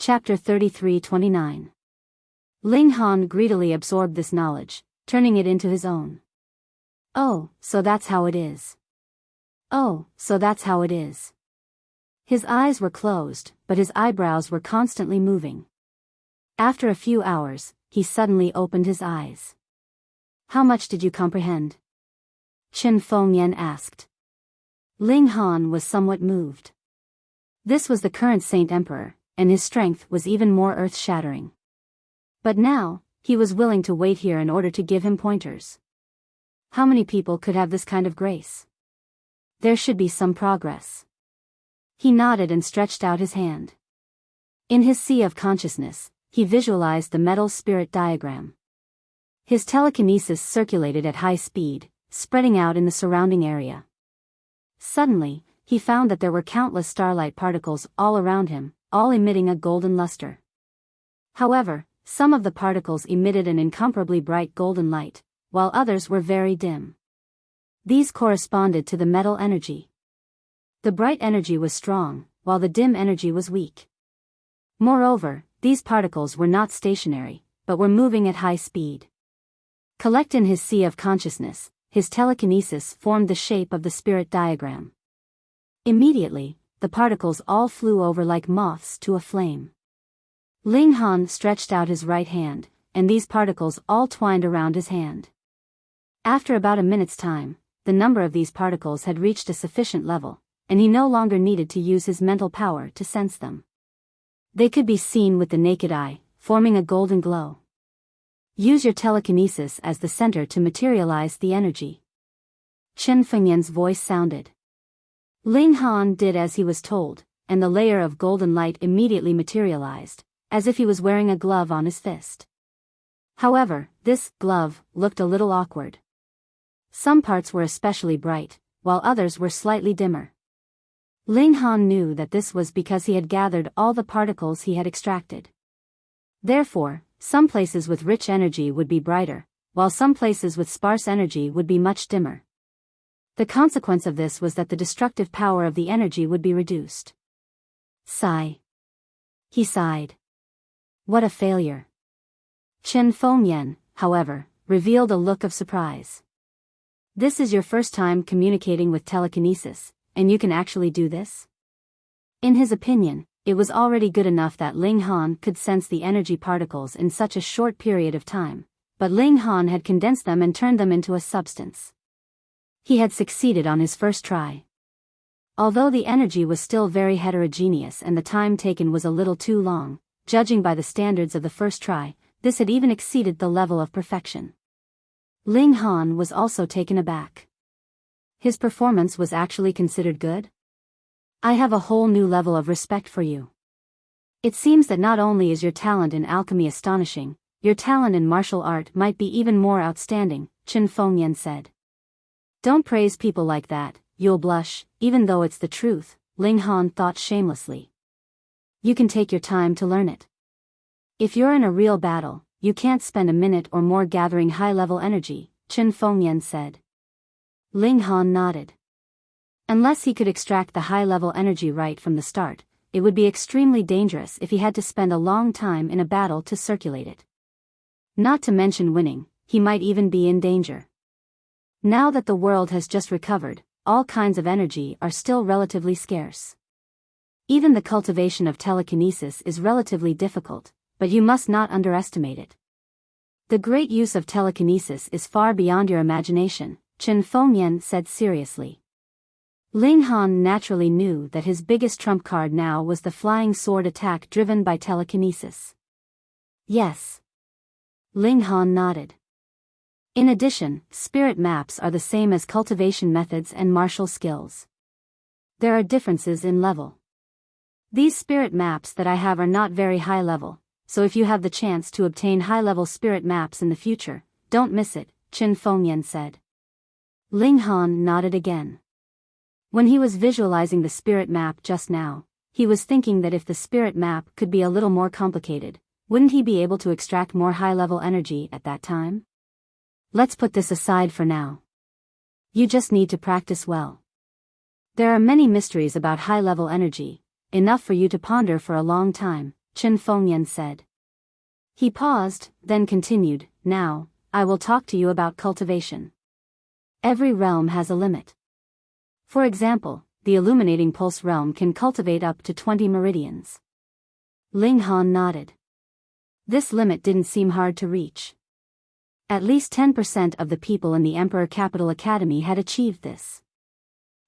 Chapter 33-29. Ling Han greedily absorbed this knowledge, turning it into his own. Oh, so that's how it is. Oh, so that's how it is. His eyes were closed, but his eyebrows were constantly moving. After a few hours, he suddenly opened his eyes. How much did you comprehend? Qin Fengyan asked. Ling Han was somewhat moved. This was the current Saint Emperor, and his strength was even more earth-shattering. But now, he was willing to wait here in order to give him pointers. How many people could have this kind of grace? There should be some progress. He nodded and stretched out his hand. In his sea of consciousness, he visualized the metal spirit diagram. His telekinesis circulated at high speed, spreading out in the surrounding area. Suddenly, he found that there were countless starlight particles all around him, all emitting a golden luster. However, some of the particles emitted an incomparably bright golden light, while others were very dim. These corresponded to the metal energy. The bright energy was strong, while the dim energy was weak. Moreover, these particles were not stationary, but were moving at high speed. Collect in his sea of consciousness, his telekinesis formed the shape of the spirit diagram. Immediately, the particles all flew over like moths to a flame. Ling Han stretched out his right hand, and these particles all twined around his hand. After about a minute's time, the number of these particles had reached a sufficient level, and he no longer needed to use his mental power to sense them. They could be seen with the naked eye, forming a golden glow. Use your telekinesis as the center to materialize the energy. Qin Fengyan's voice sounded. Ling Han did as he was told, and the layer of golden light immediately materialized, as if he was wearing a glove on his fist. However, this glove looked a little awkward. Some parts were especially bright, while others were slightly dimmer. Ling Han knew that this was because he had gathered all the particles he had extracted. Therefore, some places with rich energy would be brighter, while some places with sparse energy would be much dimmer. The consequence of this was that the destructive power of the energy would be reduced. Sigh. He sighed. What a failure. Qin Fengyan, however, revealed a look of surprise. This is your first time communicating with telekinesis, and you can actually do this? In his opinion, it was already good enough that Ling Han could sense the energy particles in such a short period of time, but Ling Han had condensed them and turned them into a substance. He had succeeded on his first try. Although the energy was still very heterogeneous and the time taken was a little too long, judging by the standards of the first try, this had even exceeded the level of perfection. Ling Han was also taken aback. His performance was actually considered good? I have a whole new level of respect for you. It seems that not only is your talent in alchemy astonishing, your talent in martial art might be even more outstanding, Qin Fengyan said. Don't praise people like that, you'll blush, even though it's the truth, Ling Han thought shamelessly. You can take your time to learn it. If you're in a real battle, you can't spend a minute or more gathering high-level energy, Qin Fengyan said. Ling Han nodded. Unless he could extract the high-level energy right from the start, it would be extremely dangerous if he had to spend a long time in a battle to circulate it. Not to mention winning, he might even be in danger. Now that the world has just recovered, all kinds of energy are still relatively scarce. Even the cultivation of telekinesis is relatively difficult, but you must not underestimate it. The great use of telekinesis is far beyond your imagination, Qin Fengyan said seriously. Ling Han naturally knew that his biggest trump card now was the flying sword attack driven by telekinesis. Yes. Ling Han nodded. In addition, spirit maps are the same as cultivation methods and martial skills. There are differences in level. These spirit maps that I have are not very high level, so if you have the chance to obtain high-level spirit maps in the future, don't miss it, Qin Fengyan said. Ling Han nodded again. When he was visualizing the spirit map just now, he was thinking that if the spirit map could be a little more complicated, wouldn't he be able to extract more high-level energy at that time? Let's put this aside for now. You just need to practice well. There are many mysteries about high-level energy, enough for you to ponder for a long time, Chen Fengyan said. He paused, then continued, now, I will talk to you about cultivation. Every realm has a limit. For example, the illuminating pulse realm can cultivate up to 20 meridians. Ling Han nodded. This limit didn't seem hard to reach. At least 10% of the people in the Emperor Capital Academy had achieved this.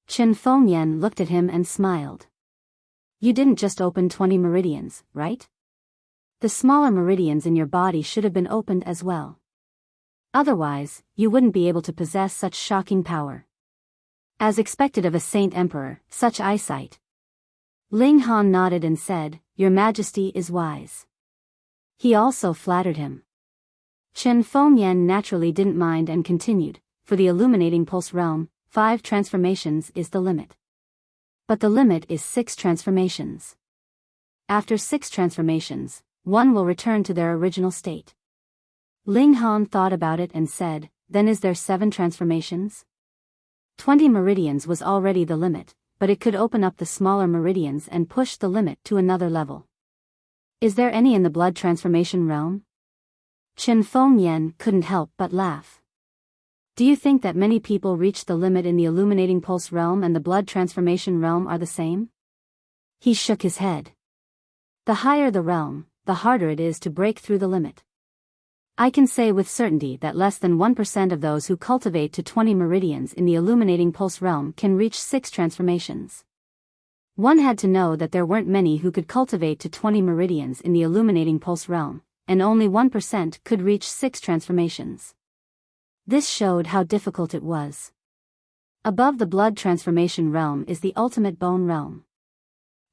Chen Fengyan looked at him and smiled. You didn't just open 20 meridians, right? The smaller meridians in your body should have been opened as well. Otherwise, you wouldn't be able to possess such shocking power. As expected of a Saint Emperor, such eyesight. Ling Han nodded and said, Your Majesty is wise. He also flattered him. Chen Fengyan naturally didn't mind and continued, for the illuminating pulse realm, 5 transformations is the limit. But the limit is 6 transformations. After 6 transformations, one will return to their original state. Ling Han thought about it and said, Then is there 7 transformations? 20 meridians was already the limit, but it could open up the smaller meridians and push the limit to another level. Is there any in the blood transformation realm? Chen Fengyan couldn't help but laugh. Do you think that many people reach the limit in the illuminating pulse realm and the blood transformation realm are the same? He shook his head. The higher the realm, the harder it is to break through the limit. I can say with certainty that less than 1% of those who cultivate to 20 meridians in the illuminating pulse realm can reach 6 transformations. One had to know that there weren't many who could cultivate to 20 meridians in the illuminating pulse realm, and only 1% could reach 6 transformations. This showed how difficult it was. Above the blood transformation realm is the ultimate bone realm.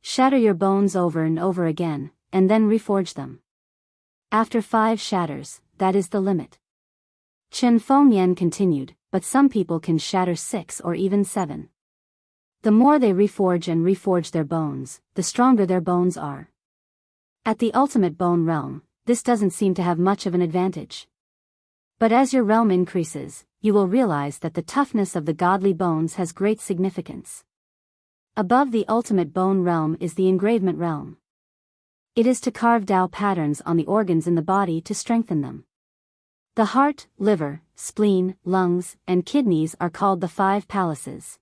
Shatter your bones over and over again, and then reforge them. After 5 shatters, that is the limit. Chen Fengyan continued, but some people can shatter 6 or even 7. The more they reforge their bones, the stronger their bones are. At the ultimate bone realm, this doesn't seem to have much of an advantage. But as your realm increases, you will realize that the toughness of the godly bones has great significance. Above the ultimate bone realm is the engravement realm. It is to carve Tao patterns on the organs in the body to strengthen them. The heart, liver, spleen, lungs, and kidneys are called the 5 palaces.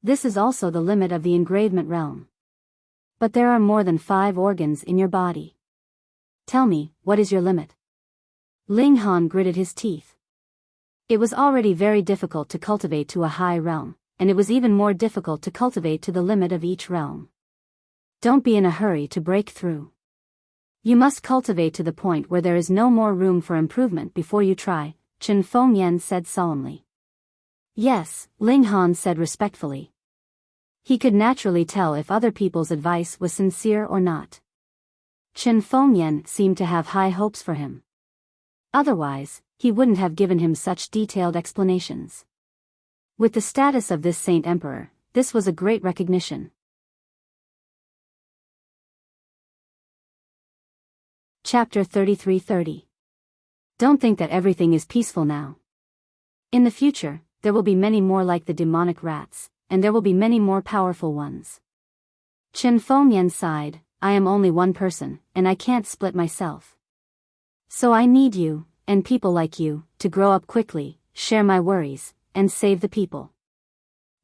This is also the limit of the engravement realm. But there are more than 5 organs in your body. Tell me, what is your limit? Ling Han gritted his teeth. It was already very difficult to cultivate to a high realm, and it was even more difficult to cultivate to the limit of each realm. Don't be in a hurry to break through. You must cultivate to the point where there is no more room for improvement before you try, Chen Fengyan said solemnly. Yes, Ling Han said respectfully. He could naturally tell if other people's advice was sincere or not. Chen Fengyan seemed to have high hopes for him. Otherwise, he wouldn't have given him such detailed explanations. With the status of this Saint Emperor, this was a great recognition. Chapter 33:30. Don't think that everything is peaceful now. In the future, there will be many more like the demonic rats, and there will be many more powerful ones. Chen Fengyan sighed, I am only one person, and I can't split myself. So I need you, and people like you, to grow up quickly, share my worries, and save the people.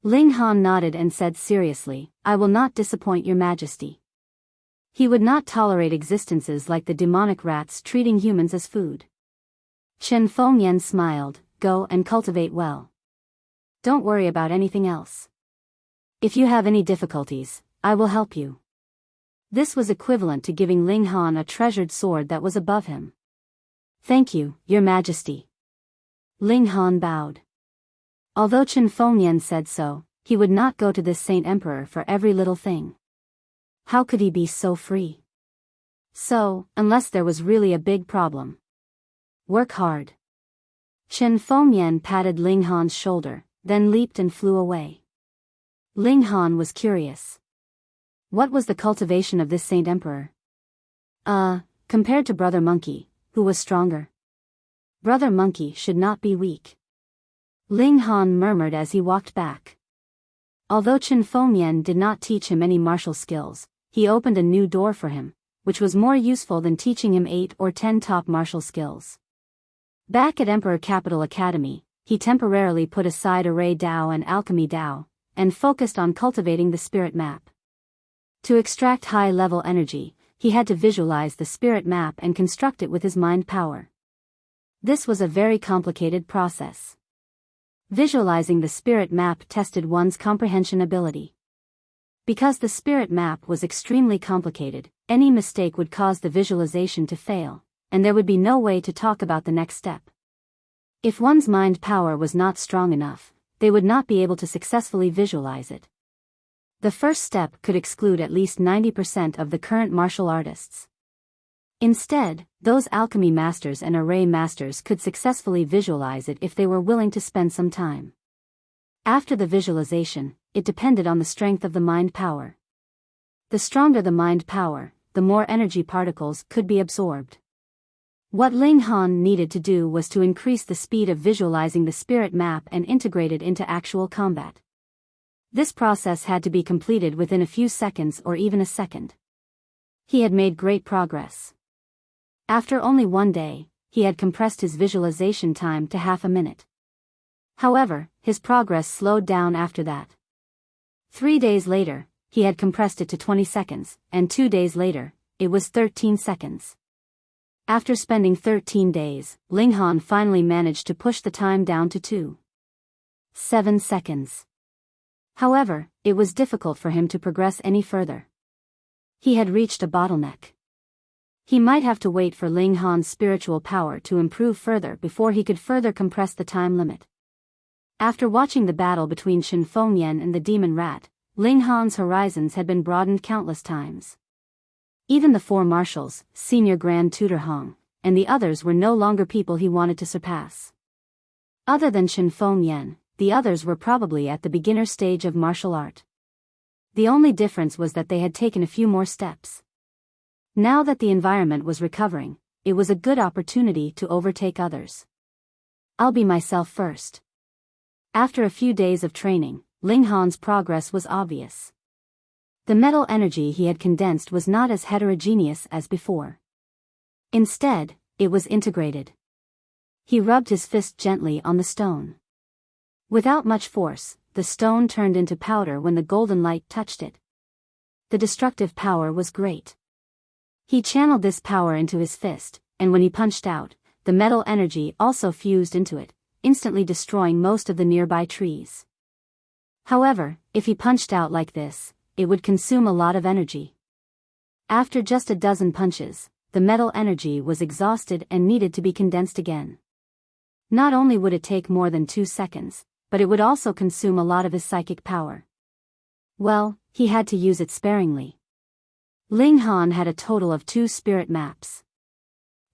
Ling Han nodded and said seriously, I will not disappoint your majesty. He would not tolerate existences like the demonic rats treating humans as food. Chen Fengyan smiled, go and cultivate well. Don't worry about anything else. If you have any difficulties, I will help you. This was equivalent to giving Ling Han a treasured sword that was above him. Thank you, your majesty. Ling Han bowed. Although Chen Fengyan said so, he would not go to this Saint Emperor for every little thing. How could he be so free? So, unless there was really a big problem. Work hard. Chen Fengyan patted Ling Han's shoulder, then leaped and flew away. Ling Han was curious. What was the cultivation of this Saint Emperor? Compared to Brother Monkey, who was stronger? Brother Monkey should not be weak. Ling Han murmured as he walked back. Although Chen Fengyan did not teach him any martial skills, he opened a new door for him, which was more useful than teaching him 8 or 10 top martial skills. Back at Emperor Capital Academy, he temporarily put aside Array Dao and Alchemy Dao, and focused on cultivating the spirit map. To extract high-level energy, he had to visualize the spirit map and construct it with his mind power. This was a very complicated process. Visualizing the spirit map tested one's comprehension ability. Because the spirit map was extremely complicated, any mistake would cause the visualization to fail, and there would be no way to talk about the next step. If one's mind power was not strong enough, they would not be able to successfully visualize it. The first step could exclude at least 90% of the current martial artists. Instead, those alchemy masters and array masters could successfully visualize it if they were willing to spend some time. After the visualization, it depended on the strength of the mind power. The stronger the mind power, the more energy particles could be absorbed. What Ling Han needed to do was to increase the speed of visualizing the spirit map and integrate it into actual combat. This process had to be completed within a few seconds or even a second. He had made great progress. After only one day, he had compressed his visualization time to half a minute. However, his progress slowed down after that. 3 days later, he had compressed it to 20 seconds, and 2 days later, it was 13 seconds. After spending 13 days, Ling Han finally managed to push the time down to 2.7 seconds. However, it was difficult for him to progress any further. He had reached a bottleneck. He might have to wait for Ling Han's spiritual power to improve further before he could further compress the time limit. After watching the battle between Shen Fengyan and the demon rat, Ling Han's horizons had been broadened countless times. Even the 4 marshals, Senior Grand Tutor Hong, and the others were no longer people he wanted to surpass. Other than Shen Fengyan, the others were probably at the beginner stage of martial art. The only difference was that they had taken a few more steps. Now that the environment was recovering, it was a good opportunity to overtake others. I'll be myself first. After a few days of training, Ling Han's progress was obvious. The metal energy he had condensed was not as heterogeneous as before. Instead, it was integrated. He rubbed his fist gently on the stone. Without much force, the stone turned into powder when the golden light touched it. The destructive power was great. He channeled this power into his fist, and when he punched out, the metal energy also fused into it, instantly destroying most of the nearby trees. However, if he punched out like this, it would consume a lot of energy. After just a dozen punches, the metal energy was exhausted and needed to be condensed again. Not only would it take more than 2 seconds, but it would also consume a lot of his psychic power. Well, he had to use it sparingly. Ling Han had a total of 2 spirit maps.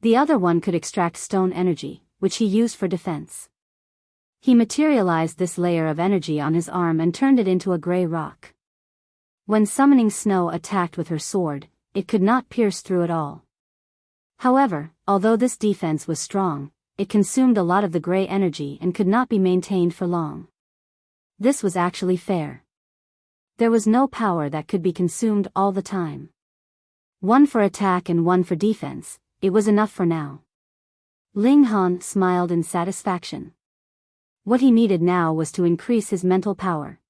The other one could extract stone energy, which he used for defense. He materialized this layer of energy on his arm and turned it into a gray rock. When summoning snow attacked with her sword, it could not pierce through it all. However, although this defense was strong, it consumed a lot of the gray energy and could not be maintained for long. This was actually fair. There was no power that could be consumed all the time. One for attack and one for defense, it was enough for now. Ling Han smiled in satisfaction. What he needed now was to increase his mental power.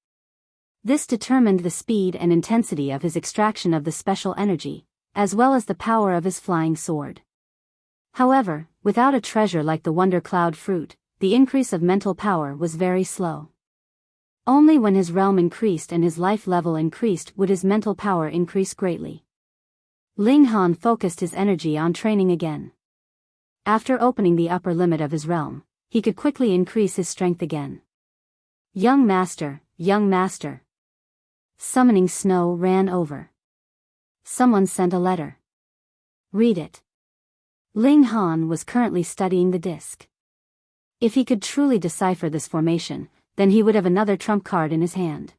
This determined the speed and intensity of his extraction of the special energy, as well as the power of his flying sword. However, without a treasure like the Wonder Cloud fruit, the increase of mental power was very slow. Only when his realm increased and his life level increased would his mental power increase greatly. Ling Han focused his energy on training again. After opening the upper limit of his realm, he could quickly increase his strength again. Young master, young master. Summoning snow ran over. Someone sent a letter. Read it. Ling Han was currently studying the disc. If he could truly decipher this formation, then he would have another trump card in his hand.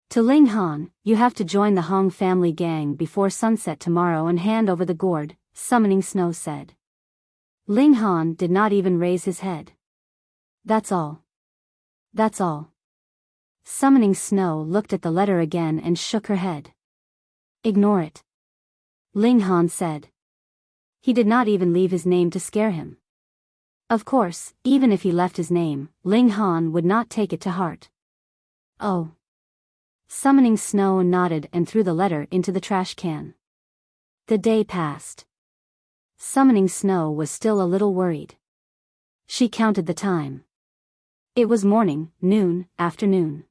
To Ling Han, you have to join the Hong family gang before sunset tomorrow and hand over the gourd, Summoning Snow said. Ling Han did not even raise his head. That's all. That's all. Summoning Snow looked at the letter again and shook her head. Ignore it. Ling Han said. He did not even leave his name to scare him. Of course, even if he left his name, Ling Han would not take it to heart. Oh. Summoning Snow nodded and threw the letter into the trash can. The day passed. Summoning Snow was still a little worried. She counted the time. It was morning, noon, afternoon.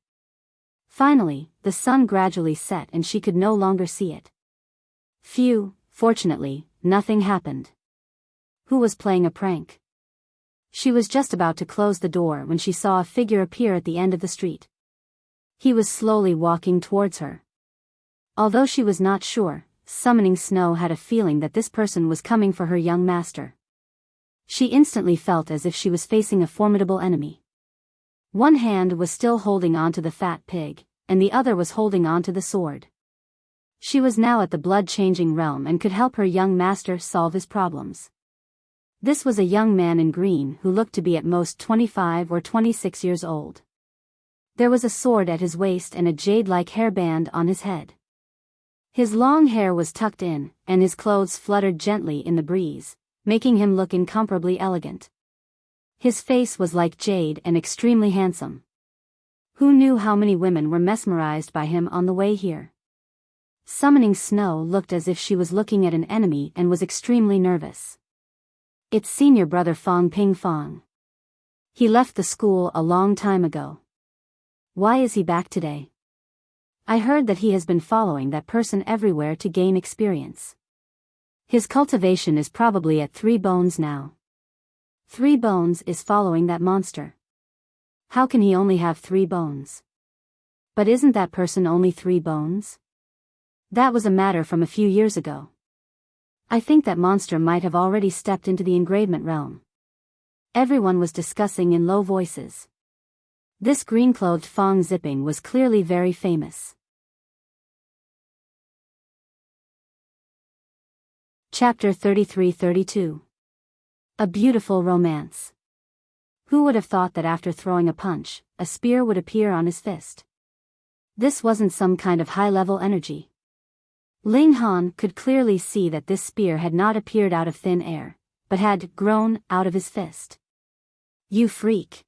Finally, the sun gradually set and she could no longer see it. Phew, fortunately, nothing happened. Who was playing a prank? She was just about to close the door when she saw a figure appear at the end of the street. He was slowly walking towards her. Although she was not sure, Summoning Snow had a feeling that this person was coming for her young master. She instantly felt as if she was facing a formidable enemy. One hand was still holding onto the fat pig, and the other was holding onto the sword. She was now at the blood-changing realm and could help her young master solve his problems. This was a young man in green who looked to be at most 25 or 26 years old. There was a sword at his waist and a jade-like hairband on his head. His long hair was tucked in, and his clothes fluttered gently in the breeze, making him look incomparably elegant. His face was like jade and extremely handsome. Who knew how many women were mesmerized by him on the way here? Summoning Snow looked as if she was looking at an enemy and was extremely nervous. It's senior brother Fong Ping Fong. He left the school a long time ago. Why is he back today? I heard that he has been following that person everywhere to gain experience. His cultivation is probably at 3 bones now. 3 bones is following that monster. How can he only have 3 bones? But isn't that person only 3 bones? That was a matter from a few years ago. I think that monster might have already stepped into the engravement realm. Everyone was discussing in low voices. This green-clothed Fong Zipping was clearly very famous. Chapter 33-32. A beautiful romance. Who would have thought that after throwing a punch, a spear would appear on his fist? This wasn't some kind of high-level energy. Ling Han could clearly see that this spear had not appeared out of thin air, but had grown out of his fist. You freak.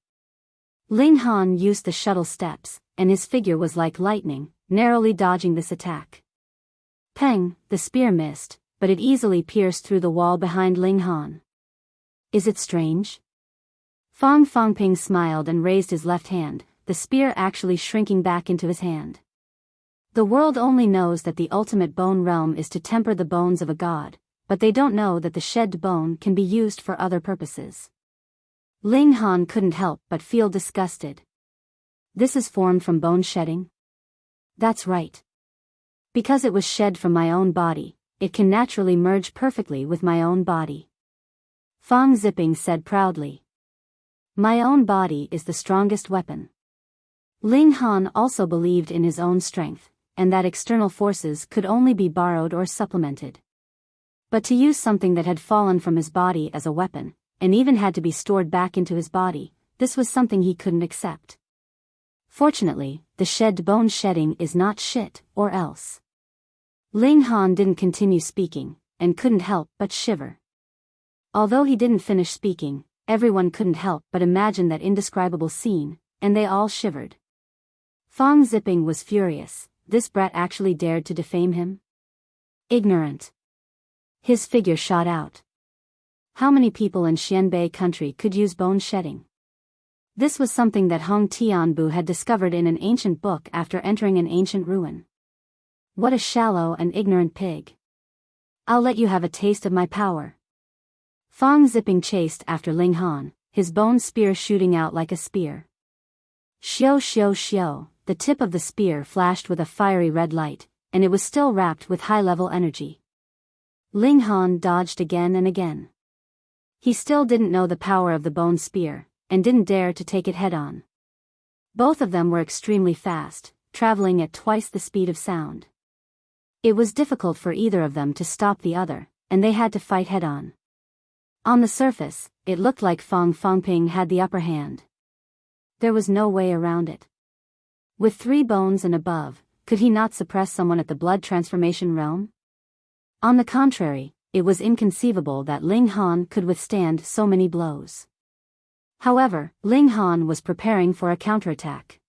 Ling Han used the shuttle steps, and his figure was like lightning, narrowly dodging this attack. Peng, the spear missed, but it easily pierced through the wall behind Ling Han. Is it strange? Fong Fongping smiled and raised his left hand, the spear actually shrinking back into his hand. The world only knows that the ultimate bone realm is to temper the bones of a god, but they don't know that the shed bone can be used for other purposes. Ling Han couldn't help but feel disgusted. This is formed from bone shedding? That's right. Because it was shed from my own body, it can naturally merge perfectly with my own body. Fong Zipping said proudly. My own body is the strongest weapon. Ling Han also believed in his own strength, and that external forces could only be borrowed or supplemented. But to use something that had fallen from his body as a weapon, and even had to be stored back into his body, this was something he couldn't accept. Fortunately, the shed bone shedding is not shit, or else. Ling Han didn't continue speaking, and couldn't help but shiver. Although he didn't finish speaking, everyone couldn't help but imagine that indescribable scene, and they all shivered. Fong Zipping was furious. This brat actually dared to defame him? Ignorant. His figure shot out. How many people in Xianbei country could use bone shedding? This was something that Hong Tianbu had discovered in an ancient book after entering an ancient ruin. What a shallow and ignorant pig. I'll let you have a taste of my power. Fong Zipping chased after Ling Han, his bone spear shooting out like a spear. Xiao xiao xiao, the tip of the spear flashed with a fiery red light, and it was still wrapped with high-level energy. Ling Han dodged again and again. He still didn't know the power of the bone spear, and didn't dare to take it head-on. Both of them were extremely fast, traveling at twice the speed of sound. It was difficult for either of them to stop the other, and they had to fight head-on. On the surface, it looked like Fong Fongping had the upper hand. There was no way around it. With 3 bones and above, could he not suppress someone at the blood transformation realm? On the contrary, it was inconceivable that Ling Han could withstand so many blows. However, Ling Han was preparing for a counterattack.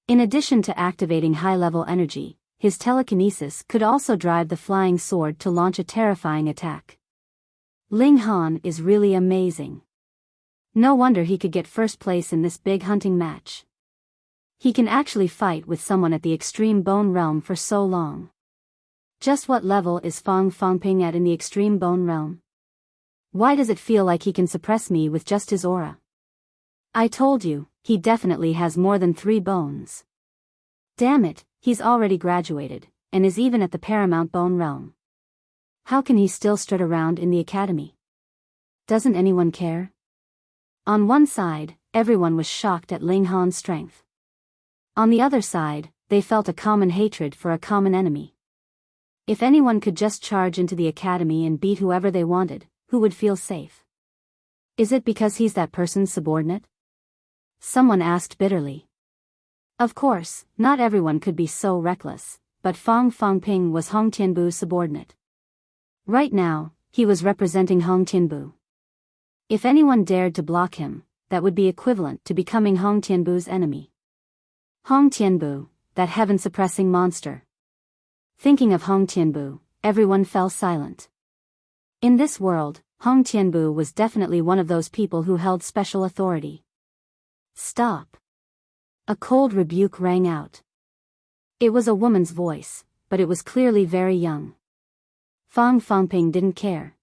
In addition to activating high-level energy, his telekinesis could also drive the flying sword to launch a terrifying attack. Ling Han is really amazing. No wonder he could get first place in this big hunting match. He can actually fight with someone at the extreme bone realm for so long. Just what level is Fang Fangping at in the extreme bone realm? Why does it feel like he can suppress me with just his aura? I told you, he definitely has more than 3 bones. Damn it, he's already graduated, and is even at the paramount bone realm. How can he still strut around in the academy? Doesn't anyone care? On one side, everyone was shocked at Ling Han's strength. On the other side, they felt a common hatred for a common enemy. If anyone could just charge into the academy and beat whoever they wanted, who would feel safe? Is it because he's that person's subordinate? Someone asked bitterly. Of course, not everyone could be so reckless, but Fang Fangping was Hong Tianbu's subordinate. Right now, he was representing Hong Tianbu. If anyone dared to block him, that would be equivalent to becoming Hong Tianbu's enemy. Hong Tianbu, that heaven-suppressing monster. Thinking of Hong Tianbu, everyone fell silent. In this world, Hong Tianbu was definitely one of those people who held special authority. Stop. A cold rebuke rang out. It was a woman's voice, but it was clearly very young. Fang Fangping didn't care.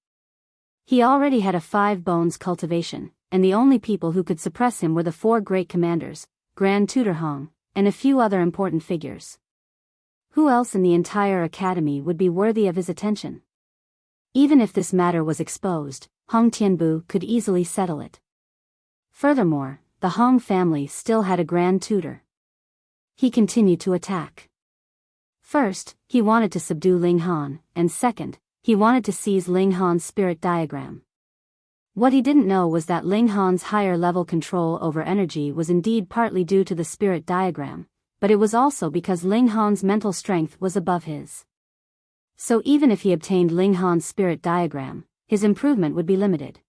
He already had a 5 bones cultivation, and the only people who could suppress him were the 4 great commanders, Grand Tutor Hong, and a few other important figures. Who else in the entire academy would be worthy of his attention? Even if this matter was exposed, Hong Tianbu could easily settle it. Furthermore, the Hong family still had a grand tutor. He continued to attack. First, he wanted to subdue Ling Han, and second, he wanted to seize Ling Han's spirit diagram. What he didn't know was that Ling Han's higher level control over energy was indeed partly due to the spirit diagram, but it was also because Ling Han's mental strength was above his. So even if he obtained Ling Han's spirit diagram, his improvement would be limited.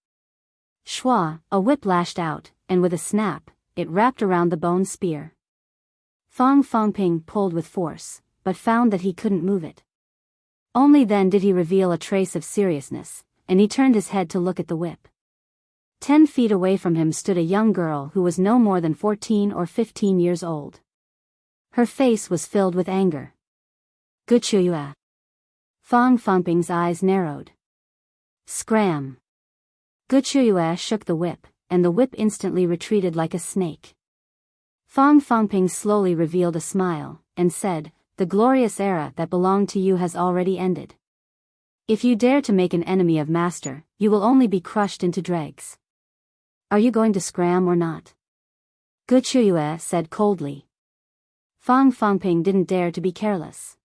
Shua, a whip lashed out, and with a snap, it wrapped around the bone spear. Fang Fangping pulled with force, but found that he couldn't move it. Only then did he reveal a trace of seriousness, and he turned his head to look at the whip. 10 feet away from him stood a young girl who was no more than 14 or 15 years old. Her face was filled with anger. Guchuyue. Fang Fangping's eyes narrowed. Scram. Guchuyue shook the whip, and the whip instantly retreated like a snake. Fang Fangping slowly revealed a smile, and said, "The glorious era that belonged to you has already ended. If you dare to make an enemy of Master, you will only be crushed into dregs. Are you going to scram or not?" Guchuyue said coldly. Fang Fangping didn't dare to be careless.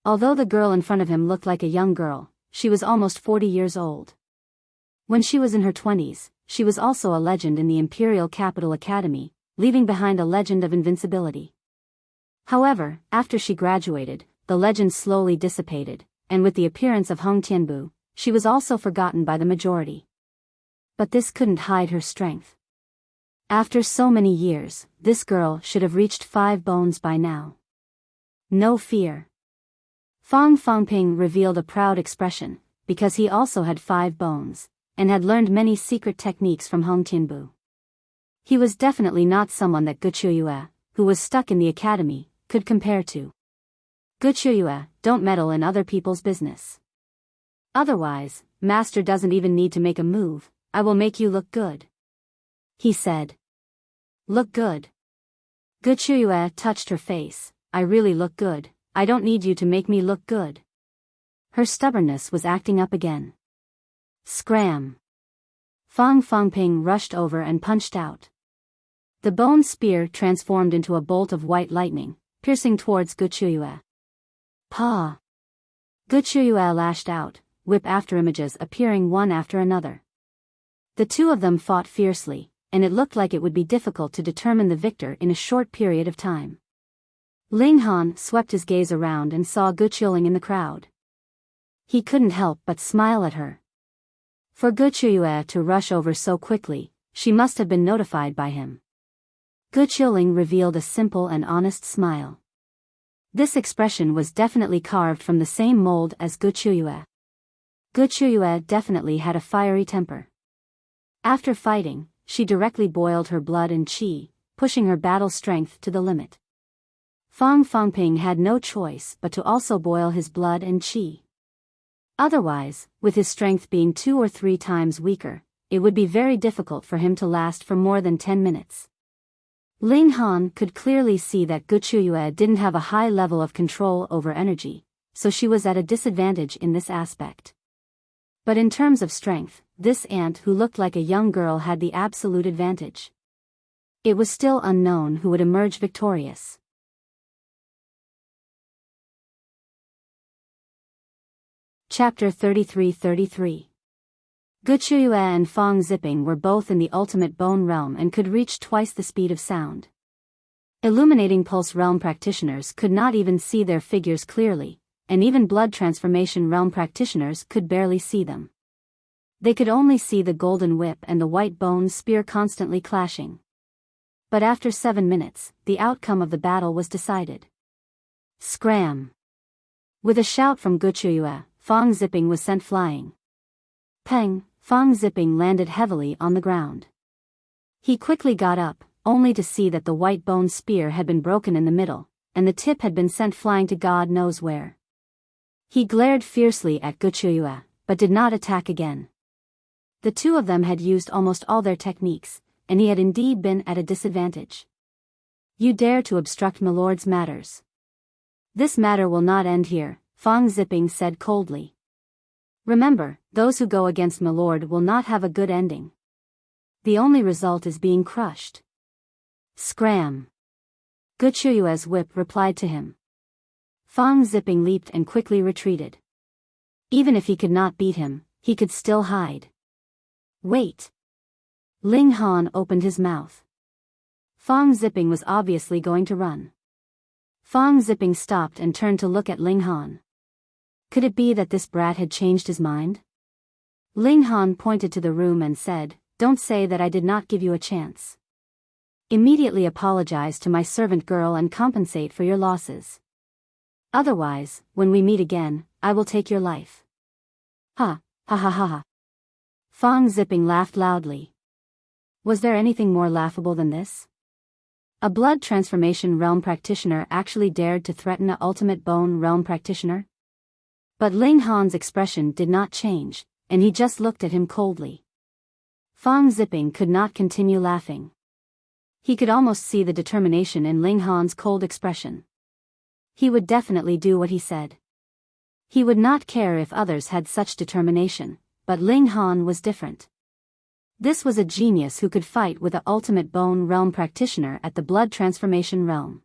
Although the girl in front of him looked like a young girl, she was almost 40 years old. When she was in her 20s, she was also a legend in the Imperial Capital Academy, leaving behind a legend of invincibility. However, after she graduated, the legend slowly dissipated, and with the appearance of Hong Tianbu, she was also forgotten by the majority. But this couldn't hide her strength. After so many years, this girl should have reached 5 bones by now. No fear. Fang Fangping revealed a proud expression, because he also had 5 bones, and had learned many secret techniques from Hong Tianbu. He was definitely not someone that Guchuyue, who was stuck in the academy, could compare to. Guchuyue, don't meddle in other people's business. Otherwise, Master doesn't even need to make a move, I will make you look good. He said. Look good. Guchuyue touched her face, I really look good, I don't need you to make me look good. Her stubbornness was acting up again. Scram. Fang Fangping rushed over and punched out. The bone spear transformed into a bolt of white lightning, piercing towards Guchuyue. Pa! Guchuyue lashed out, whip after images appearing one after another. The two of them fought fiercely, and it looked like it would be difficult to determine the victor in a short period of time. Ling Han swept his gaze around and saw Guchuyue in the crowd. He couldn't help but smile at her. For Gu Qiuyue to rush over so quickly, she must have been notified by him. Gu Qiuling revealed a simple and honest smile. This expression was definitely carved from the same mold as Gu Qiuyue. Gu Qiuyue definitely had a fiery temper. After fighting, she directly boiled her blood and qi, pushing her battle strength to the limit. Fang Fangping had no choice but to also boil his blood and qi. Otherwise, with his strength being 2 or 3 times weaker, it would be very difficult for him to last for more than 10 minutes. Ling Han could clearly see that Gu Qiuyue didn't have a high level of control over energy, so she was at a disadvantage in this aspect. But in terms of strength, this ant who looked like a young girl had the absolute advantage. It was still unknown who would emerge victorious. Chapter 33-33. Gu Qiuyue and Fang Ziping were both in the ultimate bone realm and could reach twice the speed of sound. Illuminating pulse realm practitioners could not even see their figures clearly, and even blood transformation realm practitioners could barely see them. They could only see the golden whip and the white bone spear constantly clashing. But after 7 minutes, the outcome of the battle was decided. Scram! With a shout from Gu Qiuyue, Fang Ziping was sent flying. Peng! Fang Ziping landed heavily on the ground. He quickly got up, only to see that the white bone spear had been broken in the middle, and the tip had been sent flying to God knows where. He glared fiercely at Gu Qiuyue, but did not attack again. The two of them had used almost all their techniques, and he had indeed been at a disadvantage. You dare to obstruct Milord's matters. This matter will not end here, Fang Ziping said coldly. Remember, those who go against Milord will not have a good ending. The only result is being crushed. Scram! Gu Qiuyue's whip replied to him. Fang Ziping leaped and quickly retreated. Even if he could not beat him, he could still hide. Wait! Ling Han opened his mouth. Fang Ziping was obviously going to run. Fang Ziping stopped and turned to look at Ling Han. Could it be that this brat had changed his mind? Ling Han pointed to the room and said, "Don't say that I did not give you a chance. Immediately apologize to my servant girl and compensate for your losses. Otherwise, when we meet again, I will take your life." Ha, ha ha ha ha. Fang Ziping laughed loudly. Was there anything more laughable than this? A blood transformation realm practitioner actually dared to threaten an ultimate bone realm practitioner? But Ling Han's expression did not change, and he just looked at him coldly. Fang Ziping could not continue laughing. He could almost see the determination in Ling Han's cold expression. He would definitely do what he said. He would not care if others had such determination, but Ling Han was different. This was a genius who could fight with an ultimate bone realm practitioner at the blood transformation realm.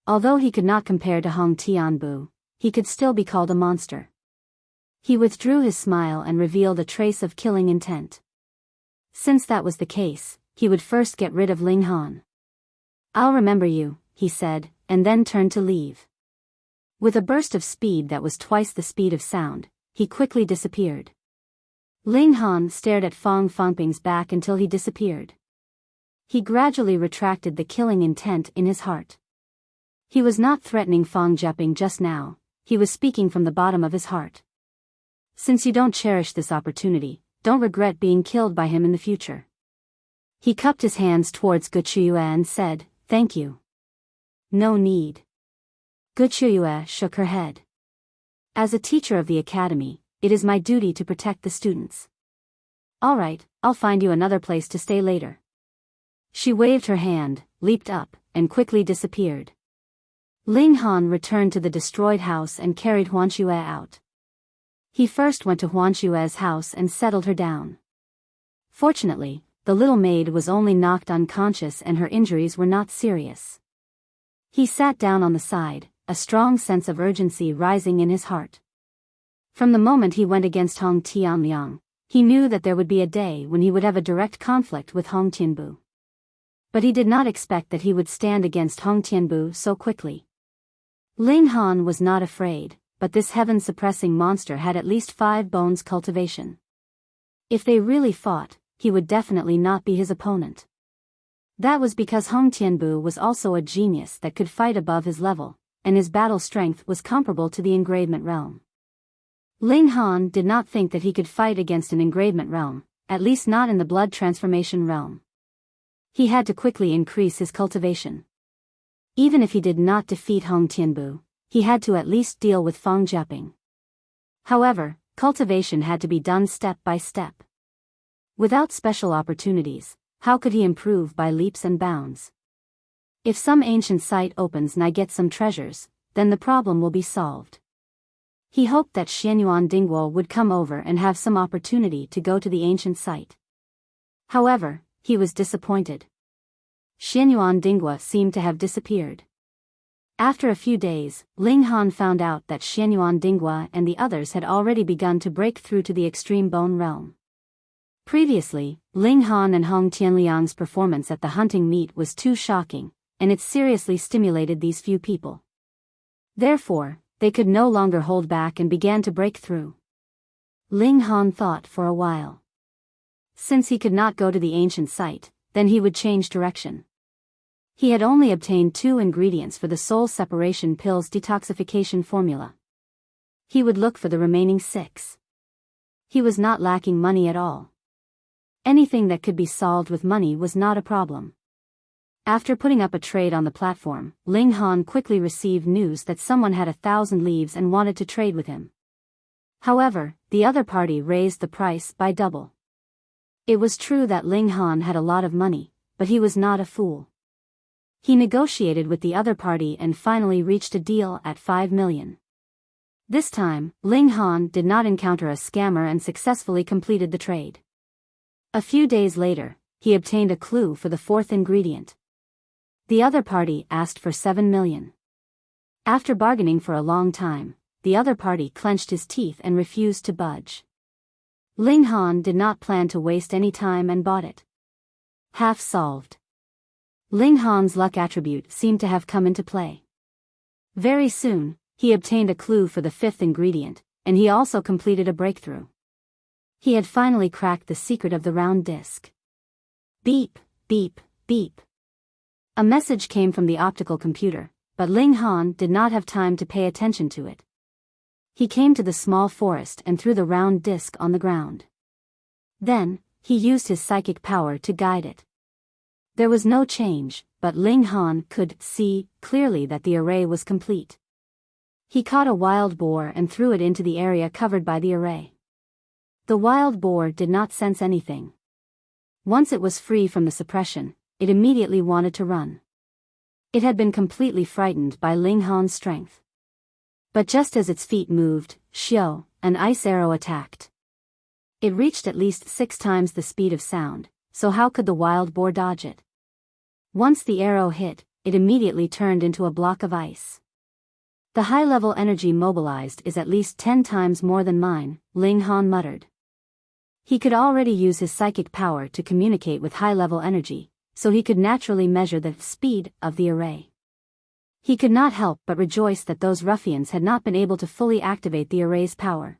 Although he could not compare to Hong Tianbu, he could still be called a monster. He withdrew his smile and revealed a trace of killing intent. Since that was the case, he would first get rid of Ling Han. "I'll remember you," he said, and then turned to leave. With a burst of speed that was twice the speed of sound, he quickly disappeared. Ling Han stared at Fang Fangping's back until he disappeared. He gradually retracted the killing intent in his heart. He was not threatening Fang Jiaping just now, he was speaking from the bottom of his heart. Since you don't cherish this opportunity, don't regret being killed by him in the future. He cupped his hands towards Gu Qiuyue and said, "Thank you." "No need." Gu Qiuyue shook her head. "As a teacher of the academy, it is my duty to protect the students." "All right, I'll find you another place to stay later." She waved her hand, leaped up, and quickly disappeared. Ling Han returned to the destroyed house and carried Huanxue out. He first went to Huanxue's house and settled her down. Fortunately, the little maid was only knocked unconscious and her injuries were not serious. He sat down on the side, a strong sense of urgency rising in his heart. From the moment he went against Hong Tianliang, he knew that there would be a day when he would have a direct conflict with Hong Tianbu. But he did not expect that he would stand against Hong Tianbu so quickly. Ling Han was not afraid, but this heaven-suppressing monster had at least 5 bones cultivation. If they really fought, he would definitely not be his opponent. That was because Hong Tianbu was also a genius that could fight above his level, and his battle strength was comparable to the engravement realm. Ling Han did not think that he could fight against an engravement realm, at least not in the blood transformation realm. He had to quickly increase his cultivation. Even if he did not defeat Hong Tianbu, he had to at least deal with Fang Jiaping. However, cultivation had to be done step by step. Without special opportunities, how could he improve by leaps and bounds? If some ancient site opens and I get some treasures, then the problem will be solved. He hoped that Xianyuan Dingguo would come over and have some opportunity to go to the ancient site. However, he was disappointed. Xianyuan Dingguo seemed to have disappeared. After a few days, Ling Han found out that Xianyuan Dingguo and the others had already begun to break through to the extreme bone realm. Previously, Ling Han and Hong Tianliang's performance at the hunting meet was too shocking, and it seriously stimulated these few people. Therefore, they could no longer hold back and began to break through. Ling Han thought for a while. Since he could not go to the ancient site, then he would change direction. He had only obtained 2 ingredients for the soul separation pill's detoxification formula. He would look for the remaining 6. He was not lacking money at all. Anything that could be solved with money was not a problem. After putting up a trade on the platform, Ling Han quickly received news that someone had 1,000 leaves and wanted to trade with him. However, the other party raised the price by double. It was true that Ling Han had a lot of money, but he was not a fool. He negotiated with the other party and finally reached a deal at 5 million. This time, Ling Han did not encounter a scammer and successfully completed the trade. A few days later, he obtained a clue for the 4th ingredient. The other party asked for 7 million. After bargaining for a long time, the other party clenched his teeth and refused to budge. Ling Han did not plan to waste any time and bought it. Half solved. Ling Han's luck attribute seemed to have come into play. Very soon, he obtained a clue for the 5th ingredient, and he also completed a breakthrough. He had finally cracked the secret of the round disc. Beep, beep, beep. A message came from the optical computer, but Ling Han did not have time to pay attention to it. He came to the small forest and threw the round disc on the ground. Then, he used his psychic power to guide it. There was no change, but Ling Han could see clearly that the array was complete. He caught a wild boar and threw it into the area covered by the array. The wild boar did not sense anything. Once it was free from the suppression, it immediately wanted to run. It had been completely frightened by Ling Han's strength. But just as its feet moved, Xiao, an ice arrow attacked. It reached at least 6 times the speed of sound, so how could the wild boar dodge it? Once the arrow hit, it immediately turned into a block of ice. The high-level energy mobilized is at least 10 times more than mine, Ling Han muttered. He could already use his psychic power to communicate with high-level energy, so he could naturally measure the speed of the array. He could not help but rejoice that those ruffians had not been able to fully activate the array's power.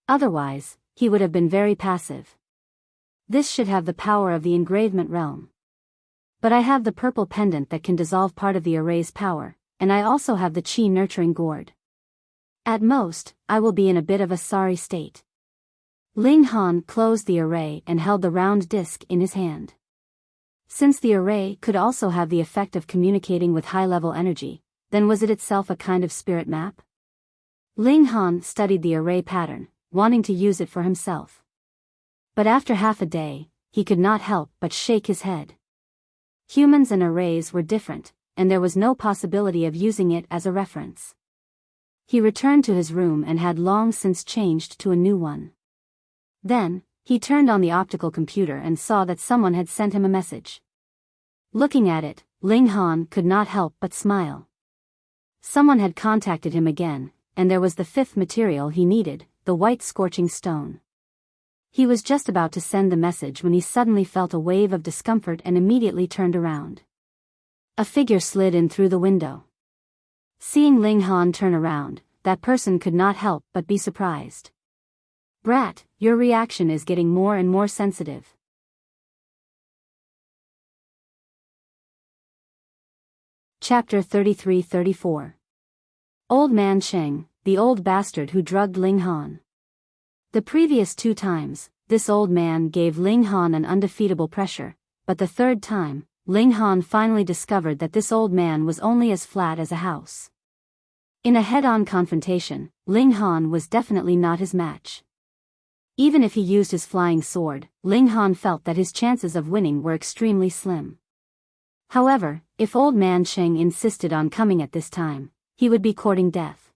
Otherwise, he would have been very passive. This should have the power of the engravement realm. But I have the purple pendant that can dissolve part of the array's power, and I also have the chi nurturing gourd. At most, I will be in a bit of a sorry state. Ling Han closed the array and held the round disc in his hand. Since the array could also have the effect of communicating with high-level energy, then was it itself a kind of spirit map? Ling Han studied the array pattern, wanting to use it for himself. But after half a day, he could not help but shake his head. Humans and arrays were different, and there was no possibility of using it as a reference. He returned to his room and had long since changed to a new one. Then, he turned on the optical computer and saw that someone had sent him a message. Looking at it, Ling Han could not help but smile. Someone had contacted him again, and there was the 5th material he needed, the white scorching stone. He was just about to send the message when he suddenly felt a wave of discomfort and immediately turned around. A figure slid in through the window. Seeing Ling Han turn around, that person could not help but be surprised. Brat, your reaction is getting more and more sensitive. Chapter 33-34. Old Man Sheng, the old bastard who drugged Ling Han. The previous 2 times, this old man gave Ling Han an undefeatable pressure, but the 3rd time, Ling Han finally discovered that this old man was only as flat as a house. In a head-on confrontation, Ling Han was definitely not his match. Even if he used his flying sword, Ling Han felt that his chances of winning were extremely slim. However, if Old Man Sheng insisted on coming at this time, he would be courting death.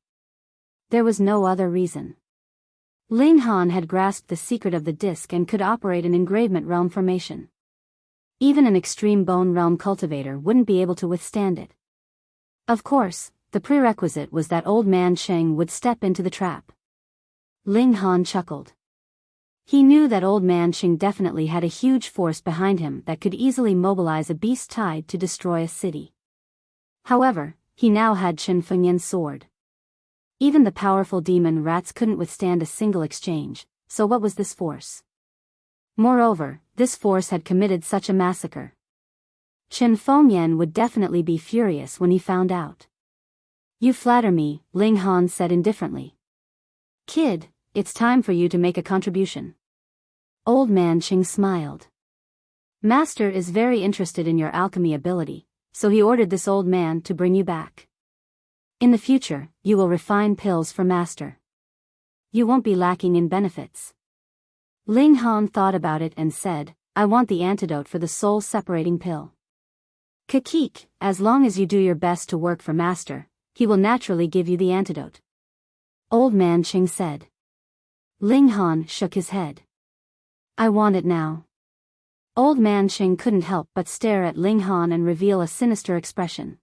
There was no other reason. Ling Han had grasped the secret of the disc and could operate an engravement realm formation. Even an extreme bone realm cultivator wouldn't be able to withstand it. Of course, the prerequisite was that Old Man Sheng would step into the trap. Ling Han chuckled. He knew that Old Man Sheng definitely had a huge force behind him that could easily mobilize a beast tied to destroy a city. However, he now had Chen Fengyan's sword. Even the powerful demon rats couldn't withstand a single exchange, so what was this force? Moreover, this force had committed such a massacre. Chen Fengyan would definitely be furious when he found out. You flatter me, Ling Han said indifferently. Kid, it's time for you to make a contribution. Old Man Sheng smiled. Master is very interested in your alchemy ability, so he ordered this old man to bring you back. In the future, you will refine pills for Master. You won't be lacking in benefits. Ling Han thought about it and said, I want the antidote for the soul-separating pill. Kakik, as long as you do your best to work for Master, he will naturally give you the antidote. Old Man Sheng said. Ling Han shook his head. I want it now. Old Man Sheng couldn't help but stare at Ling Han and reveal a sinister expression.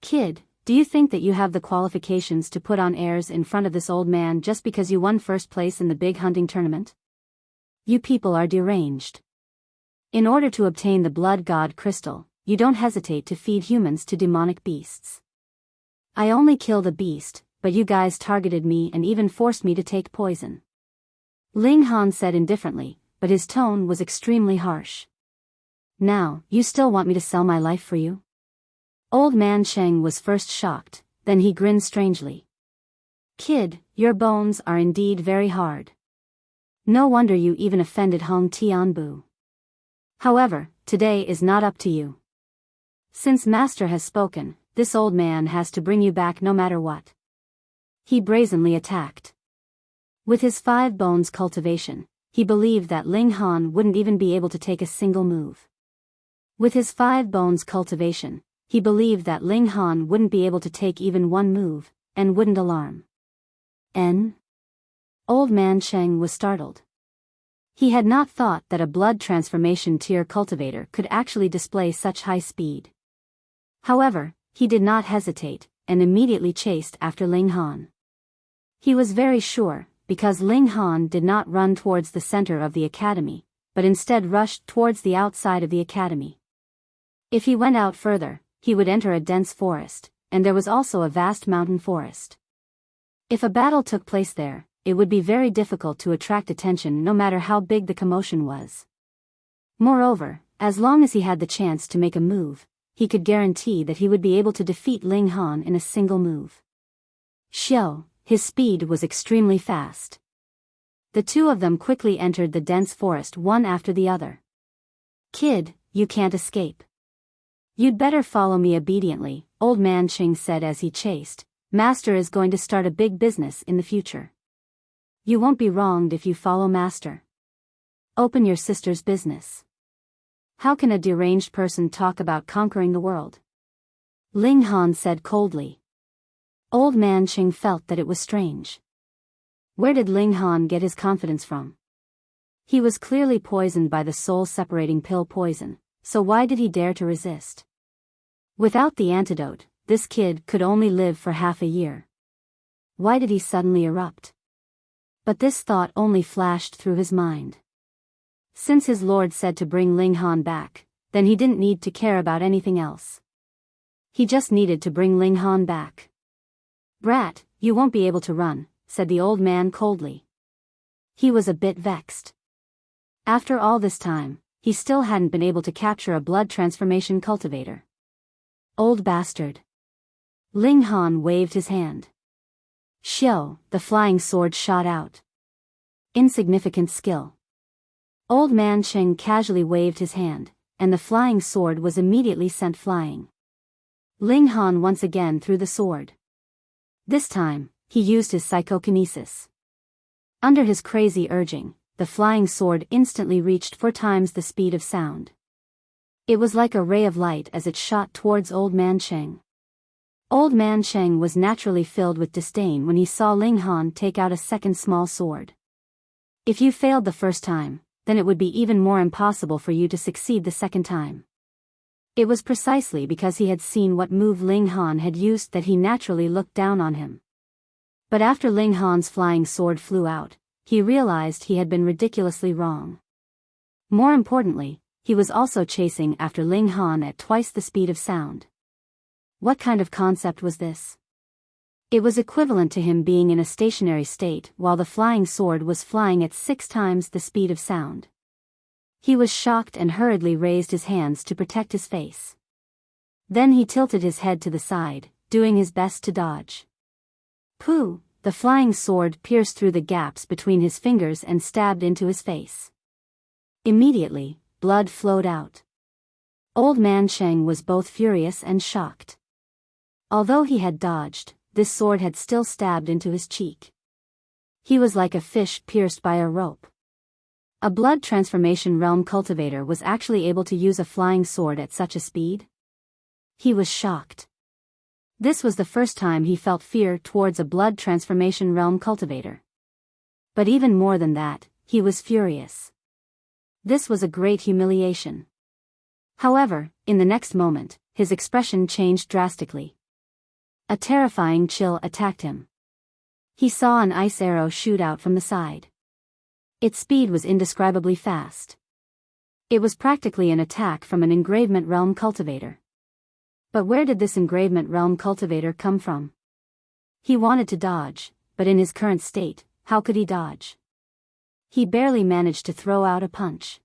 Kid, do you think that you have the qualifications to put on airs in front of this old man just because you won 1st place in the big hunting tournament? You people are deranged. In order to obtain the blood god crystal, you don't hesitate to feed humans to demonic beasts. I only kill the beast, but you guys targeted me and even forced me to take poison. Ling Han said indifferently, but his tone was extremely harsh. Now, you still want me to sell my life for you? Old Man Sheng was first shocked, then he grinned strangely. Kid, your bones are indeed very hard. No wonder you even offended Hong Tianbu. However, today is not up to you. Since Master has spoken, this old man has to bring you back no matter what. He brazenly attacked. With his 5 bones cultivation, he believed that Ling Han wouldn't even be able to take a single move. With his 5 bones cultivation, he believed that Ling Han wouldn't be able to take even one move, and wouldn't alarm. Old Man Sheng was startled. He had not thought that a blood transformation tier cultivator could actually display such high speed. However, he did not hesitate, and immediately chased after Ling Han. He was very sure, because Ling Han did not run towards the center of the academy, but instead rushed towards the outside of the academy. If he went out further, he would enter a dense forest, and there was also a vast mountain forest. If a battle took place there, it would be very difficult to attract attention no matter how big the commotion was. Moreover, as long as he had the chance to make a move, he could guarantee that he would be able to defeat Ling Han in a single move. Xiao, his speed was extremely fast. The 2 of them quickly entered the dense forest one after the other. Kid, you can't escape. You'd better follow me obediently, Old Man Sheng said as he chased. Master is going to start a big business in the future. You won't be wronged if you follow Master. Open your sister's business. How can a deranged person talk about conquering the world? Ling Han said coldly. Old Man Sheng felt that it was strange. Where did Ling Han get his confidence from? He was clearly poisoned by the soul-separating pill poison, so why did he dare to resist? Without the antidote, this kid could only live for half a year. Why did he suddenly erupt? But this thought only flashed through his mind. Since his lord said to bring Ling Han back, then he didn't need to care about anything else. He just needed to bring Ling Han back. Brat, you won't be able to run," said the old man coldly. He was a bit vexed. After all this time, he still hadn't been able to capture a blood transformation cultivator. Old bastard. Ling Han waved his hand. Xiao, the flying sword shot out. Insignificant skill. Old man Cheng casually waved his hand, and the flying sword was immediately sent flying. Ling Han once again threw the sword. This time, he used his psychokinesis. Under his crazy urging, the flying sword instantly reached 4 times the speed of sound. It was like a ray of light as it shot towards Old Man Cheng. Old Man Cheng was naturally filled with disdain when he saw Ling Han take out a second small sword. If you failed the first time, then it would be even more impossible for you to succeed the second time. It was precisely because he had seen what move Ling Han had used that he naturally looked down on him. But after Ling Han's flying sword flew out, he realized he had been ridiculously wrong. More importantly, he was also chasing after Ling Han at twice the speed of sound. What kind of concept was this? It was equivalent to him being in a stationary state while the flying sword was flying at 6 times the speed of sound. He was shocked and hurriedly raised his hands to protect his face. Then he tilted his head to the side, doing his best to dodge. Pooh! The flying sword pierced through the gaps between his fingers and stabbed into his face. Immediately, blood flowed out. Old Man Cheng was both furious and shocked. Although he had dodged, this sword had still stabbed into his cheek. He was like a fish pierced by a rope. A blood transformation realm cultivator was actually able to use a flying sword at such a speed? He was shocked. This was the first time he felt fear towards a blood transformation realm cultivator. But even more than that, he was furious. This was a great humiliation. However, in the next moment, his expression changed drastically. A terrifying chill attacked him. He saw an ice arrow shoot out from the side. Its speed was indescribably fast. It was practically an attack from an engravement realm cultivator. But where did this engravement realm cultivator come from? He wanted to dodge, but in his current state, how could he dodge? He barely managed to throw out a punch.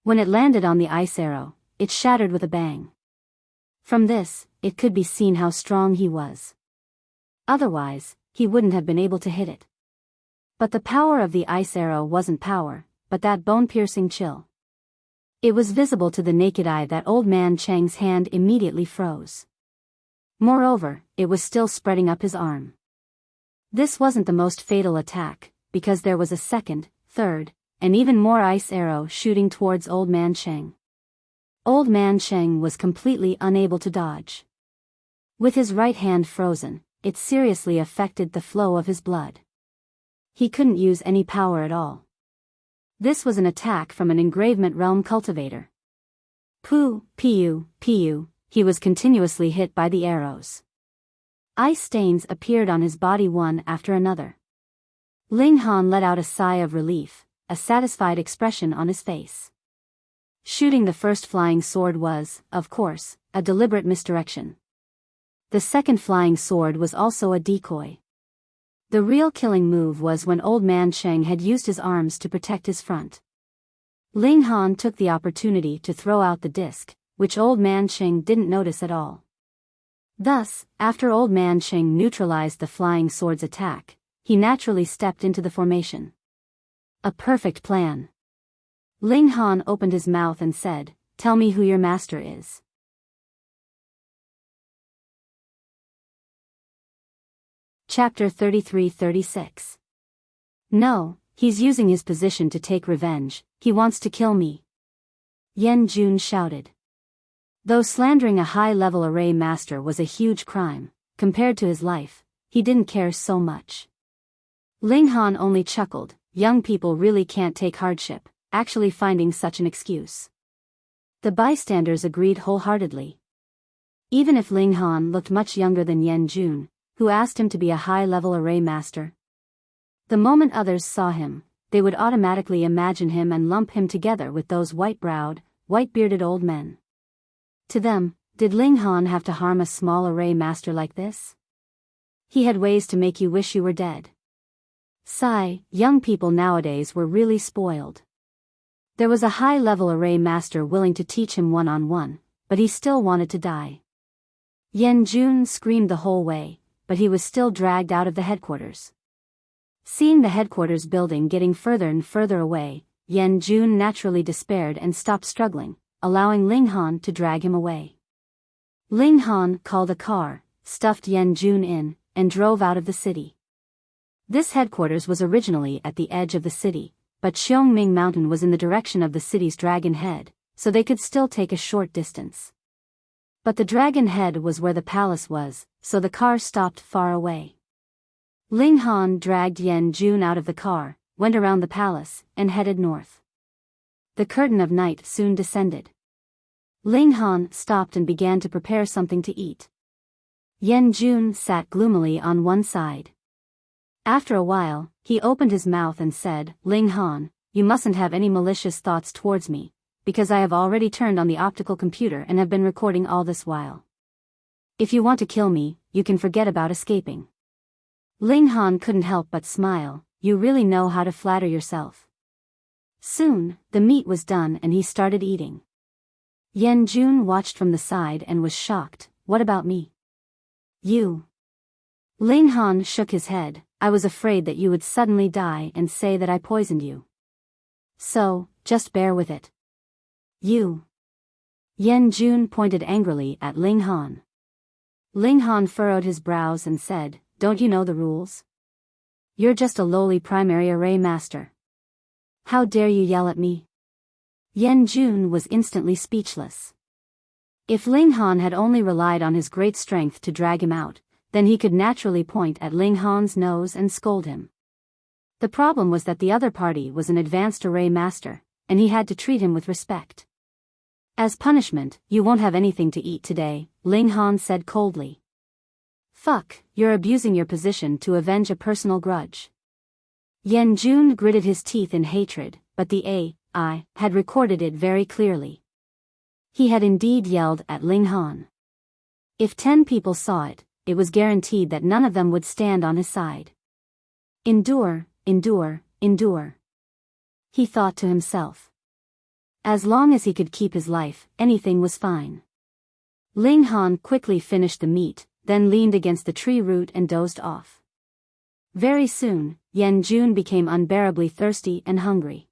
When it landed on the ice arrow, it shattered with a bang. From this, it could be seen how strong he was. Otherwise, he wouldn't have been able to hit it. But the power of the ice arrow wasn't power, but that bone-piercing chill. It was visible to the naked eye that Old Man Cheng's hand immediately froze. Moreover, it was still spreading up his arm. This wasn't the most fatal attack, because there was a second, third, and even more ice arrow shooting towards Old Man Cheng. Old Man Cheng was completely unable to dodge. With his right hand frozen, it seriously affected the flow of his blood. He couldn't use any power at all. This was an attack from an engravement realm cultivator. Pooh, Piu, he was continuously hit by the arrows. Ice stains appeared on his body one after another. Ling Han let out a sigh of relief, a satisfied expression on his face. Shooting the first flying sword was, of course, a deliberate misdirection. The second flying sword was also a decoy. The real killing move was when Old Man Cheng had used his arms to protect his front. Ling Han took the opportunity to throw out the disc, which Old Man Cheng didn't notice at all. Thus, after Old Man Cheng neutralized the flying sword's attack, he naturally stepped into the formation. A perfect plan. Ling Han opened his mouth and said, "Tell me who your master is." Chapter 33-36. No, he's using his position to take revenge, he wants to kill me. Yan Jun shouted. Though slandering a high-level array master was a huge crime, compared to his life, he didn't care so much. Ling Han only chuckled, young people really can't take hardship, actually finding such an excuse. The bystanders agreed wholeheartedly. Even if Ling Han looked much younger than Yan Jun, who asked him to be a high-level array master. The moment others saw him, they would automatically imagine him and lump him together with those white-browed, white-bearded old men. To them, did Ling Han have to harm a small array master like this? He had ways to make you wish you were dead. Sigh, young people nowadays were really spoiled. There was a high-level array master willing to teach him one-on-one, but he still wanted to die. Yan Jun screamed the whole way, but he was still dragged out of the headquarters. Seeing the headquarters building getting further and further away, Yan Jun naturally despaired and stopped struggling, allowing Ling Han to drag him away. Ling Han called a car, stuffed Yan Jun in, and drove out of the city. This headquarters was originally at the edge of the city, but Xiongming Mountain was in the direction of the city's dragon head, so they could still take a short distance. But the dragon head was where the palace was, so the car stopped far away. Ling Han dragged Yan Jun out of the car, went around the palace, and headed north. The curtain of night soon descended. Ling Han stopped and began to prepare something to eat. Yan Jun sat gloomily on one side. After a while, he opened his mouth and said, "Ling Han, you mustn't have any malicious thoughts towards me, because I have already turned on the optical computer and have been recording all this while. If you want to kill me, you can forget about escaping." Ling Han couldn't help but smile. You really know how to flatter yourself. Soon, the meat was done and he started eating. Yan Jun watched from the side and was shocked. "What about me?" "You." Ling Han shook his head. "I was afraid that you would suddenly die and say that I poisoned you. So, just bear with it." "You." Yan Jun pointed angrily at Ling Han. Ling Han furrowed his brows and said, "Don't you know the rules? You're just a lowly primary array master. How dare you yell at me?" Yan Jun was instantly speechless. If Ling Han had only relied on his great strength to drag him out, then he could naturally point at Ling Han's nose and scold him. The problem was that the other party was an advanced array master, and he had to treat him with respect. "As punishment, you won't have anything to eat today," Ling Han said coldly. "Fuck, you're abusing your position to avenge a personal grudge." Yan Jun gritted his teeth in hatred, but the AI had recorded it very clearly. He had indeed yelled at Ling Han. If 10 people saw it, it was guaranteed that none of them would stand on his side. Endure, endure, endure. He thought to himself. As long as he could keep his life, anything was fine. Ling Han quickly finished the meat, then leaned against the tree root and dozed off. Very soon, Yan Jun became unbearably thirsty and hungry.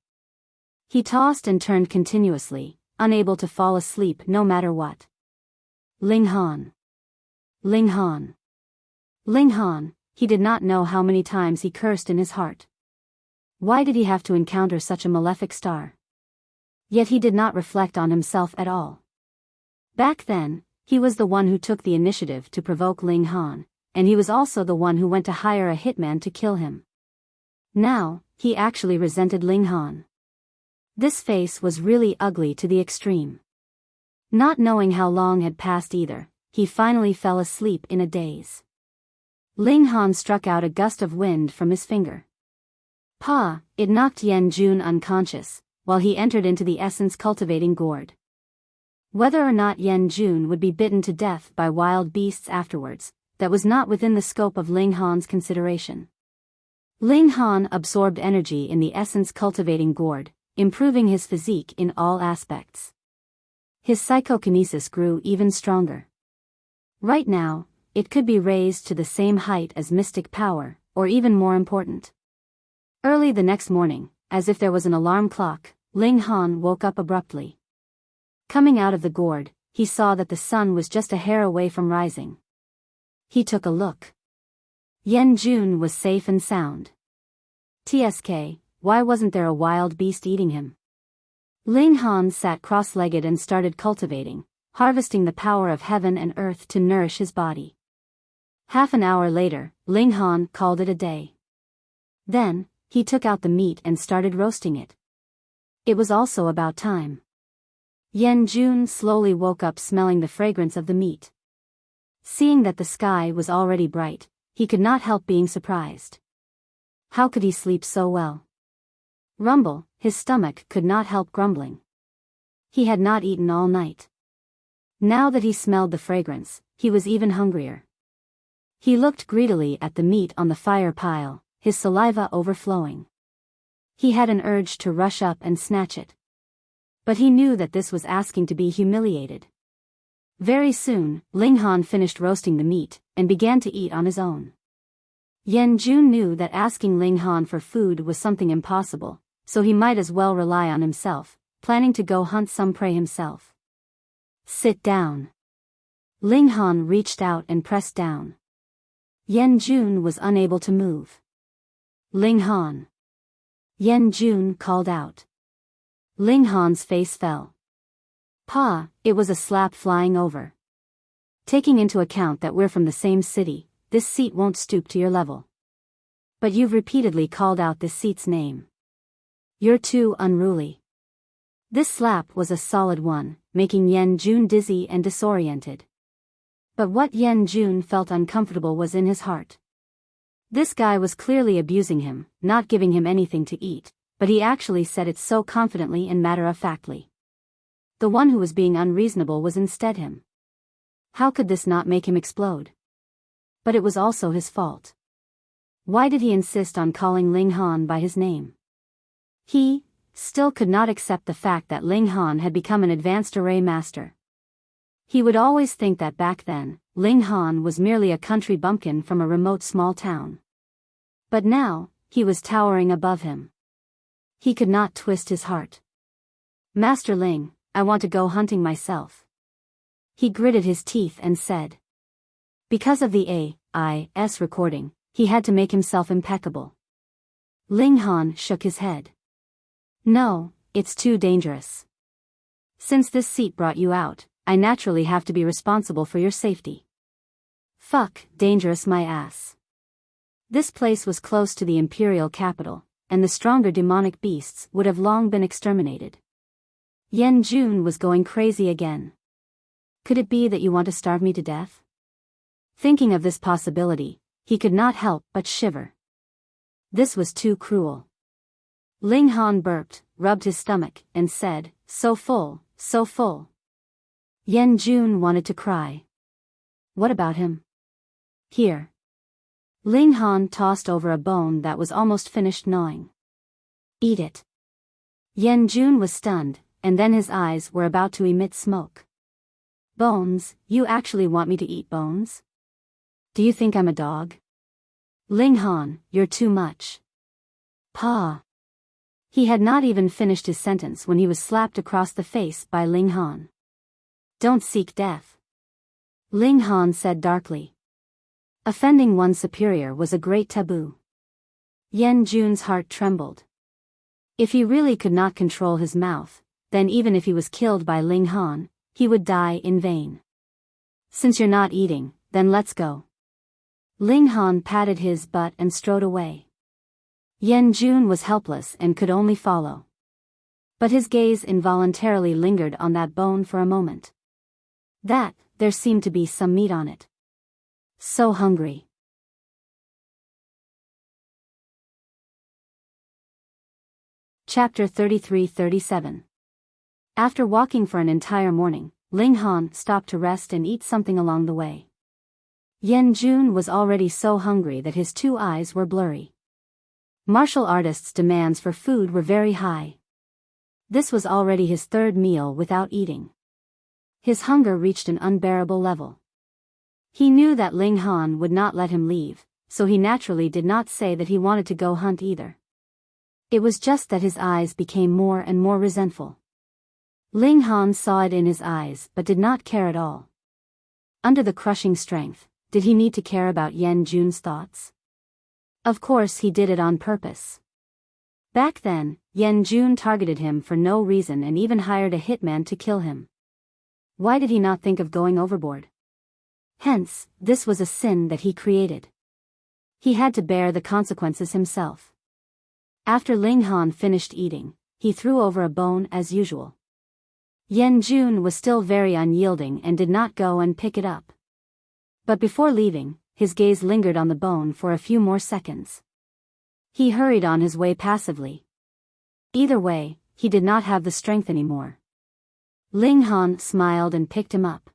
He tossed and turned continuously, unable to fall asleep no matter what. Ling Han. Ling Han. Ling Han, he did not know how many times he cursed in his heart. Why did he have to encounter such a malefic star? Yet he did not reflect on himself at all. Back then, he was the one who took the initiative to provoke Ling Han, and he was also the one who went to hire a hitman to kill him. Now, he actually resented Ling Han. This face was really ugly to the extreme. Not knowing how long had passed either, he finally fell asleep in a daze. Ling Han struck out a gust of wind from his finger. Pa! It knocked Yan Jun unconscious, while he entered into the essence cultivating gourd. Whether or not Yan Jun would be bitten to death by wild beasts afterwards, that was not within the scope of Ling Han's consideration. Ling Han absorbed energy in the essence cultivating gourd, improving his physique in all aspects. His psychokinesis grew even stronger. Right now, it could be raised to the same height as mystic power, or even more important. Early the next morning, as if there was an alarm clock, Ling Han woke up abruptly. Coming out of the gourd, he saw that the sun was just a hair away from rising. He took a look. Yan Jun was safe and sound. TSK, why wasn't there a wild beast eating him? Ling Han sat cross-legged and started cultivating, harvesting the power of heaven and earth to nourish his body. Half an hour later, Ling Han called it a day. Then, he took out the meat and started roasting it. It was also about time. Yan Jun slowly woke up smelling the fragrance of the meat. Seeing that the sky was already bright, he could not help being surprised. How could he sleep so well? Rumble, his stomach could not help grumbling. He had not eaten all night. Now that he smelled the fragrance, he was even hungrier. He looked greedily at the meat on the fire pile, his saliva overflowing. He had an urge to rush up and snatch it. But he knew that this was asking to be humiliated. Very soon, Ling Han finished roasting the meat, and began to eat on his own. Yan Jun knew that asking Ling Han for food was something impossible, so he might as well rely on himself, planning to go hunt some prey himself. Sit down. Ling Han reached out and pressed down. Yan Jun was unable to move. Ling Han. Yan Jun called out. Ling Han's face fell. Pa, it was a slap flying over. Taking into account that we're from the same city, this seat won't stoop to your level. But you've repeatedly called out this seat's name. You're too unruly. This slap was a solid one, making Yan Jun dizzy and disoriented. But what Yan Jun felt uncomfortable was in his heart. This guy was clearly abusing him, not giving him anything to eat, but he actually said it so confidently and matter-of-factly. The one who was being unreasonable was instead him. How could this not make him explode? But it was also his fault. Why did he insist on calling Ling Han by his name? He still could not accept the fact that Ling Han had become an advanced array master. He would always think that back then, Ling Han was merely a country bumpkin from a remote small town. But now, he was towering above him. He could not twist his heart. Master Ling, I want to go hunting myself. He gritted his teeth and said. Because of the AIS recording, he had to make himself impeccable. Ling Han shook his head. No, it's too dangerous. Since this seat brought you out, I naturally have to be responsible for your safety. Fuck, dangerous my ass. This place was close to the imperial capital, and the stronger demonic beasts would have long been exterminated. Yan Jun was going crazy again. Could it be that you want to starve me to death? Thinking of this possibility, he could not help but shiver. This was too cruel. Ling Han burped, rubbed his stomach, and said, so full, so full. Yan Jun wanted to cry. What about him? Here. Ling Han tossed over a bone that was almost finished gnawing. Eat it. Yan Jun was stunned, and then his eyes were about to emit smoke. Bones, you actually want me to eat bones? Do you think I'm a dog? Ling Han, you're too much. Pa. He had not even finished his sentence when he was slapped across the face by Ling Han. Don't seek death. Ling Han said darkly. Offending one's superior was a great taboo. Yan Jun's heart trembled. If he really could not control his mouth, then even if he was killed by Ling Han, he would die in vain. Since you're not eating, then let's go. Ling Han patted his butt and strode away. Yan Jun was helpless and could only follow. But his gaze involuntarily lingered on that bone for a moment. There seemed to be some meat on it. So hungry. Chapter 33-37. After walking for an entire morning, Ling Han stopped to rest and eat something along the way. Yan Jun was already so hungry that his two eyes were blurry. Martial artists' demands for food were very high. This was already his third meal without eating. His hunger reached an unbearable level. He knew that Ling Han would not let him leave, so he naturally did not say that he wanted to go hunt either. It was just that his eyes became more and more resentful. Ling Han saw it in his eyes but did not care at all. Under the crushing strength, did he need to care about Yan Jun's thoughts? Of course he did it on purpose. Back then, Yan Jun targeted him for no reason and even hired a hitman to kill him. Why did he not think of going overboard? Hence, this was a sin that he created. He had to bear the consequences himself. After Ling Han finished eating, he threw over a bone as usual. Yan Jun was still very unyielding and did not go and pick it up. But before leaving, his gaze lingered on the bone for a few more seconds. He hurried on his way passively. Either way, he did not have the strength anymore. Ling Han smiled and picked him up.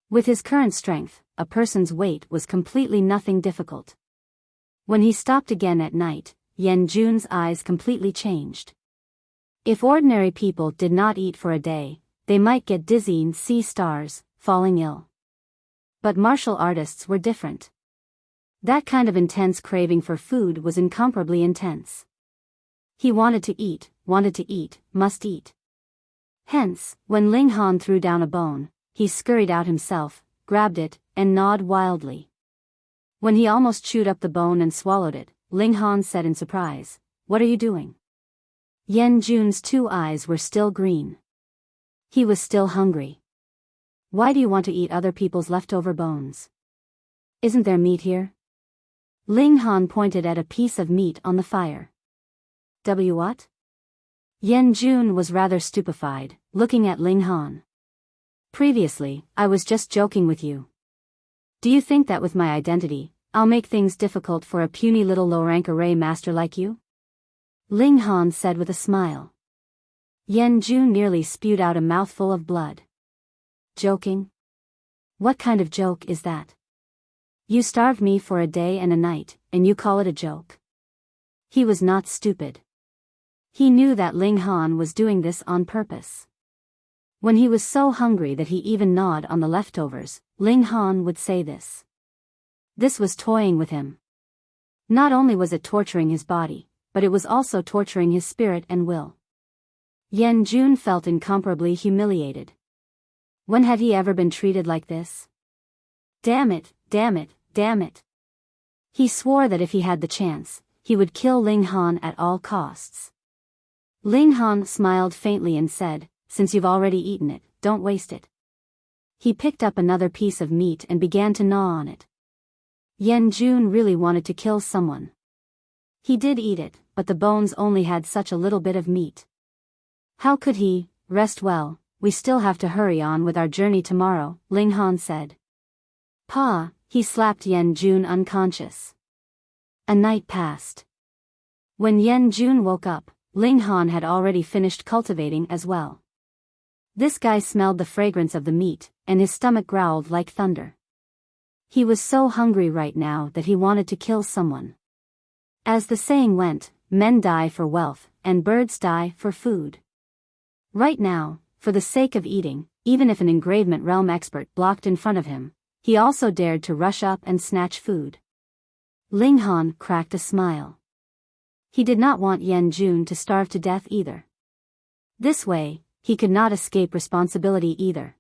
With his current strength, a person's weight was completely nothing difficult. When he stopped again at night, Yan Jun's eyes completely changed. If ordinary people did not eat for a day, they might get dizzy and see stars, falling ill. But martial artists were different. That kind of intense craving for food was incomparably intense. He wanted to eat, must eat. Hence, when Ling Han threw down a bone, he scurried out himself, grabbed it, and gnawed wildly. When he almost chewed up the bone and swallowed it, Ling Han said in surprise, "What are you doing?" Yan Jun's 2 eyes were still green. He was still hungry. "Why do you want to eat other people's leftover bones? Isn't there meat here?" Ling Han pointed at a piece of meat on the fire. What? Yan Jun was rather stupefied, looking at Ling Han. "Previously, I was just joking with you. Do you think that with my identity, I'll make things difficult for a puny little low-rank array master like you?" Ling Han said with a smile. Yan Jun nearly spewed out a mouthful of blood. "Joking? What kind of joke is that? You starved me for a day and a night, and you call it a joke?" He was not stupid. He knew that Ling Han was doing this on purpose. When he was so hungry that he even gnawed on the leftovers, Ling Han would say this. This was toying with him. Not only was it torturing his body, but it was also torturing his spirit and will. Yan Jun felt incomparably humiliated. When had he ever been treated like this? Damn it, damn it, damn it. He swore that if he had the chance, he would kill Ling Han at all costs. Ling Han smiled faintly and said, "Since you've already eaten it, don't waste it." He picked up another piece of meat and began to gnaw on it. Yan Jun really wanted to kill someone. He did eat it, but the bones only had such a little bit of meat. How could he? "Rest well, we still have to hurry on with our journey tomorrow," Ling Han said. "Pa," he slapped Yan Jun unconscious. A night passed. When Yan Jun woke up, Ling Han had already finished cultivating as well. This guy smelled the fragrance of the meat, and his stomach growled like thunder. He was so hungry right now that he wanted to kill someone. As the saying went, men die for wealth, and birds die for food. Right now, for the sake of eating, even if an engravement realm expert blocked in front of him, he also dared to rush up and snatch food. Ling Han cracked a smile. He did not want Yan Jun to starve to death either. This way, he could not escape responsibility either.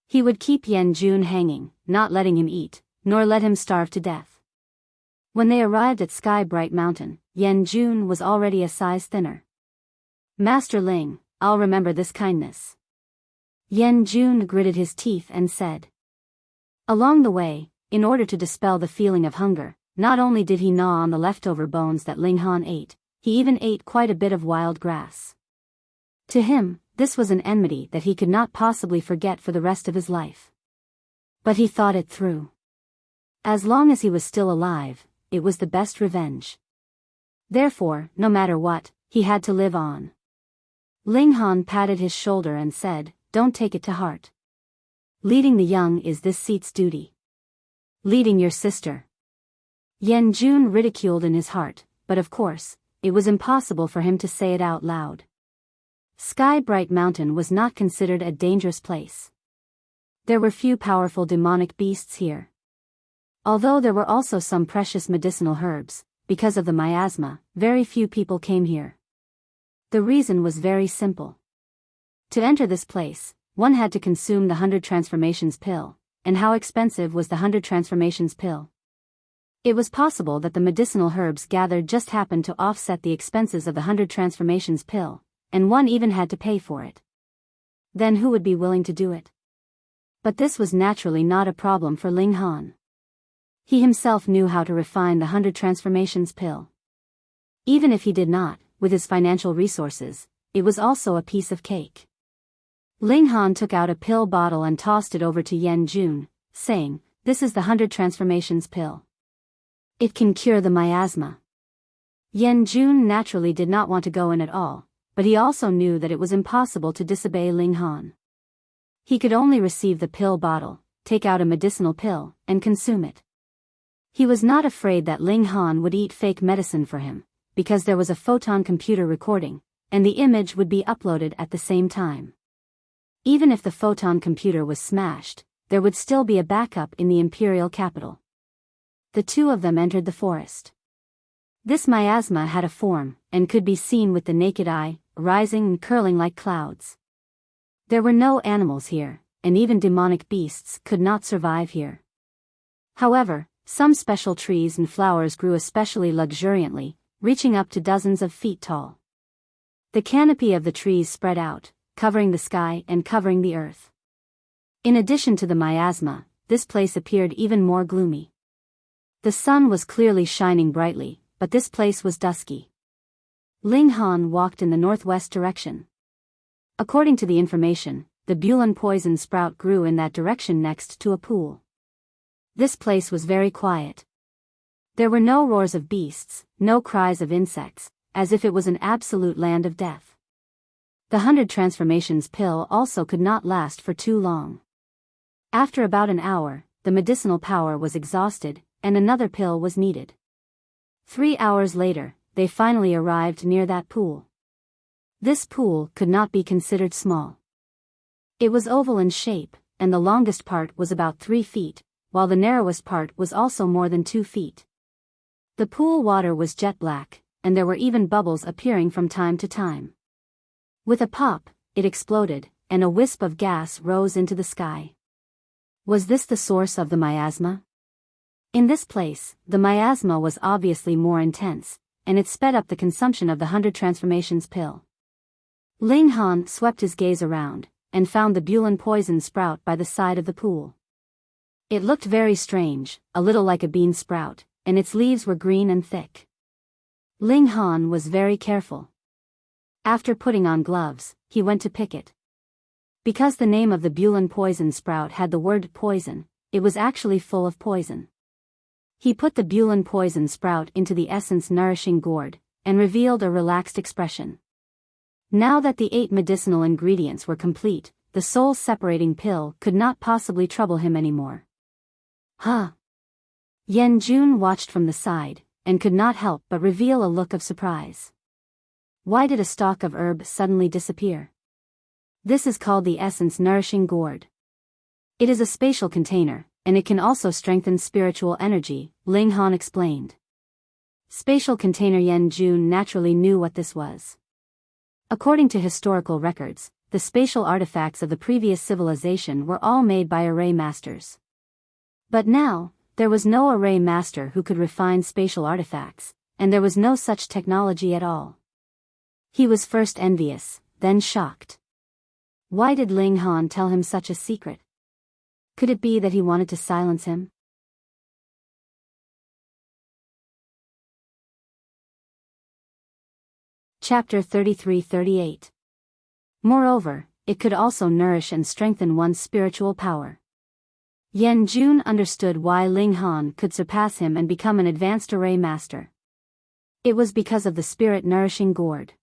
He would keep Yan Jun hanging, not letting him eat, nor let him starve to death. When they arrived at Sky Bright Mountain, Yan Jun was already a size thinner. "Master Ling, I'll remember this kindness." Yan Jun gritted his teeth and said. Along the way, in order to dispel the feeling of hunger, not only did he gnaw on the leftover bones that Ling Han ate, he even ate quite a bit of wild grass. To him, this was an enmity that he could not possibly forget for the rest of his life. But he thought it through. As long as he was still alive, it was the best revenge. Therefore, no matter what, he had to live on. Ling Han patted his shoulder and said, "Don't take it to heart. Leading the young is this seat's duty. Leading your sister." Yan Jun ridiculed in his heart, but of course, it was impossible for him to say it out loud. Sky Bright Mountain was not considered a dangerous place. There were few powerful demonic beasts here. Although there were also some precious medicinal herbs, because of the miasma, very few people came here. The reason was very simple. To enter this place, one had to consume the 100 transformations pill, and how expensive was the 100 transformations pill? It was possible that the medicinal herbs gathered just happened to offset the expenses of the 100 transformations pill, and one even had to pay for it. Then who would be willing to do it? But this was naturally not a problem for Ling Han. He himself knew how to refine the 100 transformations pill. Even if he did not, with his financial resources, it was also a piece of cake. Ling Han took out a pill bottle and tossed it over to Yan Jun, saying, "This is the 100 transformations pill. It can cure the miasma." Yan Jun naturally did not want to go in at all, but he also knew that it was impossible to disobey Ling Han. He could only receive the pill bottle, take out a medicinal pill, and consume it. He was not afraid that Ling Han would eat fake medicine for him, because there was a photon computer recording, and the image would be uploaded at the same time. Even if the photon computer was smashed, there would still be a backup in the imperial capital. The two of them entered the forest. This miasma had a form, and could be seen with the naked eye, rising and curling like clouds. There were no animals here, and even demonic beasts could not survive here. However, some special trees and flowers grew especially luxuriantly, reaching up to dozens of feet tall. The canopy of the trees spread out, covering the sky and covering the earth. In addition to the miasma, this place appeared even more gloomy. The sun was clearly shining brightly, but this place was dusky. Ling Han walked in the northwest direction. According to the information, the Bulan poison sprout grew in that direction next to a pool. This place was very quiet. There were no roars of beasts, no cries of insects, as if it was an absolute land of death. The 100 transformations pill also could not last for too long. After about an hour, the medicinal power was exhausted, and another pill was needed. 3 hours later, they finally arrived near that pool. This pool could not be considered small. It was oval in shape, and the longest part was about 3 feet, while the narrowest part was also more than 2 feet. The pool water was jet black, and there were even bubbles appearing from time to time. With a pop, it exploded, and a wisp of gas rose into the sky. Was this the source of the miasma? In this place, the miasma was obviously more intense, and it sped up the consumption of the 100 transformations pill. Ling Han swept his gaze around, and found the Bulan poison sprout by the side of the pool. It looked very strange, a little like a bean sprout, and its leaves were green and thick. Ling Han was very careful. After putting on gloves, he went to pick it. Because the name of the Bulan poison sprout had the word poison, it was actually full of poison. He put the Bulan poison sprout into the essence nourishing gourd, and revealed a relaxed expression. Now that the 8 medicinal ingredients were complete, the soul-separating pill could not possibly trouble him anymore. Huh? Yen Jun watched from the side, and could not help but reveal a look of surprise. Why did a stalk of herb suddenly disappear? This is called the essence nourishing gourd. It is a spatial container, and it can also strengthen spiritual energy, Ling Han explained. Spatial container. Yen Jun naturally knew what this was. According to historical records, the spatial artifacts of the previous civilization were all made by array masters. But now, there was no array master who could refine spatial artifacts, and there was no such technology at all. He was first envious, then shocked. Why did Ling Han tell him such a secret? Could it be that he wanted to silence him? Chapter 33-38. Moreover, it could also nourish and strengthen one's spiritual power. Yen Jun understood why Ling Han could surpass him and become an advanced array master. It was because of the spirit-nourishing gourd.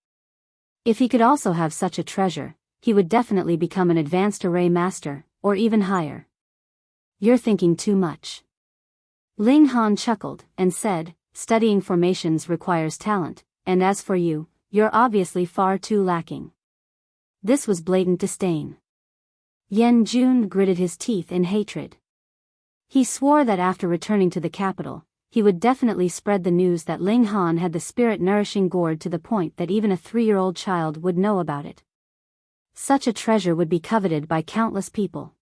If he could also have such a treasure, he would definitely become an advanced array master, or even higher. You're thinking too much. Ling Han chuckled, and said, studying formations requires talent, and as for you, you're obviously far too lacking. This was blatant disdain. Yen Jun gritted his teeth in hatred. He swore that after returning to the capital, he would definitely spread the news that Ling Han had the spirit-nourishing gourd to the point that even a 3-year-old child would know about it. Such a treasure would be coveted by countless people.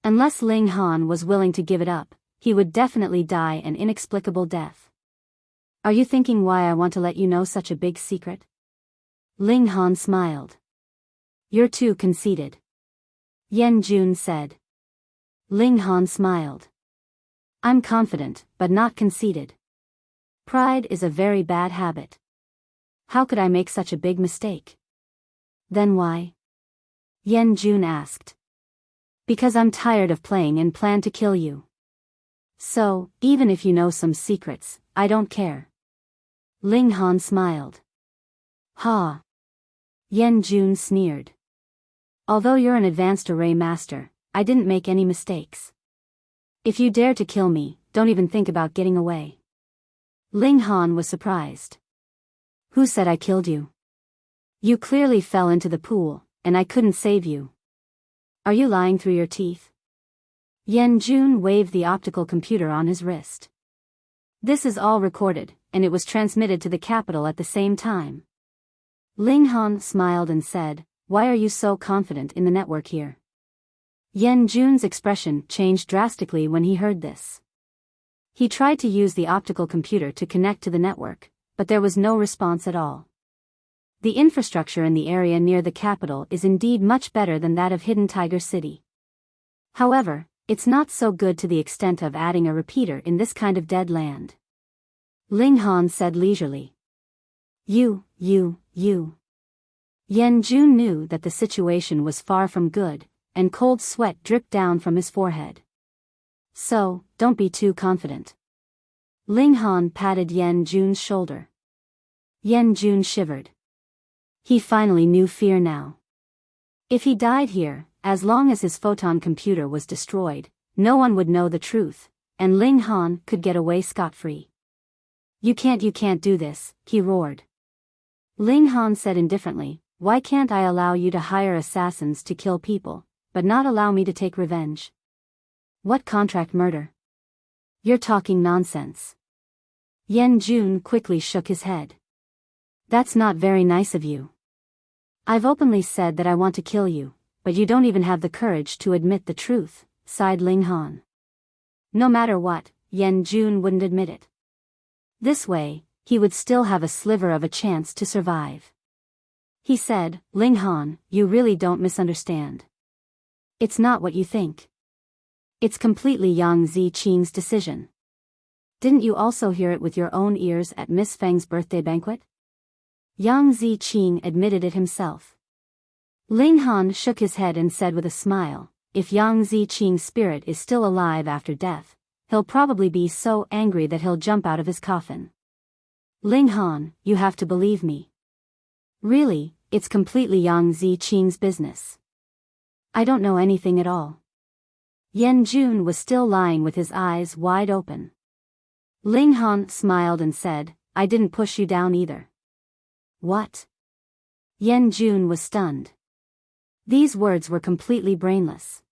Unless Ling Han was willing to give it up, he would definitely die an inexplicable death. Are you thinking why I want to let you know such a big secret? Ling Han smiled. You're too conceited. Yen Jun said. Ling Han smiled. I'm confident, but not conceited. Pride is a very bad habit. How could I make such a big mistake? Then why? Yen Jun asked. Because I'm tired of playing and plan to kill you. So, even if you know some secrets, I don't care. Ling Han smiled. Ha! Yen Jun sneered. Although you're an advanced array master, I didn't make any mistakes. If you dare to kill me, don't even think about getting away. Ling Han was surprised. Who said I killed you? You clearly fell into the pool, and I couldn't save you. Are you lying through your teeth? Yan Jun waved the optical computer on his wrist. This is all recorded, and it was transmitted to the capital at the same time. Ling Han smiled and said, Why are you so confident in the network here? Yan Jun's expression changed drastically when he heard this. He tried to use the optical computer to connect to the network, but there was no response at all. The infrastructure in the area near the capital is indeed much better than that of Hidden Tiger City. However, it's not so good to the extent of adding a repeater in this kind of dead land. Ling Han said leisurely. You. Yan Jun knew that the situation was far from good, and cold sweat dripped down from his forehead. So, don't be too confident. Ling Han patted Yan Jun's shoulder. Yan Jun shivered. He finally knew fear now. If he died here, as long as his photon computer was destroyed, no one would know the truth, and Ling Han could get away scot-free. You can't do this, he roared. Ling Han said indifferently, Why can't I allow you to hire assassins to kill people, but not allow me to take revenge? What contract murder? You're talking nonsense. Yan Jun quickly shook his head. That's not very nice of you. I've openly said that I want to kill you, but you don't even have the courage to admit the truth, sighed Ling Han. No matter what, Yan Jun wouldn't admit it. This way, he would still have a sliver of a chance to survive. He said, Ling Han, you really don't misunderstand. It's not what you think. It's completely Yang Ziqing's decision. Didn't you also hear it with your own ears at Miss Feng's birthday banquet? Yang Ziqing admitted it himself. Ling Han shook his head and said with a smile, If Yang Ziqing's spirit is still alive after death, he'll probably be so angry that he'll jump out of his coffin. Ling Han, you have to believe me. Really, it's completely Yang Ziqing's business. I don't know anything at all. Yan Jun was still lying with his eyes wide open. Ling Han smiled and said, I didn't push you down either. What? Yan Jun was stunned. These words were completely brainless.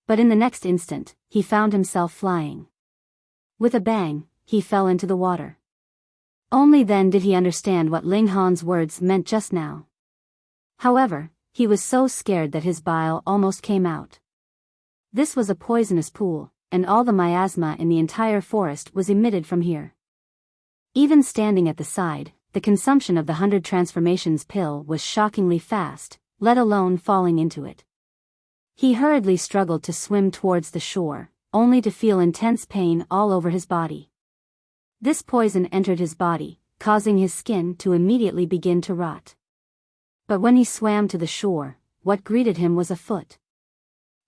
But in the next instant, he found himself flying. With a bang, he fell into the water. Only then did he understand what Ling Han's words meant just now. However, he was so scared that his bile almost came out. This was a poisonous pool, and all the miasma in the entire forest was emitted from here. Even standing at the side, the consumption of the 100 transformations pill was shockingly fast, let alone falling into it. He hurriedly struggled to swim towards the shore, only to feel intense pain all over his body. This poison entered his body, causing his skin to immediately begin to rot. But when he swam to the shore, what greeted him was a foot.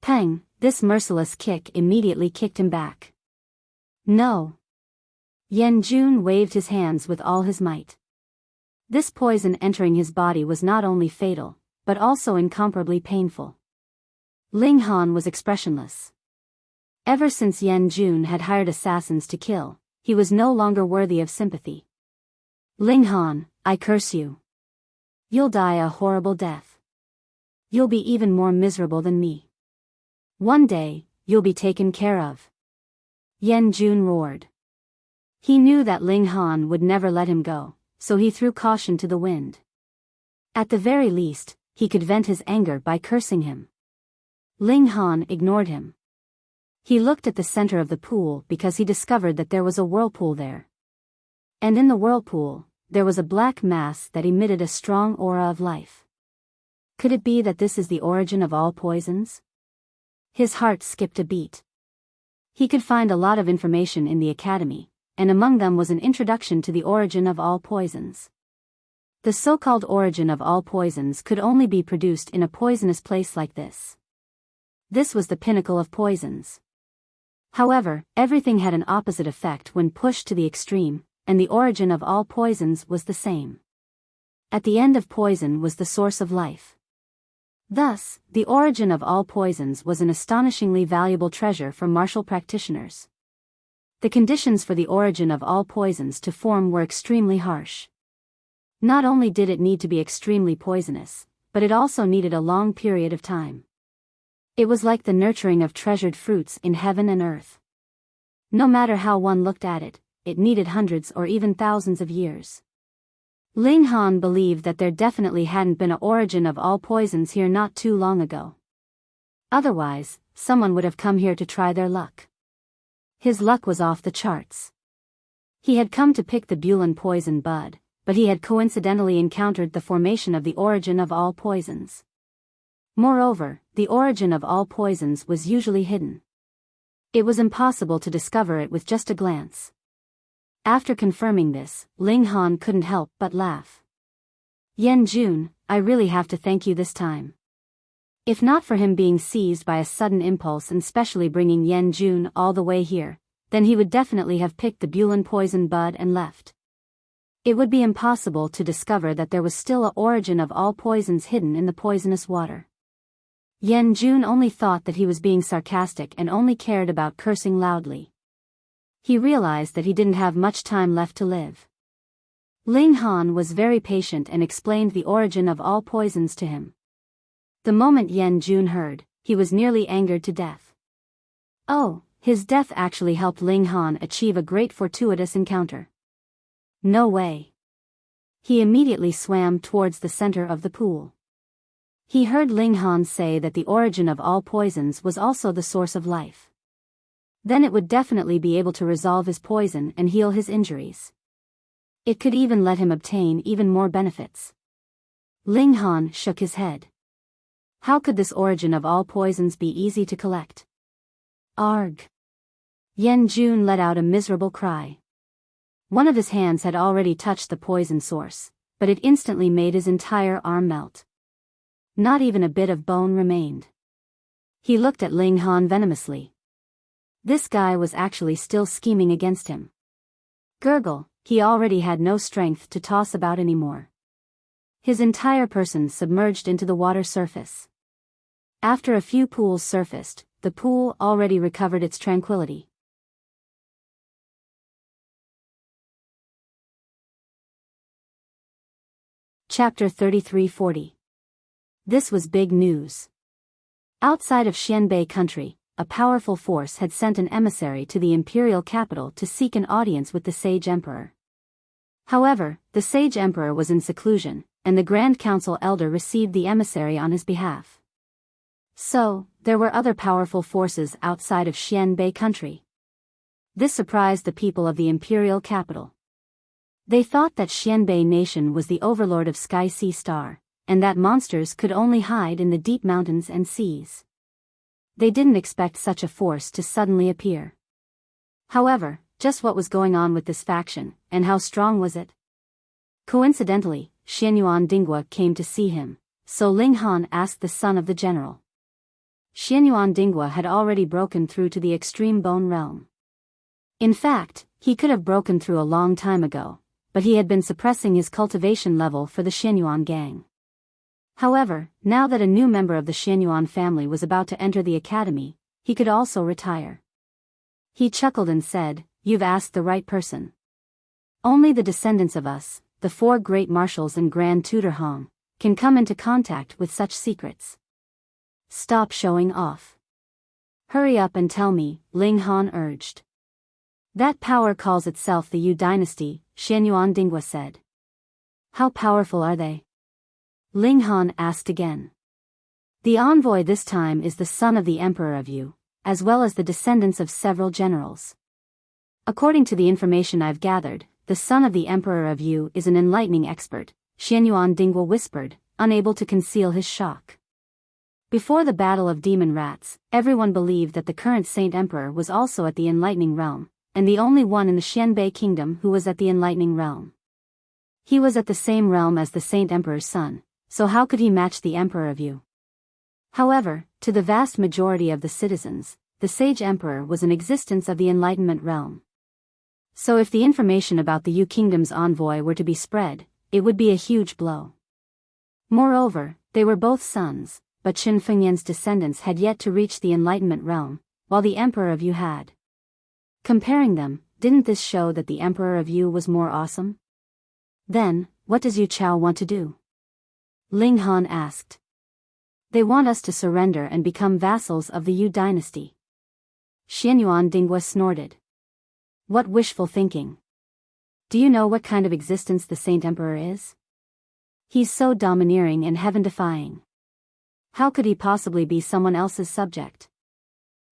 Pang! This merciless kick immediately kicked him back. No! Yan Jun waved his hands with all his might. This poison entering his body was not only fatal, but also incomparably painful. Ling Han was expressionless. Ever since Yan Jun had hired assassins to kill, he was no longer worthy of sympathy. Ling Han, I curse you. You'll die a horrible death. You'll be even more miserable than me. One day, you'll be taken care of. Yan Jun roared. He knew that Ling Han would never let him go, so he threw caution to the wind. At the very least, he could vent his anger by cursing him. Ling Han ignored him. He looked at the center of the pool because he discovered that there was a whirlpool there. And in the whirlpool, there was a black mass that emitted a strong aura of life. Could it be that this is the origin of all poisons? His heart skipped a beat. He could find a lot of information in the academy, and among them was an introduction to the origin of all poisons. The so-called origin of all poisons could only be produced in a poisonous place like this. This was the pinnacle of poisons. However, everything had an opposite effect when pushed to the extreme, and the origin of all poisons was the same. At the end of poison was the source of life. Thus, the origin of all poisons was an astonishingly valuable treasure for martial practitioners. The conditions for the origin of all poisons to form were extremely harsh. Not only did it need to be extremely poisonous, but it also needed a long period of time. It was like the nurturing of treasured fruits in heaven and earth. No matter how one looked at it, it needed hundreds or even thousands of years. Ling Han believed that there definitely hadn't been an origin of all poisons here not too long ago. Otherwise, someone would have come here to try their luck. His luck was off the charts. He had come to pick the Bulan poison bud, but he had coincidentally encountered the formation of the origin of all poisons. Moreover, the origin of all poisons was usually hidden. It was impossible to discover it with just a glance. After confirming this, Ling Han couldn't help but laugh. Yan Jun, I really have to thank you this time. If not for him being seized by a sudden impulse and specially bringing Yan Jun all the way here, then he would definitely have picked the Bulan poison bud and left. It would be impossible to discover that there was still a origin of all poisons hidden in the poisonous water. Yan Jun only thought that he was being sarcastic and only cared about cursing loudly. He realized that he didn't have much time left to live. Ling Han was very patient and explained the origin of all poisons to him. The moment Yan Jun heard, he was nearly angered to death. Oh, his death actually helped Ling Han achieve a great fortuitous encounter. No way. He immediately swam towards the center of the pool. He heard Ling Han say that the origin of all poisons was also the source of life. Then it would definitely be able to resolve his poison and heal his injuries. It could even let him obtain even more benefits. Ling Han shook his head. How could this origin of all poisons be easy to collect? Arg! Yan Jun let out a miserable cry. One of his hands had already touched the poison source, but it instantly made his entire arm melt. Not even a bit of bone remained. He looked at Ling Han venomously. This guy was actually still scheming against him. Gurgle, he already had no strength to toss about anymore. His entire person submerged into the water surface. After a few pools surfaced, the pool already recovered its tranquility. Chapter 3340. This was big news. Outside of Xianbei country, a powerful force had sent an emissary to the imperial capital to seek an audience with the sage emperor. However, the sage emperor was in seclusion, and the Grand Council elder received the emissary on his behalf. So, there were other powerful forces outside of Xianbei country. This surprised the people of the imperial capital. They thought that Xianbei nation was the overlord of Sky Sea Star, and that monsters could only hide in the deep mountains and seas. They didn't expect such a force to suddenly appear. However, just what was going on with this faction, and how strong was it? Coincidentally, Xianyuan Dinghua came to see him, so Ling Han asked the son of the general. Xianyuan Dinghua had already broken through to the extreme bone realm. In fact, he could have broken through a long time ago, but he had been suppressing his cultivation level for the Xianyuan gang. However, now that a new member of the Xianyuan family was about to enter the academy, he could also retire. He chuckled and said, "You've asked the right person. Only the descendants of us, the 4 great marshals and Grand Tutor Hong, can come into contact with such secrets. Stop showing off. Hurry up and tell me," Ling Han urged. "That power calls itself the Yu dynasty," Xianyuan Dinghua said. "How powerful are they?" Ling Han asked again. "The envoy this time is the son of the Emperor of Yu, as well as the descendants of several generals. According to the information I've gathered, the son of the Emperor of Yu is an enlightening expert," Xianyuan Dinghua whispered, unable to conceal his shock. Before the Battle of Demon Rats, everyone believed that the current Saint Emperor was also at the Enlightening Realm, and the only one in the Xianbei Kingdom who was at the Enlightening Realm. He was at the same realm as the Saint Emperor's son, so how could he match the Emperor of Yu? However, to the vast majority of the citizens, the Sage Emperor was an existence of the Enlightenment realm. So if the information about the Yu Kingdom's envoy were to be spread, it would be a huge blow. Moreover, they were both sons, but Qin Fengyan's descendants had yet to reach the Enlightenment realm, while the Emperor of Yu had. Comparing them, didn't this show that the Emperor of Yu was more awesome? Then, what does Yu Chao want to do? Ling Han asked. They want us to surrender and become vassals of the Yu dynasty. Xianyuan Dinghua snorted. What wishful thinking. Do you know what kind of existence the Saint Emperor is? He's so domineering and heaven-defying. How could he possibly be someone else's subject?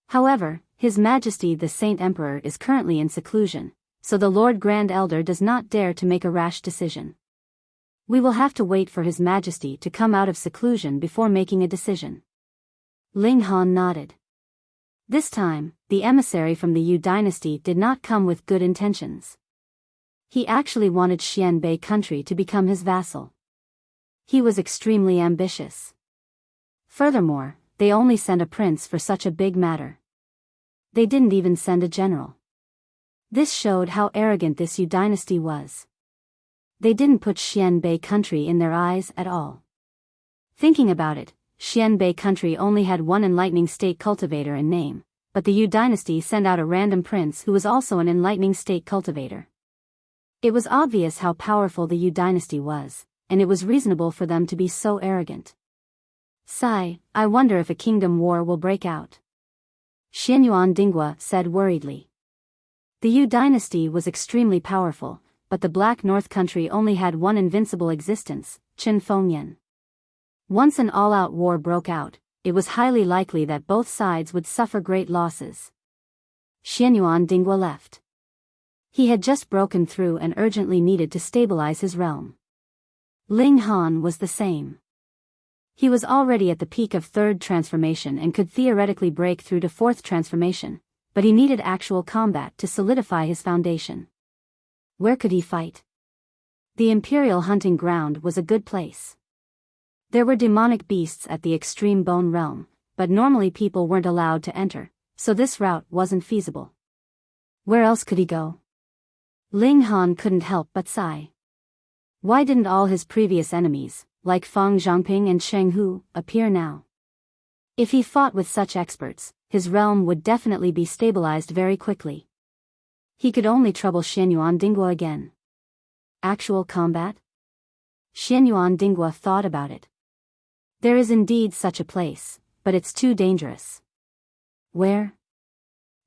However, His Majesty the Saint Emperor is currently in seclusion, so the Lord Grand Elder does not dare to make a rash decision. We will have to wait for His Majesty to come out of seclusion before making a decision. Ling Han nodded. This time, the emissary from the Yu dynasty did not come with good intentions. He actually wanted Xianbei country to become his vassal. He was extremely ambitious. Furthermore, they only sent a prince for such a big matter. They didn't even send a general. This showed how arrogant this Yu dynasty was. They didn't put Xianbei country in their eyes at all. Thinking about it, Xianbei country only had one enlightening state cultivator in name, but the Yu dynasty sent out a random prince who was also an enlightening state cultivator. It was obvious how powerful the Yu dynasty was, and it was reasonable for them to be so arrogant. Sigh, I wonder if a kingdom war will break out. Xianyuan Dinghua said worriedly. The Yu dynasty was extremely powerful, but the Black North country only had one invincible existence, Qin Fengyan. Once an all-out war broke out, it was highly likely that both sides would suffer great losses. Xianyuan Dinghua left. He had just broken through and urgently needed to stabilize his realm. Ling Han was the same. He was already at the peak of third transformation and could theoretically break through to fourth transformation, but he needed actual combat to solidify his foundation. Where could he fight? The Imperial hunting ground was a good place. There were demonic beasts at the extreme bone realm, but normally people weren't allowed to enter, so this route wasn't feasible. Where else could he go? Ling Han couldn't help but sigh. Why didn't all his previous enemies, like Feng Zhangping and Sheng Hu, appear now? If he fought with such experts, his realm would definitely be stabilized very quickly. He could only trouble Xianyuan Dinghua again. Actual combat? Xianyuan Dinghua thought about it. There is indeed such a place, but it's too dangerous. Where?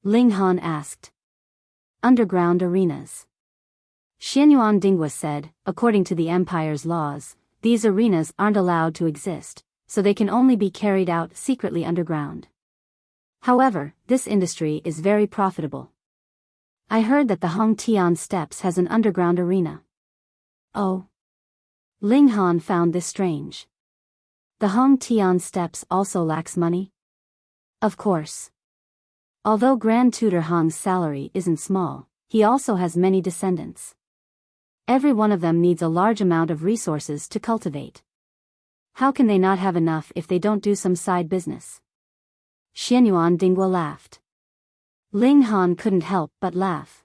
Ling Han asked. Underground arenas. Xianyuan Dinghua said, according to the Empire's laws, these arenas aren't allowed to exist, so they can only be carried out secretly underground. However, this industry is very profitable. I heard that the Hongtian Steppes has an underground arena. Oh. Ling Han found this strange. The Hongtian Steppes also lacks money? Of course. Although Grand Tutor Hong's salary isn't small, he also has many descendants. Every one of them needs a large amount of resources to cultivate. How can they not have enough if they don't do some side business? Xianyuan Dinghua laughed. Ling Han couldn't help but laugh.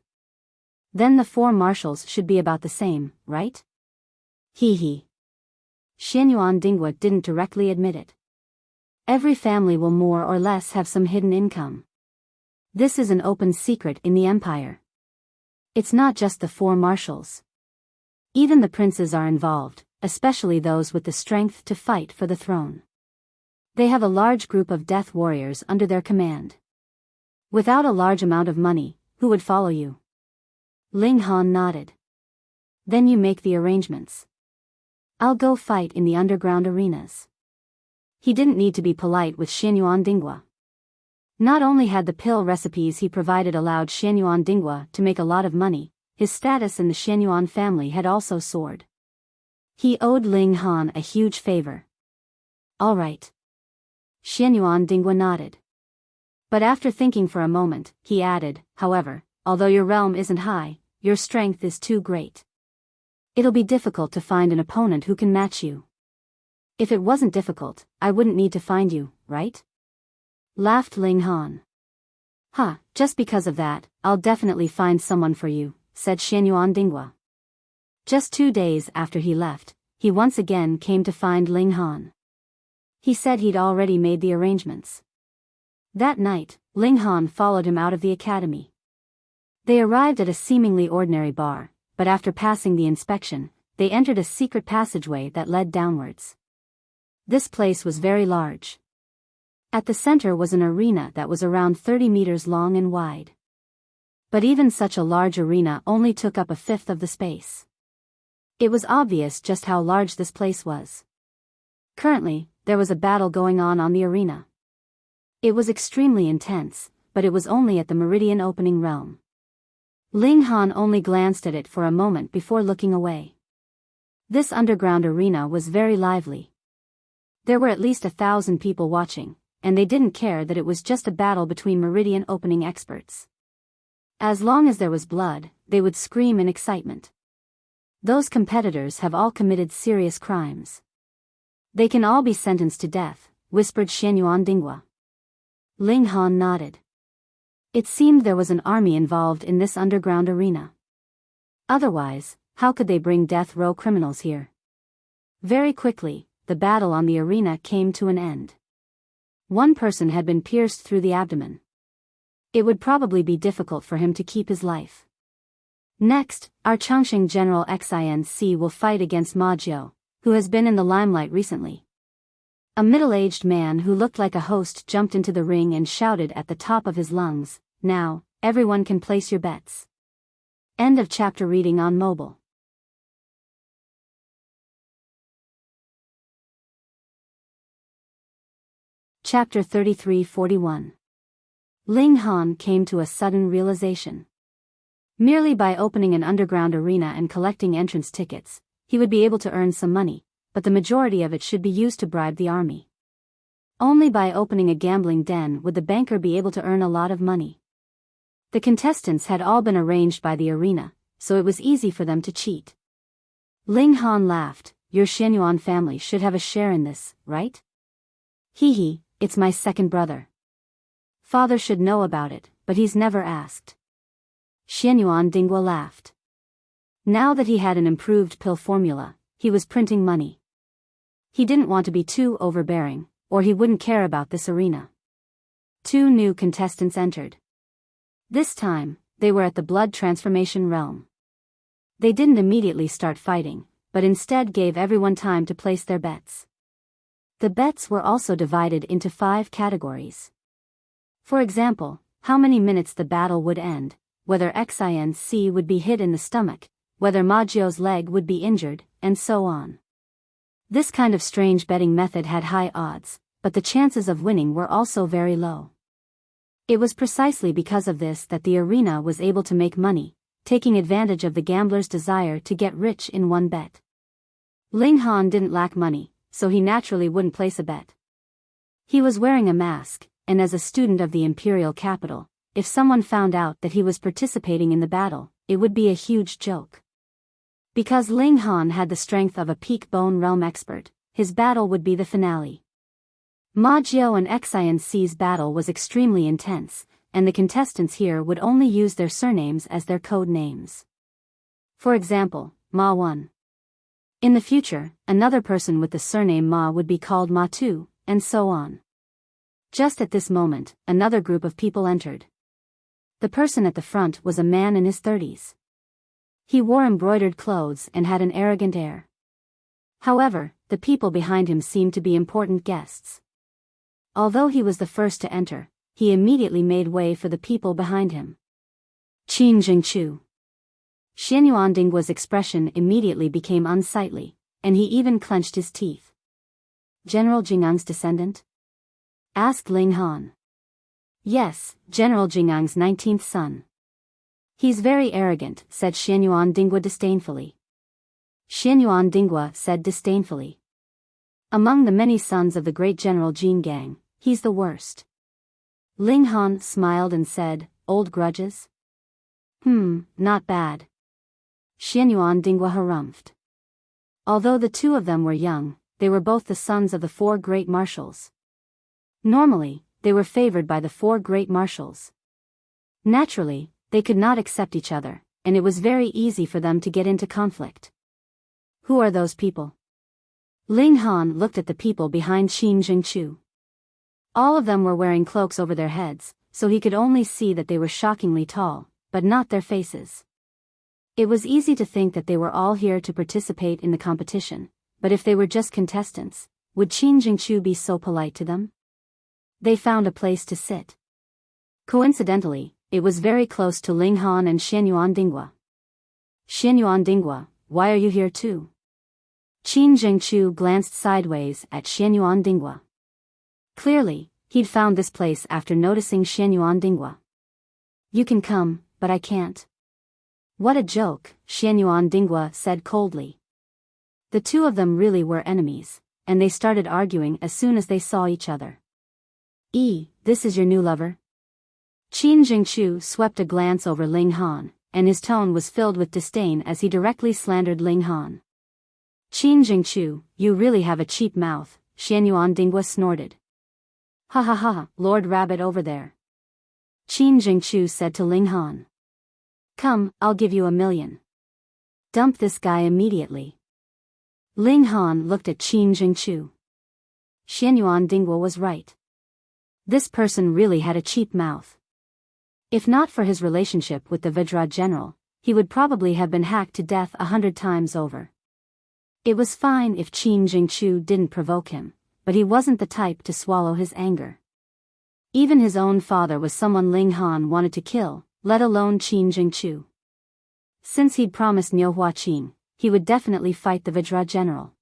Then the four marshals should be about the same, right? Hee hee. Xianyuan Dinghua didn't directly admit it. Every family will more or less have some hidden income. This is an open secret in the Empire. It's not just the four marshals. Even the princes are involved, especially those with the strength to fight for the throne. They have a large group of death warriors under their command. Without a large amount of money, who would follow you? Ling Han nodded. Then you make the arrangements. I'll go fight in the underground arenas. He didn't need to be polite with Xianyuan Dinghua. Not only had the pill recipes he provided allowed Xianyuan Dinghua to make a lot of money, his status in the Xianyuan family had also soared. He owed Ling Han a huge favor. All right. Xianyuan Dinghua nodded. But after thinking for a moment, he added, however, although your realm isn't high, your strength is too great. It'll be difficult to find an opponent who can match you. If it wasn't difficult, I wouldn't need to find you, right? Laughed Ling Han. Just because of that, I'll definitely find someone for you, said Xianyuan Dinghua. Just 2 days after he left, he once again came to find Ling Han. He said he'd already made the arrangements. That night, Ling Han followed him out of the academy. They arrived at a seemingly ordinary bar, but after passing the inspection, they entered a secret passageway that led downwards. This place was very large. At the center was an arena that was around 30 meters long and wide. But even such a large arena only took up a fifth of the space. It was obvious just how large this place was. Currently, there was a battle going on the arena. It was extremely intense, but it was only at the meridian opening realm. Ling Han only glanced at it for a moment before looking away. This underground arena was very lively. There were at least 1,000 people watching, and they didn't care that it was just a battle between meridian opening experts. As long as there was blood, they would scream in excitement. Those competitors have all committed serious crimes. They can all be sentenced to death, whispered Xianyuan Dingwa. Ling Han nodded. It seemed there was an army involved in this underground arena. Otherwise, how could they bring death row criminals here? Very quickly, the battle on the arena came to an end. One person had been pierced through the abdomen. It would probably be difficult for him to keep his life. Next, our Changxing General Xinc will fight against Ma Jiao, who has been in the limelight recently. A middle-aged man who looked like a host jumped into the ring and shouted at the top of his lungs, "Now, everyone can place your bets." End of chapter. Reading on mobile. Chapter 33-41. Ling Han came to a sudden realization. Merely by opening an underground arena and collecting entrance tickets, he would be able to earn some money, but the majority of it should be used to bribe the army. Only by opening a gambling den would the banker be able to earn a lot of money. The contestants had all been arranged by the arena, so it was easy for them to cheat. Ling Han laughed. Your Xianyuan family should have a share in this, right? Hee, it's my second brother. Father should know about it, but he's never asked. Xianyuan Dingwa laughed. Now that he had an improved pill formula, he was printing money. He didn't want to be too overbearing, or he wouldn't care about this arena. 2 new contestants entered. This time, they were at the blood transformation realm. They didn't immediately start fighting, but instead gave everyone time to place their bets. The bets were also divided into 5 categories. For example, how many minutes the battle would end, whether Xinc would be hit in the stomach, whether Ma Jiao's leg would be injured, and so on. This kind of strange betting method had high odds, but the chances of winning were also very low. It was precisely because of this that the arena was able to make money, taking advantage of the gambler's desire to get rich in one bet. Ling Han didn't lack money, so he naturally wouldn't place a bet. He was wearing a mask, and as a student of the imperial capital, if someone found out that he was participating in the battle, it would be a huge joke. Because Ling Han had the strength of a peak bone realm expert, his battle would be the finale. Ma Jiao and Xinc's battle was extremely intense, and the contestants here would only use their surnames as their code names. For example, Ma 1. In the future, another person with the surname Ma would be called Ma 2, and so on. Just at this moment, another group of people entered. The person at the front was a man in his 30s. He wore embroidered clothes and had an arrogant air. However, the people behind him seemed to be important guests. Although he was the first to enter, he immediately made way for the people behind him. Qin Jingchu. Xianyuan Dingwa's expression immediately became unsightly, and he even clenched his teeth. General Jingang's descendant? Asked Ling Han. Yes, General Jingang's 19th son. He's very arrogant, said Xianyuan Dingwa disdainfully. Xianyuan Dingwa said disdainfully. Among the many sons of the great General Jin Gang, he's the worst. Ling Han smiled and said, old grudges? Not bad. Xianyuan Dingwa harumphed. Although the 2 of them were young, they were both the sons of the 4 great marshals. Normally, they were favored by the 4 great marshals. Naturally, they could not accept each other, and it was very easy for them to get into conflict. Who are those people? Ling Han looked at the people behind Qin Jingchu. All of them were wearing cloaks over their heads, so he could only see that they were shockingly tall, but not their faces. It was easy to think that they were all here to participate in the competition, but if they were just contestants, would Qin Jingchu be so polite to them? They found a place to sit. Coincidentally, it was very close to Ling Han and Xianyuan Dinghua. Xianyuan Dinghua, why are you here too? Qin Jingchu glanced sideways at Xianyuan Dinghua. Clearly, he'd found this place after noticing Xianyuan Dinghua. You can come, but I can't. What a joke, Xianyuan Dinghua said coldly. The two of them really were enemies, and they started arguing as soon as they saw each other. This is your new lover? Qin Jingchu swept a glance over Ling Han, and his tone was filled with disdain as he directly slandered Ling Han. Qin Jingchu, you really have a cheap mouth, Xianyuan Dinghua snorted. Ha ha ha, Lord Rabbit over there. Qin Jingchu said to Ling Han. Come, I'll give you $1 million. Dump this guy immediately. Ling Han looked at Qin Jingchu. Xianyuan Dinghua was right. This person really had a cheap mouth. If not for his relationship with the Vajra general, he would probably have been hacked to death 100 times over. It was fine if Qin Jingchu didn't provoke him, but he wasn't the type to swallow his anger. Even his own father was someone Ling Han wanted to kill, let alone Qin Jingchu. Since he'd promised Niu Huaqing, he would definitely fight the Vajra general.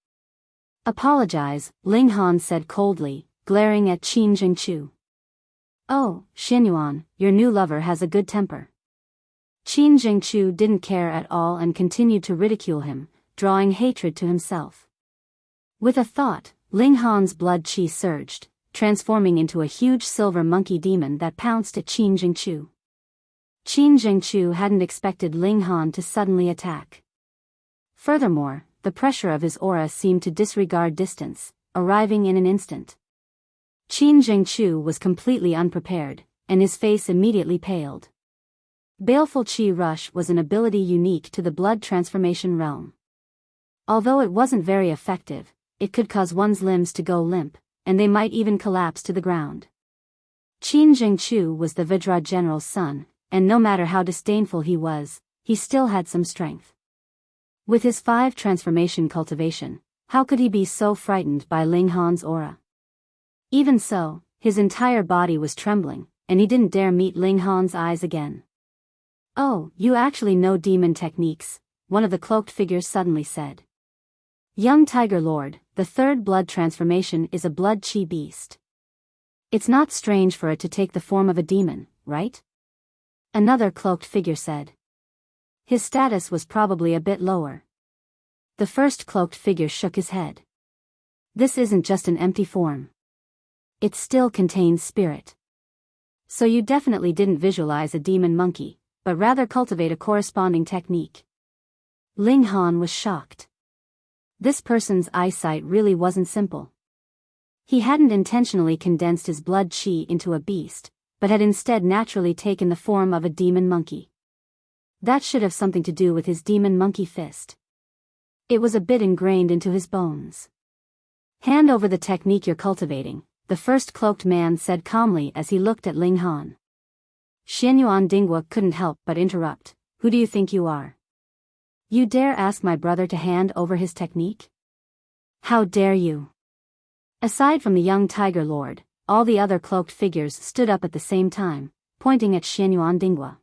Apologize, Ling Han said coldly, glaring at Qin Jingchu. Oh, Xianyuan, your new lover has a good temper. Qin Jingchu didn't care at all and continued to ridicule him, drawing hatred to himself. With a thought, Ling Han's blood qi surged, transforming into a huge silver monkey demon that pounced at Qin Jingchu. Qin Jingchu hadn't expected Ling Han to suddenly attack. Furthermore, the pressure of his aura seemed to disregard distance, arriving in an instant. Qin Jingchu was completely unprepared, and his face immediately paled. Baleful Qi Rush was an ability unique to the blood transformation realm. Although it wasn't very effective, it could cause one's limbs to go limp, and they might even collapse to the ground. Qin Jingchu was the Vajra general's son, and no matter how disdainful he was, he still had some strength. With his 5 transformation cultivation, how could he be so frightened by Ling Han's aura? Even so, his entire body was trembling, and he didn't dare meet Ling Han's eyes again. Oh, you actually know demon techniques, one of the cloaked figures suddenly said. Young Tiger Lord, the 3rd blood transformation is a blood chi beast. It's not strange for it to take the form of a demon, right? Another cloaked figure said. His status was probably a bit lower. The first cloaked figure shook his head. This isn't just an empty form. It still contains spirit. So you definitely didn't visualize a demon monkey, but rather cultivate a corresponding technique. Ling Han was shocked. This person's eyesight really wasn't simple. He hadn't intentionally condensed his blood chi into a beast, but had instead naturally taken the form of a demon monkey. That should have something to do with his demon monkey fist. It was a bit ingrained into his bones. Hand over the technique you're cultivating, the first cloaked man said calmly as he looked at Ling Han. Xianyuan Dinghua couldn't help but interrupt. Who do you think you are? You dare ask my brother to hand over his technique? How dare you? Aside from the young Tiger Lord, all the other cloaked figures stood up at the same time, pointing at Xianyuan Dinghua.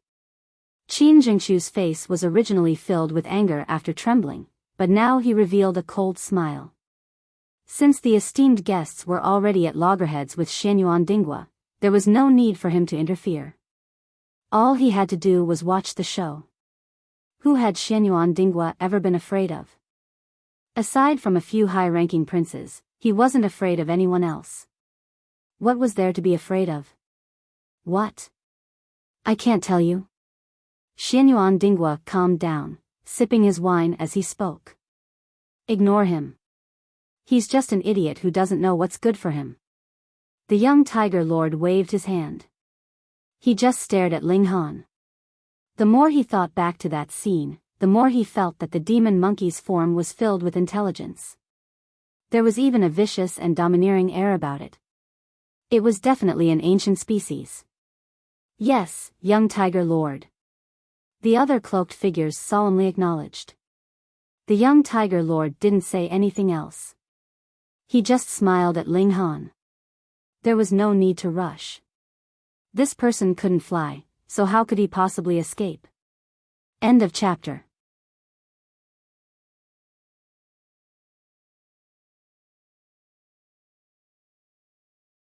Qin Jingchu's face was originally filled with anger after trembling, but now he revealed a cold smile. Since the esteemed guests were already at loggerheads with Xianyuan Dinghua, there was no need for him to interfere. All he had to do was watch the show. Who had Xianyuan Dinghua ever been afraid of? Aside from a few high-ranking princes, he wasn't afraid of anyone else. What was there to be afraid of? What? I can't tell you. Xianyuan Dinghua calmed down, sipping his wine as he spoke. Ignore him. He's just an idiot who doesn't know what's good for him. The young Tiger Lord waved his hand. He just stared at Ling Han. The more he thought back to that scene, the more he felt that the demon monkey's form was filled with intelligence. There was even a vicious and domineering air about it. It was definitely an ancient species. Yes, young Tiger Lord. The other cloaked figures solemnly acknowledged. The young Tiger Lord didn't say anything else. He just smiled at Ling Han. There was no need to rush. This person couldn't fly, so how could he possibly escape? End of chapter.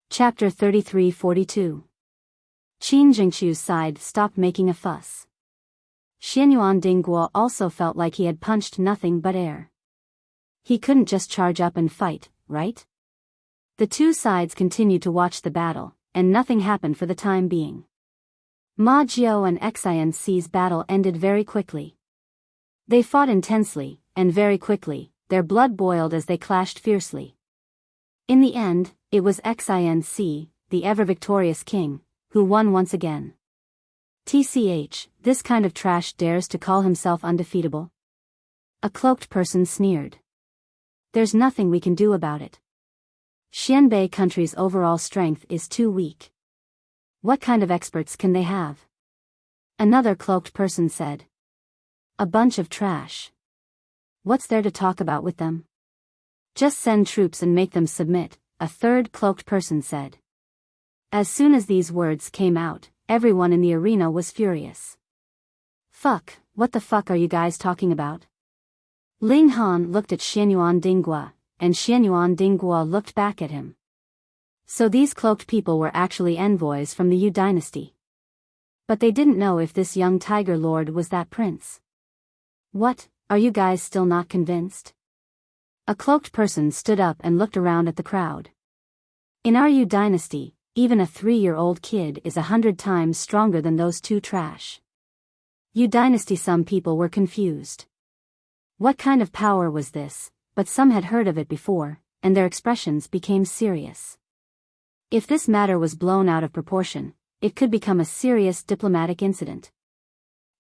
Chapter 33-42. Qin Jingqiu's side stopped making a fuss. Xianyuan Dingguo also felt like he had punched nothing but air. He couldn't just charge up and fight, right? The two sides continued to watch the battle, and nothing happened for the time being. Ma Jiao and Xian's battle ended very quickly. They fought intensely, and very quickly, their blood boiled as they clashed fiercely. In the end, it was Xinc, the ever-victorious king, who won once again. TCH, this kind of trash dares to call himself undefeatable? A cloaked person sneered. There's nothing we can do about it. Xianbei country's overall strength is too weak. What kind of experts can they have? Another cloaked person said. A bunch of trash. What's there to talk about with them? Just send troops and make them submit, a third cloaked person said. As soon as these words came out, everyone in the arena was furious. Fuck, what the fuck are you guys talking about? Ling Han looked at Xianyuan Dingguo, and Xianyuan Dingguo looked back at him. So these cloaked people were actually envoys from the Yu dynasty. But they didn't know if this young Tiger Lord was that prince. What, are you guys still not convinced? A cloaked person stood up and looked around at the crowd. In our Yu dynasty, even a 3-year-old kid is 100 times stronger than those two trash. Yu dynasty. Some people were confused. What kind of power was this? But some had heard of it before, and their expressions became serious. If this matter was blown out of proportion, it could become a serious diplomatic incident.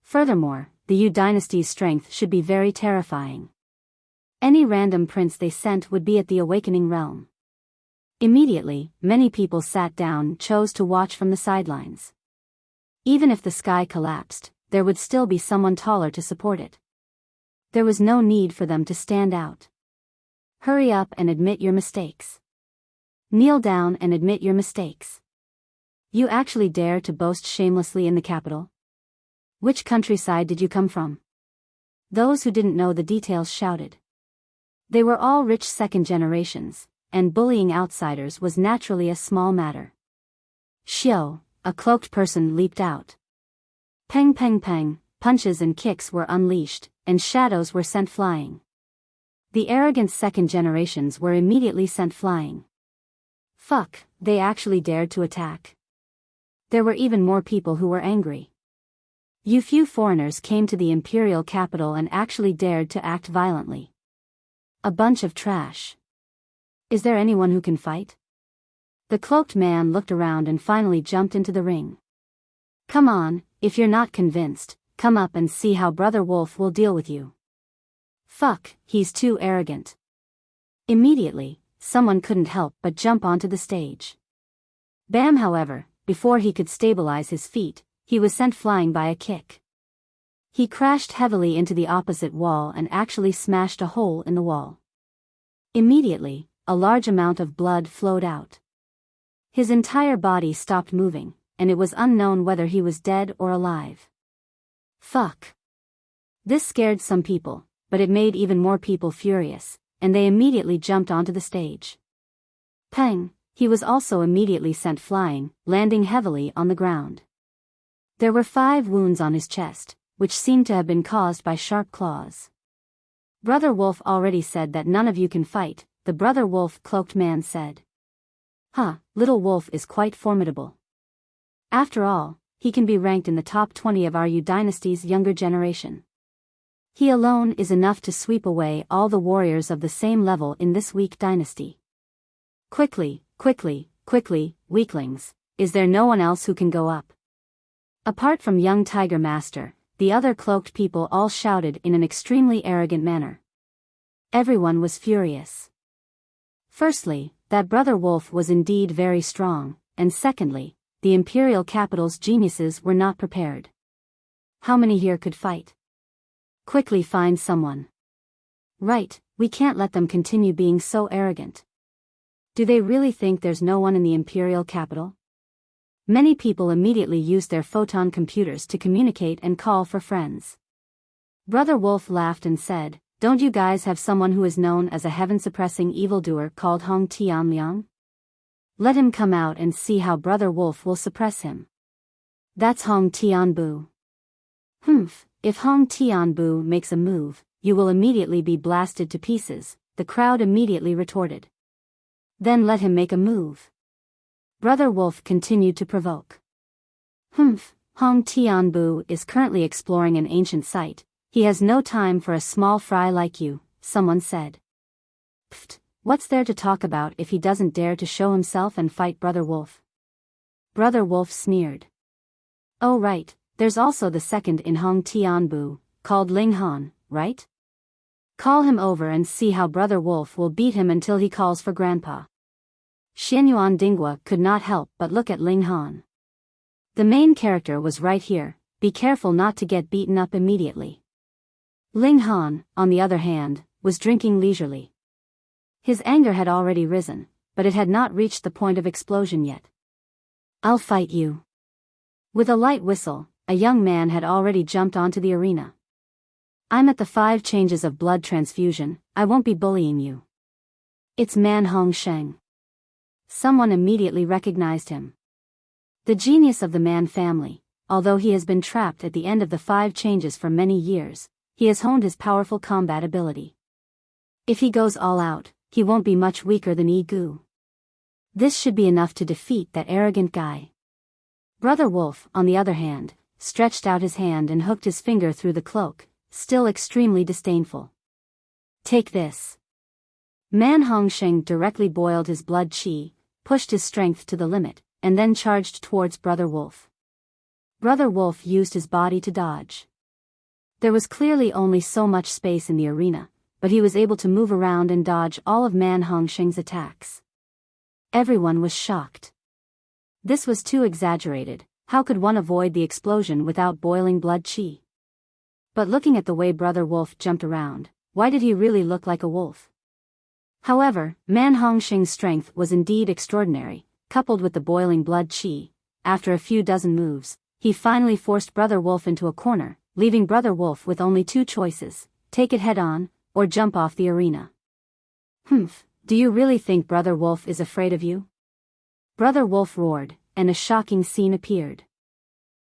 Furthermore, the Yu dynasty's strength should be very terrifying. Any random prince they sent would be at the awakening realm. Immediately, many people sat down, chose to watch from the sidelines. Even if the sky collapsed, there would still be someone taller to support it. There was no need for them to stand out. Hurry up and admit your mistakes. Kneel down and admit your mistakes. You actually dare to boast shamelessly in the capital? Which countryside did you come from? Those who didn't know the details shouted. They were all rich second generations, and bullying outsiders was naturally a small matter. Xiao, a cloaked person, leaped out. Peng peng peng, punches and kicks were unleashed, and shadows were sent flying. The arrogant second generations were immediately sent flying. Fuck, they actually dared to attack. There were even more people who were angry. Few foreigners came to the imperial capital and actually dared to act violently. A bunch of trash. Is there anyone who can fight? The cloaked man looked around and finally jumped into the ring. Come on, if you're not convinced, come up and see how Brother Wolf will deal with you. Fuck, he's too arrogant. Immediately, someone couldn't help but jump onto the stage. Bam, however, before he could stabilize his feet, he was sent flying by a kick. He crashed heavily into the opposite wall and actually smashed a hole in the wall. Immediately, a large amount of blood flowed out. His entire body stopped moving, and it was unknown whether he was dead or alive. Fuck. This scared some people, but it made even more people furious, and they immediately jumped onto the stage. Peng, he was also immediately sent flying, landing heavily on the ground. There were 5 wounds on his chest, which seemed to have been caused by sharp claws. Brother Wolf already said that none of you can fight, the Brother Wolf cloaked man said. Huh, little wolf is quite formidable. After all, he can be ranked in the top 20 of our Yu dynasty's younger generation. He alone is enough to sweep away all the warriors of the same level in this weak dynasty. Quickly, quickly, quickly, weaklings, is there no one else who can go up? Apart from young Tiger Master, the other cloaked people all shouted in an extremely arrogant manner. Everyone was furious. Firstly, that brother wolf was indeed very strong, and secondly, the imperial capital's geniuses were not prepared. How many here could fight? Quickly find someone. Right, we can't let them continue being so arrogant. Do they really think there's no one in the imperial capital? Many people immediately used their photon computers to communicate and call for friends. Brother Wolf laughed and said, "Don't you guys have someone who is known as a heaven-suppressing evildoer called Hong Tianliang? Let him come out and see how Brother Wolf will suppress him." "That's Hong Tianbu." "Humph, if Hong Tianbu makes a move, you will immediately be blasted to pieces," the crowd immediately retorted. "Then let him make a move." Brother Wolf continued to provoke. "Humph, Hong Tianbu is currently exploring an ancient site. He has no time for a small fry like you," someone said. "Pfft, what's there to talk about if he doesn't dare to show himself and fight Brother Wolf?" Brother Wolf sneered. "Oh right, there's also the second in Hong Tianbu, called Ling Han, right? Call him over and see how Brother Wolf will beat him until he calls for Grandpa." Xianyuan Dinghua could not help but look at Ling Han. The main character was right here, be careful not to get beaten up immediately. Ling Han, on the other hand, was drinking leisurely. His anger had already risen, but it had not reached the point of explosion yet. "I'll fight you." With a light whistle, a young man had already jumped onto the arena. "I'm at the 5 changes of blood transfusion, I won't be bullying you." "It's Man Hong Sheng." Someone immediately recognized him. The genius of the Man family, although he has been trapped at the end of the 5 changes for many years, he has honed his powerful combat ability. If he goes all out, he won't be much weaker than Yi Gu. This should be enough to defeat that arrogant guy. Brother Wolf, on the other hand, stretched out his hand and hooked his finger through the cloak, still extremely disdainful. "Take this." Man Hongsheng directly boiled his blood qi, pushed his strength to the limit, and then charged towards Brother Wolf. Brother Wolf used his body to dodge. There was clearly only so much space in the arena, but he was able to move around and dodge all of Man Hongsheng's attacks. Everyone was shocked. This was too exaggerated. How could one avoid the explosion without boiling blood qi? But looking at the way Brother Wolf jumped around, why did he really look like a wolf? However, Man Hongsheng's strength was indeed extraordinary, coupled with the boiling blood qi. After a few dozen moves, he finally forced Brother Wolf into a corner, leaving Brother Wolf with only 2 choices, take it head on, or jump off the arena. "Humph, do you really think Brother Wolf is afraid of you?" Brother Wolf roared, and a shocking scene appeared.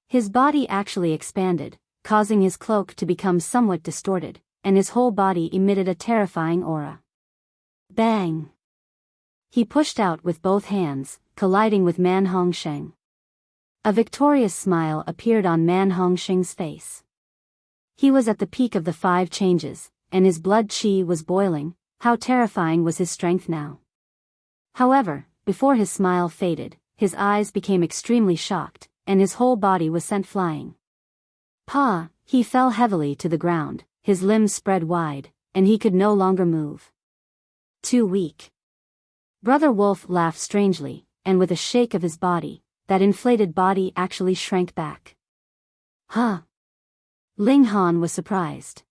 His body actually expanded, causing his cloak to become somewhat distorted, and his whole body emitted a terrifying aura. Bang! He pushed out with both hands, colliding with Man Hongsheng. A victorious smile appeared on Man Hongsheng's face. He was at the peak of the 5 changes, and his blood qi was boiling. How terrifying was his strength now? However, before his smile faded, his eyes became extremely shocked, and his whole body was sent flying. Pa! He fell heavily to the ground, his limbs spread wide, and he could no longer move. Too weak. Brother Wolf laughed strangely, and with a shake of his body, that inflated body actually shrank back. Huh! Ling Han was surprised.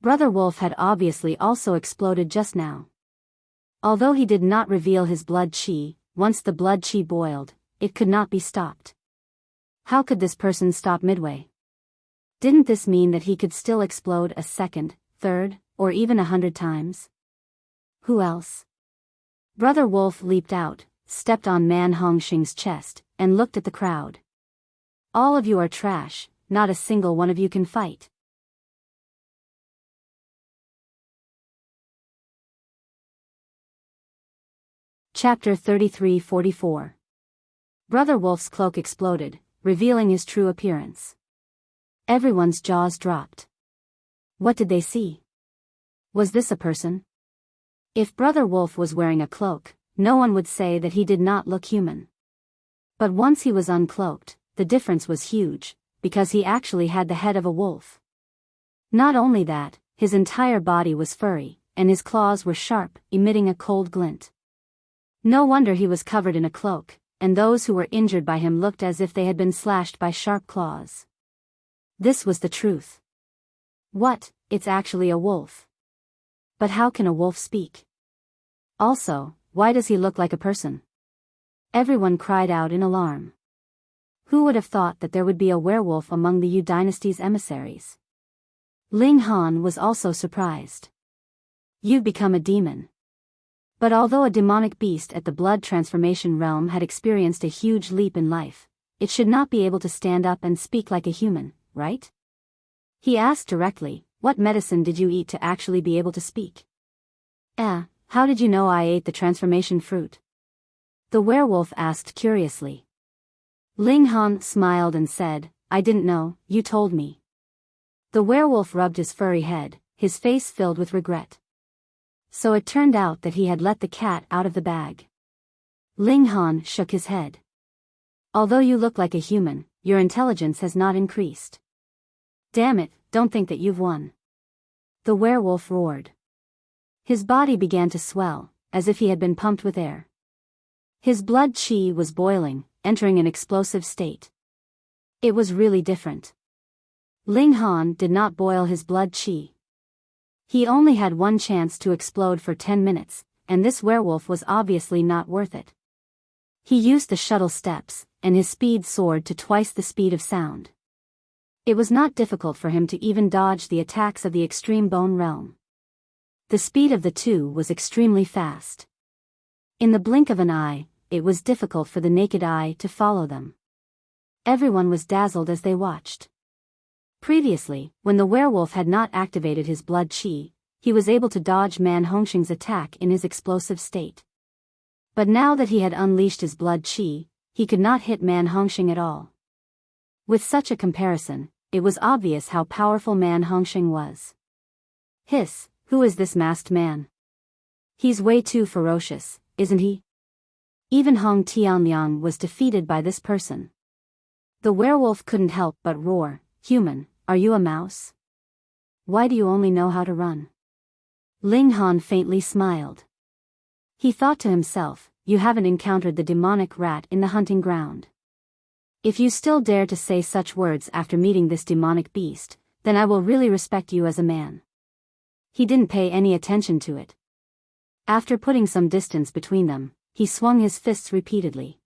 Brother Wolf had obviously also exploded just now. Although he did not reveal his blood qi, once the blood qi boiled, it could not be stopped. How could this person stop midway? Didn't this mean that he could still explode a second, third, or even 100 times? Who else? Brother Wolf leaped out, stepped on Man Hongsheng's chest, and looked at the crowd. "All of you are trash, not a single one of you can fight." Chapter 33-44. Brother Wolf's cloak exploded, revealing his true appearance. Everyone's jaws dropped. What did they see? Was this a person? If Brother Wolf was wearing a cloak, no one would say that he did not look human. But once he was uncloaked, the difference was huge, because he actually had the head of a wolf. Not only that, his entire body was furry, and his claws were sharp, emitting a cold glint. No wonder he was covered in a cloak, and those who were injured by him looked as if they had been slashed by sharp claws. This was the truth. What? It's actually a wolf. But how can a wolf speak? Also, why does he look like a person? Everyone cried out in alarm. Who would have thought that there would be a werewolf among the Yu dynasty's emissaries? Ling Han was also surprised. You've become a demon. But although a demonic beast at the blood transformation realm had experienced a huge leap in life, it should not be able to stand up and speak like a human, right? He asked directly, what medicine did you eat to actually be able to speak? How did you know I ate the transformation fruit? The werewolf asked curiously. Ling Han smiled and said, I didn't know, you told me. The werewolf rubbed his furry head, his face filled with regret. So it turned out that he had let the cat out of the bag. Ling Han shook his head. Although you look like a human, your intelligence has not increased. Damn it, don't think that you've won. The werewolf roared. His body began to swell, as if he had been pumped with air. His blood qi was boiling, entering an explosive state. It was really different. Ling Han did not boil his blood qi. He only had one chance to explode for 10 minutes, and this werewolf was obviously not worth it. He used the shuttle steps, and his speed soared to twice the speed of sound. It was not difficult for him to even dodge the attacks of the extreme bone realm. The speed of the two was extremely fast. In the blink of an eye, it was difficult for the naked eye to follow them. Everyone was dazzled as they watched. Previously, when the werewolf had not activated his blood qi, he was able to dodge Man Hongxing's attack in his explosive state. But now that he had unleashed his blood qi, he could not hit Man Hongxing at all. With such a comparison, it was obvious how powerful Man Hongxing was. Hiss, who is this masked man? He's way too ferocious, isn't he? Even Hong Tianliang was defeated by this person. The werewolf couldn't help but roar, human, are you a mouse? Why do you only know how to run? Ling Han faintly smiled. He thought to himself, you haven't encountered the demonic rat in the hunting ground. If you still dare to say such words after meeting this demonic beast, then I will really respect you as a man. He didn't pay any attention to it. After putting some distance between them, he swung his fists repeatedly.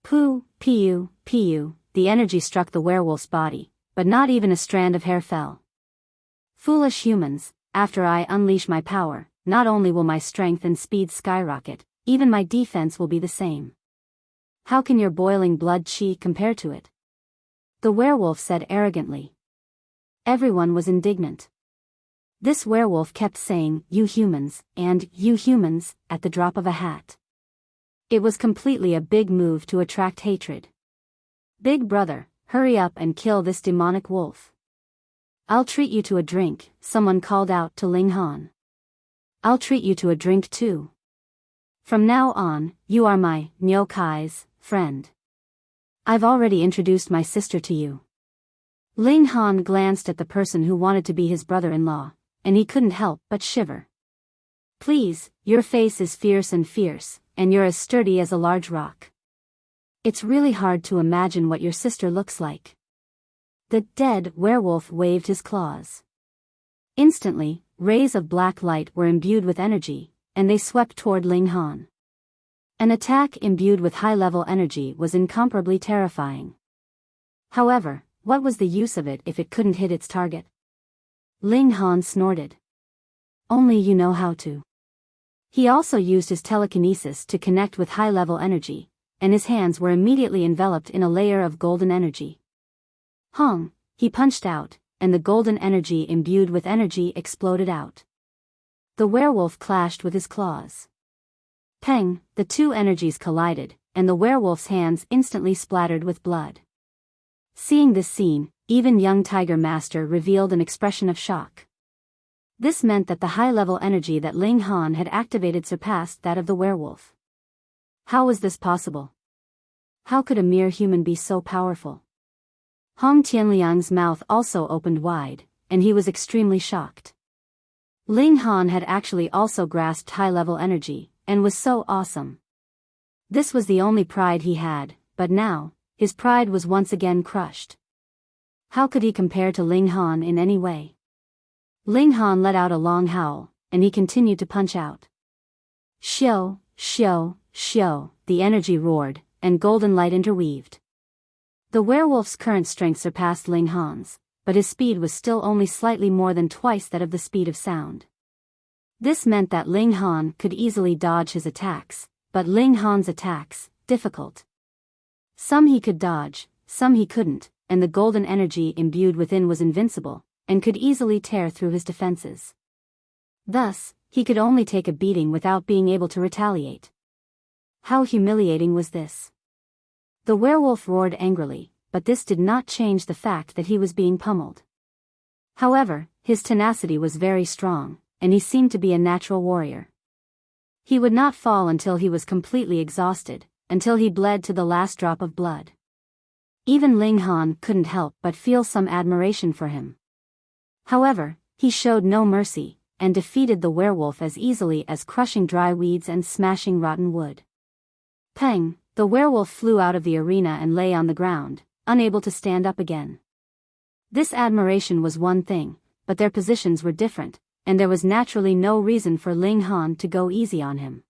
Poo, piu, piu, the energy struck the werewolf's body, but not even a strand of hair fell. Foolish humans, after I unleash my power, not only will my strength and speed skyrocket, even my defense will be the same. How can your boiling blood qi compare to it? The werewolf said arrogantly. Everyone was indignant. This werewolf kept saying, you humans, and you humans, at the drop of a hat. It was completely a big move to attract hatred. Big brother, hurry up and kill this demonic wolf. I'll treat you to a drink, someone called out to Ling Han. I'll treat you to a drink too. From now on, you are my Nyokai's friend. I've already introduced my sister to you. Ling Han glanced at the person who wanted to be his brother-in-law, and he couldn't help but shiver. Please, your face is fierce, and you're as sturdy as a large rock. It's really hard to imagine what your sister looks like. The dead werewolf waved his claws. Instantly, rays of black light were imbued with energy, and they swept toward Ling Han. An attack imbued with high-level energy was incomparably terrifying. However, what was the use of it if it couldn't hit its target? Ling Han snorted. Only you know how to. He also used his telekinesis to connect with high-level energy, and his hands were immediately enveloped in a layer of golden energy. Hong, he punched out, and the golden energy imbued with energy exploded out. The werewolf clashed with his claws. Peng, the two energies collided, and the werewolf's hands instantly splattered with blood. Seeing this scene, even young Tiger Master revealed an expression of shock. This meant that the high-level energy that Ling Han had activated surpassed that of the werewolf. How was this possible? How could a mere human be so powerful? Hong Tianliang's mouth also opened wide, and he was extremely shocked. Ling Han had actually also grasped high-level energy, and was so awesome. This was the only pride he had, but now, his pride was once again crushed. How could he compare to Ling Han in any way? Ling Han let out a long howl, and he continued to punch out. Shio, shio, shio, the energy roared, and golden light interweaved. The werewolf's current strength surpassed Ling Han's, but his speed was still only slightly more than twice that of the speed of sound. This meant that Ling Han could easily dodge his attacks, but Ling Han's attacks, difficult. Some he could dodge, some he couldn't, and the golden energy imbued within was invincible, and could easily tear through his defenses. Thus, he could only take a beating without being able to retaliate. How humiliating was this? The werewolf roared angrily, but this did not change the fact that he was being pummeled. However, his tenacity was very strong, and he seemed to be a natural warrior. He would not fall until he was completely exhausted, until he bled to the last drop of blood. Even Ling Han couldn't help but feel some admiration for him. However, he showed no mercy, and defeated the werewolf as easily as crushing dry weeds and smashing rotten wood. Peng, the werewolf flew out of the arena and lay on the ground, unable to stand up again. This admiration was one thing, but their positions were different, and there was naturally no reason for Ling Han to go easy on him.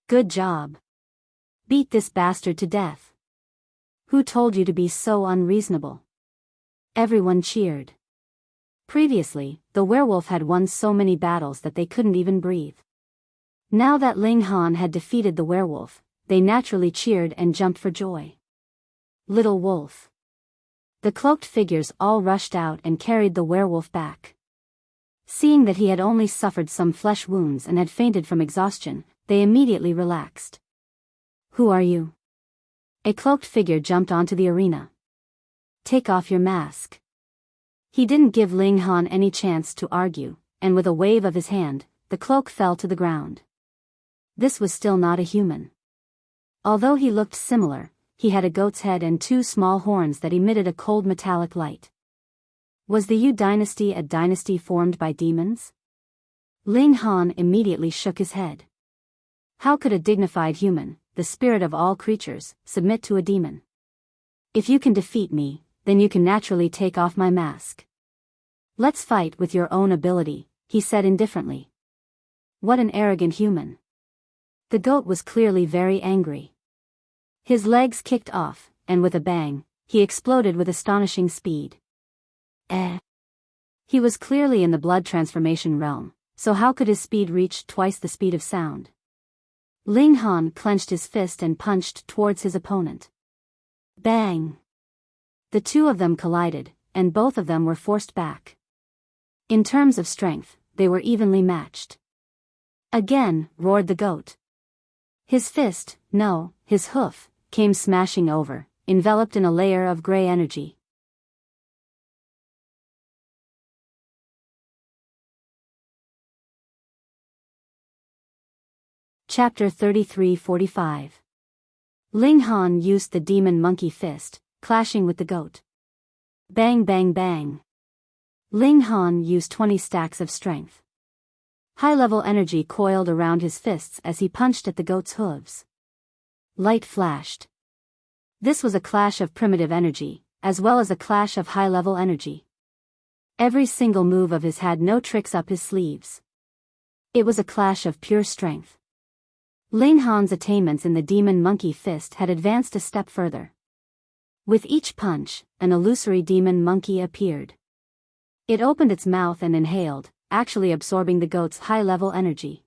Good job. Beat this bastard to death. Who told you to be so unreasonable? Everyone cheered. Previously, the werewolf had won so many battles that they couldn't even breathe. Now that Ling Han had defeated the werewolf, they naturally cheered and jumped for joy. Little wolf. The cloaked figures all rushed out and carried the werewolf back. Seeing that he had only suffered some flesh wounds and had fainted from exhaustion, they immediately relaxed. Who are you? A cloaked figure jumped onto the arena. Take off your mask. He didn't give Ling Han any chance to argue, and with a wave of his hand, the cloak fell to the ground. This was still not a human. Although he looked similar, he had a goat's head and two small horns that emitted a cold metallic light. Was the Yu dynasty a dynasty formed by demons? Ling Han immediately shook his head. How could a dignified human, the spirit of all creatures, submit to a demon? If you can defeat me, then you can naturally take off my mask. Let's fight with your own ability, he said indifferently. What an arrogant human. The goat was clearly very angry. His legs kicked off, and with a bang, he exploded with astonishing speed. He was clearly in the blood transformation realm, so how could his speed reach twice the speed of sound? Ling Han clenched his fist and punched towards his opponent. Bang! The two of them collided, and both of them were forced back. In terms of strength, they were evenly matched. Again, roared the goat. His fist, no, his hoof, came smashing over, enveloped in a layer of gray energy. Chapter 33:45. Ling Han used the demon monkey fist, clashing with the goat. Bang bang bang. Ling Han used 20 stacks of strength. High-level energy coiled around his fists as he punched at the goat's hooves. Light flashed. This was a clash of primitive energy, as well as a clash of high-level energy. Every single move of his had no tricks up his sleeves. It was a clash of pure strength. Ling Han's attainments in the demon monkey fist had advanced a step further. With each punch, an illusory demon monkey appeared. It opened its mouth and inhaled, actually absorbing the goat's high-level energy.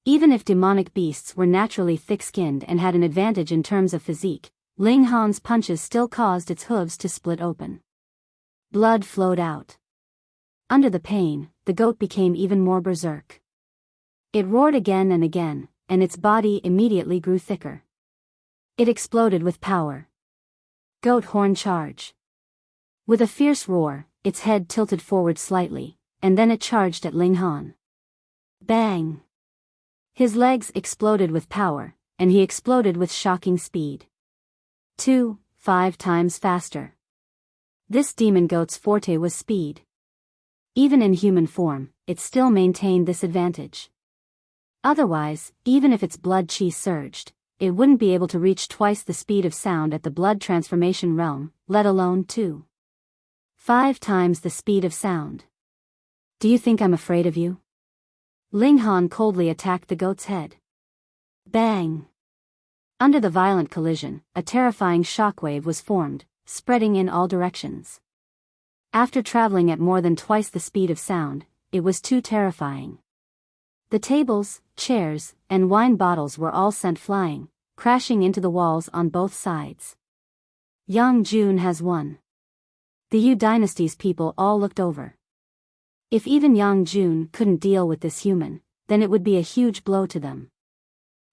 Even if demonic beasts were naturally thick-skinned and had an advantage in terms of physique, Ling Han's punches still caused its hooves to split open. Blood flowed out. Under the pain, the goat became even more berserk. It roared again and again, and its body immediately grew thicker. It exploded with power. Goat horn charge. With a fierce roar, its head tilted forward slightly, and then it charged at Ling Han. Bang! His legs exploded with power, and he exploded with shocking speed. 5 times faster. This demon goat's forte was speed. Even in human form, it still maintained this advantage. Otherwise, even if its blood chi surged, it wouldn't be able to reach twice the speed of sound at the blood transformation realm, let alone 5 times the speed of sound. Do you think I'm afraid of you? Ling Han coldly attacked the goat's head. Bang! Under the violent collision, a terrifying shockwave was formed, spreading in all directions. After traveling at more than twice the speed of sound, it was too terrifying. The tables, chairs, and wine bottles were all sent flying, crashing into the walls on both sides. Yang Jun has won. The Yu dynasty's people all looked over. If even Yang Jun couldn't deal with this human, then it would be a huge blow to them.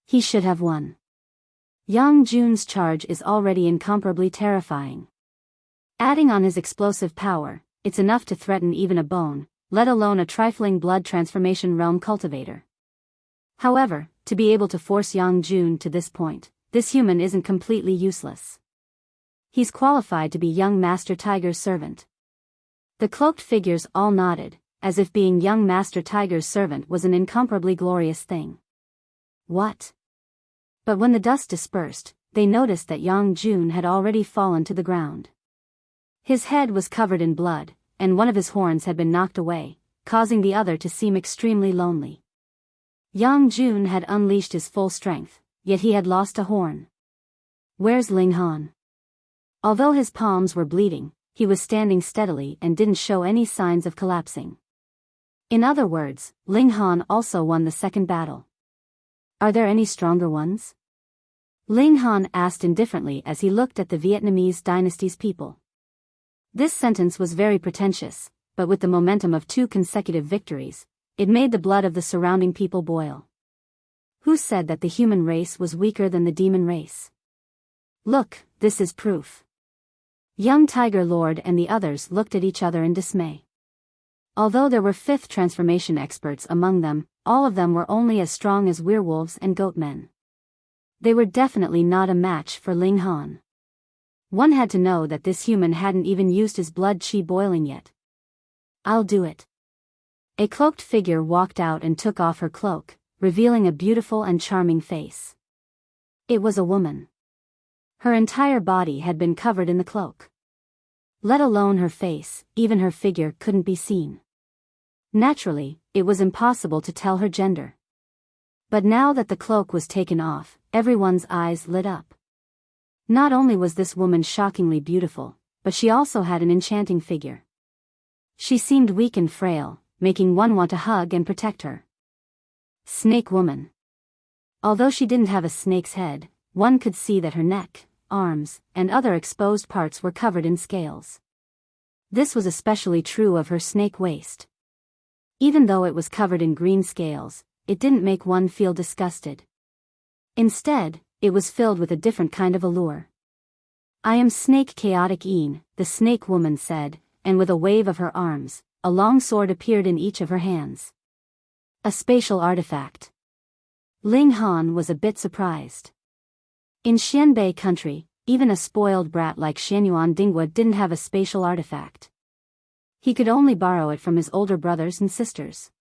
He should have won. Yang Jun's charge is already incomparably terrifying. Adding on his explosive power, it's enough to threaten even a bone, let alone a trifling blood transformation realm cultivator. However, to be able to force Yang Jun to this point, this human isn't completely useless. He's qualified to be young Master Tiger's servant. The cloaked figures all nodded, as if being young Master Tiger's servant was an incomparably glorious thing. What? But when the dust dispersed, they noticed that Yang Jun had already fallen to the ground. His head was covered in blood, and one of his horns had been knocked away, causing the other to seem extremely lonely. Yang Jun had unleashed his full strength, yet he had lost a horn. Where's Ling Han? Although his palms were bleeding, he was standing steadily and didn't show any signs of collapsing. In other words, Ling Han also won the second battle. Are there any stronger ones? Ling Han asked indifferently as he looked at the Vietnamese dynasty's people. This sentence was very pretentious, but with the momentum of 2 consecutive victories, it made the blood of the surrounding people boil. Who said that the human race was weaker than the demon race? Look, this is proof. Young Tiger Lord and the others looked at each other in dismay. Although there were 5th transformation experts among them, all of them were only as strong as werewolves and goatmen. They were definitely not a match for Ling Han. One had to know that this human hadn't even used his blood chi boiling yet. I'll do it. A cloaked figure walked out and took off her cloak, revealing a beautiful and charming face. It was a woman. Her entire body had been covered in the cloak. Let alone her face, even her figure couldn't be seen. Naturally, it was impossible to tell her gender. But now that the cloak was taken off, everyone's eyes lit up. Not only was this woman shockingly beautiful, but she also had an enchanting figure. She seemed weak and frail, making one want to hug and protect her. Snake woman. Although she didn't have a snake's head, one could see that her neck, arms, and other exposed parts were covered in scales. This was especially true of her snake waist. Even though it was covered in green scales, it didn't make one feel disgusted. Instead, it was filled with a different kind of allure. I am Snake Chaotic Een, the snake woman said, and with a wave of her arms, a long sword appeared in each of her hands. A spatial artifact. Ling Han was a bit surprised. In Xianbei country, even a spoiled brat like Xianyuan Dingwa didn't have a spatial artifact. He could only borrow it from his older brothers and sisters.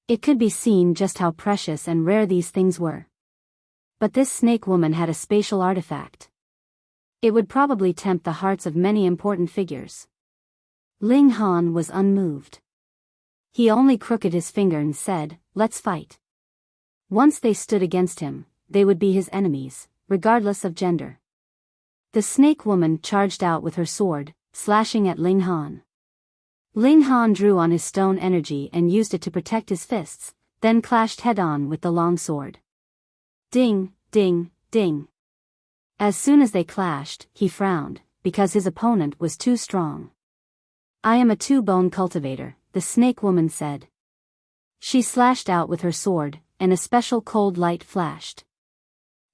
It could be seen just how precious and rare these things were. But this snake woman had a spatial artifact. It would probably tempt the hearts of many important figures. Ling Han was unmoved. He only crooked his finger and said, "Let's fight." Once they stood against him, they would be his enemies, regardless of gender. The snake woman charged out with her sword, slashing at Ling Han. Ling Han drew on his stone energy and used it to protect his fists, then clashed head-on with the long sword. Ding, ding, ding. As soon as they clashed, he frowned, because his opponent was too strong. I am a 2-bone cultivator, the snake woman said. She slashed out with her sword, and a special cold light flashed.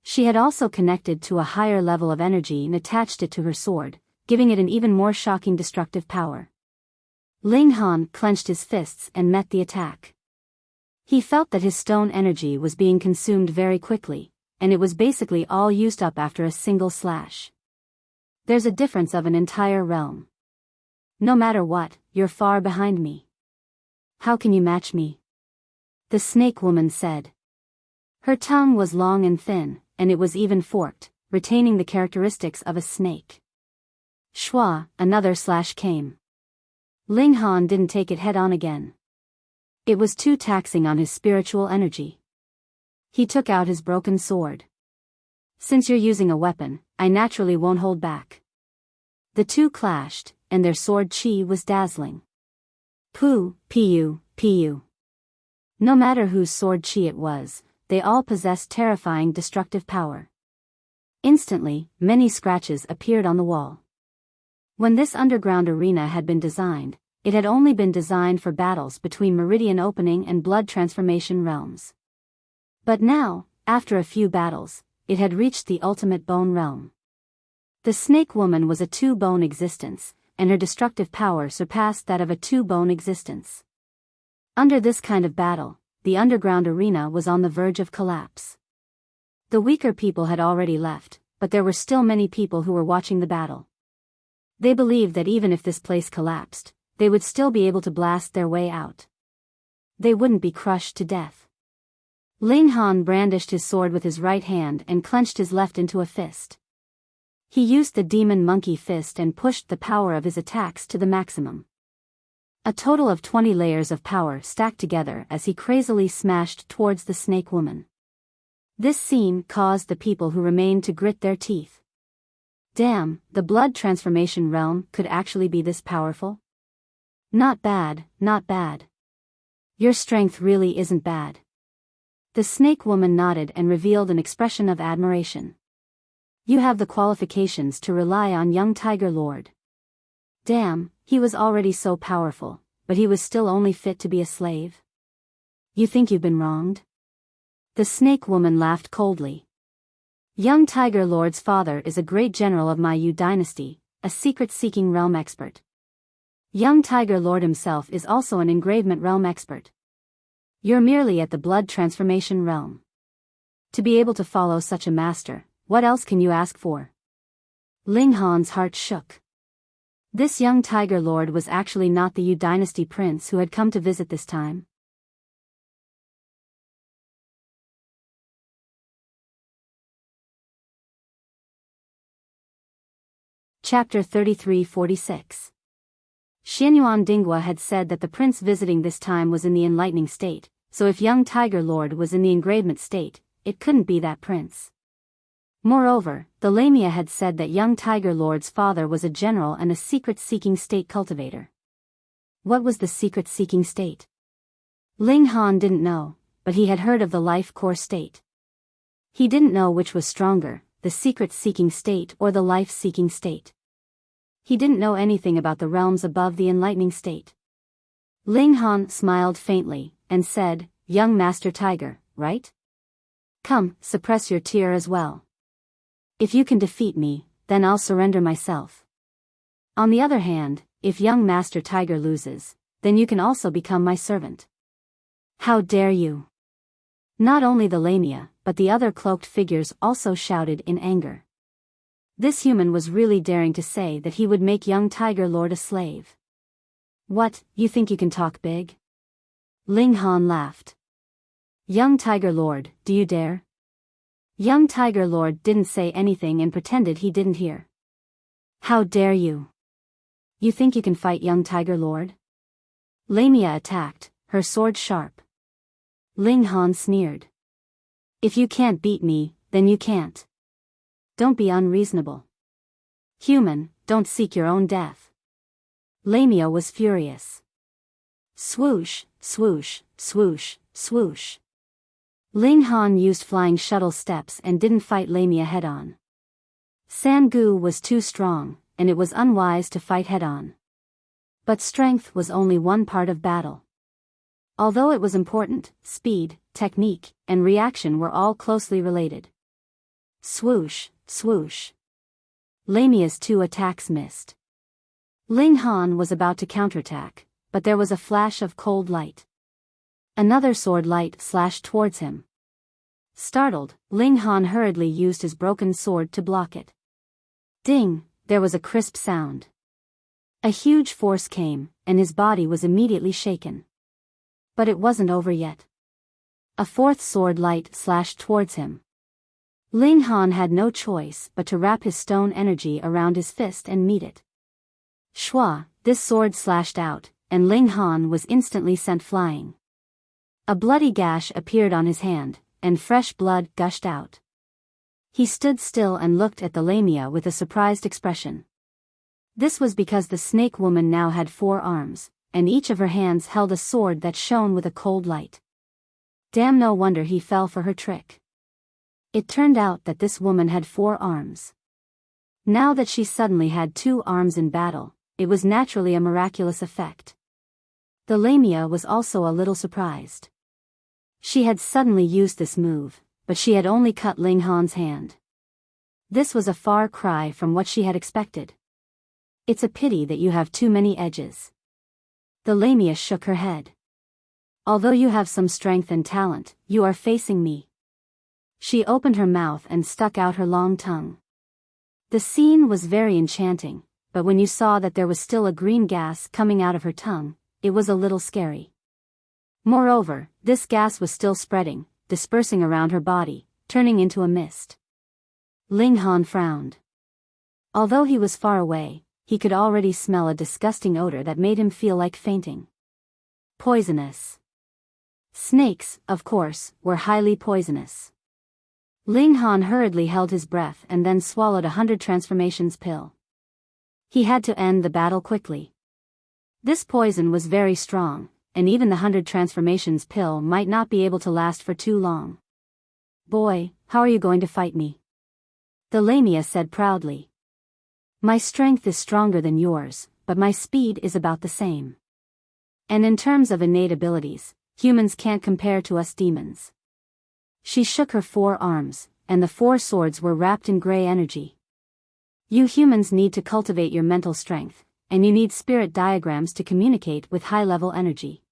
She had also connected to a higher level of energy and attached it to her sword, giving it an even more shocking destructive power. Ling Han clenched his fists and met the attack. He felt that his stone energy was being consumed very quickly, and it was basically all used up after a single slash. There's a difference of an entire realm. No matter what, you're far behind me. how can you match me? The snake woman said. Her tongue was long and thin, and it was even forked, retaining the characteristics of a snake. Shua, another slash came. Ling Han didn't take it head on again. It was too taxing on his spiritual energy. He took out his broken sword. Since you're using a weapon, I naturally won't hold back. The two clashed, and their sword chi was dazzling. Pu, pu. No matter whose sword chi it was, they all possessed terrifying destructive power. Instantly, many scratches appeared on the wall. When this underground arena had been designed, it had only been designed for battles between Meridian Opening and Blood Transformation realms. But now, after a few battles, it had reached the ultimate bone realm. The snake woman was a two-bone existence, and her destructive power surpassed that of a two-bone existence. Under this kind of battle, the underground arena was on the verge of collapse. The weaker people had already left, but there were still many people who were watching the battle. They believed that even if this place collapsed, they would still be able to blast their way out. They wouldn't be crushed to death. Ling Han brandished his sword with his right hand and clenched his left into a fist. He used the demon monkey fist and pushed the power of his attacks to the maximum. A total of 20 layers of power stacked together as he crazily smashed towards the snake woman. This scene caused the people who remained to grit their teeth. Damn, the blood transformation realm could actually be this powerful? Not bad, not bad. Your strength really isn't bad. The snake woman nodded and revealed an expression of admiration. You have the qualifications to rely on young Tiger Lord. Damn, he was already so powerful, but he was still only fit to be a slave. You think you've been wronged? The snake woman laughed coldly. Young Tiger Lord's father is a great general of my Yu dynasty, a secret-seeking realm expert. Young Tiger Lord himself is also an engravement realm expert. You're merely at the blood transformation realm. To be able to follow such a master, what else can you ask for? Ling Han's heart shook. This young Tiger Lord was actually not the Yu dynasty prince who had come to visit this time. Chapter 33-46. Xianyuan Dinghua had said that the prince visiting this time was in the enlightening state, so if young Tiger Lord was in the engravement state, it couldn't be that prince. Moreover, the Lamia had said that young Tiger Lord's father was a general and a secret-seeking state cultivator. What was the secret-seeking state? Ling Han didn't know, but he had heard of the life core state. He didn't know which was stronger, the secret-seeking state or the life-seeking state. He didn't know anything about the realms above the enlightening state. Ling Han smiled faintly, and said, Young Master Tiger, right? Come, suppress your tear as well. If you can defeat me, then I'll surrender myself. On the other hand, if young Master Tiger loses, then you can also become my servant. How dare you? Not only the Lamia, but the other cloaked figures also shouted in anger. This human was really daring to say that he would make young Tiger Lord a slave. What, you think you can talk big? Ling Han laughed. Young Tiger Lord, do you dare? Young Tiger Lord didn't say anything and pretended he didn't hear. How dare you? You think you can fight young Tiger Lord? Lamia attacked, her sword sharp. Ling Han sneered. If you can't beat me, then you can't. Don't be unreasonable. Human, don't seek your own death. Lamia was furious. Swoosh, swoosh, swoosh, swoosh. Ling Han used flying shuttle steps and didn't fight Lamia head-on. Sangu was too strong, and it was unwise to fight head-on. But strength was only one part of battle. Although it was important, speed, technique, and reaction were all closely related. Swoosh, swoosh. Lamia's two attacks missed. Ling Han was about to counterattack, but there was a flash of cold light. Another sword light slashed towards him. Startled, Ling Han hurriedly used his broken sword to block it. Ding, there was a crisp sound. A huge force came, and his body was immediately shaken. But it wasn't over yet. A fourth sword light slashed towards him. Ling Han had no choice but to wrap his stone energy around his fist and meet it. Shwa, this sword slashed out, and Ling Han was instantly sent flying. A bloody gash appeared on his hand, and fresh blood gushed out. He stood still and looked at the lamia with a surprised expression. This was because the snake woman now had 4 arms, and each of her hands held a sword that shone with a cold light. Damn, no wonder he fell for her trick. It turned out that this woman had 4 arms. Now that she suddenly had 2 arms in battle, it was naturally a miraculous effect. The lamia was also a little surprised. She had suddenly used this move, but she had only cut Ling Han's hand. This was a far cry from what she had expected. It's a pity that you have too many edges. The lamia shook her head. Although you have some strength and talent, you are facing me. She opened her mouth and stuck out her long tongue. The scene was very enchanting, but when you saw that there was still a green gas coming out of her tongue, it was a little scary. Moreover, this gas was still spreading, dispersing around her body, turning into a mist. Ling Han frowned. Although he was far away, he could already smell a disgusting odor that made him feel like fainting. Poisonous. Snakes, of course, were highly poisonous. Ling Han hurriedly held his breath and then swallowed 100 transformations pill. He had to end the battle quickly. This poison was very strong, and even the 100 transformations pill might not be able to last for too long. Boy, how are you going to fight me? The lamia said proudly. My strength is stronger than yours, but my speed is about the same. And in terms of innate abilities, humans can't compare to us demons. She shook her 4 arms, and the 4 swords were wrapped in gray energy. You humans need to cultivate your mental strength, and you need spirit diagrams to communicate with high-level energy.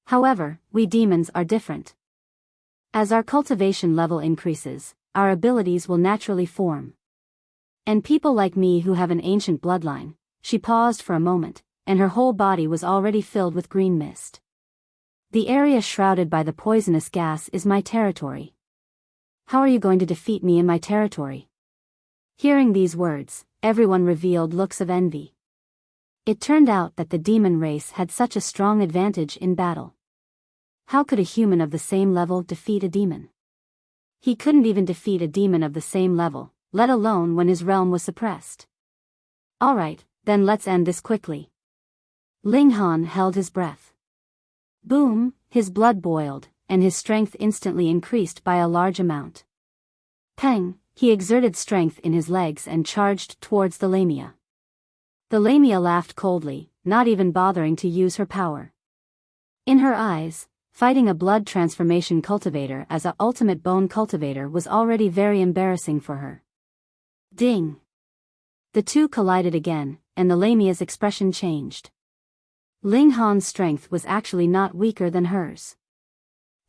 However, we demons are different. As our cultivation level increases, our abilities will naturally form. And people like me who have an ancient bloodline, she paused for a moment, and her whole body was already filled with green mist. The area shrouded by the poisonous gas is my territory. How are you going to defeat me in my territory? Hearing these words, everyone revealed looks of envy. It turned out that the demon race had such a strong advantage in battle. How could a human of the same level defeat a demon? He couldn't even defeat a demon of the same level, let alone when his realm was suppressed. Alright, then let's end this quickly. Ling Han held his breath. Boom, his blood boiled, and his strength instantly increased by a large amount. Peng, he exerted strength in his legs and charged towards the lamia. The lamia laughed coldly, not even bothering to use her power. In her eyes, fighting a blood transformation cultivator as a ultimate bone cultivator was already very embarrassing for her. Ding! The two collided again, and the lamia's expression changed. Ling Han's strength was actually not weaker than hers.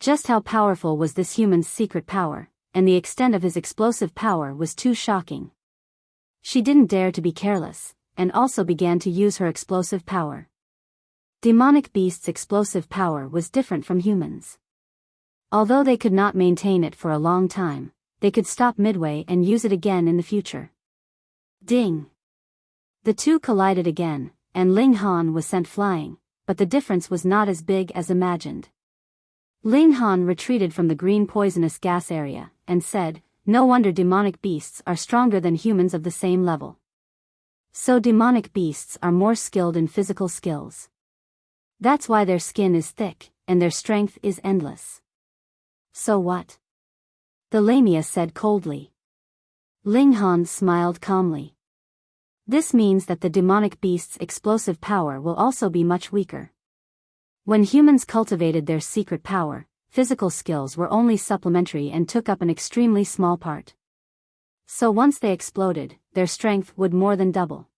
Just how powerful was this human's secret power, and the extent of his explosive power was too shocking. She didn't dare to be careless, and also began to use her explosive power. Demonic beasts' explosive power was different from humans. Although they could not maintain it for a long time, they could stop midway and use it again in the future. Ding! The two collided again, and Ling Han was sent flying, but the difference was not as big as imagined. Ling Han retreated from the green poisonous gas area, and said, "No wonder demonic beasts are stronger than humans of the same level. So demonic beasts are more skilled in physical skills. That's why their skin is thick, and their strength is endless." So what? The lamia said coldly. Ling Han smiled calmly. This means that the demonic beast's explosive power will also be much weaker. When humans cultivated their secret power, physical skills were only supplementary and took up an extremely small part. So once they exploded, their strength would more than double.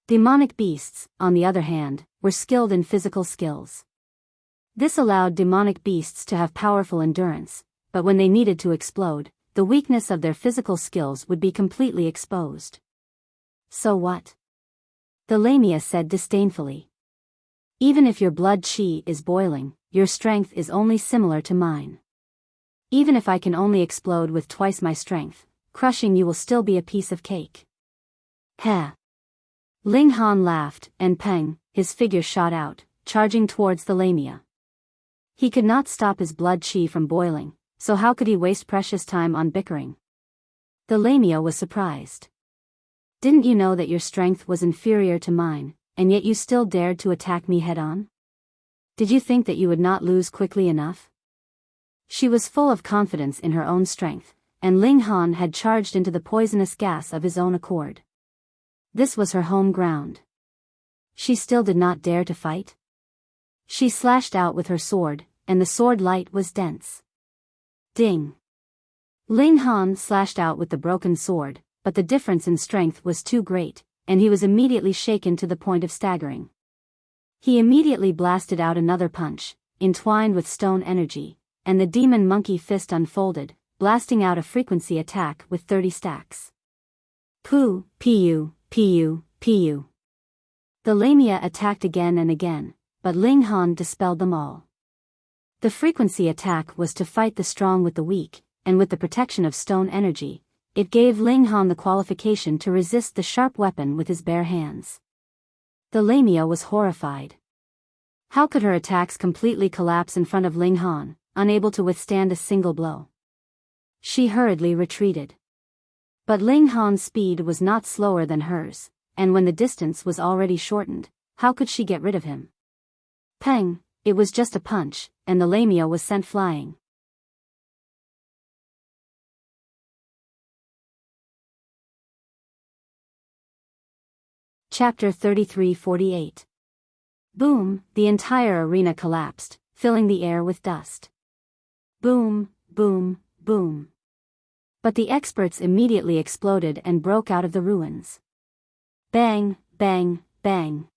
Demonic beasts, on the other hand, were skilled in physical skills. This allowed demonic beasts to have powerful endurance, but when they needed to explode, the weakness of their physical skills would be completely exposed. So what? The lamia said disdainfully. Even if your blood chi is boiling, your strength is only similar to mine. Even if I can only explode with twice my strength, crushing you will still be a piece of cake. Heh. Ling Han laughed, and pang, his figure shot out, charging towards the lamia. He could not stop his blood qi from boiling, so how could he waste precious time on bickering? The lamia was surprised. Didn't you know that your strength was inferior to mine, and yet you still dared to attack me head-on? Did you think that you would not lose quickly enough? She was full of confidence in her own strength, and Ling Han had charged into the poisonous gas of his own accord. This was her home ground. She still did not dare to fight. She slashed out with her sword, and the sword light was dense. Ding! Ling Han slashed out with the broken sword, but the difference in strength was too great, and he was immediately shaken to the point of staggering. He immediately blasted out another punch, entwined with stone energy, and the demon monkey fist unfolded, blasting out a frequency attack with 30 stacks. Pu, pu, pu, pu. The lamia attacked again and again, but Ling Han dispelled them all. The frequency attack was to fight the strong with the weak, and with the protection of stone energy, it gave Ling Han the qualification to resist the sharp weapon with his bare hands. The lamia was horrified. How could her attacks completely collapse in front of Ling Han, unable to withstand a single blow? She hurriedly retreated. But Ling Han's speed was not slower than hers, and when the distance was already shortened, how could she get rid of him? Peng, it was just a punch, and the lamia was sent flying. Chapter 33-48. Boom, the entire arena collapsed, filling the air with dust. Boom, boom, boom. But the experts immediately exploded and broke out of the ruins. Bang, bang, bang.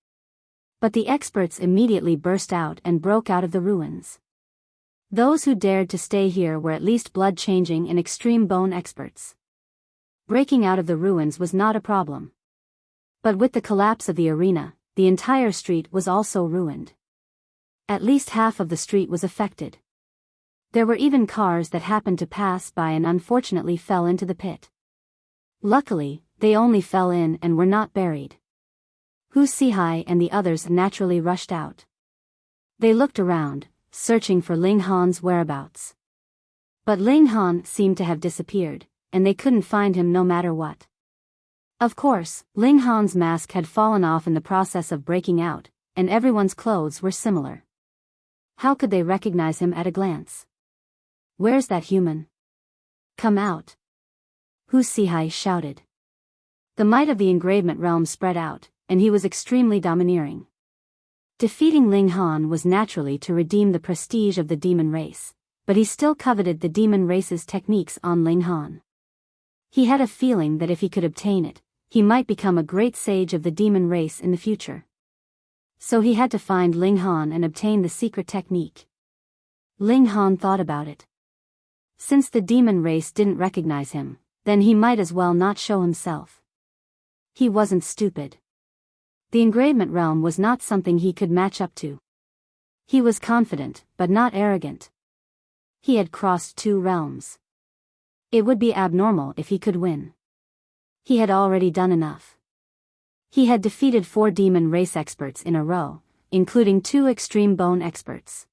But the experts immediately burst out and broke out of the ruins. Those who dared to stay here were at least blood-changing and extreme bone experts. Breaking out of the ruins was not a problem. But with the collapse of the arena, the entire street was also ruined. At least half of the street was affected. There were even cars that happened to pass by and unfortunately fell into the pit. Luckily, they only fell in and were not buried. Hu Sihai and the others naturally rushed out. They looked around, searching for Ling Han's whereabouts. But Ling Han seemed to have disappeared, and they couldn't find him no matter what. Of course, Ling Han's mask had fallen off in the process of breaking out, and everyone's clothes were similar. How could they recognize him at a glance? Where's that human? Come out! Hu Sihai shouted. The might of the engravement realm spread out, and he was extremely domineering. Defeating Ling Han was naturally to redeem the prestige of the demon race, but he still coveted the demon race's techniques on Ling Han. He had a feeling that if he could obtain it, he might become a great sage of the demon race in the future. So he had to find Ling Han and obtain the secret technique. Ling Han thought about it. Since the demon race didn't recognize him, then he might as well not show himself. He wasn't stupid. The engravement realm was not something he could match up to. He was confident, but not arrogant. He had crossed 2 realms. It would be abnormal if he could win. He had already done enough. He had defeated 4 demon race experts in a row, including 2 extreme bone experts.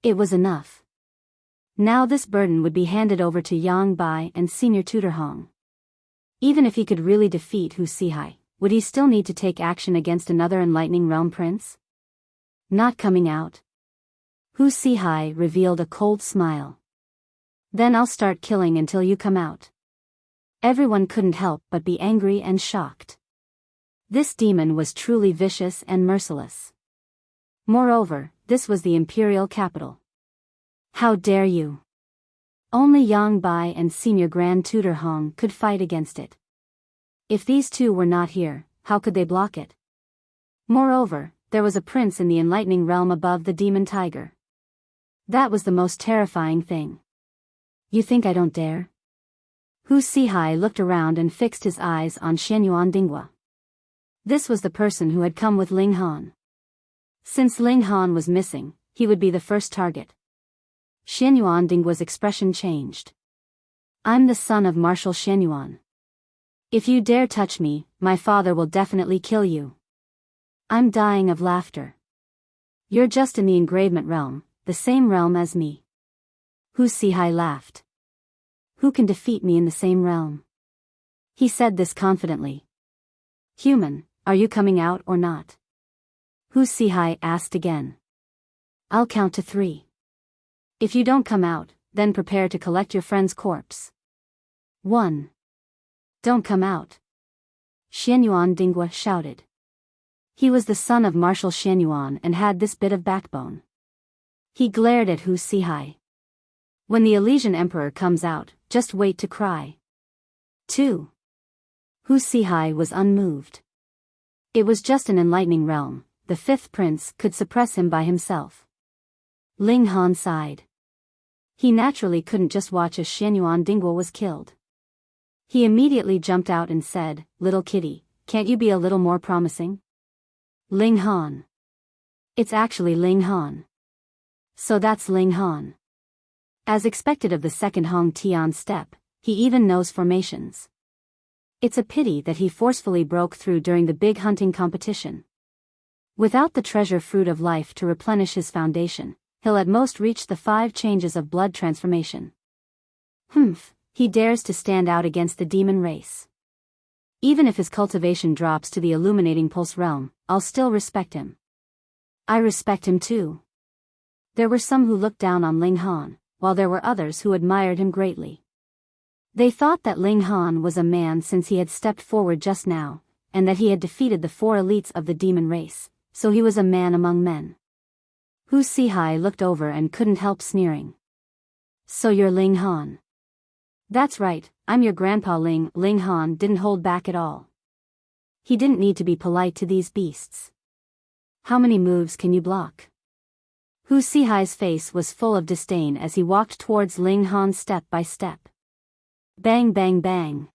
It was enough. Now this burden would be handed over to Yang Bai and Senior Tutor Hong. Even if he could really defeat Hu Sihai, would he still need to take action against another Enlightening Realm Prince? Not coming out. Hu Sihai revealed a cold smile. Then I'll start killing until you come out. Everyone couldn't help but be angry and shocked. This demon was truly vicious and merciless. Moreover, this was the imperial capital. How dare you? Only Yang Bai and Senior Grand Tutor Hong could fight against it. If these 2 were not here, how could they block it? Moreover, there was a prince in the enlightening realm above the demon tiger. That was the most terrifying thing. You think I don't dare? Hu Sihai looked around and fixed his eyes on Shenyuan Dinghua. This was the person who had come with Ling Han. Since Ling Han was missing, he he would be the first target. Xianyuan Dingguo's expression changed. I'm the son of Marshal Xianyuan. If you dare touch me, my father will definitely kill you. I'm dying of laughter. You're just in the engravement realm, the same realm as me. Hu Sihai laughed. Who can defeat me in the same realm? He said this confidently. Human, are you coming out or not? Hu Sihai asked again. I'll count to 3. If you don't come out, then prepare to collect your friend's corpse. 1. Don't come out. Xianyuan Dingguo shouted. He was the son of Marshal Xianyuan and had this bit of backbone. He glared at Hu Sihai. When the Elysian Emperor comes out, just wait to cry. 2. Hu Sihai was unmoved. It was just an enlightening realm, the 5th prince could suppress him by himself. Ling Han sighed. He naturally couldn't just watch as Xianyuan Dingguo was killed. He immediately jumped out and said, Little kitty, can't you be a little more promising? Ling Han. It's actually Ling Han. So that's Ling Han. As expected of the second Hong Tian step, he even knows formations. It's a pity that he forcefully broke through during the big hunting competition. Without the treasure fruit of life to replenish his foundation, he'll at most reach the 5 changes of blood transformation. He dares to stand out against the demon race. Even if his cultivation drops to the illuminating pulse realm, I'll still respect him. I respect him too. There were some who looked down on Ling Han, while there were others who admired him greatly. They thought that Ling Han was a man since he had stepped forward just now, and that he had defeated the 4 elites of the demon race, so he was a man among men. Hu Sihai looked over and couldn't help sneering. So you're Ling Han. That's right, I'm your grandpa Ling. Ling Han didn't hold back at all. He didn't need to be polite to these beasts. How many moves can you block? Hu Sihai's face was full of disdain as he walked towards Ling Han step by step. Bang bang bang.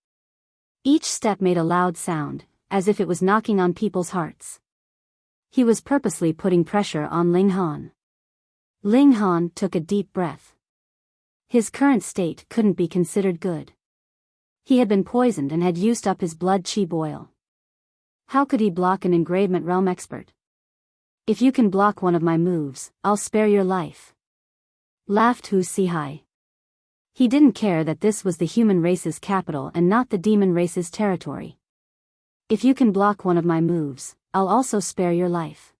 Each step made a loud sound, as if it was knocking on people's hearts. He was purposely putting pressure on Ling Han. Ling Han took a deep breath. His current state couldn't be considered good. He had been poisoned and had used up his blood chi boil. How could he block an engravement realm expert? If you can block one of my moves, I'll spare your life. Laughed Hu Sihai. He didn't care that this was the human race's capital and not the demon race's territory. If you can block one of my moves, I'll also spare your life.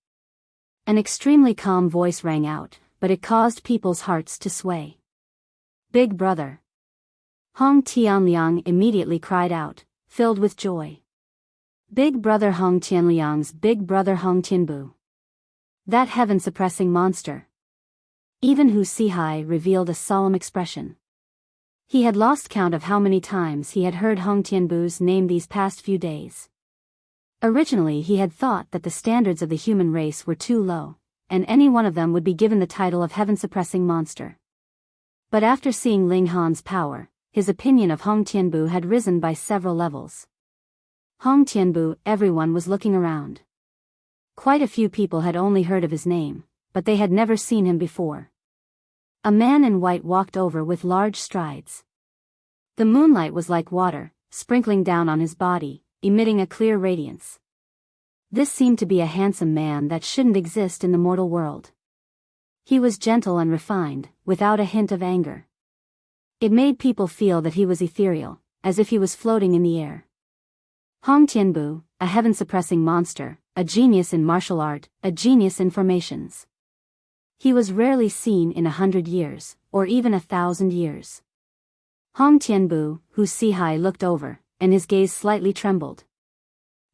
An extremely calm voice rang out, but it caused people's hearts to sway. Big brother. Hong Tianliang immediately cried out, filled with joy. Big brother Hong Tianliang's big brother Hong Tianbu. That heaven-suppressing monster. Even Hu Sihai revealed a solemn expression. He had lost count of how many times he had heard Hong Tianbu's name these past few days. Originally he had thought that the standards of the human race were too low, and any one of them would be given the title of heaven-suppressing monster. But after seeing Ling Han's power, his opinion of Hong Tianbu had risen by several levels. Hong Tianbu, everyone was looking around. Quite a few people had only heard of his name, but they had never seen him before. A man in white walked over with large strides. The moonlight was like water, sprinkling down on his body, emitting a clear radiance. This seemed to be a handsome man that shouldn't exist in the mortal world. He was gentle and refined, without a hint of anger. It made people feel that he was ethereal, as if he was floating in the air. Hong Tianbu, a heaven-suppressing monster, a genius in martial art, a genius in formations. He was rarely seen in 100 years, or even 1,000 years. Hong Tianbu, Hu Sihai looked over, and his gaze slightly trembled.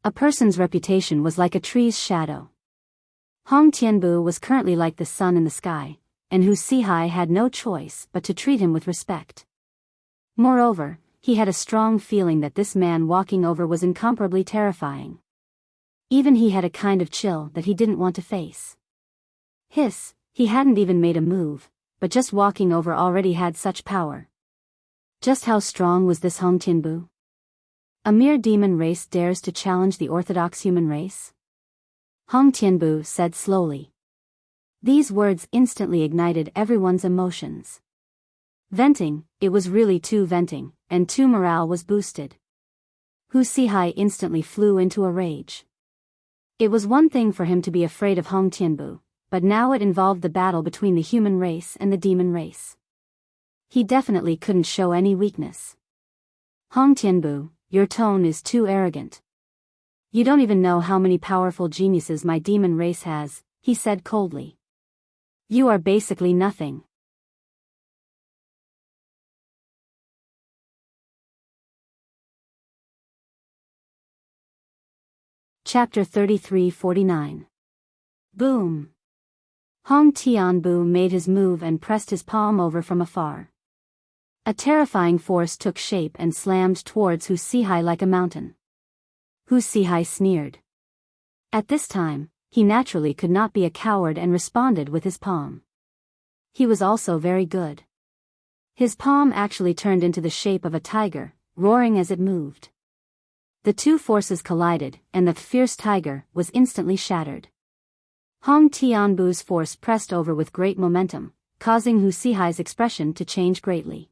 A person's reputation was like a tree's shadow. Hong Tianbu was currently like the sun in the sky, and Hu Sihai had no choice but to treat him with respect. Moreover, he had a strong feeling that this man walking over was incomparably terrifying. Even he had a kind of chill that he didn't want to face. Hiss, he hadn't even made a move, but just walking over already had such power. Just how strong was this Hong Tianbu? A mere demon race dares to challenge the orthodox human race? Hong Tianbu said slowly. These words instantly ignited everyone's emotions. Venting, it was really Tu venting, and Tu morale was boosted. Hu Sihai instantly flew into a rage. It was one thing for him to be afraid of Hong Tianbu, but now it involved the battle between the human race and the demon race. He definitely couldn't show any weakness. Hong Tianbu, your tone is too arrogant. You don't even know how many powerful geniuses my demon race has, he said coldly. You are basically nothing. Chapter 33-49. Boom. Hong Tianbu made his move and pressed his palm over from afar. A terrifying force took shape and slammed towards Hu Sihai like a mountain. Hu Sihai sneered. At this time, he naturally could not be a coward and responded with his palm. He was also very good. His palm actually turned into the shape of a tiger, roaring as it moved. The two forces collided, and the fierce tiger was instantly shattered. Hong Tianbu's force pressed over with great momentum, causing Hu Sihai's expression to change greatly.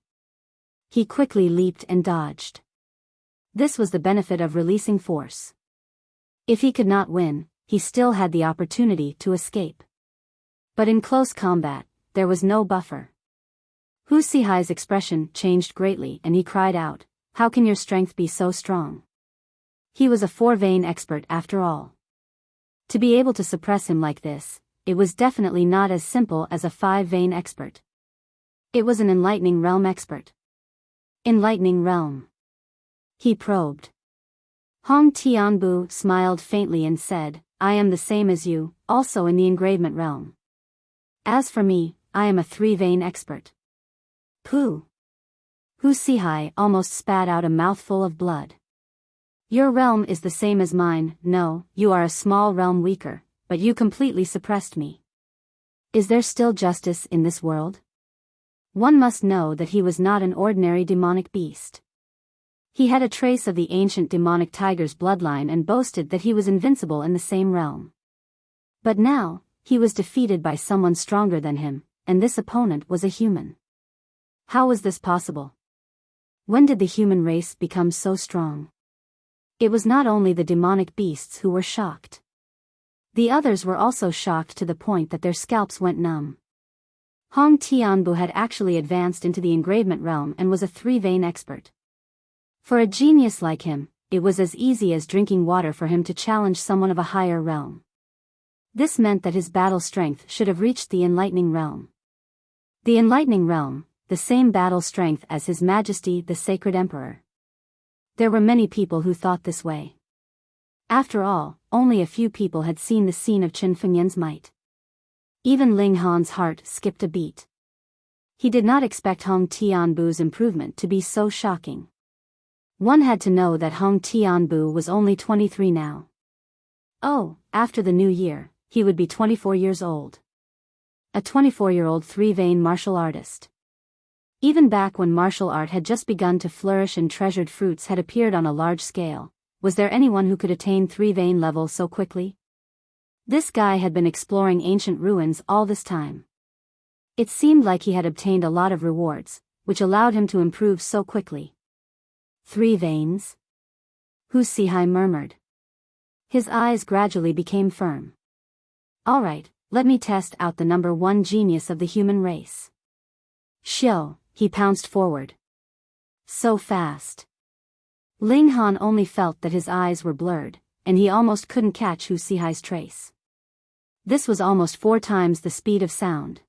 He quickly leaped and dodged. This was the benefit of releasing force. If he could not win, he still had the opportunity to escape. But in close combat, there was no buffer. Hu Sihai's expression changed greatly and he cried out, "How can your strength be so strong?" He was a 4-vein expert after all. To be able to suppress him like this, it was definitely not as simple as a 5-vein expert. It was an enlightening realm expert. Enlightening realm. He probed. Hong Tianbu smiled faintly and said, "I am the same as you, also in the engravement realm. As for me, I am a 3-vein expert." Pooh! Hu Sihai almost spat out a mouthful of blood. Your realm is the same as mine. No, you are a small realm weaker, but you completely suppressed me. Is there still justice in this world? One must know that he was not an ordinary demonic beast. He had a trace of the ancient demonic tiger's bloodline and boasted that he was invincible in the same realm. But now, he was defeated by someone stronger than him, and this opponent was a human. How was this possible? When did the human race become so strong? It was not only the demonic beasts who were shocked. The others were also shocked to the point that their scalps went numb. Hong Tianbu had actually advanced into the engravement realm and was a 3-vein expert. For a genius like him, it was as easy as drinking water for him to challenge someone of a higher realm. This meant that his battle strength should have reached the enlightening realm. The enlightening realm, the same battle strength as His Majesty the Sacred Emperor. There were many people who thought this way. After all, only a few people had seen the scene of Chen Fengyan's might. Even Ling Han's heart skipped a beat. He did not expect Hong Tianbu's improvement to be so shocking. One had to know that Hong Tianbu was only 23 now. Oh, after the new year, he would be 24 years old. A 24-year-old 3-vein martial artist. Even back when martial art had just begun to flourish and treasured fruits had appeared on a large scale, was there anyone who could attain 3-vein level so quickly? This guy had been exploring ancient ruins all this time. It seemed like he had obtained a lot of rewards, which allowed him to improve so quickly. 3 veins? Hu Sihai murmured. His eyes gradually became firm. All right, let me test out the number 1 genius of the human race. Xiao, he pounced forward. So fast. Ling Han only felt that his eyes were blurred, and he almost couldn't catch Hu Sihai's trace. This was almost 4 times the speed of sound.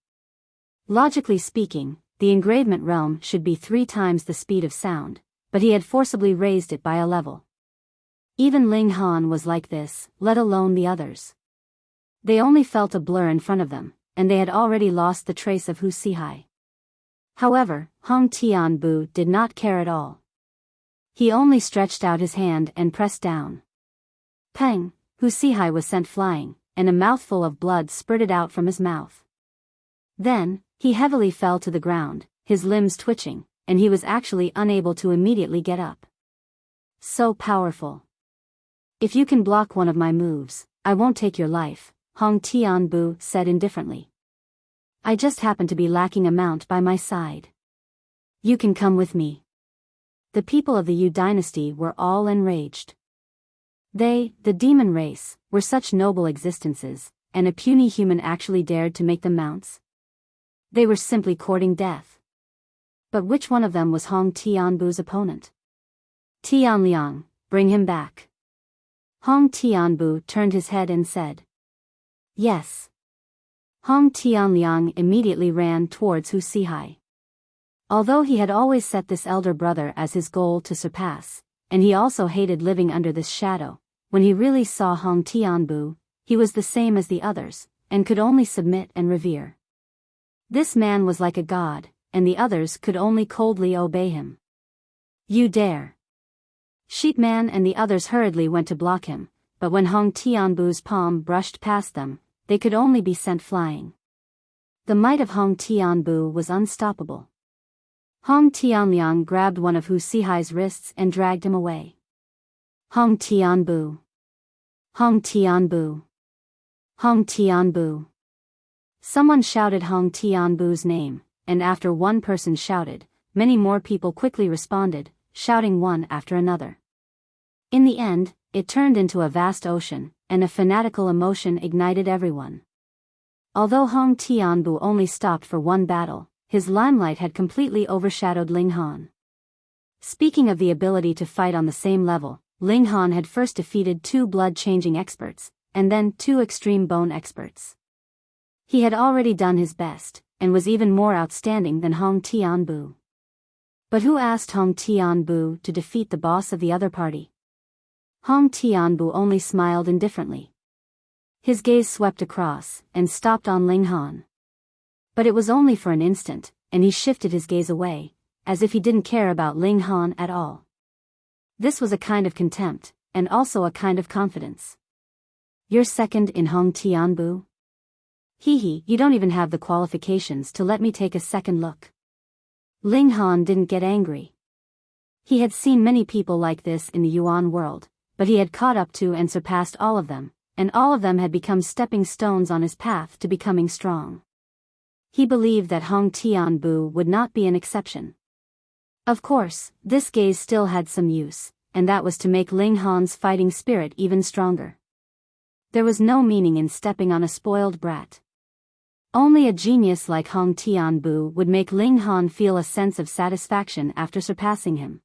Logically speaking, the engravement realm should be 3 times the speed of sound, but he had forcibly raised it by a level. Even Ling Han was like this, let alone the others. They only felt a blur in front of them, and they had already lost the trace of Hu Sihai. However, Hong Tianbu did not care at all. He only stretched out his hand and pressed down. Peng, Hu Sihai was sent flying, and a mouthful of blood spurted out from his mouth. Then, he heavily fell to the ground, his limbs twitching, and he was actually unable to immediately get up. So powerful. If you can block one of my moves, I won't take your life, Hong Tianbu said indifferently. I just happen to be lacking a mount by my side. You can come with me. The people of the Yu dynasty were all enraged. They, the demon race, were such noble existences, and a puny human actually dared to make them mounts. They were simply courting death. But which one of them was Hong Tianbu's opponent? Tianliang, bring him back. Hong Tianbu turned his head and said, yes. Hong Tianliang immediately ran towards Hu Sihai. Although he had always set this elder brother as his goal to surpass, and he also hated living under this shadow, when he really saw Hong Tianbu, he was the same as the others, and could only submit and revere. This man was like a god, and the others could only coldly obey him. You dare! Sheepman and the others hurriedly went to block him, but when Hong Tianbu's palm brushed past them, they could only be sent flying. The might of Hong Tianbu was unstoppable. Hong Tianliang grabbed one of Hu Sihai's wrists and dragged him away. Hong Tianbu! Hong Tianbu! Hong Tianbu! Someone shouted Hong Tianbu's name, and after one person shouted, many more people quickly responded, shouting one after another. In the end, it turned into a vast ocean, and a fanatical emotion ignited everyone. Although Hong Tianbu only stopped for one battle, his limelight had completely overshadowed Ling Han. Speaking of the ability to fight on the same level, Ling Han had first defeated 2 blood-changing experts, and then 2 extreme bone experts. He had already done his best, and was even more outstanding than Hong Tianbu. But who asked Hong Tianbu to defeat the boss of the other party? Hong Tianbu only smiled indifferently. His gaze swept across, and stopped on Ling Han. But it was only for an instant, and he shifted his gaze away, as if he didn't care about Ling Han at all. This was a kind of contempt, and also a kind of confidence. You're second in Hong Tianbu? Hee, you don't even have the qualifications to let me take a second look. Ling Han didn't get angry. He had seen many people like this in the Yuan world, but he had caught up to and surpassed all of them, and all of them had become stepping stones on his path to becoming strong. He believed that Hong Tianbu would not be an exception. Of course, this gaze still had some use, and that was to make Ling Han's fighting spirit even stronger. There was no meaning in stepping on a spoiled brat. Only a genius like Hong Tianbu would make Ling Han feel a sense of satisfaction after surpassing him.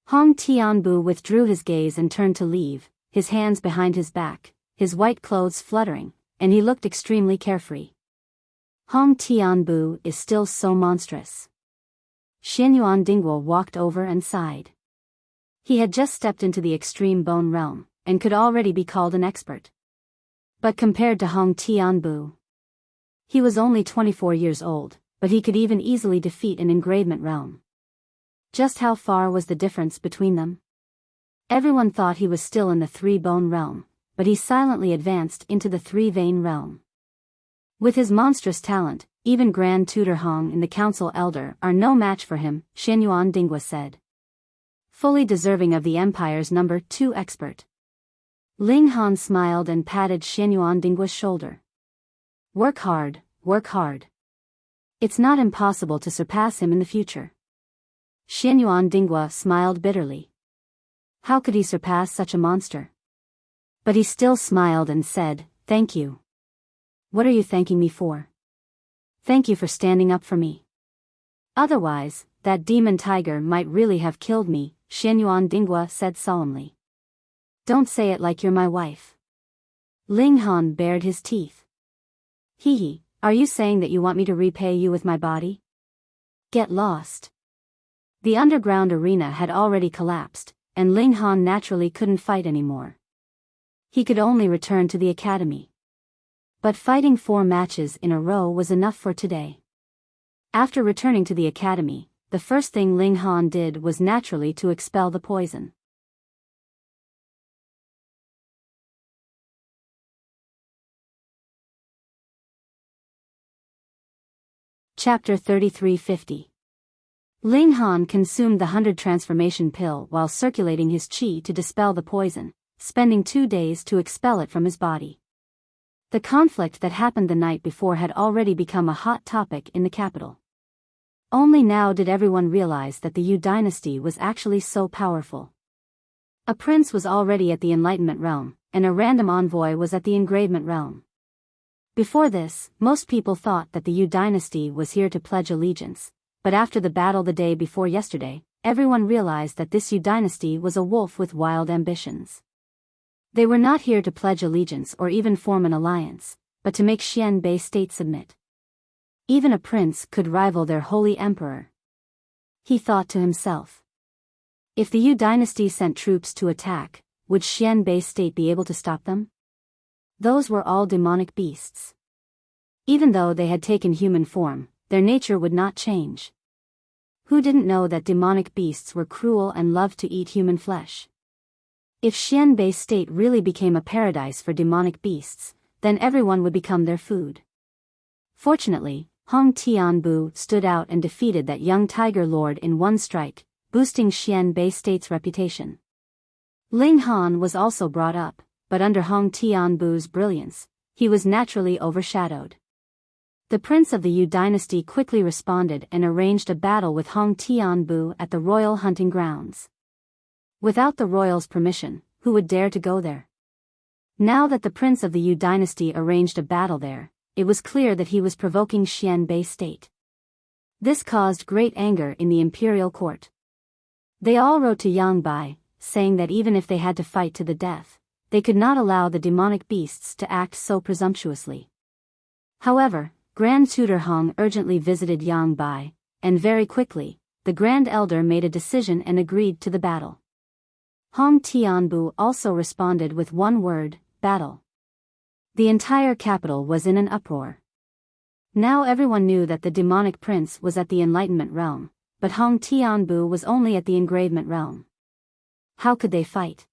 Hong Tianbu withdrew his gaze and turned to leave, his hands behind his back, his white clothes fluttering, and he looked extremely carefree. Hong Tianbu is still so monstrous. Xianyuan Dingguo walked over and sighed. He had just stepped into the extreme bone realm, and could already be called an expert. But compared to Hong Tianbu, he was only 24 years old, but he could even easily defeat an engravement realm. Just how far was the difference between them? Everyone thought he was still in the 3-bone realm, but he silently advanced into the 3-vein realm. With his monstrous talent, even Grand Tutor Hong and the Council Elder are no match for him, Xianyuan Dingguo said. Fully deserving of the Empire's number 2 expert. Ling Han smiled and patted Xianyuan Dingguo's shoulder. Work hard, work hard. It's not impossible to surpass him in the future. Xianyuan Dingguo smiled bitterly. How could he surpass such a monster? But he still smiled and said, "Thank you." "What are you thanking me for?" "Thank you for standing up for me. Otherwise, that demon tiger might really have killed me," Xianyuan Dingguo said solemnly. "Don't say it like you're my wife." Ling Han bared his teeth. Hee, are you saying that you want me to repay you with my body? Get lost. The underground arena had already collapsed, and Ling Han naturally couldn't fight anymore. He could only return to the academy. But fighting 4 matches in a row was enough for today. After returning to the academy, the first thing Ling Han did was naturally to expel the poison. Chapter 3350. Ling Han consumed the 100 transformation pill while circulating his qi to dispel the poison, spending 2 days to expel it from his body. The conflict that happened the night before had already become a hot topic in the capital. Only now did everyone realize that the Yu dynasty was actually so powerful. A prince was already at the Enlightenment realm, and a random envoy was at the Engravement realm. Before this, most people thought that the Yu dynasty was here to pledge allegiance, but after the battle the day before yesterday, everyone realized that this Yu dynasty was a wolf with wild ambitions. They were not here to pledge allegiance or even form an alliance, but to make Xianbei state submit. Even a prince could rival their holy emperor. He thought to himself. If the Yu dynasty sent troops to attack, would Xianbei state be able to stop them? Those were all demonic beasts. Even though they had taken human form, their nature would not change. Who didn't know that demonic beasts were cruel and loved to eat human flesh? If Xianbei state really became a paradise for demonic beasts, then everyone would become their food. Fortunately, Hong Tianbu stood out and defeated that young tiger lord in one strike, boosting Xianbei state's reputation. Ling Han was also brought up, but under Hong Tianbu's brilliance, he was naturally overshadowed. The prince of the Yu dynasty quickly responded and arranged a battle with Hong Tianbu at the royal hunting grounds. Without the royal's permission, who would dare to go there? Now that the prince of the Yu dynasty arranged a battle there, it was clear that he was provoking Xianbei state. This caused great anger in the imperial court. They all wrote to Yang Bai, saying that even if they had to fight to the death, they could not allow the demonic beasts to act so presumptuously. However, Grand Tutor Hong urgently visited Yang Bai, and very quickly, the Grand Elder made a decision and agreed to the battle. Hong Tianbu also responded with one word, battle. The entire capital was in an uproar. Now everyone knew that the demonic prince was at the Enlightenment realm, but Hong Tianbu was only at the Engravement realm. How could they fight?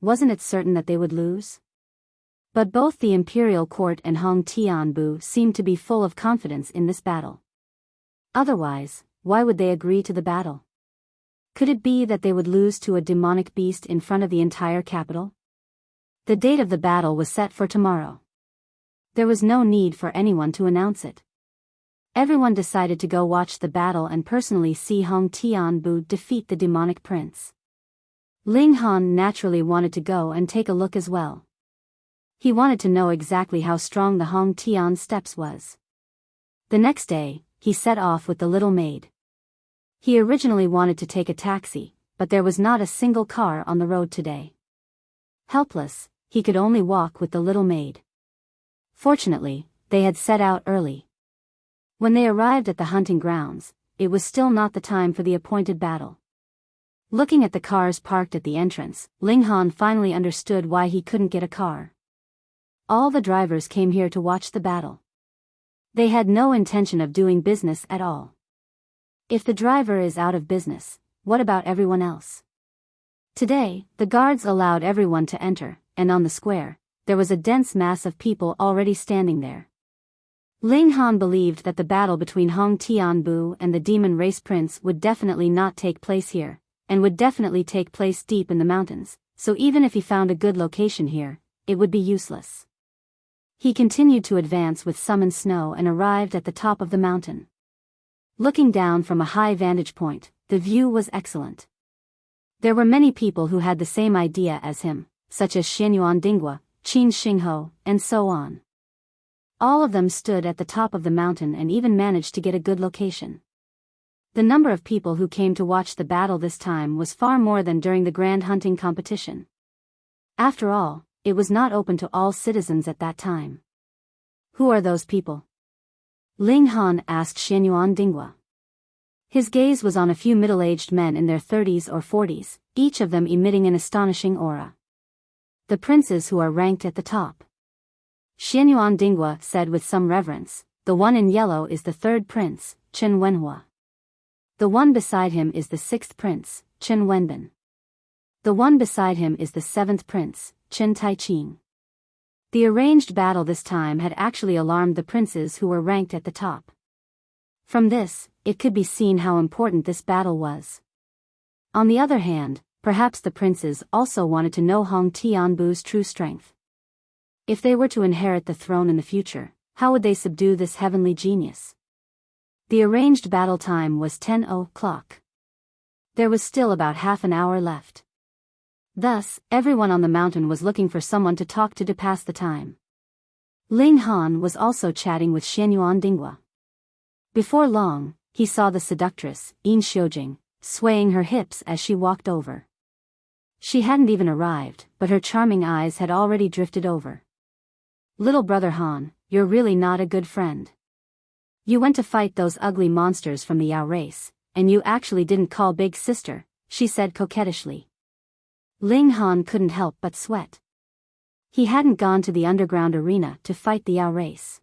Wasn't it certain that they would lose? But both the imperial court and Hong Tianbu seemed to be full of confidence in this battle. Otherwise, why would they agree to the battle? Could it be that they would lose to a demonic beast in front of the entire capital? The date of the battle was set for tomorrow. There was no need for anyone to announce it. Everyone decided to go watch the battle and personally see Hong Tianbu defeat the demonic prince. Ling Han naturally wanted to go and take a look as well. He wanted to know exactly how strong the Hong Tian steps was. The next day, he set off with the little maid. He originally wanted to take a taxi, but there was not a single car on the road today. Helpless, he could only walk with the little maid. Fortunately, they had set out early. When they arrived at the hunting grounds, it was still not the time for the appointed battle. Looking at the cars parked at the entrance, Ling Han finally understood why he couldn't get a car. All the drivers came here to watch the battle. They had no intention of doing business at all. If the driver is out of business, what about everyone else? Today, the guards allowed everyone to enter, and on the square, there was a dense mass of people already standing there. Ling Han believed that the battle between Hong Tianbu and the demon race prince would definitely not take place here, and would definitely take place deep in the mountains, so even if he found a good location here, it would be useless. He continued to advance with summoned snow and arrived at the top of the mountain. Looking down from a high vantage point, the view was excellent. There were many people who had the same idea as him, such as Xianyuan Dingwa, Qin Xingho, and so on. All of them stood at the top of the mountain and even managed to get a good location. The number of people who came to watch the battle this time was far more than during the grand hunting competition. After all, it was not open to all citizens at that time. Who are those people? Ling Han asked Xianyuan Dingwa. His gaze was on a few middle-aged men in their 30s or 40s, each of them emitting an astonishing aura. The princes who are ranked at the top. Xianyuan Dingwa said with some reverence, the one in yellow is the third prince, Chen Wenhua. The one beside him is the sixth prince, Chen Wenbin. The one beside him is the seventh prince, Chen Taiqing. The arranged battle this time had actually alarmed the princes who were ranked at the top. From this, it could be seen how important this battle was. On the other hand, perhaps the princes also wanted to know Hong Tianbu's true strength. If they were to inherit the throne in the future, how would they subdue this heavenly genius? The arranged battle time was 10 o'clock. There was still about half an hour left. Thus, everyone on the mountain was looking for someone to talk to pass the time. Ling Han was also chatting with Xianyuan Dinghua. Before long, he saw the seductress, Yin Xiujing, swaying her hips as she walked over. She hadn't even arrived, but her charming eyes had already drifted over. Little brother Han, you're really not a good friend. You went to fight those ugly monsters from the Yao race, and you actually didn't call big sister, she said coquettishly. Ling Han couldn't help but sweat. He hadn't gone to the underground arena to fight the Yao race.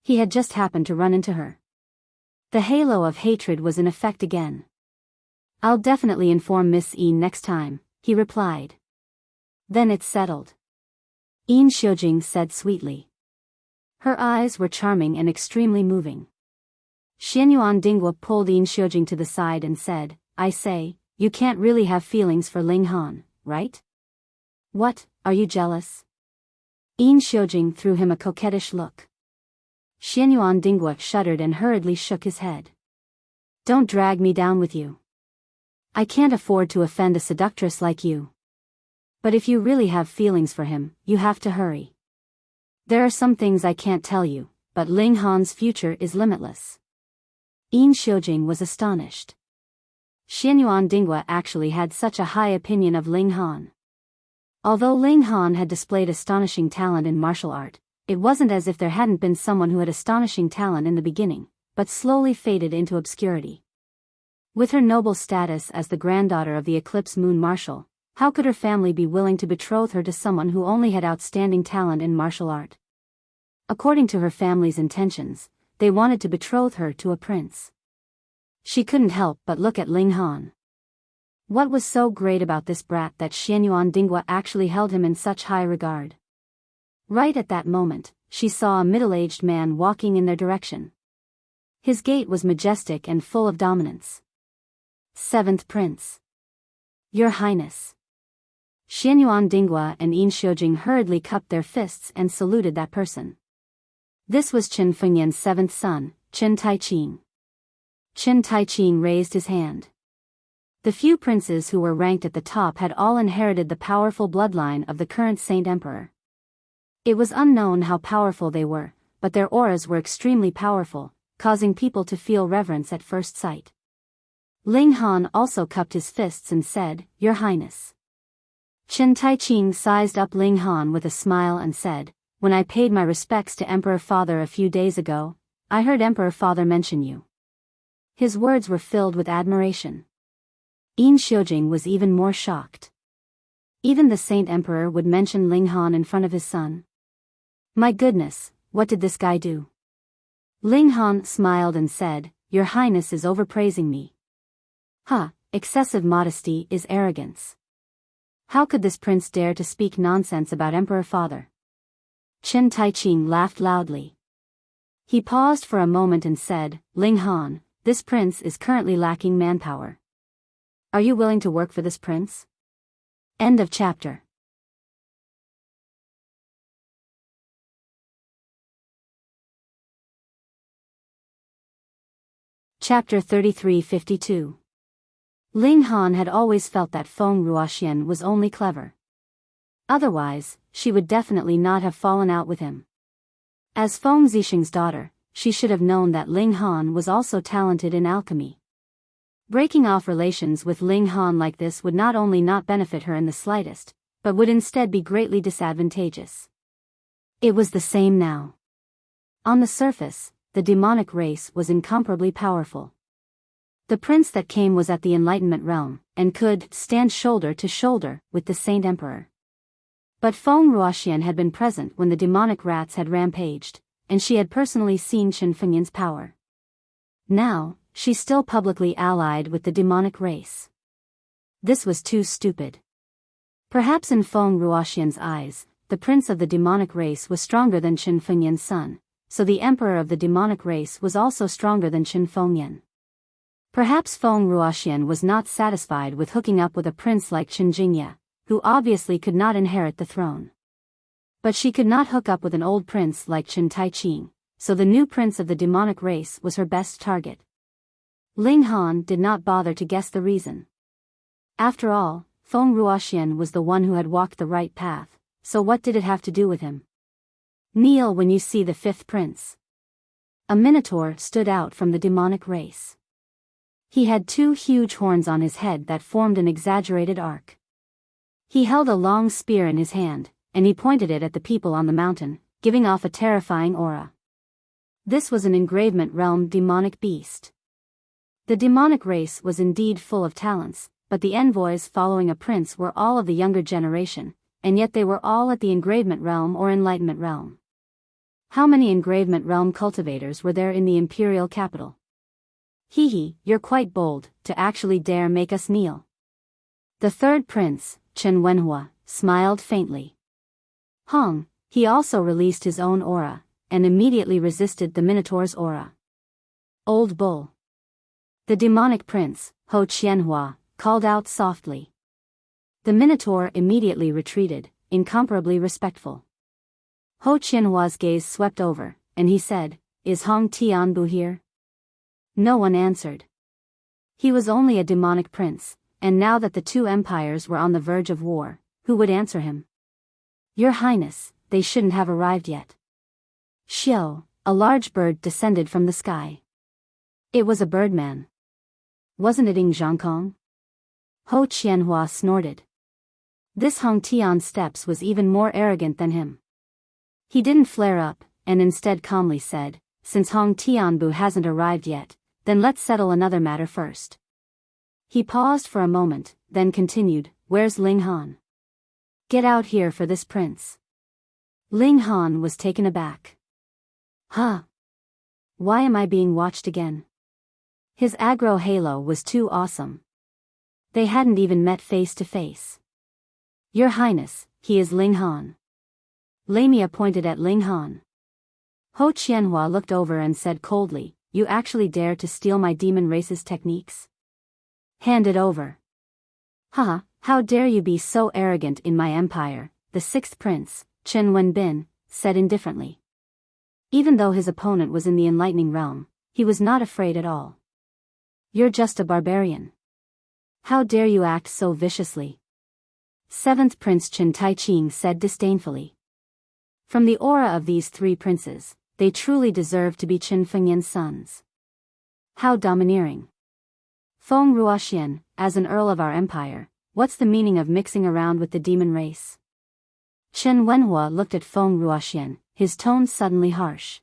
He had just happened to run into her. The halo of hatred was in effect again. I'll definitely inform Miss Yin next time, he replied. Then it's settled. Yin Xiujing said sweetly. Her eyes were charming and extremely moving. Xianyuan Dinghua pulled Yin Xiujing to the side and said, I say, you can't really have feelings for Ling Han, right? What, are you jealous? Yin Xiujing threw him a coquettish look. Xianyuan Dinghua shuddered and hurriedly shook his head. Don't drag me down with you. I can't afford to offend a seductress like you. But if you really have feelings for him, you have to hurry. There are some things I can't tell you, but Ling Han's future is limitless. Yin Xiujing was astonished. Xianyuan Dinghua actually had such a high opinion of Ling Han. Although Ling Han had displayed astonishing talent in martial art, it wasn't as if there hadn't been someone who had astonishing talent in the beginning, but slowly faded into obscurity. With her noble status as the granddaughter of the Eclipse Moon Marshal, how could her family be willing to betroth her to someone who only had outstanding talent in martial art? According to her family's intentions, they wanted to betroth her to a prince. She couldn't help but look at Ling Han. What was so great about this brat that Xianyuan Dinghua actually held him in such high regard? Right at that moment, she saw a middle-aged man walking in their direction. His gait was majestic and full of dominance. Seventh Prince. Your Highness. Xianyuan Dinghua and Yin Xiujing hurriedly cupped their fists and saluted that person. This was Qin Fengyan's seventh son, Qin Taiqing. Qin Taiqing raised his hand. The few princes who were ranked at the top had all inherited the powerful bloodline of the current Saint Emperor. It was unknown how powerful they were, but their auras were extremely powerful, causing people to feel reverence at first sight. Ling Han also cupped his fists and said, Your Highness. Qin Taiqing sized up Ling Han with a smile and said, When I paid my respects to Emperor Father a few days ago, I heard Emperor Father mention you. His words were filled with admiration. Yin Xiujing was even more shocked. Even the Saint Emperor would mention Ling Han in front of his son. My goodness, what did this guy do? Ling Han smiled and said, Your Highness is overpraising me. Excessive modesty is arrogance. How could this prince dare to speak nonsense about Emperor Father? Qin Taiqing laughed loudly. He paused for a moment and said, Ling Han, this prince is currently lacking manpower. Are you willing to work for this prince? End of chapter. Chapter 3352. Ling Han had always felt that Feng Ruoxian was only clever. Otherwise, she would definitely not have fallen out with him. As Feng Zixing's daughter, she should have known that Ling Han was also talented in alchemy. Breaking off relations with Ling Han like this would not only not benefit her in the slightest, but would instead be greatly disadvantageous. It was the same now. On the surface, the demonic race was incomparably powerful. The prince that came was at the Enlightenment realm, and could stand shoulder to shoulder with the Saint Emperor. But Feng Ruoxian had been present when the demonic rats had rampaged, and she had personally seen Qin Fengyan's power. Now, she still publicly allied with the demonic race. This was too stupid. Perhaps in Feng Ruoxian's eyes, the prince of the demonic race was stronger than Qin Fengyan's son, so the emperor of the demonic race was also stronger than Qin Fengyan. Perhaps Feng Ruoxian was not satisfied with hooking up with a prince like Qin Jingye, who obviously could not inherit the throne. But she could not hook up with an old prince like Chen Taiqing, so the new prince of the demonic race was her best target. Ling Han did not bother to guess the reason. After all, Feng Ruoxian was the one who had walked the right path, so what did it have to do with him? Kneel when you see the fifth prince. A minotaur stood out from the demonic race. He had two huge horns on his head that formed an exaggerated arc. He held a long spear in his hand, and he pointed it at the people on the mountain, giving off a terrifying aura. This was an engravement realm demonic beast. The demonic race was indeed full of talents, but the envoys following a prince were all of the younger generation, and yet they were all at the engravement realm or enlightenment realm. How many engravement realm cultivators were there in the imperial capital? Hee, you're quite bold, to actually dare make us kneel. The third prince, Chen Wenhua, smiled faintly. Hong, he also released his own aura, and immediately resisted the Minotaur's aura. Old bull. The demonic prince, Ho Qianhua, called out softly. The Minotaur immediately retreated, incomparably respectful. Ho Qianhua's gaze swept over, and he said, "Is Hong Tianbu here?" No one answered. He was only a demonic prince, and now that the two empires were on the verge of war, who would answer him? Your Highness, they shouldn't have arrived yet. Xiao, a large bird descended from the sky. It was a birdman. Wasn't it Ing Zhangkong? Ho Qianhua snorted. This Hong Tian steps was even more arrogant than him. He didn't flare up, and instead calmly said, "Since Hong Tianbu hasn't arrived yet, then let's settle another matter first." He paused for a moment, then continued, "Where's Ling Han? Get out here for this prince." Ling Han was taken aback. Huh? Why am I being watched again? His aggro halo was too awesome. They hadn't even met face to face. Your Highness, he is Ling Han. Lamia pointed at Ling Han. Ho Qianhua looked over and said coldly, "You actually dare to steal my demon race's techniques? Hand it over." "Haha, how dare you be so arrogant in my empire," the sixth prince, Chen Wenbin, said indifferently. Even though his opponent was in the enlightening realm, he was not afraid at all. "You're just a barbarian. How dare you act so viciously?" Seventh Prince Chen Taiqing said disdainfully. From the aura of these three princes, they truly deserved to be Chen Fengyan's sons. How domineering. Feng Ruoxian, as an earl of our empire, what's the meaning of mixing around with the demon race? Chen Wenhua looked at Feng Ruoxian, his tone suddenly harsh.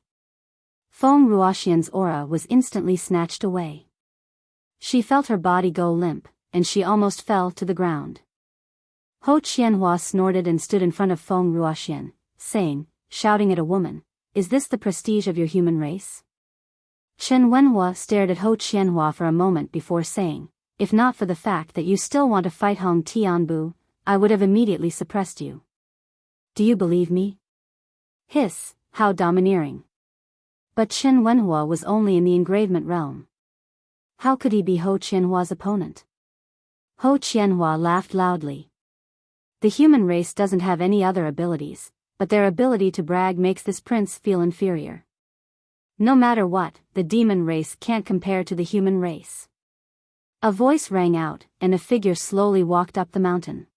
Feng Ruoxian's aura was instantly snatched away. She felt her body go limp, and she almost fell to the ground. Ho Qianhua snorted and stood in front of Feng Ruoxian, saying, shouting at a woman, "Is this the prestige of your human race?" Chen Wenhua stared at Ho Qianhua for a moment before saying, "If not for the fact that you still want to fight Hong Tianbu, I would have immediately suppressed you. Do you believe me?" Hiss, how domineering. But Chen Wenhua was only in the engravement realm. How could he be Ho Qianhua's opponent? Ho Qianhua laughed loudly. The human race doesn't have any other abilities, but their ability to brag makes this prince feel inferior. No matter what, the demon race can't compare to the human race. A voice rang out, and a figure slowly walked up the mountain.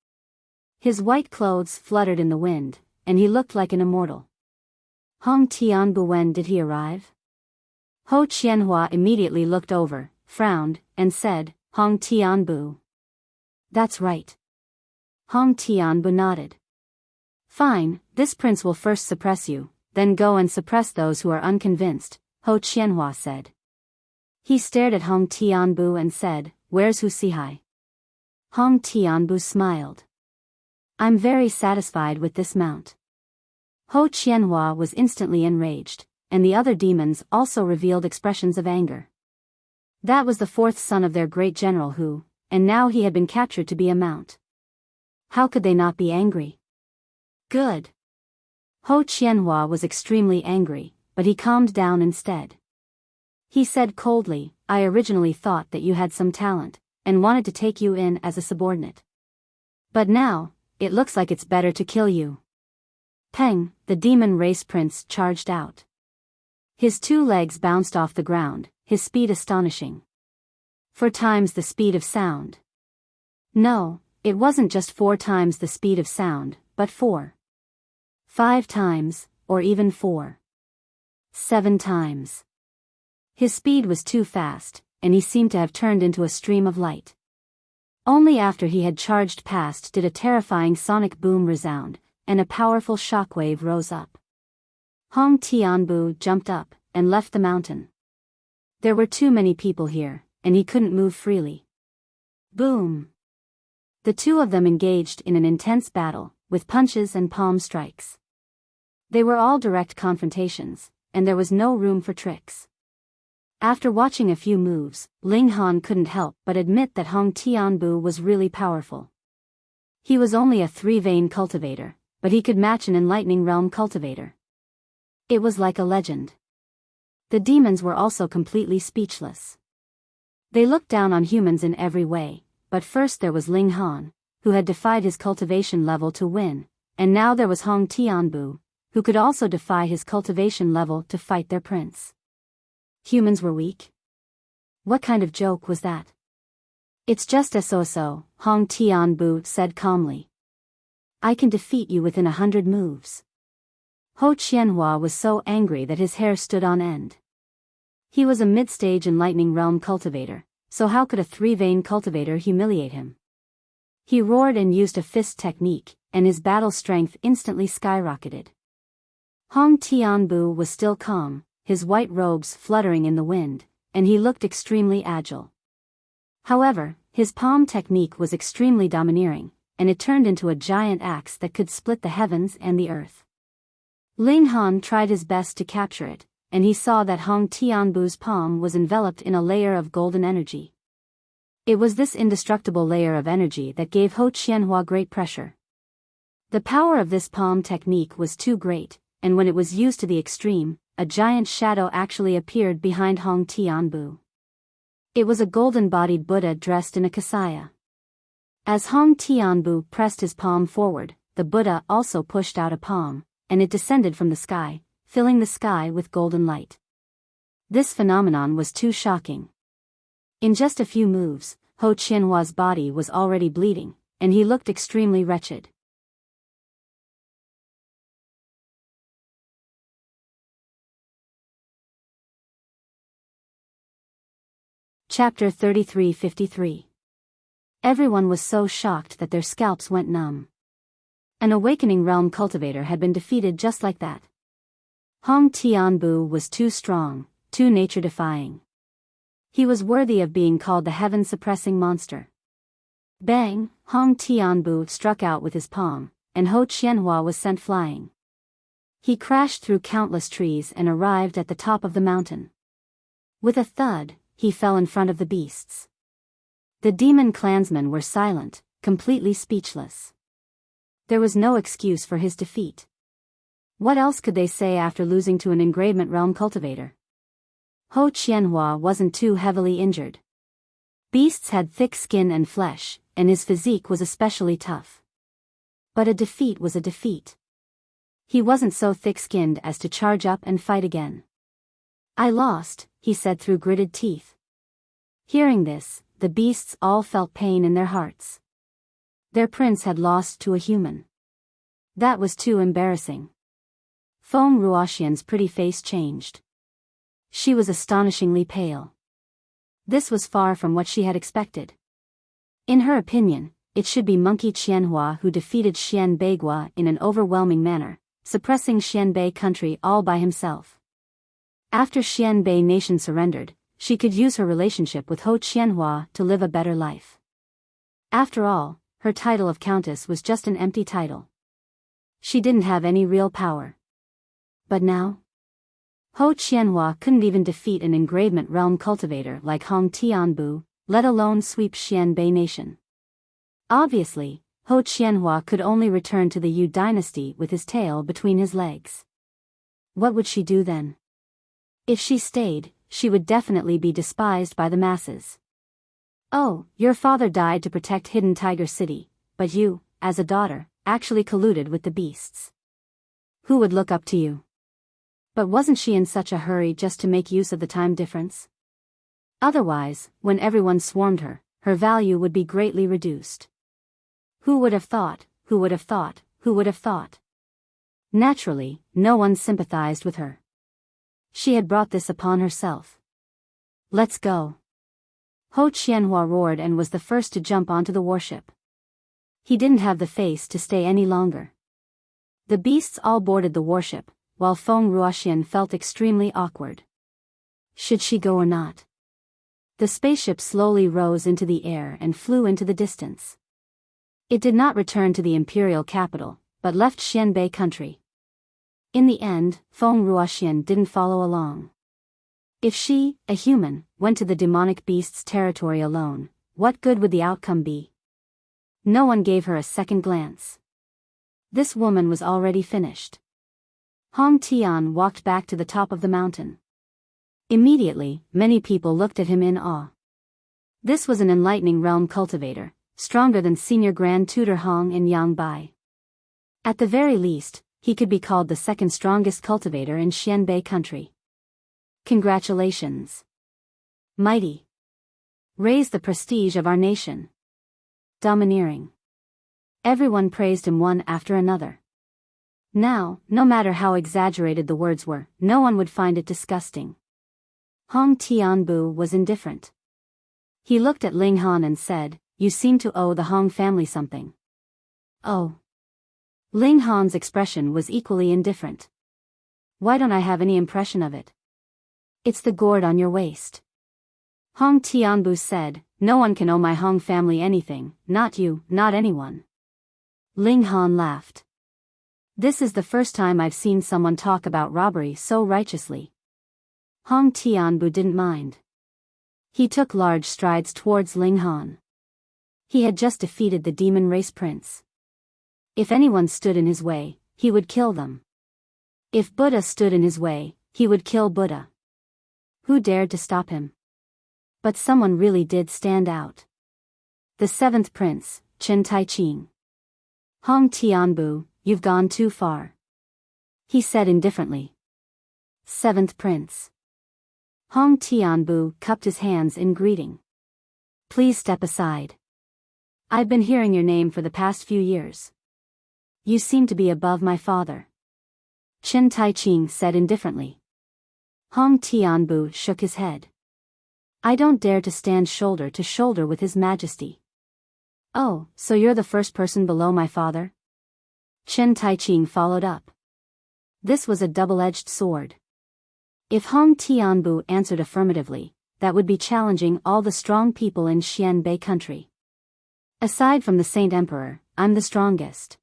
His white clothes fluttered in the wind, and he looked like an immortal. Hong Tianbu, when did he arrive? Ho Qianhua immediately looked over, frowned, and said, "Hong Tianbu." That's right. Hong Tianbu nodded. Fine, this prince will first suppress you, then go and suppress those who are unconvinced, Ho Qianhua said. He stared at Hong Tianbu and said, "Where's Hu Sihai?" Hong Tianbu smiled. "I'm very satisfied with this mount." Ho Qianhua was instantly enraged, and the other demons also revealed expressions of anger. That was the fourth son of their great general who, and now he had been captured to be a mount. How could they not be angry? Good. Ho Qianhua was extremely angry, but he calmed down instead. He said coldly, "I originally thought that you had some talent, and wanted to take you in as a subordinate. But now, it looks like it's better to kill you." Peng, the demon race prince, charged out. His 2 legs bounced off the ground, his speed astonishing. 4 times the speed of sound. No, it wasn't just 4 times the speed of sound, but 4. 5 times, or even 4. 7 times. His speed was too fast, and he seemed to have turned into a stream of light. Only after he had charged past did a terrifying sonic boom resound, and a powerful shockwave rose up. Hong Tianbu jumped up, and left the mountain. There were too many people here, and he couldn't move freely. Boom! The 2 of them engaged in an intense battle, with punches and palm strikes. They were all direct confrontations, and there was no room for tricks. After watching a few moves, Ling Han couldn't help but admit that Hong Tianbu was really powerful. He was only a 3-vein cultivator, but he could match an enlightening realm cultivator. It was like a legend. The demons were also completely speechless. They looked down on humans in every way, but first there was Ling Han, who had defied his cultivation level to win, and now there was Hong Tianbu, who could also defy his cultivation level to fight their prince. Humans were weak? What kind of joke was that? It's just a so-so, Hong Tianbu said calmly. I can defeat you within 100 moves. Ho Qianhua was so angry that his hair stood on end. He was a mid-stage enlightening realm cultivator, so how could a 3-vein cultivator humiliate him? He roared and used a fist technique, and his battle strength instantly skyrocketed. Hong Tianbu was still calm, his white robes fluttering in the wind, and he looked extremely agile. However, his palm technique was extremely domineering, and it turned into a giant axe that could split the heavens and the earth. Ling Han tried his best to capture it, and he saw that Hong Tianbu's palm was enveloped in a layer of golden energy. It was this indestructible layer of energy that gave Ho Qianhua great pressure. The power of this palm technique was too great, and when it was used to the extreme, a giant shadow actually appeared behind Hong Tianbu. It was a golden-bodied Buddha dressed in a kasaya. As Hong Tianbu pressed his palm forward, the Buddha also pushed out a palm, and it descended from the sky, filling the sky with golden light. This phenomenon was too shocking. In just a few moves, Ho Qianhua's body was already bleeding, and he looked extremely wretched. Chapter 33-53. Everyone was so shocked that their scalps went numb. An awakening realm cultivator had been defeated just like that. Hong Tianbu was too strong, too nature-defying. He was worthy of being called the heaven-suppressing monster. Bang! Hong Tianbu struck out with his palm, and Ho Qianhua was sent flying. He crashed through countless trees and arrived at the top of the mountain. With a thud, he fell in front of the beasts. The demon clansmen were silent, completely speechless. There was no excuse for his defeat. What else could they say after losing to an engravement realm cultivator? Ho Qianhua wasn't too heavily injured. Beasts had thick skin and flesh, and his physique was especially tough. But a defeat was a defeat. He wasn't so thick-skinned as to charge up and fight again. I lost, he said through gritted teeth. Hearing this, the beasts all felt pain in their hearts. Their prince had lost to a human. That was too embarrassing. Feng Ruoxian's pretty face changed. She was astonishingly pale. This was far from what she had expected. In her opinion, it should be Monkey Qianhua who defeated Xian Beigua in an overwhelming manner, suppressing Xianbei country all by himself. After Xianbei nation surrendered, she could use her relationship with Ho Qianhua to live a better life. After all, her title of countess was just an empty title. She didn't have any real power. But now? Ho Qianhua couldn't even defeat an engravement realm cultivator like Hong Tianbu, let alone sweep Xianbei nation. Obviously, Ho Qianhua could only return to the Yu dynasty with his tail between his legs. What would she do then? If she stayed, she would definitely be despised by the masses. Oh, your father died to protect Hidden Tiger City, but you, as a daughter, actually colluded with the beasts. Who would look up to you? But wasn't she in such a hurry just to make use of the time difference? Otherwise, when everyone swarmed her, her value would be greatly reduced. Who would have thought, who would have thought, who would have thought? Naturally, no one sympathized with her. She had brought this upon herself. Let's go. Ho Qianhua roared and was the first to jump onto the warship. He didn't have the face to stay any longer. The beasts all boarded the warship, while Feng Ruoxian felt extremely awkward. Should she go or not? The spaceship slowly rose into the air and flew into the distance. It did not return to the imperial capital, but left Xianbei country. In the end, Feng Ruoxian didn't follow along. If she, a human, went to the demonic beast's territory alone, what good would the outcome be? No one gave her a second glance. This woman was already finished. Hong Tian walked back to the top of the mountain. Immediately, many people looked at him in awe. This was an enlightening realm cultivator, stronger than Senior Grand Tutor Hong and Yang Bai. At the very least, he could be called the second strongest cultivator in Xianbei country. Congratulations. Mighty. Raise the prestige of our nation. Domineering. Everyone praised him one after another. Now, no matter how exaggerated the words were, no one would find it disgusting. Hong Tianbu was indifferent. He looked at Ling Han and said, "You seem to owe the Hong family something." Oh. Ling Han's expression was equally indifferent. Why don't I have any impression of it? It's the gourd on your waist. Hong Tianbu said, "No one can owe my Hong family anything, not you, not anyone." Ling Han laughed. This is the first time I've seen someone talk about robbery so righteously. Hong Tianbu didn't mind. He took large strides towards Ling Han. He had just defeated the demon race prince. If anyone stood in his way, he would kill them. If Buddha stood in his way, he would kill Buddha. Who dared to stop him? But someone really did stand out. The seventh prince, Chen Taiqing. Hong Tianbu, you've gone too far. He said indifferently. Seventh prince. Hong Tianbu cupped his hands in greeting. Please step aside. I've been hearing your name for the past few years. You seem to be above my father. Chen Taiqing said indifferently. Hong Tianbu shook his head. I don't dare to stand shoulder to shoulder with His Majesty. Oh, so you're the first person below my father? Chen Taiqing followed up. This was a double-edged sword. If Hong Tianbu answered affirmatively, that would be challenging all the strong people in Xianbei country. Aside from the Saint Emperor, I'm the strongest.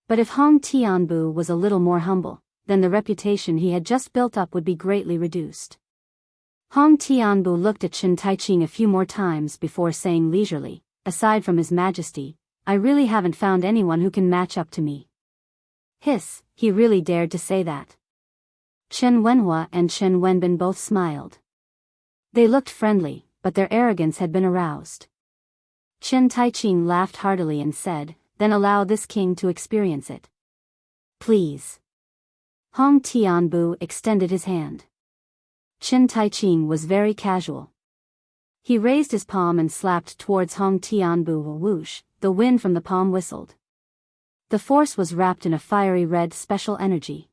But if Hong Tianbu was a little more humble, then the reputation he had just built up would be greatly reduced. Hong Tianbu looked at Chen Taiqing a few more times before saying leisurely, aside from His Majesty, I really haven't found anyone who can match up to me. Hiss, he really dared to say that. Chen Wenhua and Chen Wenbin both smiled. They looked friendly, but their arrogance had been aroused. Chen Taiqing laughed heartily and said, then allow this king to experience it. Please. Hong Tianbu extended his hand. Chen Taiqing was very casual. He raised his palm and slapped towards Hong Tianbu. Whoosh, the wind from the palm whistled. The force was wrapped in a fiery red special energy.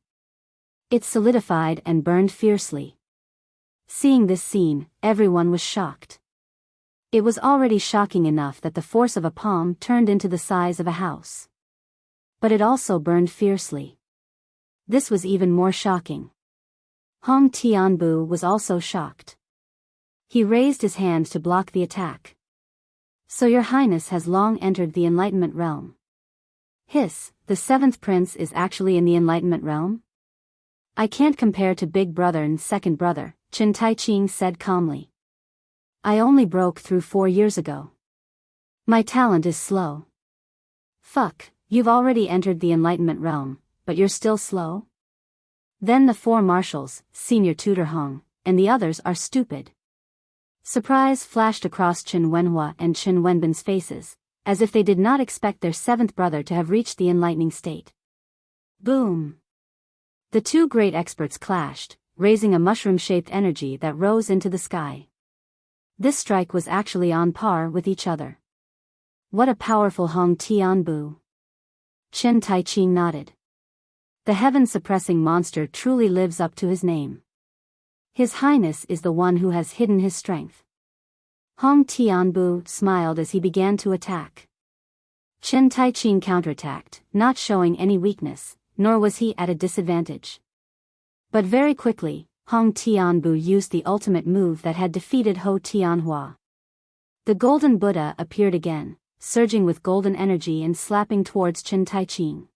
It solidified and burned fiercely. Seeing this scene, everyone was shocked. It was already shocking enough that the force of a palm turned into the size of a house. But it also burned fiercely. This was even more shocking. Hong Tianbu was also shocked. He raised his hand to block the attack. So your highness has long entered the enlightenment realm. Hiss, the seventh prince is actually in the enlightenment realm? I can't compare to big brother and second brother, Chen Taiqing said calmly. I only broke through 4 years ago. My talent is slow. Fuck, you've already entered the enlightenment realm, but you're still slow? Then the 4 marshals, Senior Tutor Hong, and the others are stupid. Surprise flashed across Chen Wenhua and Chen Wenbin's faces, as if they did not expect their 7th brother to have reached the enlightening state. Boom! The two great experts clashed, raising a mushroom-shaped energy that rose into the sky. This strike was actually on par with each other. What a powerful Hong Tianbu! Chen Taiqing nodded. The heaven-suppressing monster truly lives up to his name. His Highness is the one who has hidden his strength. Hong Tianbu smiled as he began to attack. Chen Taiqing counterattacked, not showing any weakness, nor was he at a disadvantage. But very quickly, Hong Tianbu used the ultimate move that had defeated Ho Tianhua. The Golden Buddha appeared again, surging with golden energy and slapping towards Chen Taiqing.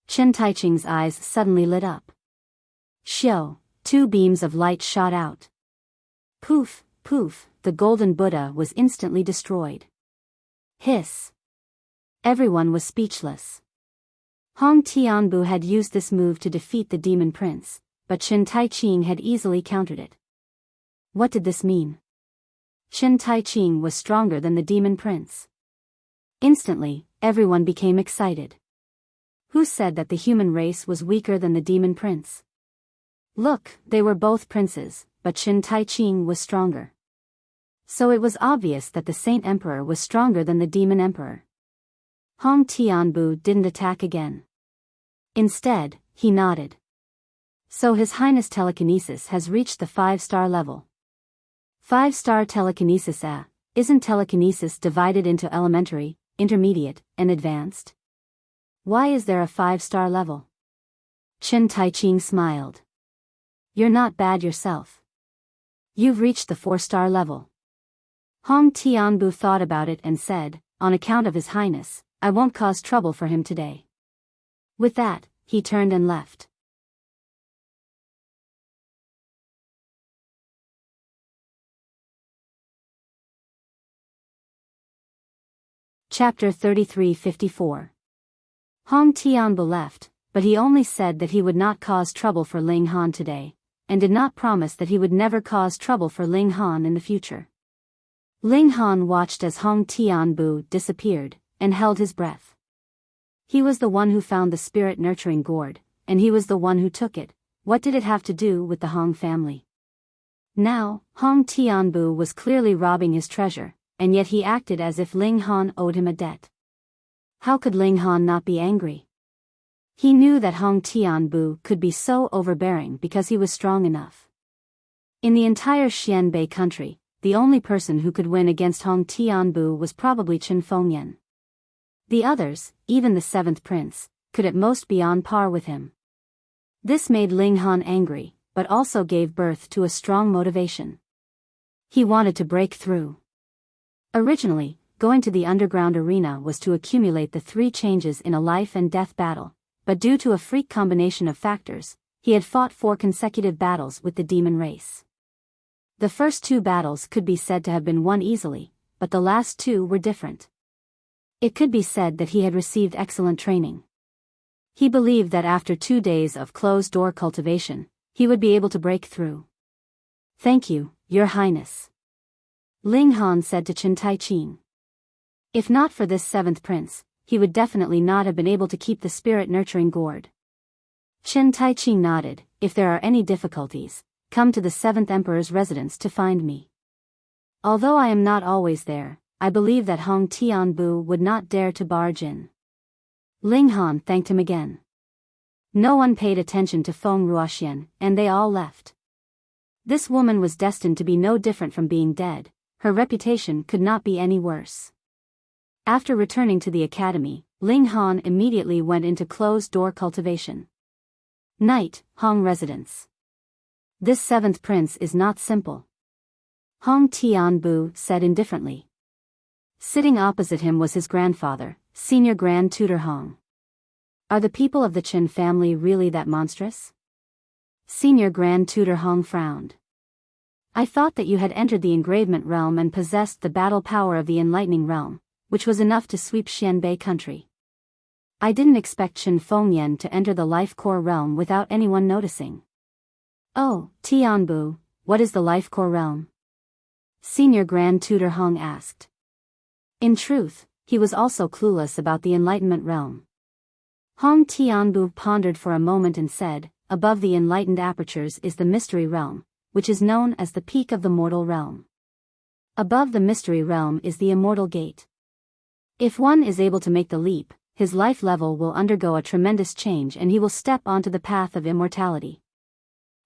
Chen Taiqing's eyes suddenly lit up. Xiao, two beams of light shot out. Poof, poof, the Golden Buddha was instantly destroyed. Hiss. Everyone was speechless. Hong Tianbu had used this move to defeat the Demon Prince, but Chen Taiqing had easily countered it. What did this mean? Chen Taiqing was stronger than the Demon Prince. Instantly, everyone became excited. Who said that the human race was weaker than the Demon Prince? Look, they were both princes, but Chen Taiqing was stronger. So it was obvious that the Saint Emperor was stronger than the Demon Emperor. Hong Tianbu didn't attack again. Instead, he nodded. So His Highness telekinesis has reached the 5-star level. 5-star telekinesis. Isn't telekinesis divided into elementary, intermediate, and advanced? Why is there a 5-star level? Chen Taiqing smiled. You're not bad yourself. You've reached the 4-star level. Hong Tianbu thought about it and said, on account of His Highness, I won't cause trouble for him today. With that, he turned and left. Chapter 33-54. Hong Tianbu left, but he only said that he would not cause trouble for Ling Han today, and did not promise that he would never cause trouble for Ling Han in the future. Ling Han watched as Hong Tianbu disappeared, and held his breath. He was the one who found the spirit-nurturing gourd, and he was the one who took it. What did it have to do with the Hong family? Now, Hong Tianbu was clearly robbing his treasure, and yet he acted as if Ling Han owed him a debt. How could Ling Han not be angry? He knew that Hong Tianbu could be so overbearing because he was strong enough. In the entire Xianbei country, the only person who could win against Hong Tianbu was probably Chen Fengyan. The others, even the 7th prince, could at most be on par with him. This made Ling Han angry, but also gave birth to a strong motivation. He wanted to break through. Originally, going to the underground arena was to accumulate the 3 changes in a life and death battle, but due to a freak combination of factors, he had fought 4 consecutive battles with the demon race. The first 2 battles could be said to have been won easily, but the last 2 were different. It could be said that he had received excellent training. He believed that after 2 days of closed-door cultivation, he would be able to break through. Thank you, Your Highness. Ling Han said to Chen Taiqing. If not for this 7th prince, he would definitely not have been able to keep the spirit-nurturing gourd. Chen Taiqing nodded. If there are any difficulties, come to the 7th Emperor's residence to find me. Although I am not always there, I believe that Hong Tianbu would not dare to barge in. Ling Han thanked him again. No one paid attention to Feng Ruoxian, and they all left. This woman was destined to be no different from being dead. Her reputation could not be any worse. After returning to the academy, Ling Han immediately went into closed-door cultivation. Night, Hong residence. This 7th prince is not simple. Hong Tianbu said indifferently. Sitting opposite him was his grandfather, Senior Grand Tutor Hong. Are the people of the Chen family really that monstrous? Senior Grand Tutor Hong frowned. I thought that you had entered the engravement realm and possessed the battle power of the enlightening realm, which was enough to sweep Xianbei country. I didn't expect Chen Fengyan to enter the life core realm without anyone noticing. Oh, Tianbu, what is the life core realm? Senior Grand Tutor Hong asked. In truth, he was also clueless about the enlightenment realm. Hong Tianbu pondered for a moment and said, above the enlightened apertures is the mystery realm, which is known as the peak of the mortal realm. Above the mystery realm is the immortal gate. If one is able to make the leap, his life level will undergo a tremendous change and he will step onto the path of immortality.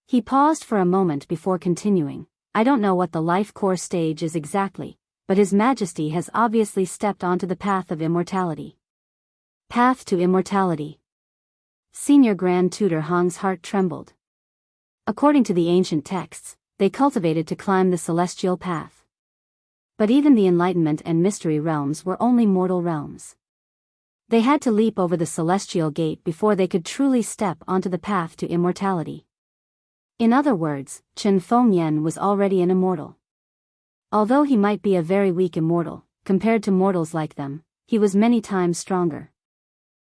He paused for a moment before continuing. I don't know what the life core stage is exactly, but His Majesty has obviously stepped onto the path of immortality. Path to immortality. Senior Grand Tutor Hong's heart trembled. According to the ancient texts, they cultivated to climb the celestial path. But even the enlightenment and mystery realms were only mortal realms. They had to leap over the celestial gate before they could truly step onto the path to immortality. In other words, Chen Fengyan was already an immortal. Although he might be a very weak immortal, compared to mortals like them, he was many times stronger.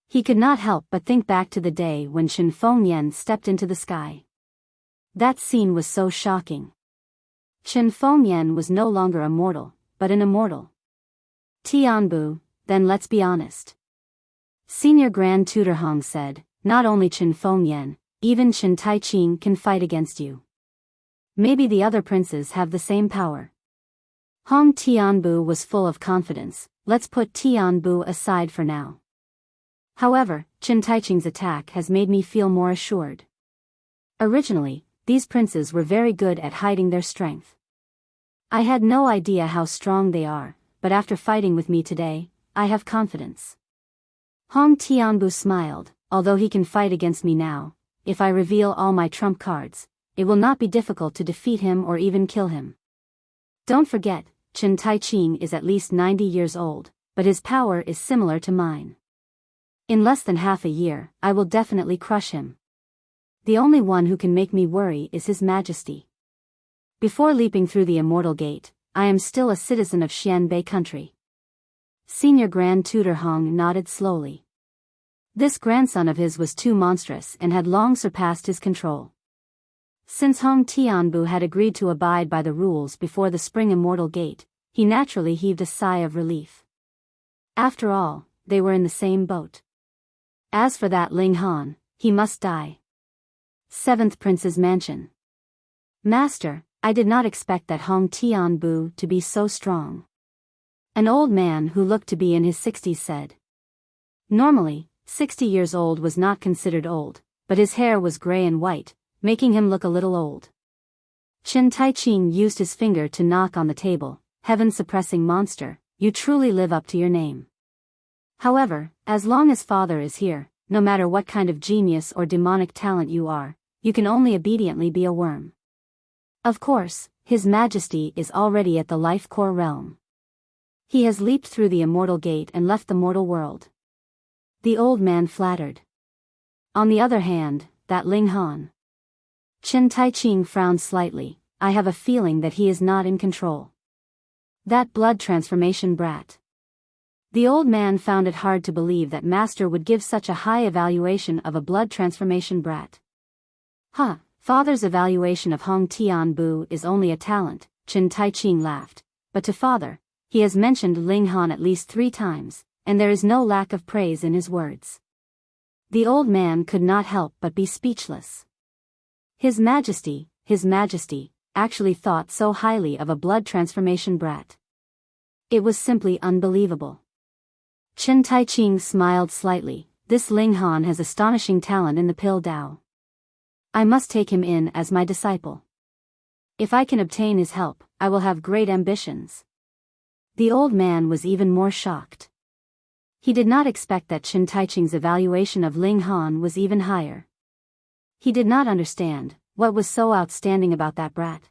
He could not help but think back to the day when Chen Fengyan stepped into the sky. That scene was so shocking. Chen Fengyan was no longer a mortal, but an immortal. Tianbu, then let's be honest. Senior Grand Tutor Hong said, not only Chen Fengyan, even Chen Taiqing can fight against you. Maybe the other princes have the same power. Hong Tianbu was full of confidence. Let's put Tianbu aside for now. However, Chen Taiqing's attack has made me feel more assured. Originally, these princes were very good at hiding their strength. I had no idea how strong they are, but after fighting with me today, I have confidence. Hong Tianbu smiled. Although he can fight against me now, if I reveal all my trump cards, it will not be difficult to defeat him or even kill him. Don't forget, Chen Taiqing is at least 90 years old, but his power is similar to mine. In less than half a year, I will definitely crush him. The only one who can make me worry is His Majesty. Before leaping through the immortal gate, I am still a citizen of Xianbei country. Senior Grand Tutor Hong nodded slowly. This grandson of his was too monstrous and had long surpassed his control. Since Hong Tianbu had agreed to abide by the rules before the spring immortal gate, he naturally heaved a sigh of relief. After all, they were in the same boat. As for that Ling Han, he must die. 7th Prince's Mansion. Master, I did not expect that Hong Tianbu to be so strong. An old man who looked to be in his 60s said. Normally, 60 years old was not considered old, but his hair was gray and white, making him look a little old. Chen Taiqing used his finger to knock on the table. Heaven-suppressing monster, you truly live up to your name. However, as long as father is here, no matter what kind of genius or demonic talent you are, you can only obediently be a worm. Of course, His Majesty is already at the life core realm. He has leaped through the immortal gate and left the mortal world. The old man flattered. On the other hand, that Ling Han. Chen Taiqing frowned slightly. I have a feeling that he is not in control. That blood transformation brat. The old man found it hard to believe that Master would give such a high evaluation of a blood transformation brat. Father's evaluation of Hong Tianbu is only a talent, Chen Taiqing laughed. But to father, he has mentioned Ling Han at least 3 times, and there is no lack of praise in his words. The old man could not help but be speechless. His Majesty, actually thought so highly of a blood transformation brat. It was simply unbelievable. Chen Taiqing smiled slightly. This Ling Han has astonishing talent in the Pill Dao. I must take him in as my disciple. If I can obtain his help, I will have great ambitions. The old man was even more shocked. He did not expect that Chen Taiqing's evaluation of Ling Han was even higher. He did not understand what was so outstanding about that brat.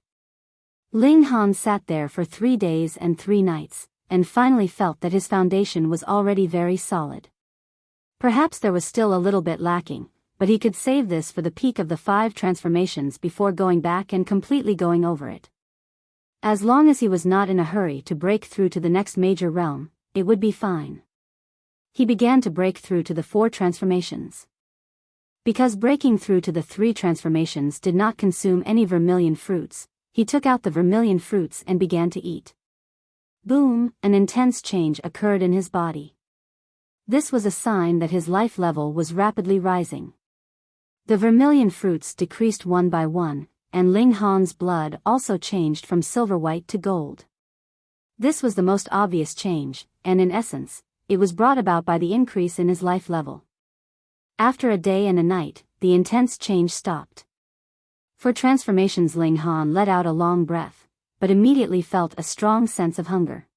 Ling Han sat there for 3 days and 3 nights, and finally felt that his foundation was already very solid. Perhaps there was still a little bit lacking, but he could save this for the peak of the 5 transformations before going back and completely going over it. As long as he was not in a hurry to break through to the next major realm, it would be fine. He began to break through to the 4 transformations. Because breaking through to the 3 transformations did not consume any vermilion fruits, he took out the vermilion fruits and began to eat. Boom, an intense change occurred in his body. This was a sign that his life level was rapidly rising. The vermilion fruits decreased one by one, and Ling Han's blood also changed from silver white to gold. This was the most obvious change, and in essence, it was brought about by the increase in his life level. After a day and a night, the intense change stopped. For transformations, Ling Han let out a long breath, but immediately felt a strong sense of hunger.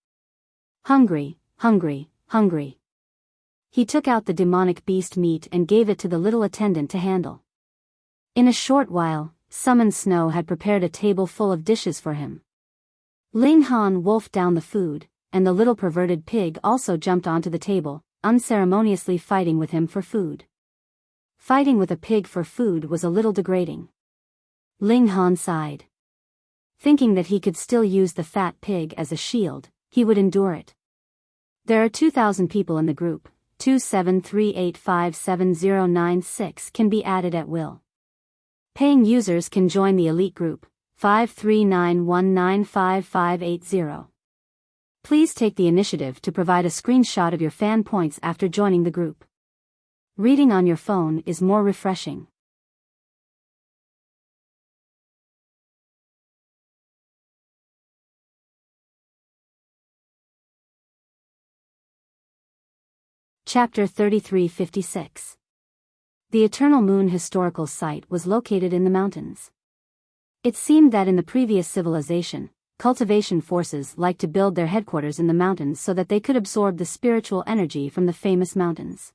Hungry, hungry, hungry. He took out the demonic beast meat and gave it to the little attendant to handle. In a short while, Summoned Snow had prepared a table full of dishes for him. Ling Han wolfed down the food, and the little perverted pig also jumped onto the table, unceremoniously fighting with him for food. Fighting with a pig for food was a little degrading. Ling Han sighed. Thinking that he could still use the fat pig as a shield, he would endure it. There are 2,000 people in the group. 273857096 can be added at will. Paying users can join the elite group, 539195580. Please take the initiative to provide a screenshot of your fan points after joining the group. Reading on your phone is more refreshing. Chapter 3356. The Eternal Moon historical site was located in the mountains. It seemed that in the previous civilization, cultivation forces liked to build their headquarters in the mountains so that they could absorb the spiritual energy from the famous mountains.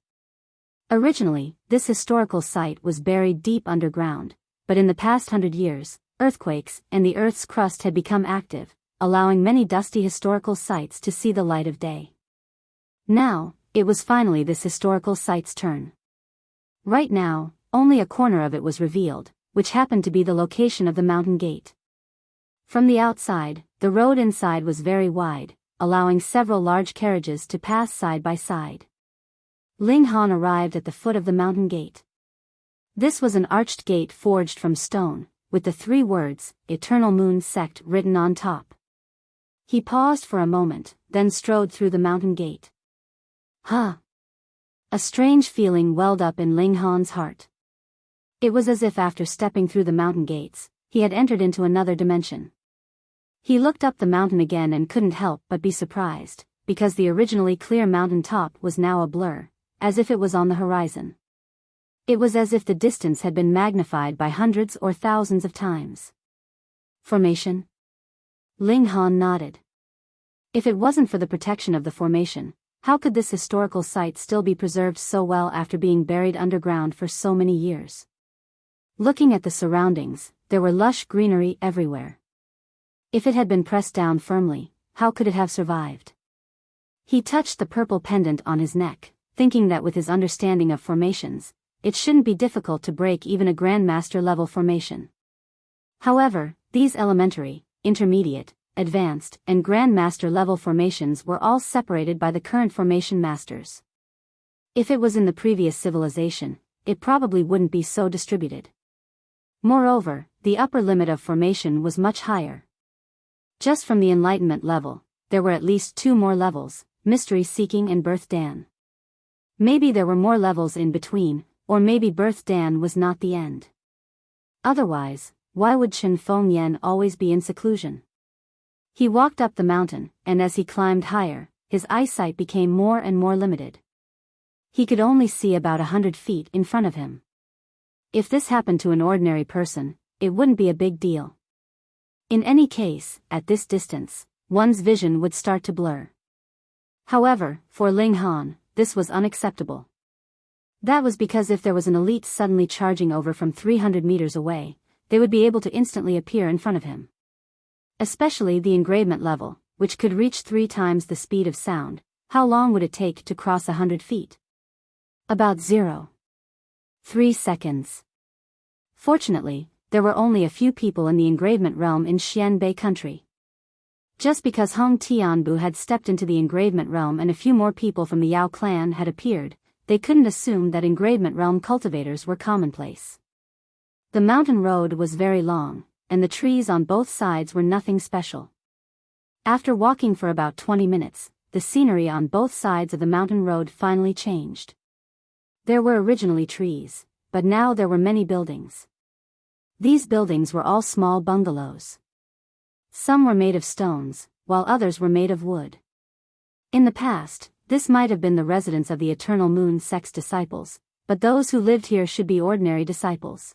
Originally, this historical site was buried deep underground, but in the past 100 years, earthquakes and the Earth's crust had become active, allowing many dusty historical sites to see the light of day. Now, it was finally this historical site's turn. Right now, only a corner of it was revealed, which happened to be the location of the mountain gate. From the outside, the road inside was very wide, allowing several large carriages to pass side by side. Ling Han arrived at the foot of the mountain gate. This was an arched gate forged from stone, with the 3 words, Eternal Moon Sect, written on top. He paused for a moment, then strode through the mountain gate. Huh! A strange feeling welled up in Ling Han's heart. It was as if after stepping through the mountain gates, he had entered into another dimension. He looked up the mountain again and couldn't help but be surprised, because the originally clear mountain top was now a blur, as if it was on the horizon. It was as if the distance had been magnified by hundreds or thousands of times. Formation? Ling Han nodded. If it wasn't for the protection of the formation, how could this historical site still be preserved so well after being buried underground for so many years? Looking at the surroundings, there were lush greenery everywhere. If it had been pressed down firmly, how could it have survived? He touched the purple pendant on his neck, thinking that with his understanding of formations, it shouldn't be difficult to break even a Grandmaster level formation. However, these elementary, intermediate, advanced, and Grandmaster level formations were all separated by the current formation masters. If it was in the previous civilization, it probably wouldn't be so distributed. Moreover, the upper limit of formation was much higher. Just from the enlightenment level, there were at least 2 more levels, Mystery Seeking and Birth Dan. Maybe there were more levels in between, or maybe Birth Dan was not the end. Otherwise, why would Chen Fengyan always be in seclusion? He walked up the mountain, and as he climbed higher, his eyesight became more and more limited. He could only see about 100 feet in front of him. If this happened to an ordinary person, it wouldn't be a big deal. In any case, at this distance, one's vision would start to blur. However, for Ling Han, this was unacceptable. That was because if there was an elite suddenly charging over from 300 meters away, they would be able to instantly appear in front of him. Especially the engravement level, which could reach 3 times the speed of sound. How long would it take to cross 100 feet? About 0.3 seconds. Fortunately, there were only a few people in the engravement realm in Xianbei country. Just because Hong Tianbu had stepped into the engravement realm and a few more people from the Yao clan had appeared, they couldn't assume that engravement realm cultivators were commonplace. The mountain road was very long, and the trees on both sides were nothing special. After walking for about 20 minutes, the scenery on both sides of the mountain road finally changed. There were originally trees, but now there were many buildings. These buildings were all small bungalows. Some were made of stones, while others were made of wood. In the past, this might have been the residence of the Eternal Moon Sect's disciples, but those who lived here should be ordinary disciples.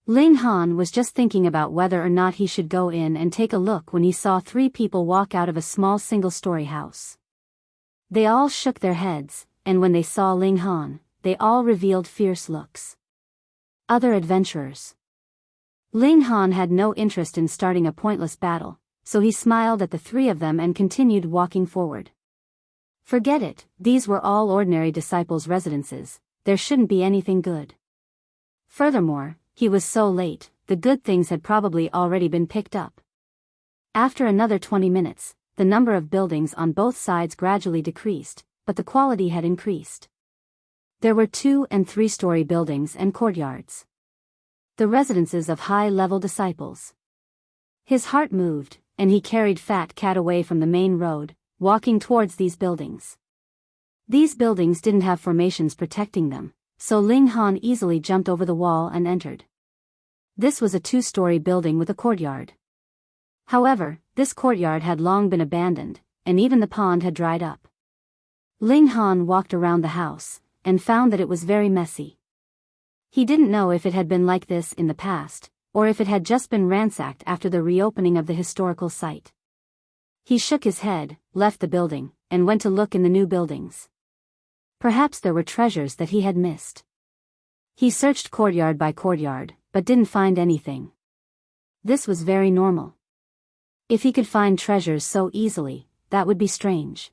Ling Han was just thinking about whether or not he should go in and take a look when he saw 3 people walk out of a small single-story house. They all shook their heads, and when they saw Ling Han, they all revealed fierce looks. Other adventurers. Ling Han had no interest in starting a pointless battle, so he smiled at the 3 of them and continued walking forward. Forget it, these were all ordinary disciples' residences, there shouldn't be anything good. Furthermore, he was so late, the good things had probably already been picked up. After another 20 minutes, the number of buildings on both sides gradually decreased, but the quality had increased. There were 2- and 3-story buildings and courtyards. The residences of high-level disciples. His heart moved, and he carried Fat Cat away from the main road, walking towards these buildings. These buildings didn't have formations protecting them, so Ling Han easily jumped over the wall and entered. This was a 2-story building with a courtyard. However, this courtyard had long been abandoned, and even the pond had dried up. Ling Han walked around the house, and found that it was very messy. He didn't know if it had been like this in the past, or if it had just been ransacked after the reopening of the historical site. He shook his head, left the building, and went to look in the new buildings. Perhaps there were treasures that he had missed. He searched courtyard by courtyard, but didn't find anything. This was very normal. If he could find treasures so easily, that would be strange.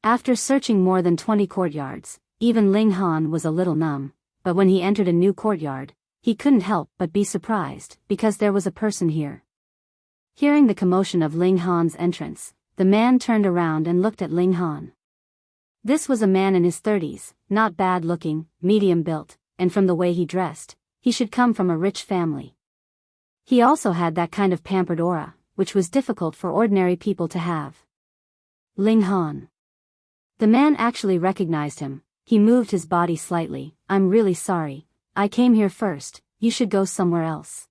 After searching more than 20 courtyards, even Ling Han was a little numb, but when he entered a new courtyard, he couldn't help but be surprised, because there was a person here. Hearing the commotion of Ling Han's entrance, the man turned around and looked at Ling Han. This was a man in his 30s, not bad looking, medium built, and from the way he dressed, he should come from a rich family. He also had that kind of pampered aura, which was difficult for ordinary people to have. Ling Han. The man actually recognized him. He moved his body slightly. I'm really sorry, I came here first, you should go somewhere else.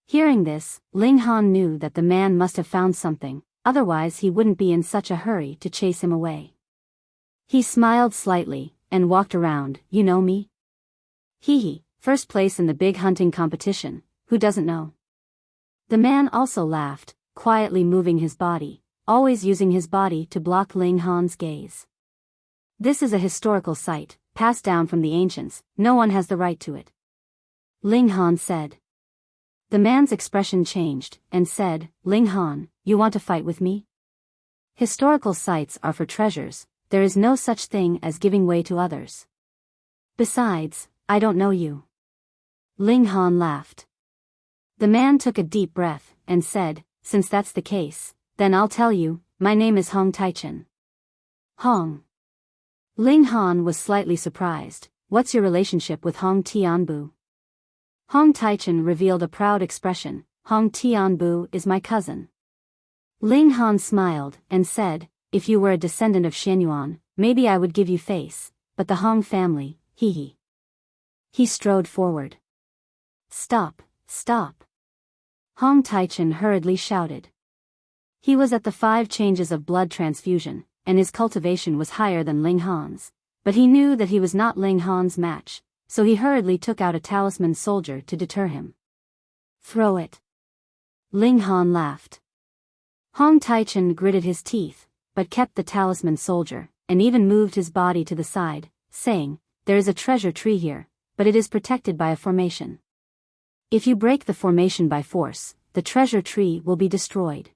Hearing this, Ling Han knew that the man must have found something, otherwise he wouldn't be in such a hurry to chase him away. He smiled slightly, and walked around. You know me? Hee hee, first place in the big hunting competition, who doesn't know? The man also laughed, quietly moving his body, always using his body to block Ling Han's gaze. This is a historical site, passed down from the ancients, no one has the right to it. Ling Han said. The man's expression changed, and said, Ling Han, you want to fight with me? Historical sites are for treasures, there is no such thing as giving way to others. Besides, I don't know you. Ling Han laughed. The man took a deep breath, and said, since that's the case, then I'll tell you, my name is Hong Taichen. Hong. Ling Han was slightly surprised. What's your relationship with Hong Tianbu? Hong Taichen revealed a proud expression. Hong Tianbu is my cousin. Ling Han smiled, and said, if you were a descendant of Xianyuan, maybe I would give you face, but the Hong family, hee hee. He strode forward. Stop, stop. Hong Taichen hurriedly shouted. He was at the 5 changes of blood transfusion, and his cultivation was higher than Ling Han's, but he knew that he was not Ling Han's match, so he hurriedly took out a talisman soldier to deter him. Throw it. Ling Han laughed. Hong Taichen gritted his teeth, but kept the talisman soldier, and even moved his body to the side, saying, there is a treasure tree here, but it is protected by a formation. If you break the formation by force, the treasure tree will be destroyed.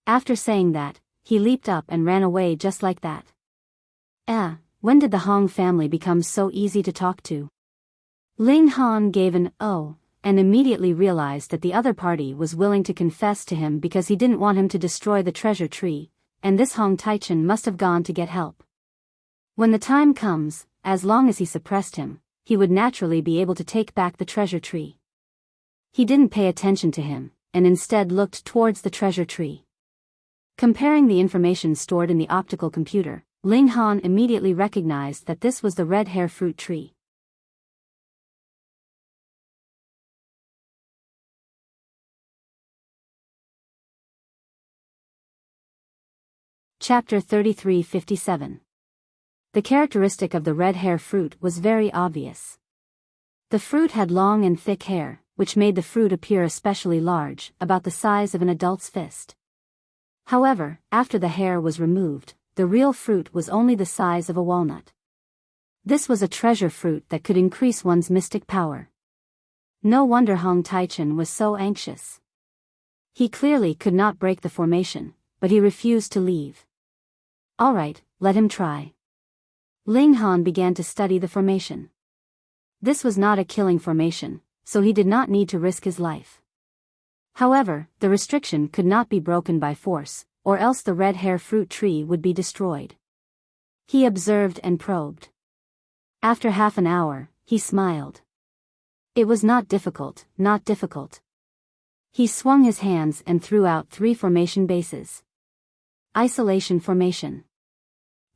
After saying that, he leaped up and ran away just like that. When did the Hong family become so easy to talk to? Ling Han gave an "oh," and immediately realized that the other party was willing to confess to him because he didn't want him to destroy the treasure tree, and this Hong Taichen must have gone to get help. When the time comes, as long as he suppressed him, he would naturally be able to take back the treasure tree. He didn't pay attention to him, and instead looked towards the treasure tree. Comparing the information stored in the optical computer, Ling Han immediately recognized that this was the red hair fruit tree. Chapter 3357. The characteristic of the red hair fruit was very obvious. The fruit had long and thick hair, which made the fruit appear especially large, about the size of an adult's fist. However, after the hair was removed, the real fruit was only the size of a walnut. This was a treasure fruit that could increase one's mystic power. No wonder Hong Taichen was so anxious. He clearly could not break the formation, but he refused to leave. All right, let him try. Ling Han began to study the formation. This was not a killing formation, so he did not need to risk his life. However, the restriction could not be broken by force, or else the red hair fruit tree would be destroyed. He observed and probed. After half an hour, he smiled. It was not difficult, not difficult. He swung his hands and threw out 3 formation bases. Isolation formation.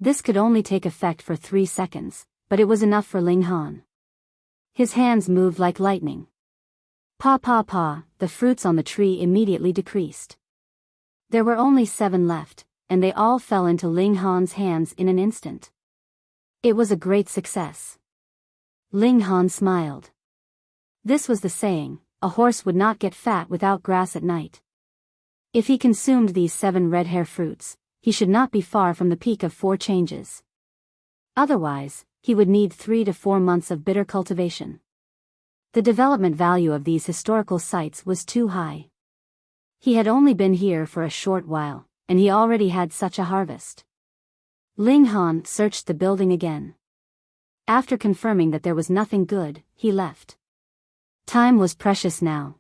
This could only take effect for 3 seconds, but it was enough for Ling Han. His hands moved like lightning. Pa pa pa, the fruits on the tree immediately decreased. There were only 7 left, and they all fell into Ling Han's hands in an instant. It was a great success. Ling Han smiled. This was the saying, a horse would not get fat without grass at night. If he consumed these 7 red hair fruits, he should not be far from the peak of 4 changes. Otherwise, he would need 3 to 4 months of bitter cultivation. The development value of these historical sites was too high. He had only been here for a short while, and he already had such a harvest. Ling Han searched the building again. After confirming that there was nothing good, he left. Time was precious now.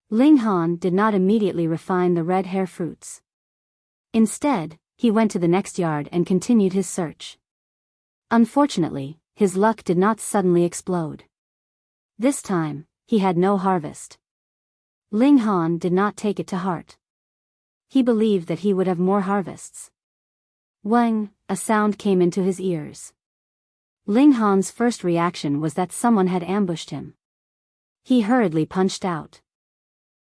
Ling Han did not immediately refine the red hair fruits. Instead, he went to the next yard and continued his search. Unfortunately, his luck did not suddenly explode. This time, he had no harvest. Ling Han did not take it to heart. He believed that he would have more harvests. Wang, a sound came into his ears. Ling Han's first reaction was that someone had ambushed him. He hurriedly punched out.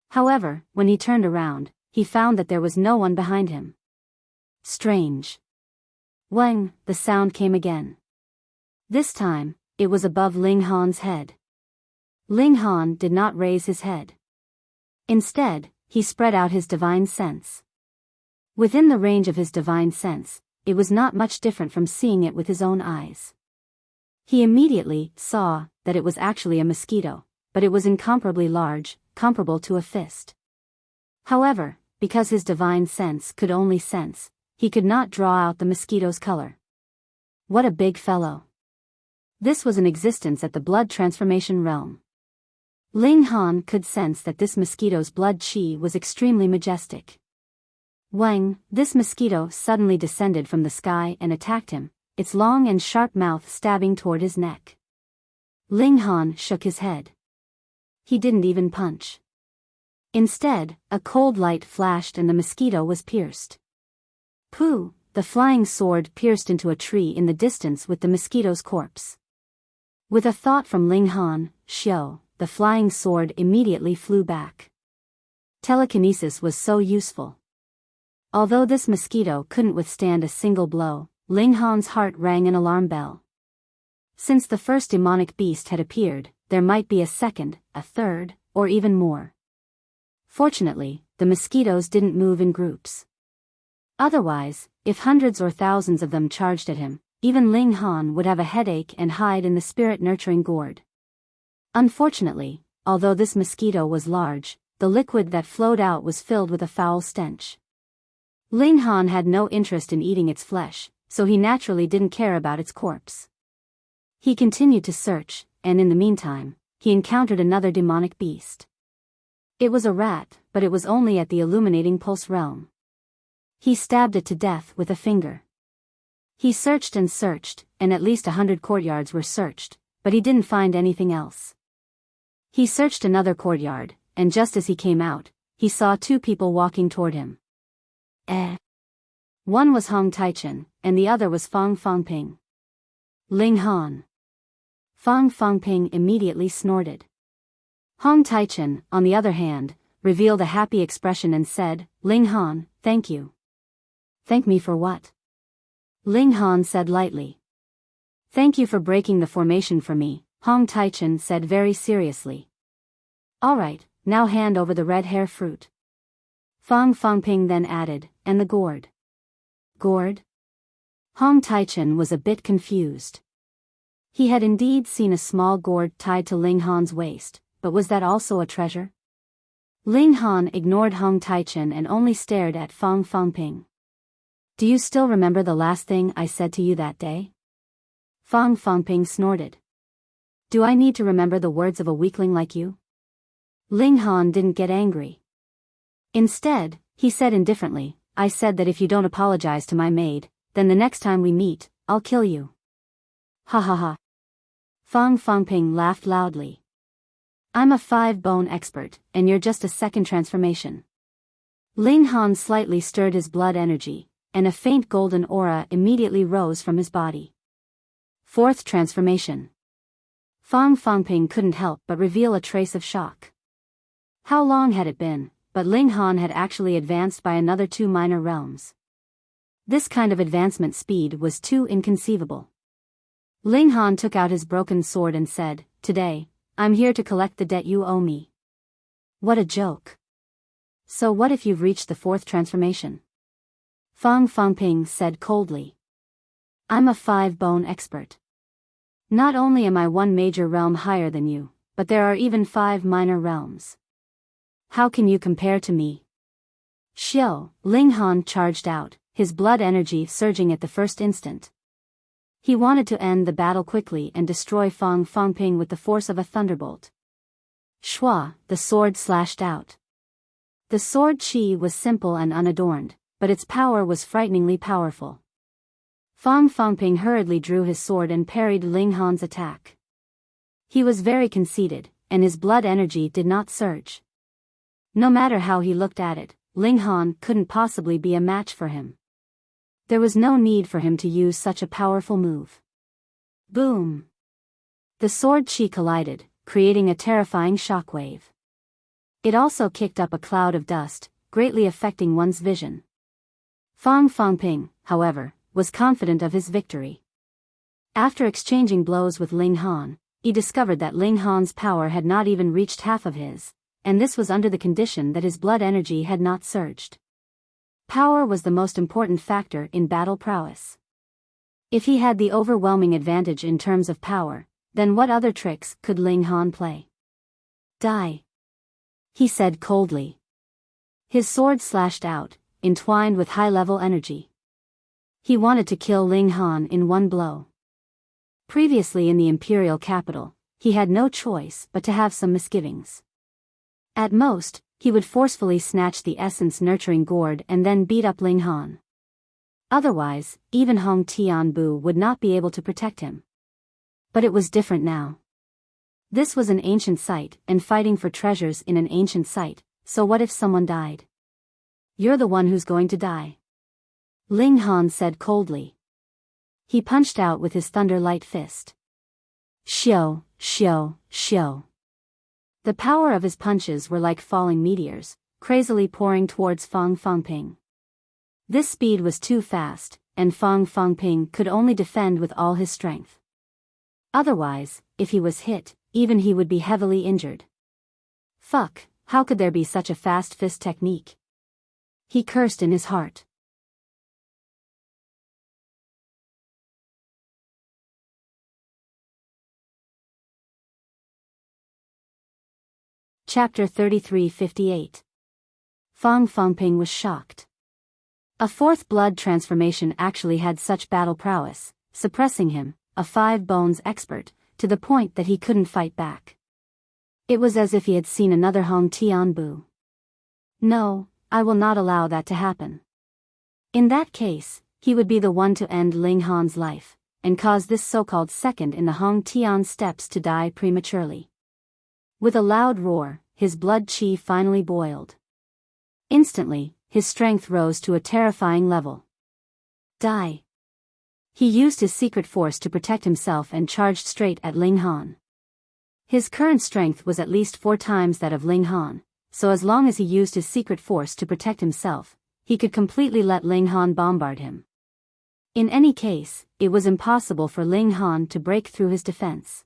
However, when he turned around, he found that there was no one behind him. Strange. Wang, the sound came again. This time, it was above Ling Han's head. Ling Han did not raise his head. Instead, he spread out his divine sense. Within the range of his divine sense, it was not much different from seeing it with his own eyes. He immediately saw that it was actually a mosquito, but it was incomparably large, comparable to a fist. However, because his divine sense could only sense, he could not draw out the mosquito's color. What a big fellow. This was an existence at the blood transformation realm. Ling Han could sense that this mosquito's blood chi was extremely majestic. Wang, this mosquito suddenly descended from the sky and attacked him, its long and sharp mouth stabbing toward his neck. Ling Han shook his head. He didn't even punch. Instead, a cold light flashed and the mosquito was pierced. Pooh, the flying sword pierced into a tree in the distance with the mosquito's corpse. With a thought from Ling Han, Xiao, the flying sword immediately flew back. Telekinesis was so useful. Although this mosquito couldn't withstand a single blow, Ling Han's heart rang an alarm bell. Since the first demonic beast had appeared, there might be a second, a third, or even more. Fortunately, the mosquitoes didn't move in groups. Otherwise, if hundreds or thousands of them charged at him, even Ling Han would have a headache and hide in the spirit-nurturing gourd. Unfortunately, although this mosquito was large, the liquid that flowed out was filled with a foul stench. Ling Han had no interest in eating its flesh, so he naturally didn't care about its corpse. He continued to search, and in the meantime, he encountered another demonic beast. It was a rat, but it was only at the illuminating pulse realm. He stabbed it to death with a finger. He searched, and at least 100 courtyards were searched, but he didn't find anything else. He searched another courtyard, and just as he came out, he saw 2 people walking toward him. One was Hong Taichen, and the other was Fang Fangping. Ling Han. Fang Fangping immediately snorted. Hong Taichen, on the other hand, revealed a happy expression and said, "Ling Han, thank you." Thank me for what? Ling Han said lightly. Thank you for breaking the formation for me, Hong Taichen said very seriously. Alright, now hand over the red hair fruit. Fang Fangping then added, and the gourd. Gourd? Hong Taichen was a bit confused. He had indeed seen a small gourd tied to Ling Han's waist, but was that also a treasure? Ling Han ignored Hong Taichen and only stared at Fang Fangping. Do you still remember the last thing I said to you that day? Fang Fangping snorted. Do I need to remember the words of a weakling like you? Ling Han didn't get angry. Instead, he said indifferently, I said that if you don't apologize to my maid, then the next time we meet, I'll kill you. Ha ha ha. Fang Fangping laughed loudly. I'm a 5-bone expert, and you're just a second transformation. Ling Han slightly stirred his blood energy, and a faint golden aura immediately rose from his body. 4th transformation. Fang Fangping couldn't help but reveal a trace of shock. How long had it been, but Ling Han had actually advanced by another 2 minor realms. This kind of advancement speed was too inconceivable. Ling Han took out his broken sword and said, Today, I'm here to collect the debt you owe me. What a joke. So what if you've reached the 4th transformation? Fang Fangping said coldly. I'm a 5-bone expert. Not only am I 1 major realm higher than you, but there are even 5 minor realms. How can you compare to me? Xiao, Ling Han charged out, his blood energy surging at the first instant. He wanted to end the battle quickly and destroy Fang Fangping with the force of a thunderbolt. Shua, the sword slashed out. The sword chi was simple and unadorned, but its power was frighteningly powerful. Fang Fangping hurriedly drew his sword and parried Ling Han's attack. He was very conceited, and his blood energy did not surge. No matter how he looked at it, Ling Han couldn't possibly be a match for him. There was no need for him to use such a powerful move. Boom! The sword chi collided, creating a terrifying shockwave. It also kicked up a cloud of dust, greatly affecting one's vision. Fang Fangping, however, was confident of his victory. After exchanging blows with Ling Han, he discovered that Ling Han's power had not even reached half of his, and this was under the condition that his blood energy had not surged. Power was the most important factor in battle prowess. If he had the overwhelming advantage in terms of power, then what other tricks could Ling Han play? Die, he said coldly. His sword slashed out, entwined with high-level energy. He wanted to kill Ling Han in one blow. Previously in the imperial capital, he had no choice but to have some misgivings. At most, he would forcefully snatch the essence-nurturing gourd and then beat up Ling Han. Otherwise, even Hong Tianbu would not be able to protect him. But it was different now. This was an ancient site, and fighting for treasures in an ancient site, so what if someone died? You're the one who's going to die. Ling Han said coldly. He punched out with his thunder-light fist. Xiao, xiao, xiao. The power of his punches were like falling meteors, crazily pouring towards Fang Fangping. This speed was too fast, and Fang Fangping could only defend with all his strength. Otherwise, if he was hit, even he would be heavily injured. Fuck, how could there be such a fast fist technique? He cursed in his heart. Chapter 3358. Fang Fangping was shocked. A 4th blood transformation actually had such battle prowess, suppressing him, a 5-bones expert, to the point that he couldn't fight back. It was as if he had seen another Hong Tianbu. No, I will not allow that to happen. In that case, he would be the one to end Ling Han's life, and cause this so-called second in the Hong Tian steps to die prematurely. With a loud roar, his blood chi finally boiled. Instantly, his strength rose to a terrifying level. Die. He used his secret force to protect himself and charged straight at Ling Han. His current strength was at least 4 times that of Ling Han, so as long as he used his secret force to protect himself, he could completely let Ling Han bombard him. In any case, it was impossible for Ling Han to break through his defense.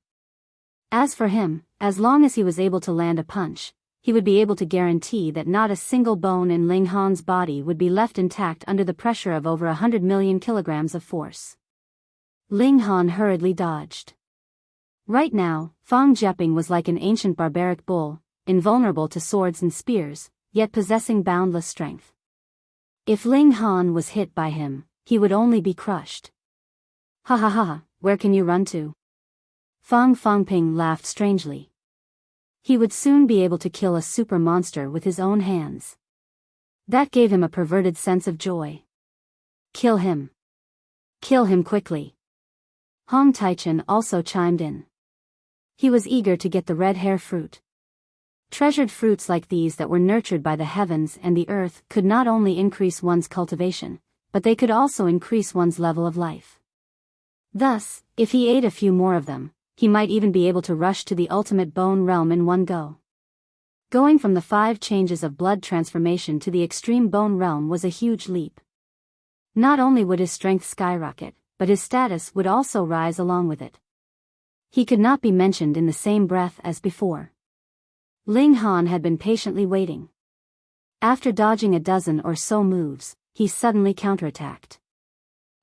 As for him, as long as he was able to land a punch, he would be able to guarantee that not a single bone in Ling Han's body would be left intact under the pressure of over 100 million kilograms of force. Ling Han hurriedly dodged. Right now, Fang Jieping was like an ancient barbaric bull, invulnerable to swords and spears, yet possessing boundless strength. If Ling Han was hit by him, he would only be crushed. Ha ha ha, where can you run to? Fang Fangping laughed strangely. He would soon be able to kill a super monster with his own hands. That gave him a perverted sense of joy. Kill him. Kill him quickly. Hong Taichen also chimed in. He was eager to get the red hair fruit. Treasured fruits like these that were nurtured by the heavens and the earth could not only increase one's cultivation, but they could also increase one's level of life. Thus, if he ate a few more of them, he might even be able to rush to the ultimate bone realm in one go. Going from the 5 changes of blood transformation to the extreme bone realm was a huge leap. Not only would his strength skyrocket, but his status would also rise along with it. He could not be mentioned in the same breath as before. Ling Han had been patiently waiting. After dodging a dozen or so moves, he suddenly counterattacked.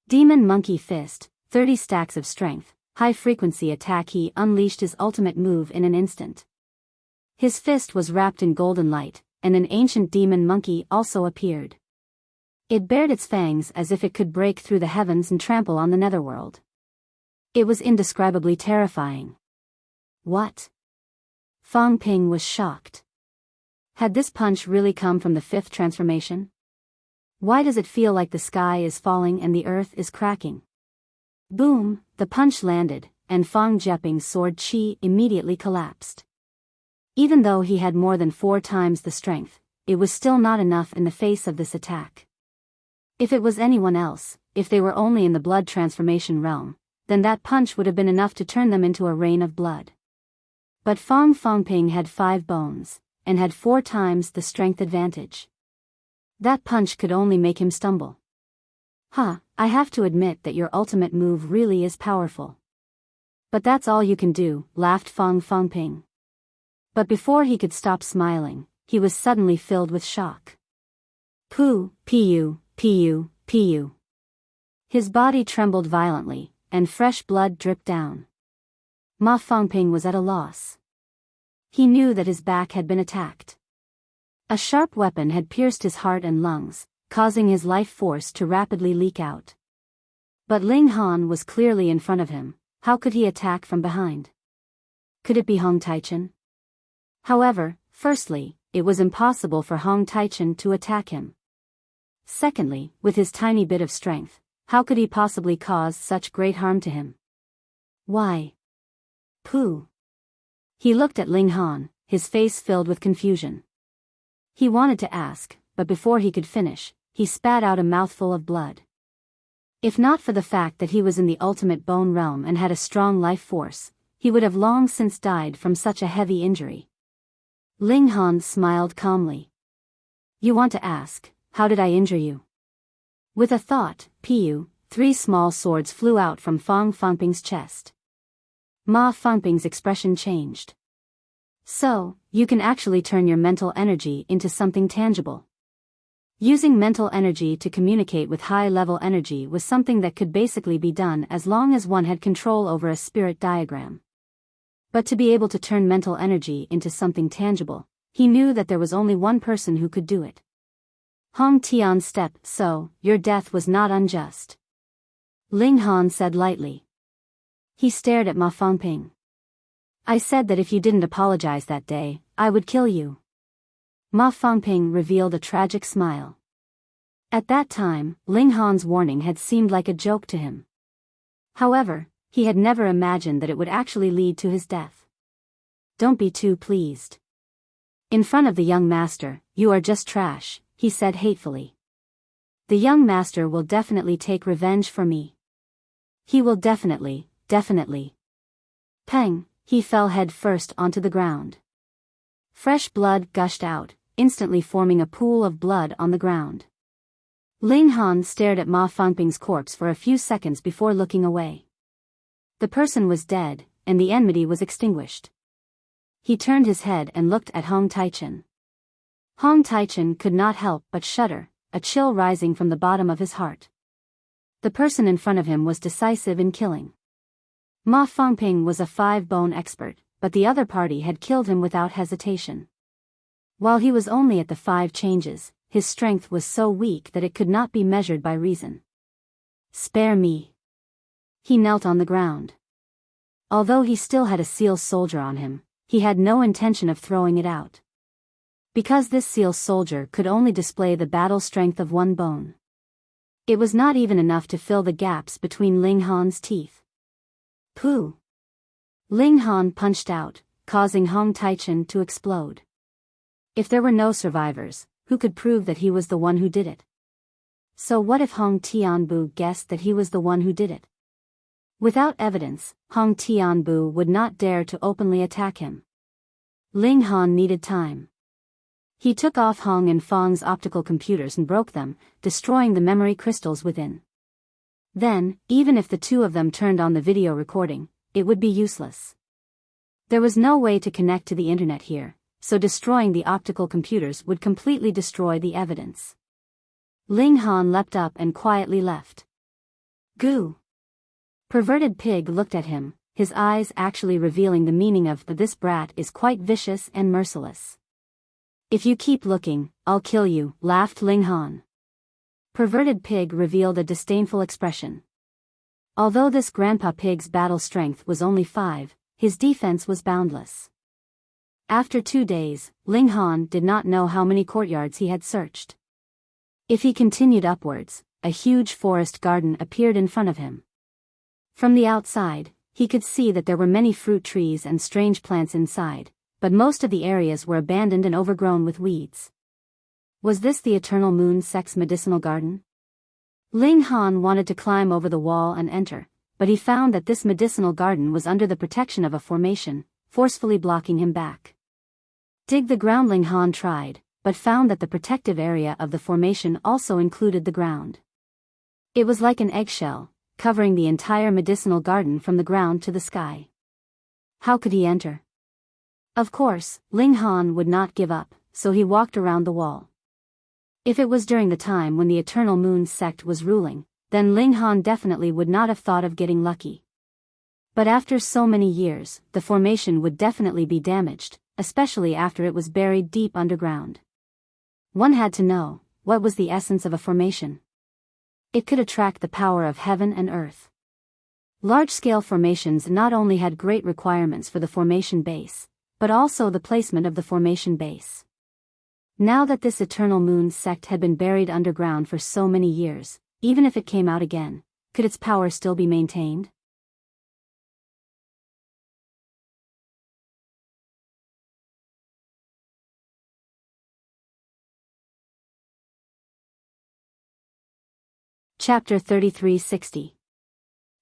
Demon Monkey Fist, 30 stacks of strength. High-frequency attack. He unleashed his ultimate move in an instant. His fist was wrapped in golden light, and an ancient demon monkey also appeared. It bared its fangs as if it could break through the heavens and trample on the netherworld. It was indescribably terrifying. What? Fang Ping was shocked. Had this punch really come from the 5th transformation? Why does it feel like the sky is falling and the earth is cracking? Boom, the punch landed, and Fang Jieping's sword chi immediately collapsed. Even though he had more than 4 times the strength, it was still not enough in the face of this attack. If it was anyone else, if they were only in the blood transformation realm, then that punch would have been enough to turn them into a rain of blood. But Fang Fangping had 5 bones, and had 4 times the strength advantage. That punch could only make him stumble. I have to admit that your ultimate move really is powerful. But that's all you can do, laughed Fang Fangping. But before he could stop smiling, he was suddenly filled with shock. Pu. His body trembled violently, and fresh blood dripped down. Ma Fangping was at a loss. He knew that his back had been attacked. A sharp weapon had pierced his heart and lungs, causing his life force to rapidly leak out. But Ling Han was clearly in front of him. How could he attack from behind? Could it be Hong Taichen? However, firstly, it was impossible for Hong Taichen to attack him. Secondly, with his tiny bit of strength, how could he possibly cause such great harm to him? Why? Pooh. He looked at Ling Han, his face filled with confusion. He wanted to ask, but before he could finish, he spat out a mouthful of blood. If not for the fact that he was in the ultimate bone realm and had a strong life force, he would have long since died from such a heavy injury. Ling Han smiled calmly. You want to ask, how did I injure you? With a thought, 3 small swords flew out from Fang Fangping's chest. Ma Fangping's expression changed. So, you can actually turn your mental energy into something tangible. Using mental energy to communicate with high-level energy was something that could basically be done as long as one had control over a spirit diagram. But to be able to turn mental energy into something tangible, he knew that there was only one person who could do it. Hong Tian stepped. So, your death was not unjust. Ling Han said lightly. He stared at Ma Fangping. I said that if you didn't apologize that day, I would kill you. Ma Fangping revealed a tragic smile. At that time, Ling Han's warning had seemed like a joke to him. However, he had never imagined that it would actually lead to his death. Don't be too pleased. In front of the young master, you are just trash, he said hatefully. The young master will definitely take revenge for me. He will definitely. Peng, he fell head first onto the ground. Fresh blood gushed out, instantly forming a pool of blood on the ground. Ling Han stared at Ma Fangping's corpse for a few seconds before looking away. The person was dead, and the enmity was extinguished. He turned his head and looked at Hong Taichen. Hong Taichen could not help but shudder, a chill rising from the bottom of his heart. The person in front of him was decisive in killing. Ma Fangping was a five-bone expert, but the other party had killed him without hesitation. While he was only at the 5 changes, his strength was so weak that it could not be measured by reason. Spare me. He knelt on the ground. Although he still had a seal soldier on him, he had no intention of throwing it out. Because this seal soldier could only display the battle strength of 1 bone. It was not even enough to fill the gaps between Ling Han's teeth. Pooh! Ling Han punched out, causing Hong Taichen to explode. If there were no survivors, who could prove that he was the one who did it? So what if Hong Tianbu guessed that he was the one who did it? Without evidence, Hong Tianbu would not dare to openly attack him. Ling Han needed time. He took off Hong and Fang's optical computers and broke them, destroying the memory crystals within. Then, even if the two of them turned on the video recording, it would be useless. There was no way to connect to the internet here, so destroying the optical computers would completely destroy the evidence. Ling Han leapt up and quietly left. Goo! Perverted Pig looked at him, his eyes actually revealing the meaning of "this brat is quite vicious and merciless. If you keep looking, I'll kill you," laughed Ling Han. Perverted Pig revealed a disdainful expression. Although this Grandpa Pig's battle strength was only 5, his defense was boundless. After 2 days, Ling Han did not know how many courtyards he had searched. If he continued upwards, a huge forest garden appeared in front of him. From the outside, he could see that there were many fruit trees and strange plants inside, but most of the areas were abandoned and overgrown with weeds. Was this the Eternal Moon Sect's medicinal garden? Ling Han wanted to climb over the wall and enter, but he found that this medicinal garden was under the protection of a formation, forcefully blocking him back. Dig the ground. Ling Han tried, but found that the protective area of the formation also included the ground. It was like an eggshell, covering the entire medicinal garden from the ground to the sky. How could he enter? Of course, Ling Han would not give up, so he walked around the wall. If it was during the time when the Eternal Moon Sect was ruling, then Ling Han definitely would not have thought of getting lucky. But after so many years, the formation would definitely be damaged, especially after it was buried deep underground. One had to know, what was the essence of a formation? It could attract the power of heaven and earth. Large-scale formations not only had great requirements for the formation base, but also the placement of the formation base. Now that this Eternal Moon Sect had been buried underground for so many years, even if it came out again, could its power still be maintained? Chapter 3360.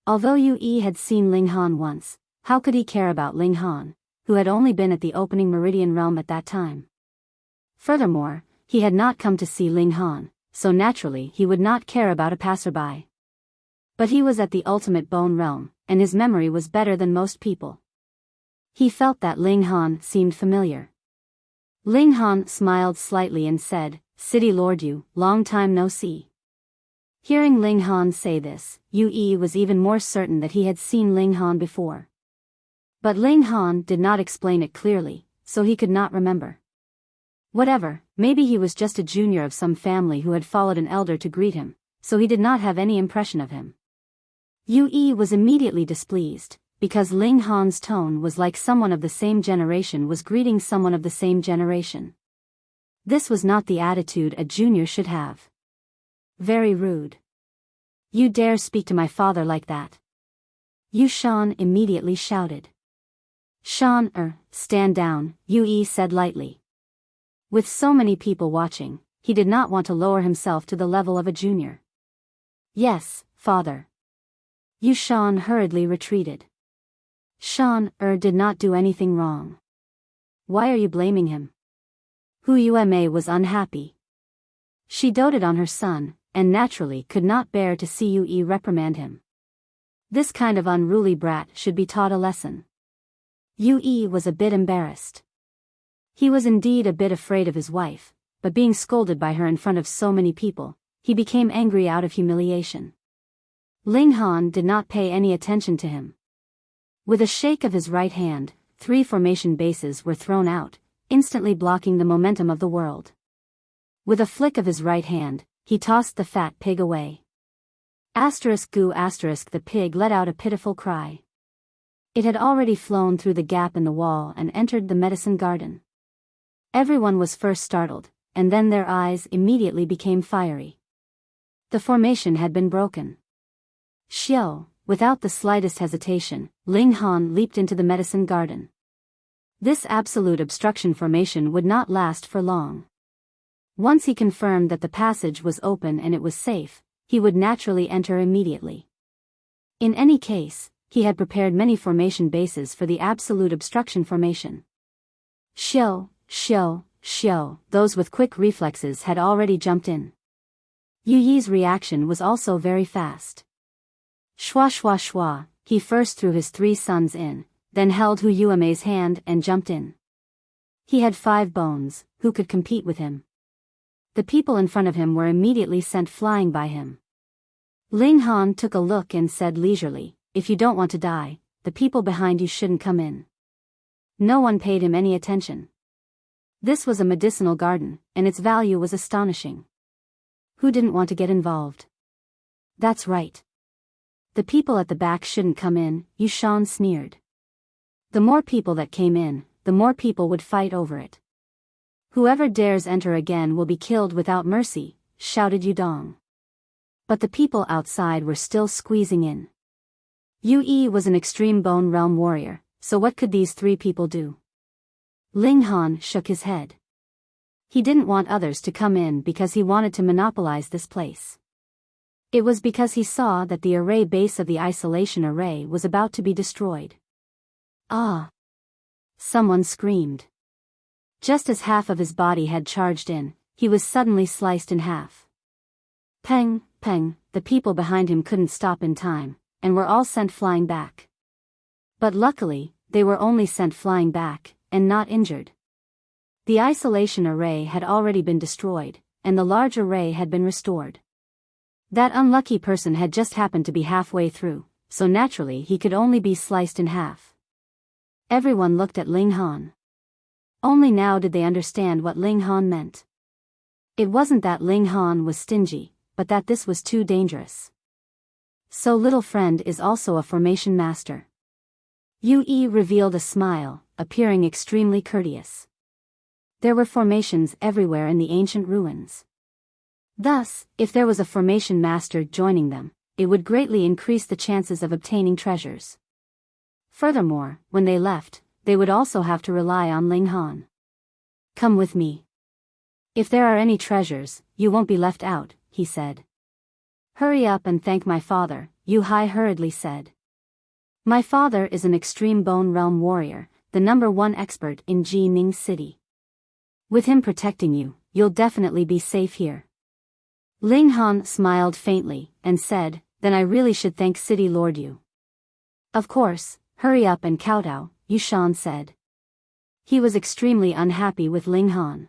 Although Yue had seen Ling Han once, how could he care about Ling Han, who had only been at the opening Meridian realm at that time? Furthermore, he had not come to see Ling Han, so naturally he would not care about a passerby. But he was at the ultimate bone realm, and his memory was better than most people. He felt that Ling Han seemed familiar. Ling Han smiled slightly and said, "City Lord Yu, long time no see." Hearing Ling Han say this, Yue was even more certain that he had seen Ling Han before. But Ling Han did not explain it clearly, so he could not remember. Whatever, maybe he was just a junior of some family who had followed an elder to greet him, so he did not have any impression of him. Yue was immediately displeased, because Ling Han's tone was like someone of the same generation was greeting someone of the same generation. This was not the attitude a junior should have. Very rude. You dare speak to my father like that? Yu Shan immediately shouted. Shan, stand down, Yue said lightly. With so many people watching, he did not want to lower himself to the level of a junior. Yes, father. Yu Shan hurriedly retreated. Shan, did not do anything wrong. Why are you blaming him? Hu Yueme was unhappy. She doted on her son, and naturally could not bear to see Yue reprimand him. This kind of unruly brat should be taught a lesson. Yue was a bit embarrassed. He was indeed a bit afraid of his wife, but being scolded by her in front of so many people, he became angry out of humiliation. Ling Han did not pay any attention to him. With a shake of his right hand, 3 formation bases were thrown out, instantly blocking the momentum of the world. With a flick of his right hand, he tossed the fat pig away. Goo ! The pig let out a pitiful cry. It had already flown through the gap in the wall and entered the medicine garden. Everyone was first startled, and then their eyes immediately became fiery. The formation had been broken. Xiao, without the slightest hesitation, Ling Han leaped into the medicine garden. This absolute obstruction formation would not last for long. Once he confirmed that the passage was open and it was safe, he would naturally enter immediately. In any case, he had prepared many formation bases for the absolute obstruction formation. Xiao, those with quick reflexes had already jumped in. Yuyi's reaction was also very fast. Shwa, he first threw his 3 sons in, then held Hu Yuamei's hand and jumped in. He had 5 bones, who could compete with him? The people in front of him were immediately sent flying by him. Ling Han took a look and said leisurely, "If you don't want to die, the people behind you shouldn't come in." No one paid him any attention. This was a medicinal garden, and its value was astonishing. Who didn't want to get involved? That's right. The people at the back shouldn't come in, Yushan sneered. The more people that came in, the more people would fight over it. Whoever dares enter again will be killed without mercy, shouted Yudong. But the people outside were still squeezing in. Yue was an extreme bone realm warrior, so what could these 3 people do? Ling Han shook his head. He didn't want others to come in because he wanted to monopolize this place. It was because he saw that the array base of the isolation array was about to be destroyed. Ah! Someone screamed. Just as half of his body had charged in, he was suddenly sliced in half. Peng, the people behind him couldn't stop in time, and were all sent flying back. But luckily, they were only sent flying back, and not injured. The isolation array had already been destroyed, and the large array had been restored. That unlucky person had just happened to be halfway through, so naturally he could only be sliced in half. Everyone looked at Ling Han. Only now did they understand what Ling Han meant. It wasn't that Ling Han was stingy, but that this was too dangerous. So little friend is also a formation master. Yue revealed a smile, appearing extremely courteous. There were formations everywhere in the ancient ruins. Thus, if there was a formation master joining them, it would greatly increase the chances of obtaining treasures. Furthermore, when they left, they would also have to rely on Ling Han. Come with me. If there are any treasures, you won't be left out, he said. Hurry up and thank my father, Yu Hai hurriedly said. My father is an extreme bone realm warrior, the #1 expert in Jining City. With him protecting you, you'll definitely be safe here. Ling Han smiled faintly, and said, then I really should thank City Lord Yu. Of course, hurry up and kowtow, Yushan said. He was extremely unhappy with Ling Han.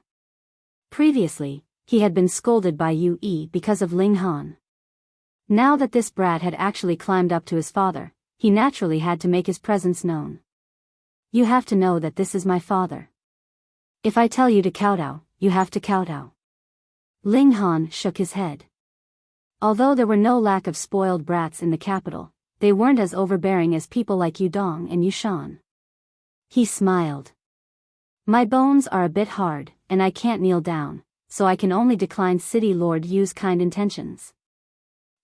Previously, he had been scolded by Yue because of Ling Han. Now that this brat had actually climbed up to his father, he naturally had to make his presence known. You have to know that this is my father. If I tell you to kowtow, you have to kowtow. Ling Han shook his head. Although there were no lack of spoiled brats in the capital, they weren't as overbearing as people like Yudong and Yushan. He smiled. My bones are a bit hard, and I can't kneel down, so I can only decline City Lord Yu's kind intentions.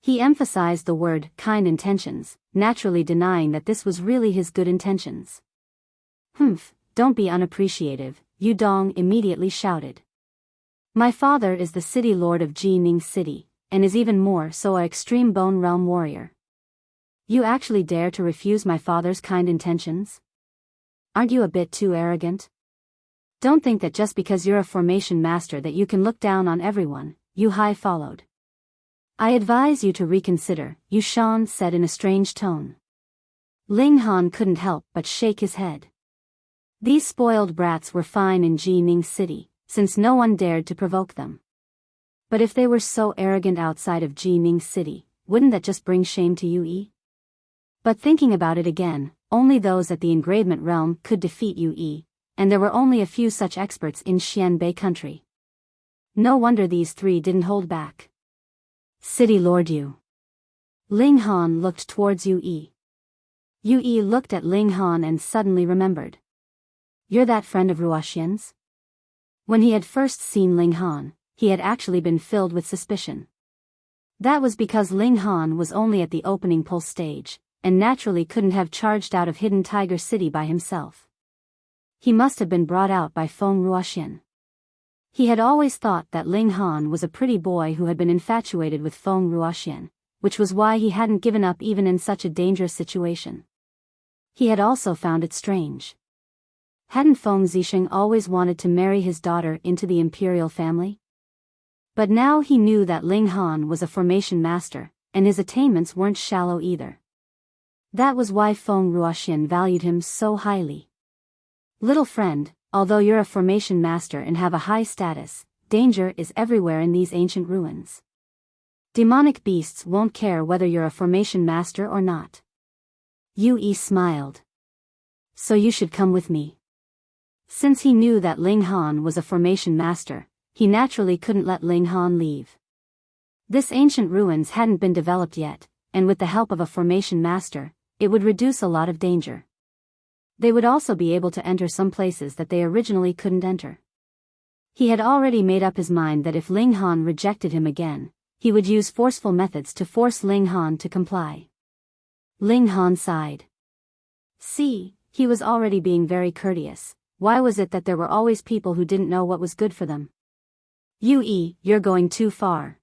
He emphasized the word kind intentions, naturally denying that this was really his good intentions. Humph, don't be unappreciative, Yudong immediately shouted. My father is the City Lord of Jining City, and is even more so a extreme bone realm warrior. You actually dare to refuse my father's kind intentions? Aren't you a bit too arrogant? Don't think that just because you're a formation master that you can look down on everyone, Yu Hai followed. I advise you to reconsider, Yu Shan said in a strange tone. Ling Han couldn't help but shake his head. These spoiled brats were fine in Jining City, since no one dared to provoke them. But if they were so arrogant outside of Jining City, wouldn't that just bring shame to Yue? But thinking about it again, only those at the engravement realm could defeat Yue, and there were only a few such experts in Xianbei country. No wonder these three didn't hold back. City Lord Yu. Ling Han looked towards Yue. Yue looked at Ling Han and suddenly remembered. You're that friend of Ruoxian's? When he had first seen Ling Han, he had actually been filled with suspicion. That was because Ling Han was only at the opening pulse stage, and naturally couldn't have charged out of Hidden Tiger City by himself. He must have been brought out by Feng Ruoxian. He had always thought that Ling Han was a pretty boy who had been infatuated with Feng Ruoxian, which was why he hadn't given up even in such a dangerous situation. He had also found it strange. Hadn't Feng Zixing always wanted to marry his daughter into the imperial family? But now he knew that Ling Han was a formation master, and his attainments weren't shallow either. That was why Feng Ruoxian valued him so highly. Little friend, although you're a formation master and have a high status, danger is everywhere in these ancient ruins. Demonic beasts won't care whether you're a formation master or not. Yue smiled. So you should come with me. Since he knew that Ling Han was a formation master, he naturally couldn't let Ling Han leave. This ancient ruins hadn't been developed yet, and with the help of a formation master, it would reduce a lot of danger. They would also be able to enter some places that they originally couldn't enter. He had already made up his mind that if Ling Han rejected him again, he would use forceful methods to force Ling Han to comply. Ling Han sighed. See, he was already being very courteous. Why was it that there were always people who didn't know what was good for them? Yue, you're going too far.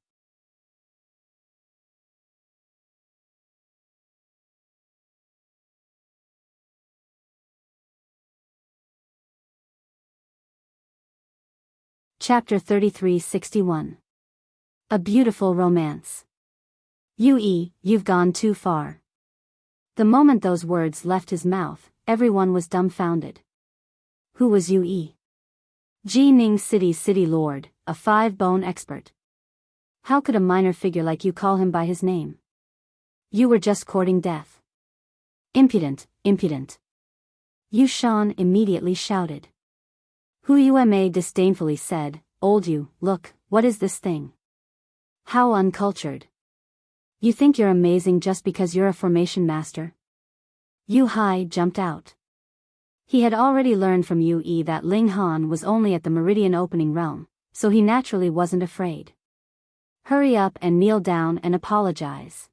Chapter 3361. A beautiful romance. Yue, you've gone too far. The moment those words left his mouth, everyone was dumbfounded. Who was Yue? Jining City's city lord, a five-bone expert. How could a minor figure like you call him by his name? You were just courting death. Impudent, impudent. Yu Shan immediately shouted. Hu Yueme disdainfully said, Old Yu, look, what is this thing? How uncultured. You think you're amazing just because you're a formation master? Yu Hai jumped out. He had already learned from Yue that Ling Han was only at the Meridian Opening Realm, so he naturally wasn't afraid. Hurry up and kneel down and apologize.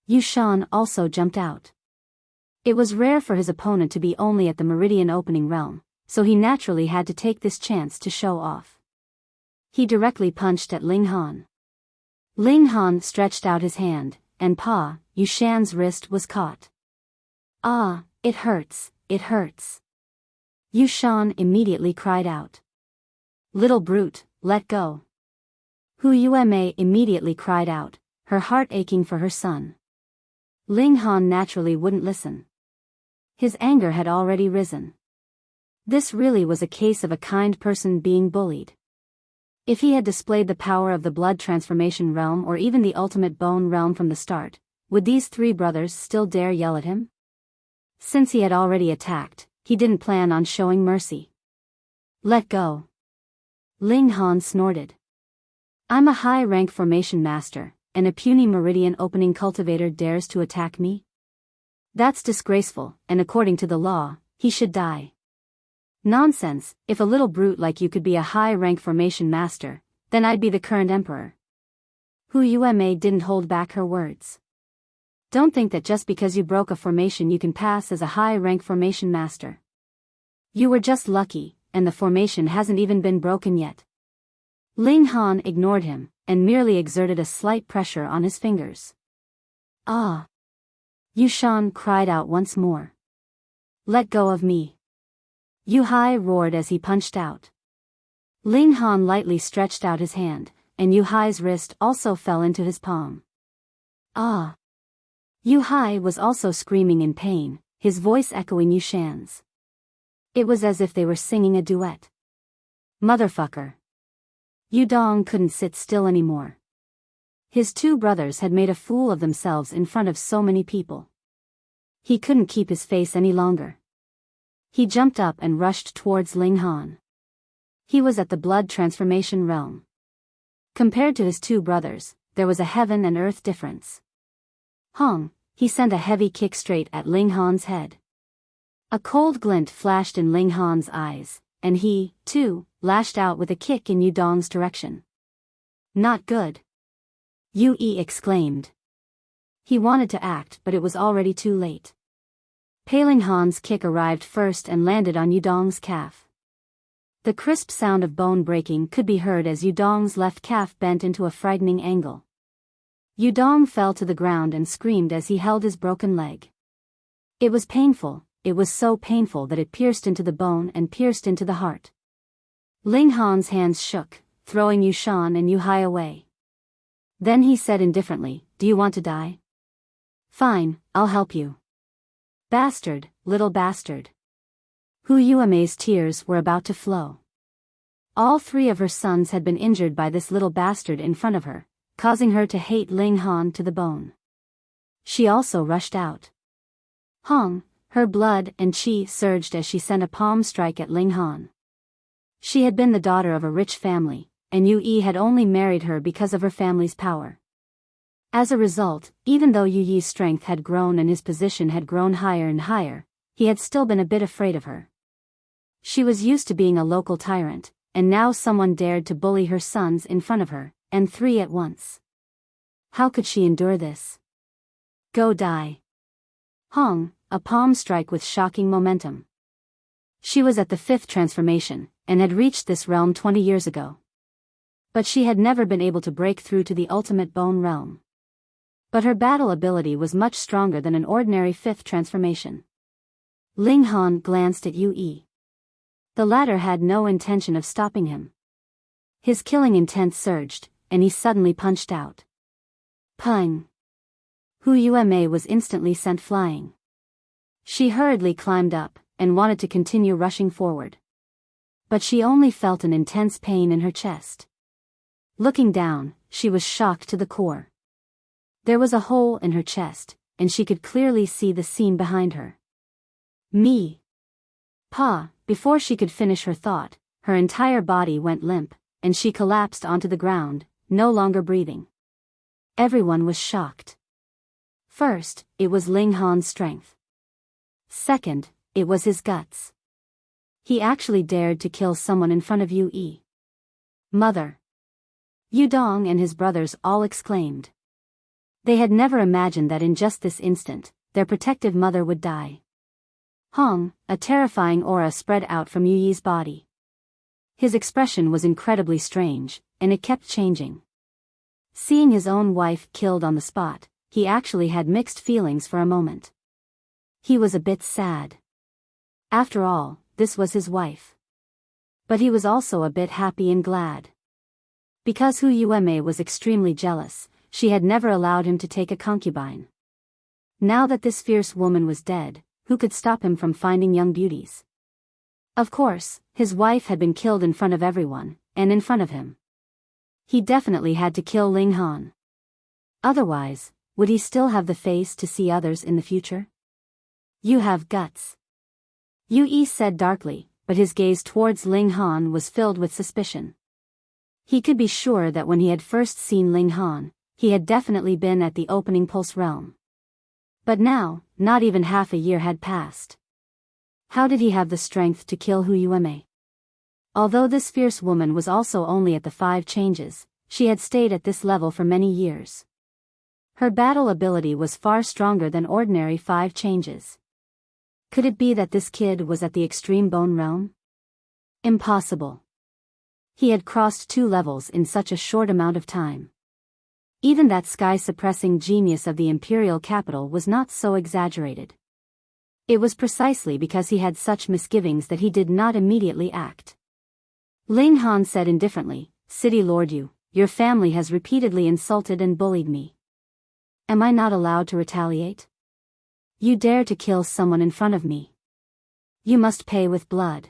Yu Shan also jumped out. It was rare for his opponent to be only at the Meridian Opening Realm, so he naturally had to take this chance to show off. He directly punched at Ling Han. Ling Han stretched out his hand, and Yu Shan's wrist was caught. Ah, it hurts, it hurts. Yu Shan immediately cried out. Little brute, let go. Hu Yueme immediately cried out, her heart aching for her son. Ling Han naturally wouldn't listen. His anger had already risen. This really was a case of a kind person being bullied. If he had displayed the power of the blood transformation realm or even the ultimate bone realm from the start, would these three brothers still dare yell at him? Since he had already attacked, he didn't plan on showing mercy. Let go. Ling Han snorted. I'm a high-rank formation master, and a puny meridian opening cultivator dares to attack me? That's disgraceful, and according to the law, he should die. Nonsense, if a little brute like you could be a high-rank formation master, then I'd be the current emperor. Hu Yueme didn't hold back her words. Don't think that just because you broke a formation you can pass as a high-rank formation master. You were just lucky, and the formation hasn't even been broken yet. Ling Han ignored him, and merely exerted a slight pressure on his fingers. Ah! Yu Shan cried out once more. Let go of me. Yu Hai roared as he punched out. Ling Han lightly stretched out his hand, and Yu Hai's wrist also fell into his palm. Ah! Yu Hai was also screaming in pain, his voice echoing Yu Shan's. It was as if they were singing a duet. Motherfucker. Yu Dong couldn't sit still anymore. His two brothers had made a fool of themselves in front of so many people. He couldn't keep his face any longer. He jumped up and rushed towards Ling Han. He was at the blood transformation realm. Compared to his two brothers, there was a heaven and earth difference. Hong, he sent a heavy kick straight at Ling Han's head. A cold glint flashed in Ling Han's eyes, and he, too, lashed out with a kick in Yu Dong's direction. Not good. Yu Yi exclaimed. He wanted to act, but it was already too late. Ling Han's kick arrived first and landed on Yu Dong's calf. The crisp sound of bone breaking could be heard as Yu Dong's left calf bent into a frightening angle. Yu Dong fell to the ground and screamed as he held his broken leg. It was painful, it was so painful that it pierced into the bone and pierced into the heart. Ling Han's hands shook, throwing Yu Shan and Yu Hai away. Then he said indifferently, "Do you want to die? Fine, I'll help you." Bastard, little bastard. Hu Yuamei's tears were about to flow. All three of her sons had been injured by this little bastard in front of her, causing her to hate Ling Han to the bone. She also rushed out. Hong, her blood and qi surged as she sent a palm strike at Ling Han. She had been the daughter of a rich family, and Yu Yi had only married her because of her family's power. As a result, even though Yu Yi's strength had grown and his position had grown higher and higher, he had still been a bit afraid of her. She was used to being a local tyrant, and now someone dared to bully her sons in front of her, and three at once. How could she endure this? Go die. Hong, a palm strike with shocking momentum. She was at the 5th transformation, and had reached this realm 20 years ago. But she had never been able to break through to the ultimate bone realm. But her battle ability was much stronger than an ordinary 5th transformation. Ling Han glanced at Yu Yi. The latter had no intention of stopping him. His killing intent surged, and he suddenly punched out. Pung! Hu Yuemei was instantly sent flying. She hurriedly climbed up, and wanted to continue rushing forward. But she only felt an intense pain in her chest. Looking down, she was shocked to the core. There was a hole in her chest, and she could clearly see the scene behind her. Me. Pa, before she could finish her thought, her entire body went limp, and she collapsed onto the ground, no longer breathing. Everyone was shocked. First, it was Ling Han's strength. Second, it was his guts. He actually dared to kill someone in front of Yu Yi. Mother! Yu Dong and his brothers all exclaimed. They had never imagined that in just this instant, their protective mother would die. Hong, a terrifying aura spread out from Yu Yi's body. His expression was incredibly strange, and it kept changing. Seeing his own wife killed on the spot, he actually had mixed feelings for a moment. He was a bit sad. After all, this was his wife. But he was also a bit happy and glad. Because Hu Yuemei was extremely jealous, she had never allowed him to take a concubine. Now that this fierce woman was dead, who could stop him from finding young beauties? Of course, his wife had been killed in front of everyone, and in front of him. He definitely had to kill Ling Han. Otherwise, would he still have the face to see others in the future? You have guts. Yu Yi said darkly, but his gaze towards Ling Han was filled with suspicion. He could be sure that when he had first seen Ling Han, he had definitely been at the opening pulse realm. But now, not even half a year had passed. How did he have the strength to kill Hu Yuemei? Although this fierce woman was also only at the 5 changes, she had stayed at this level for many years. Her battle ability was far stronger than ordinary 5 changes. Could it be that this kid was at the extreme bone realm? Impossible. He had crossed 2 levels in such a short amount of time. Even that sky-suppressing genius of the imperial capital was not so exaggerated. It was precisely because he had such misgivings that he did not immediately act. Ling Han said indifferently, "City Lord Yu, your family has repeatedly insulted and bullied me. Am I not allowed to retaliate? You dare to kill someone in front of me. You must pay with blood.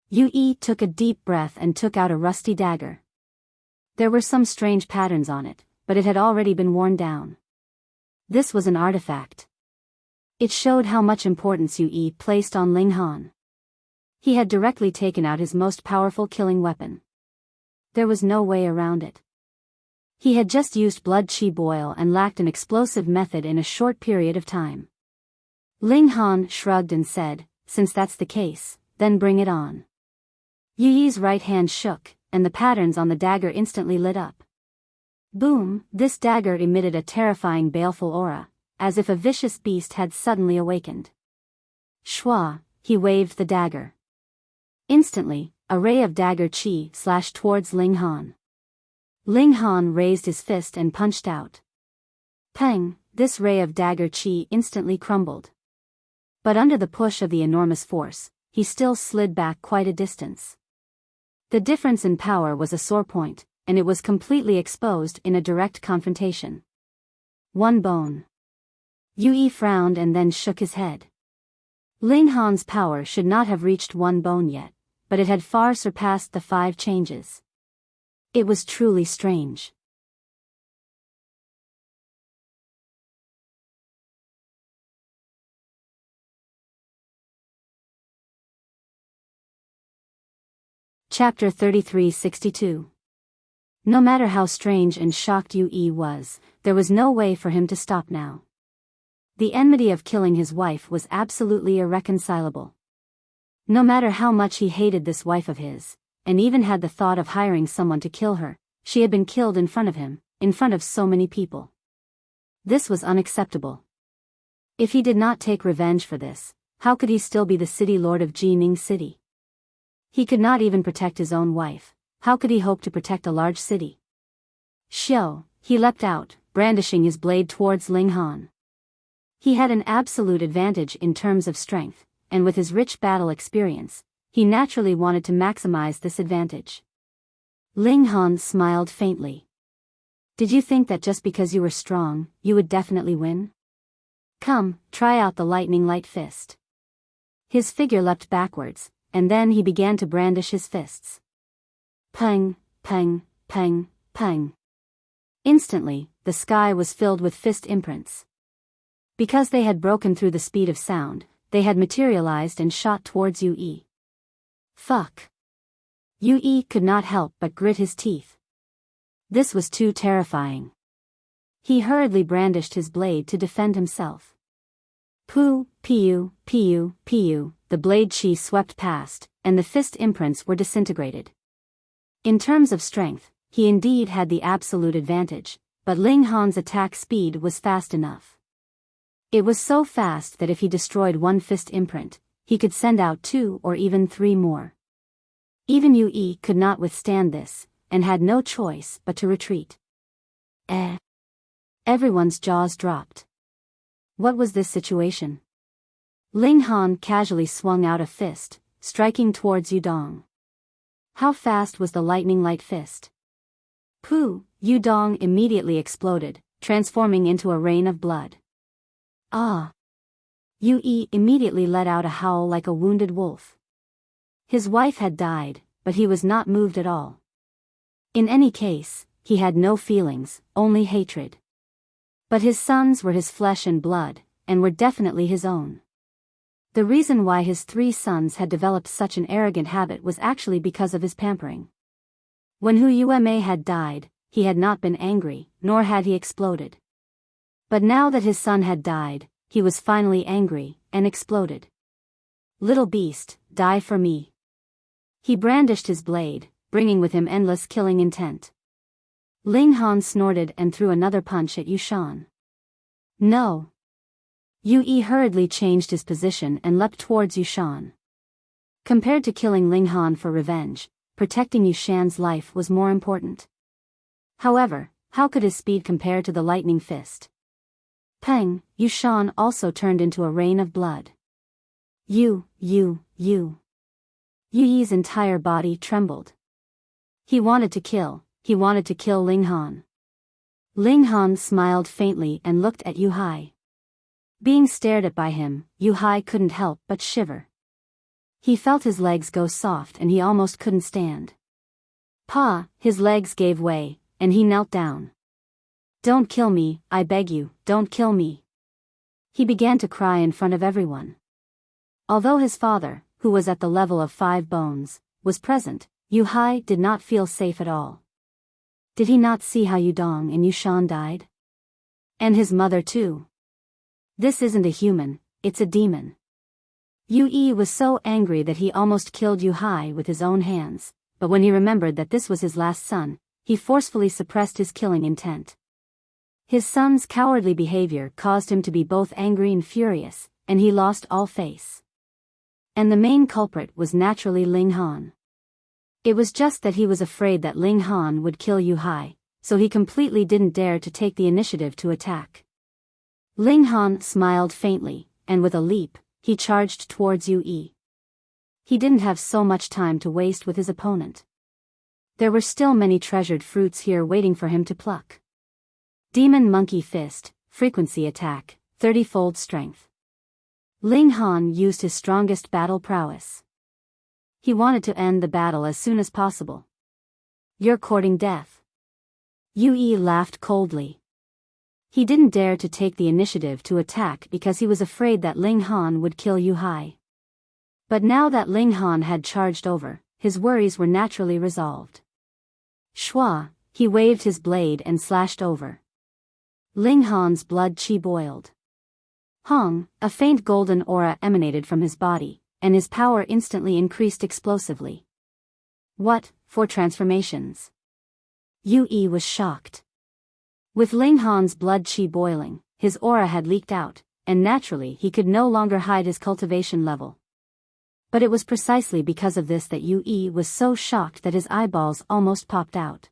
Yue took a deep breath and took out a rusty dagger. There were some strange patterns on it, but it had already been worn down. This was an artifact. It showed how much importance Yue placed on Ling Han. He had directly taken out his most powerful killing weapon. There was no way around it. He had just used blood chi boil and lacked an explosive method in a short period of time. Ling Han shrugged and said, since that's the case, then bring it on. Yue's right hand shook, and the patterns on the dagger instantly lit up. Boom, this dagger emitted a terrifying baleful aura, as if a vicious beast had suddenly awakened. Shwa, he waved the dagger. Instantly, a ray of dagger chi slashed towards Ling Han. Ling Han raised his fist and punched out. Peng, this ray of dagger chi instantly crumbled. But under the push of the enormous force, he still slid back quite a distance. The difference in power was a sore point, and it was completely exposed in a direct confrontation. One bone. Yue frowned and then shook his head. Ling Han's power should not have reached one bone yet, but it had far surpassed the 5 changes. It was truly strange. Chapter 33-62. No matter how strange and shocked Yue was, there was no way for him to stop now. The enmity of killing his wife was absolutely irreconcilable. No matter how much he hated this wife of his, and even had the thought of hiring someone to kill her, she had been killed in front of him, in front of so many people. This was unacceptable. If he did not take revenge for this, how could he still be the city lord of Jining City? He could not even protect his own wife, how could he hope to protect a large city? Xiao, he leapt out, brandishing his blade towards Ling Han. He had an absolute advantage in terms of strength, and with his rich battle experience, he naturally wanted to maximize this advantage. Ling Han smiled faintly. Did you think that just because you were strong, you would definitely win? Come, try out the lightning light fist. His figure leapt backwards, and then he began to brandish his fists. Peng, peng, peng, peng. Instantly, the sky was filled with fist imprints. Because they had broken through the speed of sound, they had materialized and shot towards Yue. Fuck. Yue could not help but grit his teeth. This was too terrifying. He hurriedly brandished his blade to defend himself. Poo, piu, piu, piu, the blade chi swept past, and the fist imprints were disintegrated. In terms of strength, he indeed had the absolute advantage, but Ling Han's attack speed was fast enough. It was so fast that if he destroyed one fist imprint, he could send out 2 or even 3 more. Even Yue could not withstand this, and had no choice but to retreat. Everyone's jaws dropped. What was this situation? Ling Han casually swung out a fist, striking towards Yudong. How fast was the lightning light fist? Pooh! Yudong immediately exploded, transforming into a rain of blood. Ah! Yue immediately let out a howl like a wounded wolf. His wife had died, but he was not moved at all. In any case, he had no feelings, only hatred. But his sons were his flesh and blood, and were definitely his own. The reason why his 3 sons had developed such an arrogant habit was actually because of his pampering. When Hu Yueme had died, he had not been angry, nor had he exploded. But now that his son had died, he was finally angry, and exploded. Little beast, die for me. He brandished his blade, bringing with him endless killing intent. Ling Han snorted and threw another punch at Yushan. No. Yue hurriedly changed his position and leapt towards Yushan. Compared to killing Ling Han for revenge, protecting Yushan's life was more important. However, how could his speed compare to the lightning fist? Peng, Yushan also turned into a rain of blood. Yue's entire body trembled. He wanted to kill, he wanted to kill Ling Han. Ling Han smiled faintly and looked at Yu Hai. Being stared at by him, Yu Hai couldn't help but shiver. He felt his legs go soft and he almost couldn't stand. Pa, his legs gave way, and he knelt down. Don't kill me, I beg you, don't kill me. He began to cry in front of everyone. Although his father, who was at the level of 5 bones, was present, Yu Hai did not feel safe at all. Did he not see how Yu Dong and Yu Shan died? And his mother too. This isn't a human, it's a demon. Yu Yi was so angry that he almost killed Yu Hai with his own hands, but when he remembered that this was his last son, he forcefully suppressed his killing intent. His son's cowardly behavior caused him to be both angry and furious, and he lost all face. And the main culprit was naturally Ling Han. It was just that he was afraid that Ling Han would kill Yu Hai, so he completely didn't dare to take the initiative to attack. Ling Han smiled faintly, and with a leap, he charged towards Yu Yi. He didn't have so much time to waste with his opponent. There were still many treasured fruits here waiting for him to pluck. Demon Monkey Fist, Frequency Attack, 30-fold Strength. Ling Han used his strongest battle prowess. He wanted to end the battle as soon as possible. You're courting death. Yu Yi laughed coldly. He didn't dare to take the initiative to attack because he was afraid that Ling Han would kill Yu Hai. But now that Ling Han had charged over, his worries were naturally resolved. Shua, he waved his blade and slashed over. Ling Han's blood chi boiled. Hong, a faint golden aura emanated from his body, and his power instantly increased explosively. What, 4 transformations? Yu Yi was shocked. With Ling Han's blood chi boiling, his aura had leaked out, and naturally he could no longer hide his cultivation level. But it was precisely because of this that Yu Yi was so shocked that his eyeballs almost popped out.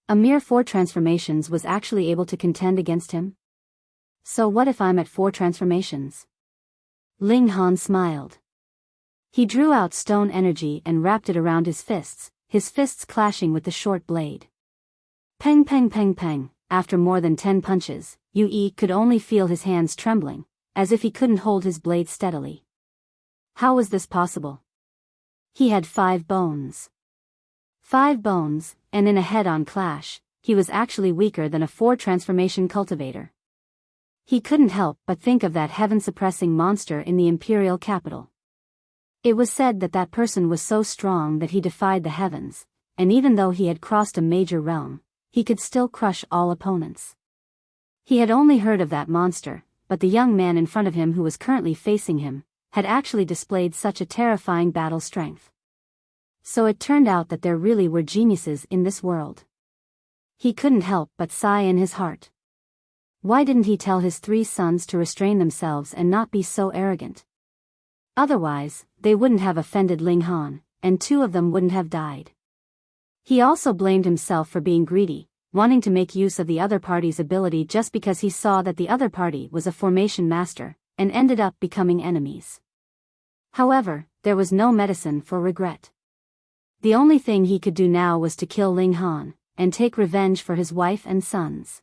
A mere 4 transformations was actually able to contend against him? So what if I'm at 4 transformations? Ling Han smiled. He drew out stone energy and wrapped it around his fists clashing with the short blade. Peng peng peng peng, after more than 10 punches, Yu Yi could only feel his hands trembling, as if he couldn't hold his blade steadily. How was this possible? He had 5 bones. 5 bones, and in a head-on clash, he was actually weaker than a 4 transformation cultivator. He couldn't help but think of that heaven-suppressing monster in the imperial capital. It was said that that person was so strong that he defied the heavens, and even though he had crossed a major realm, he could still crush all opponents. He had only heard of that monster, but the young man in front of him who was currently facing him, had actually displayed such a terrifying battle strength. So it turned out that there really were geniuses in this world. He couldn't help but sigh in his heart. Why didn't he tell his 3 sons to restrain themselves and not be so arrogant? Otherwise, they wouldn't have offended Ling Han, and 2 of them wouldn't have died. He also blamed himself for being greedy, wanting to make use of the other party's ability just because he saw that the other party was a formation master, and ended up becoming enemies. However, there was no medicine for regret. The only thing he could do now was to kill Ling Han, and take revenge for his wife and sons.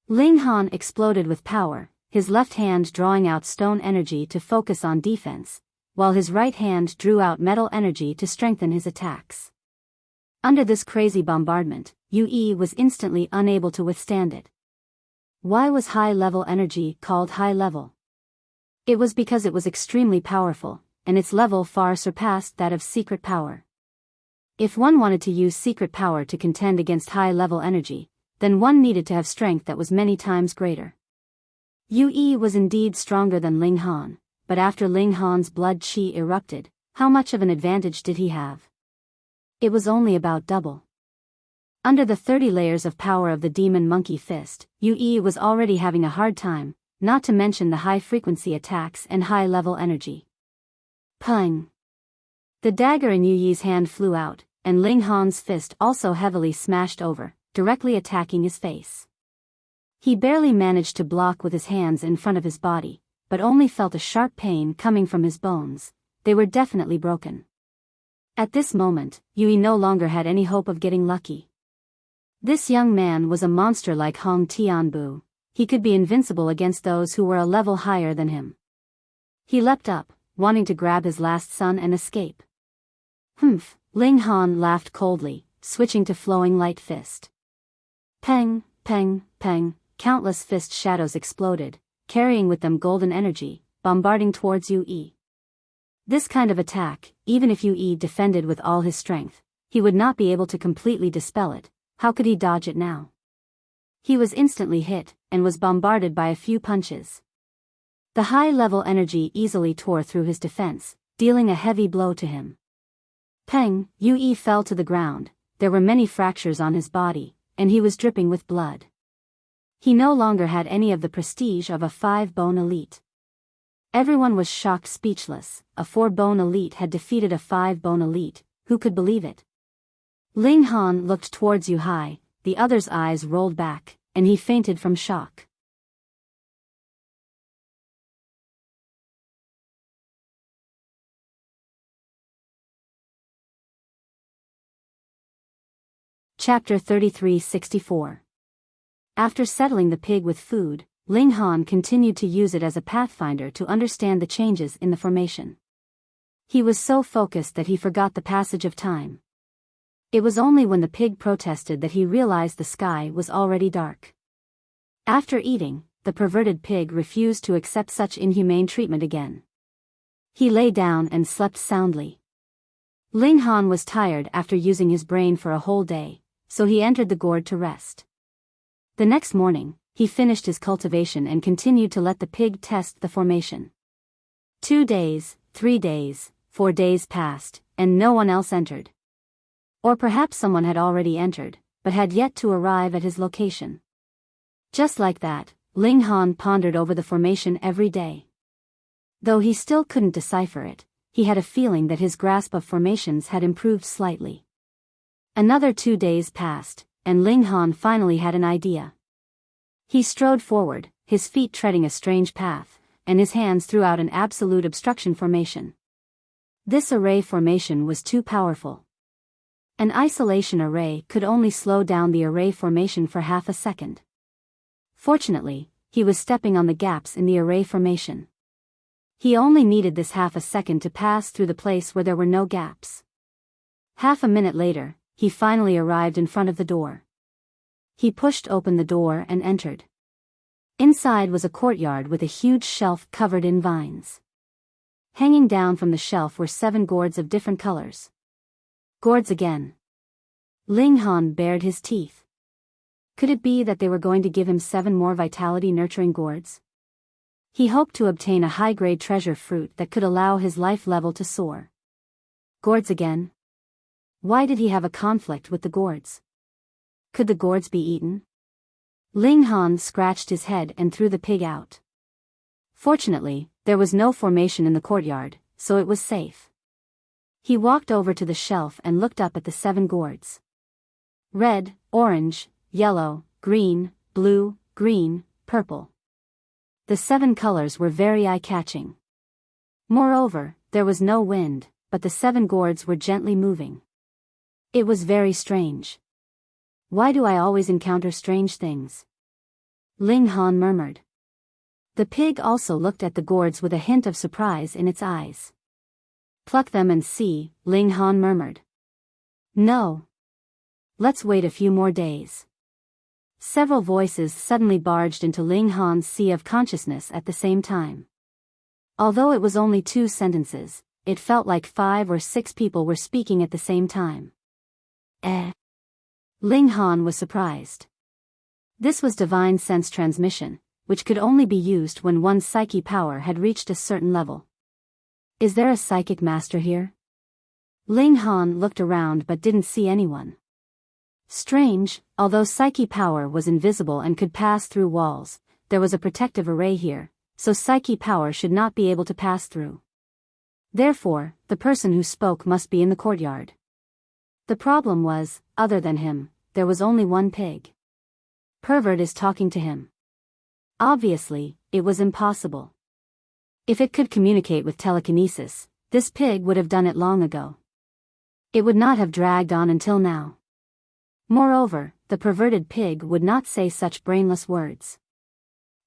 Ling Han exploded with power, his left hand drawing out stone energy to focus on defense, while his right hand drew out metal energy to strengthen his attacks. Under this crazy bombardment, Yu Yi was instantly unable to withstand it. Why was high-level energy called high-level? It was because it was extremely powerful, and its level far surpassed that of secret power. If one wanted to use secret power to contend against high-level energy, then one needed to have strength that was many times greater. Yu Yi was indeed stronger than Ling Han, but after Ling Han's blood chi erupted, how much of an advantage did he have? It was only about double. Under the 30 layers of power of the demon monkey fist, Yu Yi was already having a hard time, not to mention the high-frequency attacks and high-level energy. Pung! The dagger in Yu Yi's hand flew out, and Ling Han's fist also heavily smashed over, directly attacking his face. He barely managed to block with his hands in front of his body, but only felt a sharp pain coming from his bones. They were definitely broken. At this moment, Yu Yi no longer had any hope of getting lucky. This young man was a monster like Hong Tianbu. He could be invincible against those who were a level higher than him. He leapt up, wanting to grab his last son and escape. Humph, Ling Han laughed coldly, switching to flowing light fist. Peng, peng, peng, countless fist shadows exploded, carrying with them golden energy, bombarding towards Yue. This kind of attack, even if Yue defended with all his strength, he would not be able to completely dispel it. How could he dodge it now? He was instantly hit, and was bombarded by a few punches. The high-level energy easily tore through his defense, dealing a heavy blow to him. Peng, Yue fell to the ground. There were many fractures on his body, and he was dripping with blood. He no longer had any of the prestige of a 5-bone elite. Everyone was shocked speechless. A 4-bone elite had defeated a 5-bone elite. Who could believe it? Ling Han looked towards Yue, the other's eyes rolled back, and he fainted from shock. Chapter 33-64. After settling the pig with food, Ling Han continued to use it as a pathfinder to understand the changes in the formation. He was so focused that he forgot the passage of time. It was only when the pig protested that he realized the sky was already dark. After eating, the perverted pig refused to accept such inhumane treatment again. He lay down and slept soundly. Ling Han was tired after using his brain for a whole day, so he entered the gourd to rest. The next morning, he finished his cultivation and continued to let the pig test the formation. 2 days, 3 days, 4 days passed, and no one else entered. Or perhaps someone had already entered, but had yet to arrive at his location. Just like that, Ling Han pondered over the formation every day. Though he still couldn't decipher it, he had a feeling that his grasp of formations had improved slightly. Another 2 days passed, and Ling Han finally had an idea. He strode forward, his feet treading a strange path, and his hands threw out an absolute obstruction formation. This array formation was too powerful. An isolation array could only slow down the array formation for half a second. Fortunately, he was stepping on the gaps in the array formation. He only needed this half a second to pass through the place where there were no gaps. Half a minute later, he finally arrived in front of the door. He pushed open the door and entered. Inside was a courtyard with a huge shelf covered in vines. Hanging down from the shelf were 7 gourds of different colors. Gourds again. Ling Han bared his teeth. Could it be that they were going to give him 7 more vitality-nurturing gourds? He hoped to obtain a high-grade treasure fruit that could allow his life level to soar. Gourds again? Why did he have a conflict with the gourds? Could the gourds be eaten? Ling Han scratched his head and threw the pig out. Fortunately, there was no formation in the courtyard, so it was safe. He walked over to the shelf and looked up at the 7 gourds. Red, orange, yellow, green, blue, green, purple. The 7 colors were very eye-catching. Moreover, there was no wind, but the 7 gourds were gently moving. It was very strange. Why do I always encounter strange things? Ling Han murmured. The pig also looked at the gourds with a hint of surprise in its eyes. Pluck them and see, Ling Han murmured. No. Let's wait a few more days. Several voices suddenly barged into Ling Han's sea of consciousness at the same time. Although it was only 2 sentences, it felt like 5 or 6 people were speaking at the same time. Ling Han was surprised. This was divine sense transmission, which could only be used when one's psyche power had reached a certain level. Is there a psychic master here? Ling Han looked around but didn't see anyone. Strange, although psyche power was invisible and could pass through walls, there was a protective array here, so psyche power should not be able to pass through. Therefore, the person who spoke must be in the courtyard. The problem was, other than him, there was only one pig. Pervert is talking to him. Obviously, it was impossible. If it could communicate with telekinesis, this pig would have done it long ago. It would not have dragged on until now. Moreover, the perverted pig would not say such brainless words.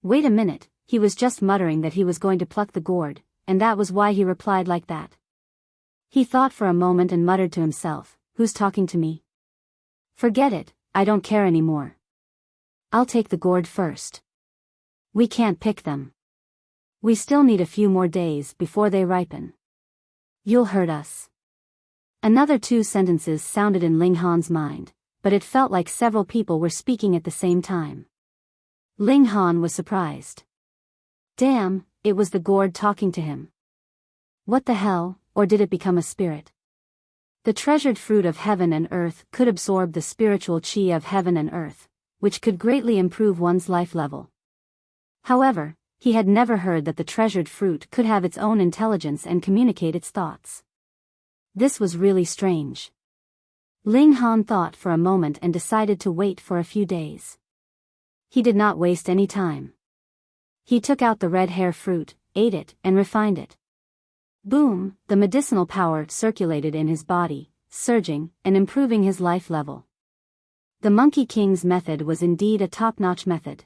Wait a minute, he was just muttering that he was going to pluck the gourd, and that was why he replied like that. He thought for a moment and muttered to himself, who's talking to me? Forget it, I don't care anymore. I'll take the gourd first. We can't pick them. We still need a few more days before they ripen. You'll hurt us. Another 2 sentences sounded in Ling Han's mind, but it felt like several people were speaking at the same time. Ling Han was surprised. Damn, it was the gourd talking to him. What the hell, or did it become a spirit? The treasured fruit of heaven and earth could absorb the spiritual chi of heaven and earth, which could greatly improve one's life level. However, he had never heard that the treasured fruit could have its own intelligence and communicate its thoughts. This was really strange. Ling Han thought for a moment and decided to wait for a few days. He did not waste any time. He took out the red hair fruit, ate it, and refined it. Boom, the medicinal power circulated in his body, surging and improving his life level. The Monkey King's method was indeed a top-notch method.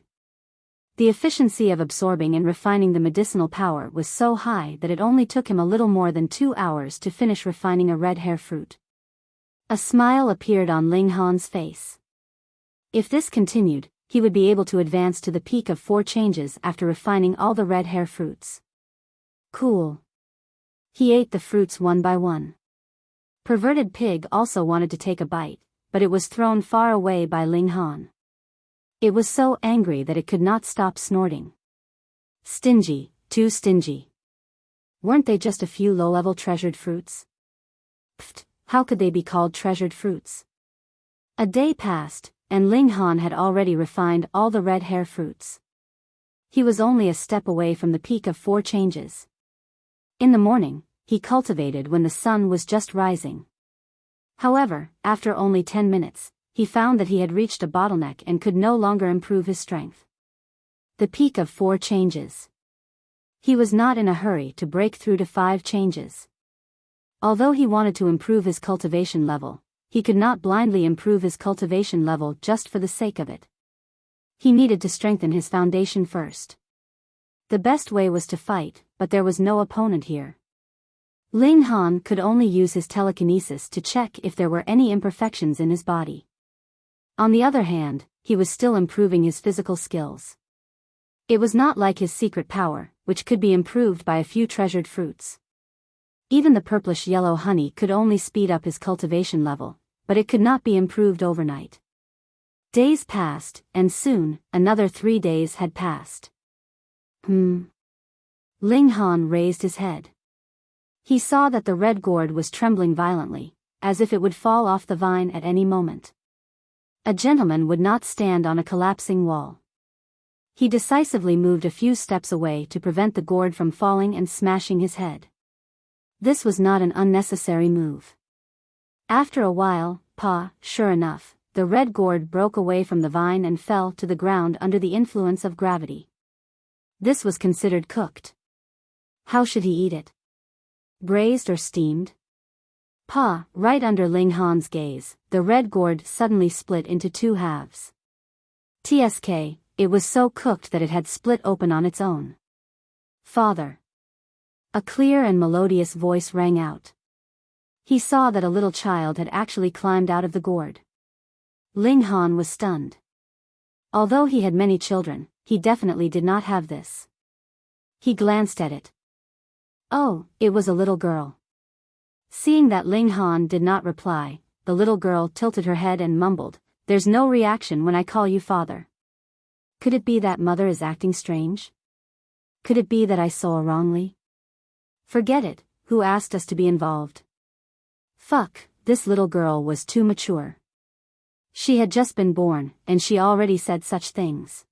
The efficiency of absorbing and refining the medicinal power was so high that it only took him a little more than 2 hours to finish refining a red hair fruit. A smile appeared on Ling Han's face. If this continued, he would be able to advance to the peak of 4 changes after refining all the red hair fruits. Cool. He ate the fruits one by one. Perverted Pig also wanted to take a bite, but it was thrown far away by Ling Han. It was so angry that it could not stop snorting. Stingy, too stingy. Weren't they just a few low-level treasured fruits? Pfft, how could they be called treasured fruits? A day passed, and Ling Han had already refined all the red hair fruits. He was only a step away from the peak of 4 changes. In the morning, he cultivated when the sun was just rising. However, after only 10 minutes, he found that he had reached a bottleneck and could no longer improve his strength. The peak of 4 changes. He was not in a hurry to break through to 5 changes. Although he wanted to improve his cultivation level, he could not blindly improve his cultivation level just for the sake of it. He needed to strengthen his foundation first. The best way was to fight, but there was no opponent here. Ling Han could only use his telekinesis to check if there were any imperfections in his body. On the other hand, he was still improving his physical skills. It was not like his secret power, which could be improved by a few treasured fruits. Even the purplish-yellow honey could only speed up his cultivation level, but it could not be improved overnight. Days passed, and soon, another 3 days had passed. Ling Han raised his head. He saw that the red gourd was trembling violently, as if it would fall off the vine at any moment. A gentleman would not stand on a collapsing wall. He decisively moved a few steps away to prevent the gourd from falling and smashing his head. This was not an unnecessary move. After a while, sure enough, the red gourd broke away from the vine and fell to the ground under the influence of gravity. This was considered cooked. How should he eat it? Braised or steamed? Right under Ling Han's gaze, the red gourd suddenly split into 2 halves. TSK, it was so cooked that it had split open on its own. Father. A clear and melodious voice rang out. He saw that a little child had actually climbed out of the gourd. Ling Han was stunned. Although he had many children, he definitely did not have this. He glanced at it. Oh, it was a little girl. Seeing that Ling Han did not reply, the little girl tilted her head and mumbled, "There's no reaction when I call you father. Could it be that mother is acting strange? Could it be that I saw wrongly? Forget it, who asked us to be involved? Fuck, this little girl was too mature. She had just been born, and she already said such things."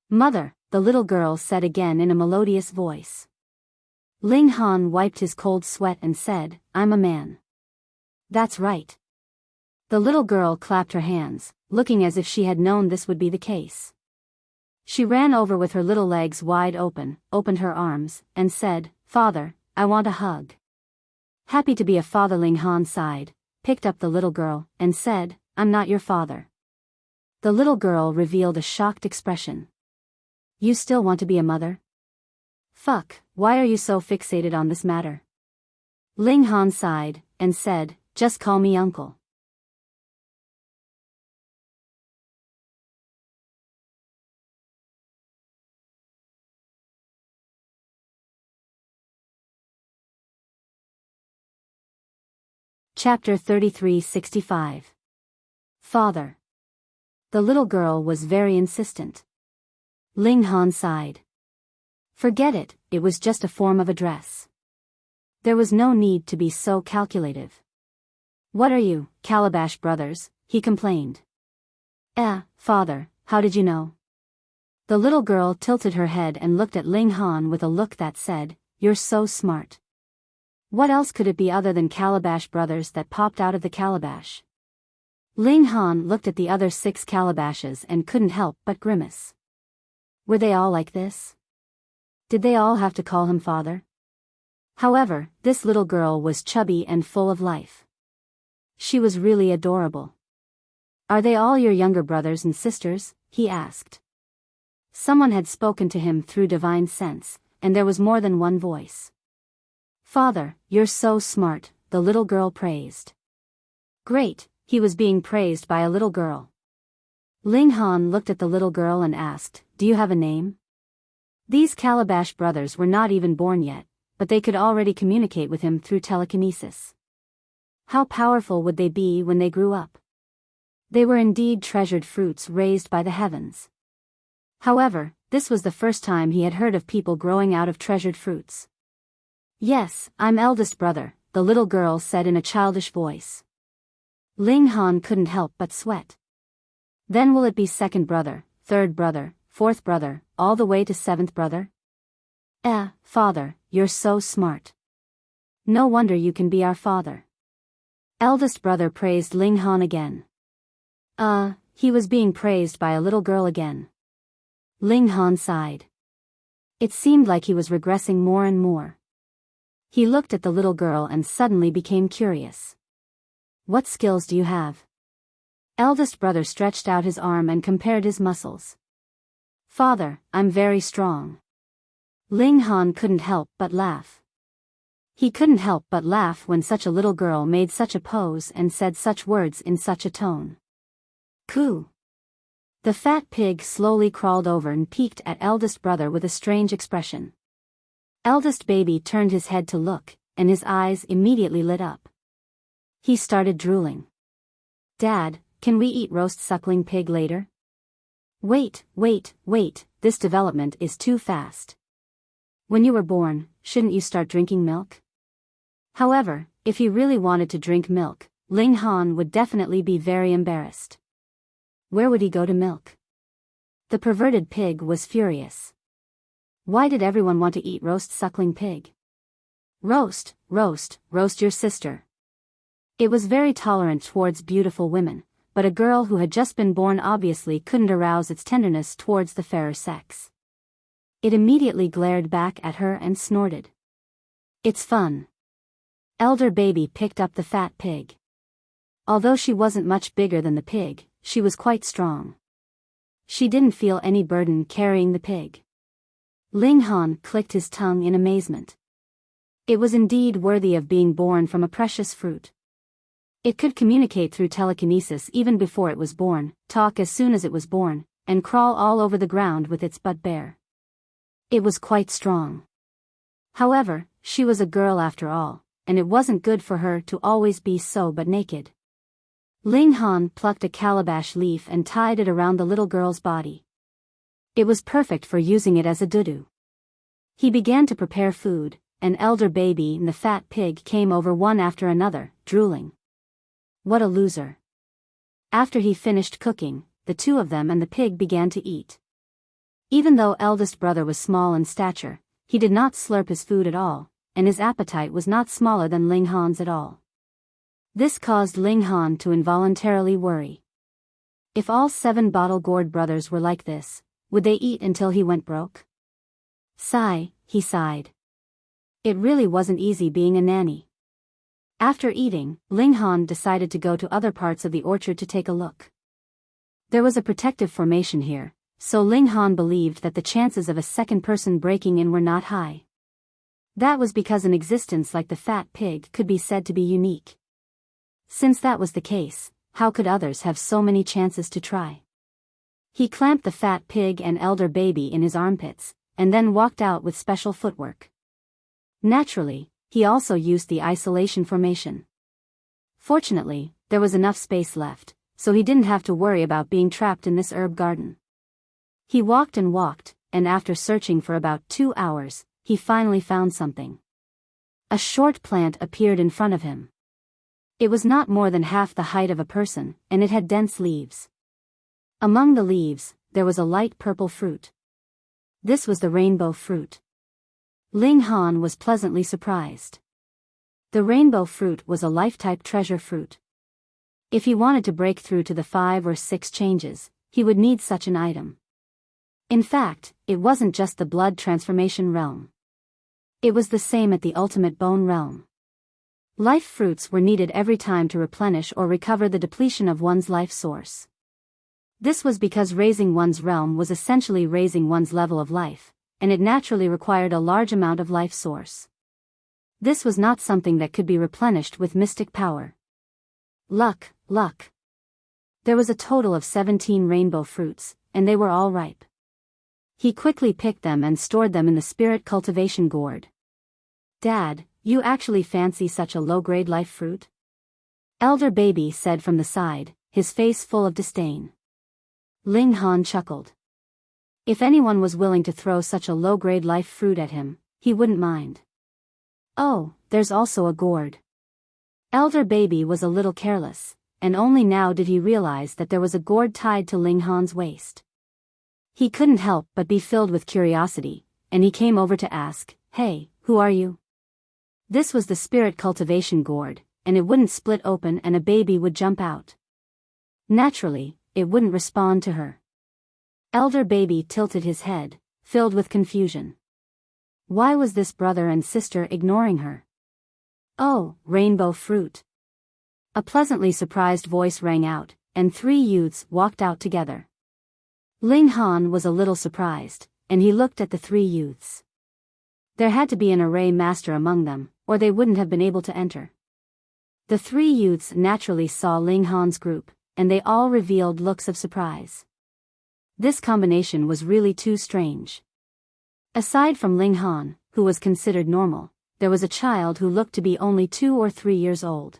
"Mother," the little girl said again in a melodious voice. Ling Han wiped his cold sweat and said, "I'm a man." "That's right." The little girl clapped her hands, looking as if she had known this would be the case. She ran over with her little legs wide open, opened her arms, and said, "Father, I want a hug." Happy to be a father, Ling Han sighed, picked up the little girl, and said, "I'm not your father." The little girl revealed a shocked expression. You still want to be a mother? Fuck, why are you so fixated on this matter? Ling Han sighed, and said, just call me uncle. Chapter 3365. Father. The little girl was very insistent. Ling Han sighed. Forget it, it was just a form of address. There was no need to be so calculative. What are you, Calabash brothers? He complained. Father, how did you know? The little girl tilted her head and looked at Ling Han with a look that said, you're so smart. What else could it be other than Calabash brothers that popped out of the calabash? Ling Han looked at the other 6 calabashes and couldn't help but grimace. Were they all like this? Did they all have to call him father? However, this little girl was chubby and full of life. She was really adorable. Are they all your younger brothers and sisters? He asked. Someone had spoken to him through divine sense, and there was more than one voice. Father, you're so smart, the little girl praised. Great, he was being praised by a little girl. Ling Han looked at the little girl and asked, do you have a name? These Calabash brothers were not even born yet, but they could already communicate with him through telekinesis. How powerful would they be when they grew up? They were indeed treasured fruits raised by the heavens. However, this was the first time he had heard of people growing out of treasured fruits. Yes, I'm eldest brother, the little girl said in a childish voice. Ling Han couldn't help but sweat. Then will it be second brother, third brother, fourth brother, all the way to seventh brother? Father, you're so smart. No wonder you can be our father. Eldest brother praised Ling Han again. He was being praised by a little girl again. Ling Han sighed. It seemed like he was regressing more and more. He looked at the little girl and suddenly became curious. What skills do you have? Eldest brother stretched out his arm and compared his muscles. Father, I'm very strong. Ling Han couldn't help but laugh. He couldn't help but laugh when such a little girl made such a pose and said such words in such a tone. Coo. The fat pig slowly crawled over and peeked at eldest brother with a strange expression. Eldest baby turned his head to look, and his eyes immediately lit up. He started drooling. Dad, can we eat roast suckling pig later? Wait, this development is too fast. When you were born, shouldn't you start drinking milk? However, if he really wanted to drink milk, Ling Han would definitely be very embarrassed. Where would he go to milk? The perverted pig was furious. Why did everyone want to eat roast suckling pig? Roast your sister. It was very tolerant towards beautiful women, but a girl who had just been born obviously couldn't arouse its tenderness towards the fairer sex. It immediately glared back at her and snorted. It's fun. Elder baby picked up the fat pig. Although she wasn't much bigger than the pig, she was quite strong. She didn't feel any burden carrying the pig. Ling Han clicked his tongue in amazement. It was indeed worthy of being born from a precious fruit. It could communicate through telekinesis even before it was born, talk as soon as it was born, and crawl all over the ground with its butt bare. It was quite strong. However, she was a girl after all, and it wasn't good for her to always be so but naked. Ling Han plucked a calabash leaf and tied it around the little girl's body. It was perfect for using it as a dudu. He began to prepare food, and elder baby and the fat pig came over one after another, drooling. What a loser. After he finished cooking, the two of them and the pig began to eat. Even though eldest brother was small in stature, he did not slurp his food at all, and his appetite was not smaller than Ling Han's at all. This caused Ling Han to involuntarily worry. If all 7 bottle-gourd brothers were like this, would they eat until he went broke? He sighed. It really wasn't easy being a nanny. After eating, Ling Han decided to go to other parts of the orchard to take a look. There was a protective formation here, so Ling Han believed that the chances of a second person breaking in were not high. That was because an existence like the fat pig could be said to be unique. Since that was the case, how could others have so many chances to try? He clamped the fat pig and elder baby in his armpits, and then walked out with special footwork. Naturally, he also used the isolation formation. Fortunately, there was enough space left, so he didn't have to worry about being trapped in this herb garden. He walked, and after searching for about 2 hours, he finally found something. A short plant appeared in front of him. It was not more than half the height of a person, and it had dense leaves. Among the leaves, there was a light purple fruit. This was the rainbow fruit. Ling Han was pleasantly surprised. The rainbow fruit was a life-type treasure fruit. If he wanted to break through to the 5 or 6 changes, he would need such an item. In fact, it wasn't just the blood transformation realm. It was the same at the ultimate bone realm. Life fruits were needed every time to replenish or recover the depletion of one's life source. This was because raising one's realm was essentially raising one's level of life, and it naturally required a large amount of life source. This was not something that could be replenished with mystic power. Luck. There was a total of 17 rainbow fruits, and they were all ripe. He quickly picked them and stored them in the spirit cultivation gourd. "Dad, you actually fancy such a low-grade life fruit?" Elder baby said from the side, his face full of disdain. Ling Han chuckled. If anyone was willing to throw such a low-grade life fruit at him, he wouldn't mind. "Oh, there's also a gourd." Elder baby was a little careless, and only now did he realize that there was a gourd tied to Ling Han's waist. He couldn't help but be filled with curiosity, and he came over to ask, "Hey, who are you?" This was the spirit cultivation gourd, and it wouldn't split open and a baby would jump out. Naturally, it wouldn't respond to her. Elder baby tilted his head, filled with confusion. Why was this brother and sister ignoring her? "Oh, rainbow fruit." A pleasantly surprised voice rang out, and 3 youths walked out together. Ling Han was a little surprised, and he looked at the 3 youths. There had to be an array master among them, or they wouldn't have been able to enter. The 3 youths naturally saw Ling Han's group, and they all revealed looks of surprise. This combination was really too strange. Aside from Ling Han, who was considered normal, there was a child who looked to be only 2 or 3 years old.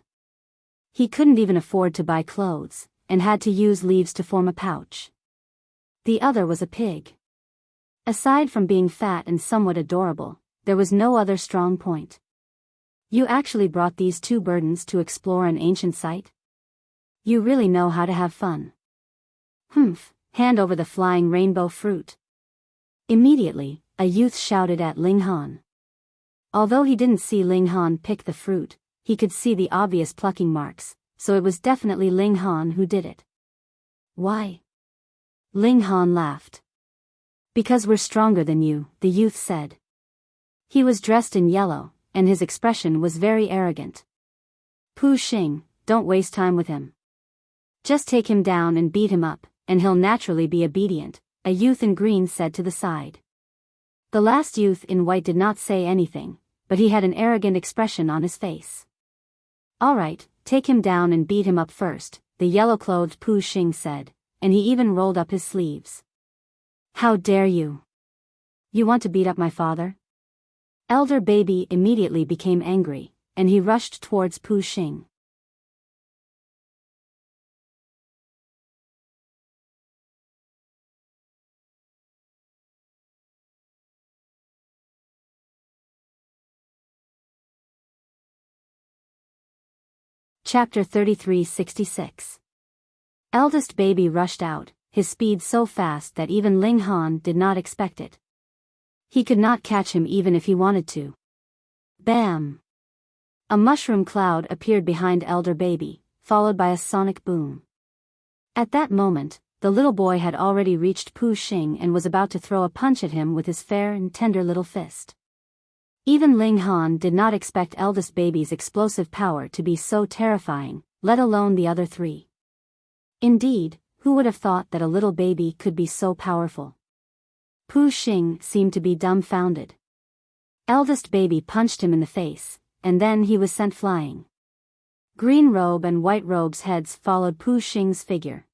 He couldn't even afford to buy clothes, and had to use leaves to form a pouch. The other was a pig. Aside from being fat and somewhat adorable, there was no other strong point. "You actually brought these 2 burdens to explore an ancient site? You really know how to have fun." "Humph, hand over the flying rainbow fruit." Immediately, a youth shouted at Ling Han. Although he didn't see Ling Han pick the fruit, he could see the obvious plucking marks, so it was definitely Ling Han who did it. "Why?" Ling Han laughed. "Because we're stronger than you," the youth said. He was dressed in yellow, and his expression was very arrogant. "Pu Xing, don't waste time with him. Just take him down and beat him up, and he'll naturally be obedient," a youth in green said to the side. The last youth in white did not say anything, but he had an arrogant expression on his face. "All right, take him down and beat him up first," the yellow-clothed Pu Xing said, and he even rolled up his sleeves. "How dare you? You want to beat up my father?" Elder baby immediately became angry, and he rushed towards Pu Xing. Chapter 3366. Eldest baby rushed out, his speed so fast that even Ling Han did not expect it. He could not catch him even if he wanted to. Bam! A mushroom cloud appeared behind elder baby, followed by a sonic boom. At that moment, the little boy had already reached Pu Xing and was about to throw a punch at him with his fair and tender little fist. Even Ling Han did not expect eldest baby's explosive power to be so terrifying, let alone the other 3. Indeed, Who would have thought that a little baby could be so powerful? Pu Xing seemed to be dumbfounded. Eldest baby punched him in the face, and then he was sent flying. Green robe and white robe's heads followed Pu Xing's figure.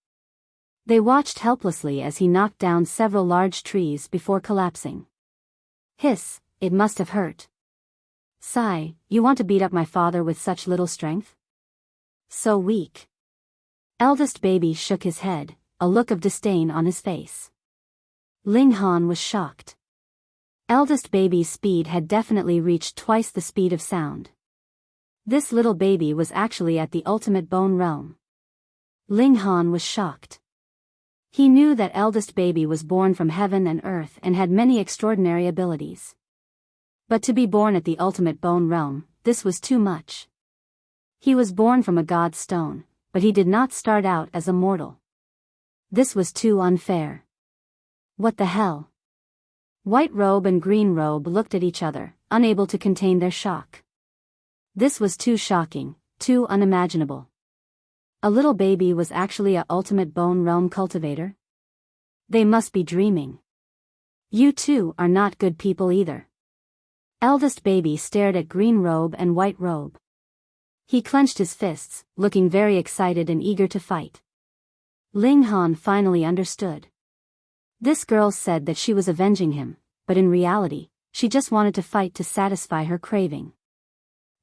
They watched helplessly as he knocked down several large trees before collapsing. Hiss, it must have hurt. Sigh, you want to beat up my father with such little strength? So weak. Eldest baby shook his head, a look of disdain on his face. Ling Han was shocked. Eldest baby's speed had definitely reached twice the speed of sound. This little baby was actually at the ultimate bone realm. Ling Han was shocked. He knew that eldest baby was born from heaven and earth and had many extraordinary abilities. But to be born at the ultimate bone realm, this was too much. He was born from a god stone, but he did not start out as a mortal. This was too unfair. What the hell? White robe and green robe looked at each other, unable to contain their shock. This was too shocking, too unimaginable. A little baby was actually a ultimate bone realm cultivator? They must be dreaming. You two are not good people either. Eldest baby stared at green robe and white robe. He clenched his fists, looking very excited and eager to fight. Ling Han finally understood. This girl said that she was avenging him, but in reality, she just wanted to fight to satisfy her craving.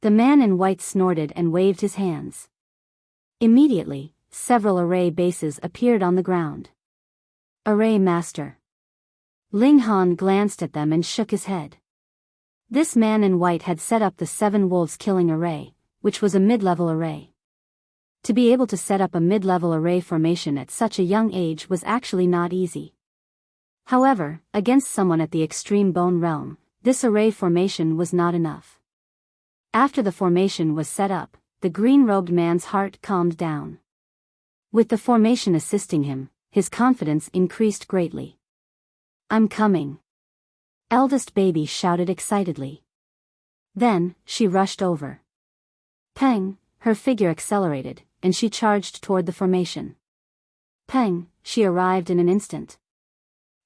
The man in white snorted and waved his hands. Immediately, several array bases appeared on the ground. Array Master. Ling Han glanced at them and shook his head. This man in white had set up the 7 wolves killing array, which was a mid-level array. To be able to set up a mid-level array formation at such a young age was actually not easy. However, against someone at the extreme bone realm, this array formation was not enough. After the formation was set up, the green-robed man's heart calmed down. With the formation assisting him, his confidence increased greatly. I'm coming. Eldest baby shouted excitedly. Then, she rushed over. Peng, her figure accelerated, and she charged toward the formation. Peng, she arrived in an instant.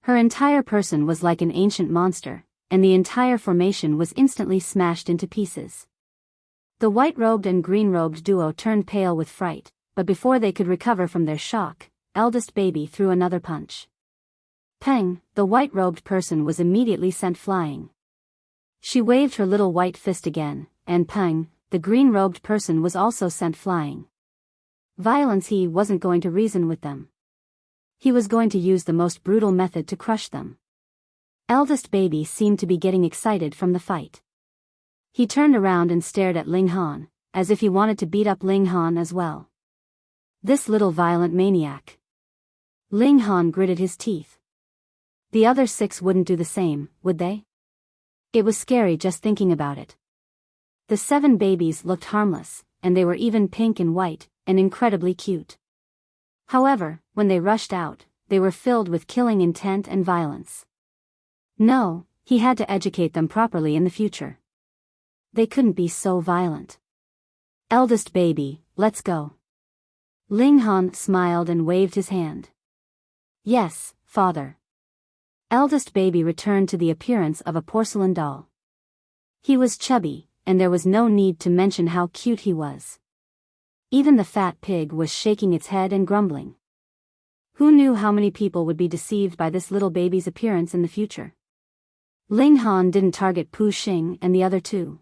Her entire person was like an ancient monster, and the entire formation was instantly smashed into pieces. The white-robed and green-robed duo turned pale with fright, but before they could recover from their shock, eldest baby threw another punch. Peng, the white-robed person, was immediately sent flying. She waved her little white fist again, and Peng, the green-robed person, was also sent flying. Violence. He wasn't going to reason with them. He was going to use the most brutal method to crush them. Eldest baby seemed to be getting excited from the fight. He turned around and stared at Ling Han, as if he wanted to beat up Ling Han as well. This little violent maniac. Ling Han gritted his teeth. The other 6 wouldn't do the same, would they? It was scary just thinking about it. The 7 babies looked harmless, and they were even pink and white, and incredibly cute. However, when they rushed out, they were filled with killing intent and violence. No, he had to educate them properly in the future. They couldn't be so violent. Eldest baby, let's go. Ling Han smiled and waved his hand. Yes, father. Eldest baby returned to the appearance of a porcelain doll. He was chubby, and there was no need to mention how cute he was. Even the fat pig was shaking its head and grumbling. Who knew how many people would be deceived by this little baby's appearance in the future? Ling Han didn't target Pu Xing and the other 2.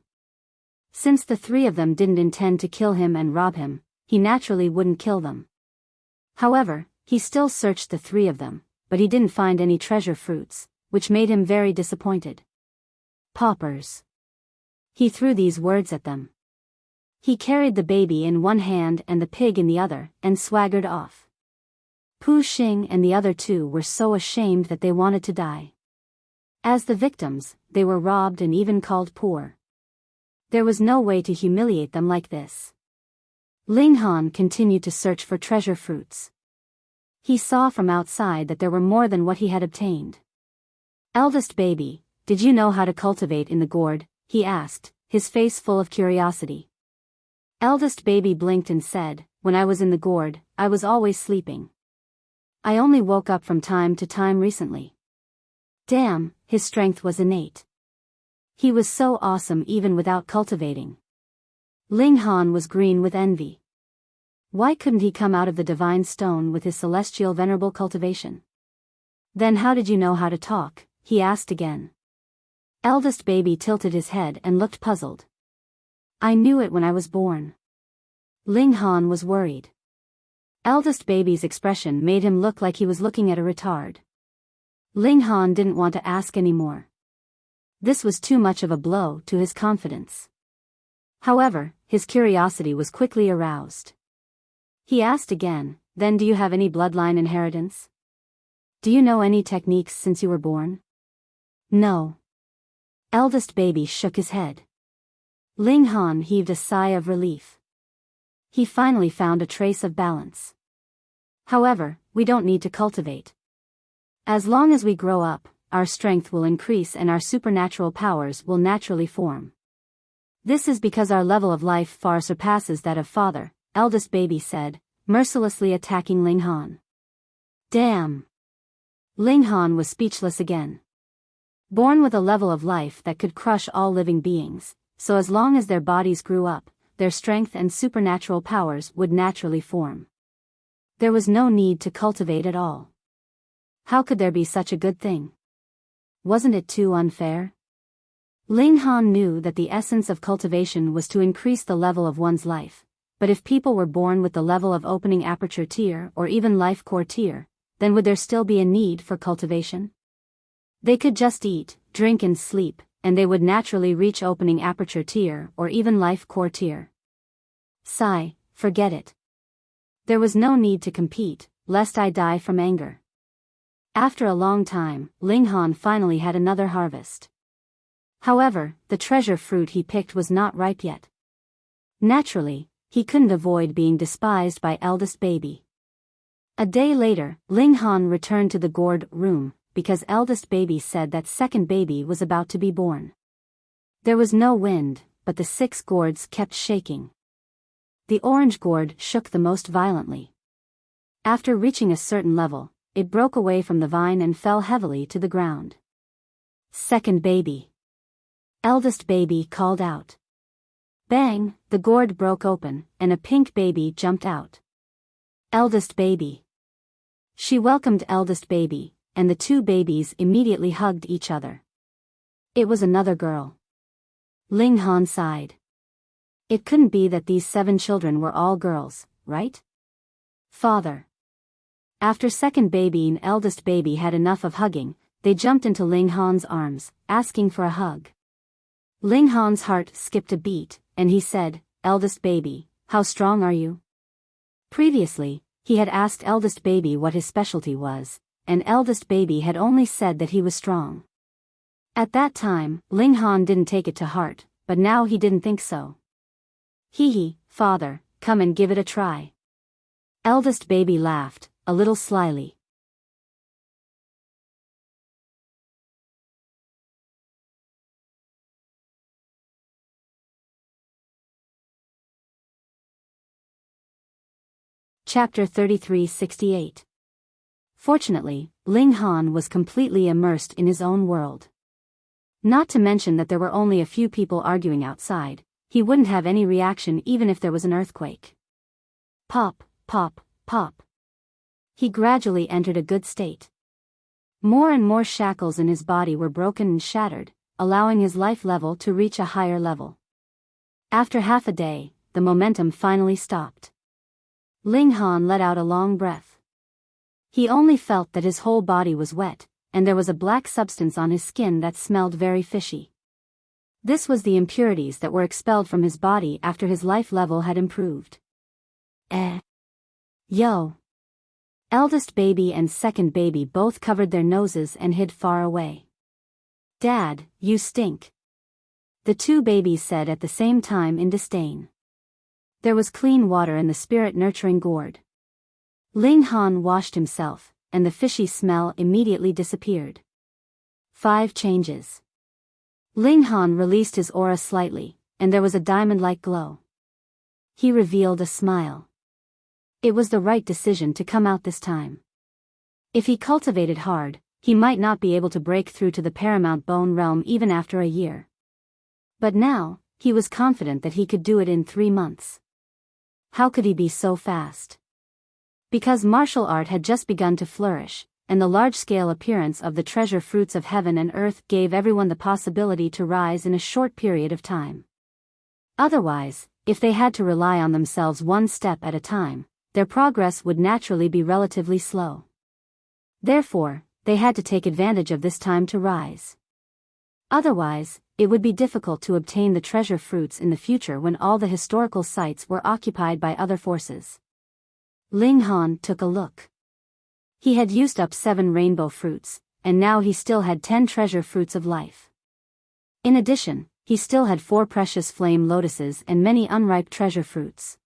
Since the 3 of them didn't intend to kill him and rob him, he naturally wouldn't kill them. However, he still searched the 3 of them, but he didn't find any treasure fruits, which made him very disappointed. Paupers. He threw these words at them. He carried the baby in one hand and the pig in the other, and swaggered off. Pu Xing and the other 2 were so ashamed that they wanted to die. As the victims, they were robbed and even called poor. There was no way to humiliate them like this. Ling Han continued to search for treasure fruits. He saw from outside that there were more than what he had obtained. Eldest baby, did you know how to cultivate in the gourd? He asked, his face full of curiosity. Eldest baby blinked and said, when I was in the gourd, I was always sleeping. I only woke up from time to time recently. Damn, his strength was innate. He was so awesome even without cultivating. Ling Han was green with envy. Why couldn't he come out of the divine stone with his celestial venerable cultivation? Then how did you know how to talk? He asked again. Eldest baby tilted his head and looked puzzled. I knew it when I was born. Ling Han was worried. Eldest baby's expression made him look like he was looking at a retard. Ling Han didn't want to ask anymore. This was too much of a blow to his confidence. However, his curiosity was quickly aroused. He asked again, then do you have any bloodline inheritance? Do you know any techniques since you were born? No. Eldest baby shook his head. Ling Han heaved a sigh of relief. He finally found a trace of balance. However, we don't need to cultivate. As long as we grow up, our strength will increase and our supernatural powers will naturally form. This is because our level of life far surpasses that of father, eldest baby said, mercilessly attacking Ling Han. Damn! Ling Han was speechless again. Born with a level of life that could crush all living beings, so as long as their bodies grew up, their strength and supernatural powers would naturally form. There was no need to cultivate at all. How could there be such a good thing? Wasn't it too unfair? Ling Han knew that the essence of cultivation was to increase the level of one's life, but if people were born with the level of opening aperture tier or even life core tier, then would there still be a need for cultivation? They could just eat, drink and sleep, and they would naturally reach opening aperture tier or even life core tier. Sigh, forget it. There was no need to compete, lest I die from anger. After a long time, Ling Han finally had another harvest. However, the treasure fruit he picked was not ripe yet. Naturally, he couldn't avoid being despised by eldest baby. A day later, Ling Han returned to the gourd room, because eldest baby said that second baby was about to be born. There was no wind, but the 6 gourds kept shaking. The orange gourd shook the most violently. After reaching a certain level, it broke away from the vine and fell heavily to the ground. Second baby. Eldest baby called out. Bang, the gourd broke open, and a pink baby jumped out. Eldest baby. She welcomed eldest baby, and the 2 babies immediately hugged each other. It was another girl. Ling Han sighed. It couldn't be that these 7 children were all girls, right? Father. After second baby and eldest baby had enough of hugging, they jumped into Ling Han's arms, asking for a hug. Ling Han's heart skipped a beat, and he said, eldest baby, how strong are you? Previously, he had asked eldest baby what his specialty was, and eldest baby had only said that he was strong. At that time, Ling Han didn't take it to heart, but now he didn't think so. Hee, father, come and give it a try. Eldest baby laughed, a little slyly. Chapter 33-68. Fortunately, Ling Han was completely immersed in his own world. Not to mention that there were only a few people arguing outside, he wouldn't have any reaction even if there was an earthquake. Pop, pop, pop. He gradually entered a good state. More and more shackles in his body were broken and shattered, allowing his life level to reach a higher level. After half a day, the momentum finally stopped. Ling Han let out a long breath. He only felt that his whole body was wet, and there was a black substance on his skin that smelled very fishy. This was the impurities that were expelled from his body after his life level had improved. Yo! Eldest baby and second baby both covered their noses and hid far away. Dad, you stink. The 2 babies said at the same time in disdain. There was clean water in the spirit-nurturing gourd. Ling Han washed himself, and the fishy smell immediately disappeared. 5 changes. Ling Han released his aura slightly, and there was a diamond-like glow. He revealed a smile. It was the right decision to come out this time. If he cultivated hard, he might not be able to break through to the paramount bone realm even after a year. But now, he was confident that he could do it in 3 months. How could he be so fast? Because martial art had just begun to flourish, and the large-scale appearance of the treasure fruits of heaven and earth gave everyone the possibility to rise in a short period of time. Otherwise, if they had to rely on themselves one step at a time, their progress would naturally be relatively slow. Therefore, they had to take advantage of this time to rise. Otherwise, it would be difficult to obtain the treasure fruits in the future when all the historical sites were occupied by other forces. Ling Han took a look. He had used up 7 rainbow fruits, and now he still had 10 treasure fruits of life. In addition, he still had 4 precious flame lotuses and many unripe treasure fruits.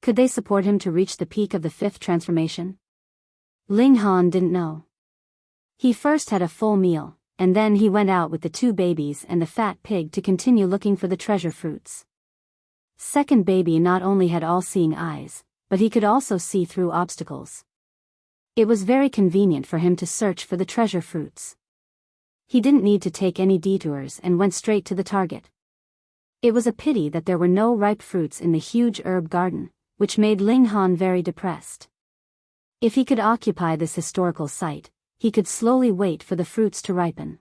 Could they support him to reach the peak of the 5th transformation? Ling Han didn't know. He first had a full meal, and then he went out with the 2 babies and the fat pig to continue looking for the treasure fruits. Second baby not only had all-seeing eyes, but he could also see through obstacles. It was very convenient for him to search for the treasure fruits. He didn't need to take any detours and went straight to the target. It was a pity that there were no ripe fruits in the huge herb garden, which made Ling Han very depressed. If he could occupy this historical site, he could slowly wait for the fruits to ripen.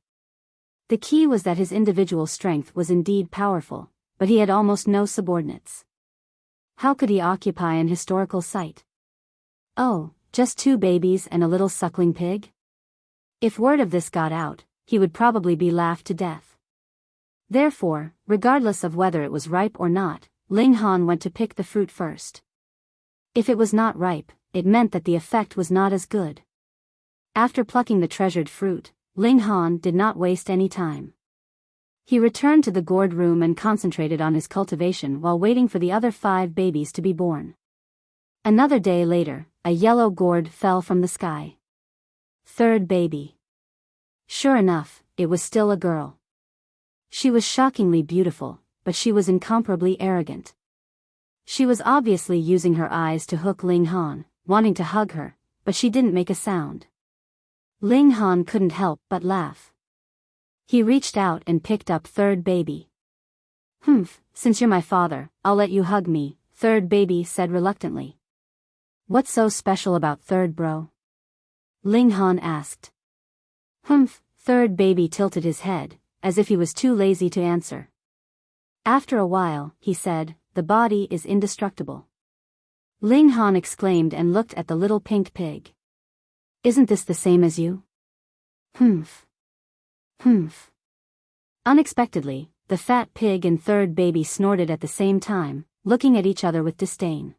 The key was that his individual strength was indeed powerful, but he had almost no subordinates. How could he occupy an historical site? Oh, just 2 babies and a little suckling pig? If word of this got out, he would probably be laughed to death. Therefore, regardless of whether it was ripe or not, Ling Han went to pick the fruit first. If it was not ripe, it meant that the effect was not as good. After plucking the treasured fruit, Ling Han did not waste any time. He returned to the gourd room and concentrated on his cultivation while waiting for the other 5 babies to be born. Another day later, a yellow gourd fell from the sky. 3rd baby. Sure enough, it was still a girl. She was shockingly beautiful, but she was incomparably arrogant. She was obviously using her eyes to hook Ling Han, wanting to hug her, but she didn't make a sound. Ling Han couldn't help but laugh. He reached out and picked up 3rd baby. Since you're my father, I'll let you hug me, 3rd baby said reluctantly. What's so special about 3rd bro? Ling Han asked. 3rd baby tilted his head, as if he was too lazy to answer. After a while, he said, the body is indestructible. Ling Han exclaimed and looked at the little pink pig. Isn't this the same as you? Unexpectedly, the fat pig and 3rd baby snorted at the same time, looking at each other with disdain.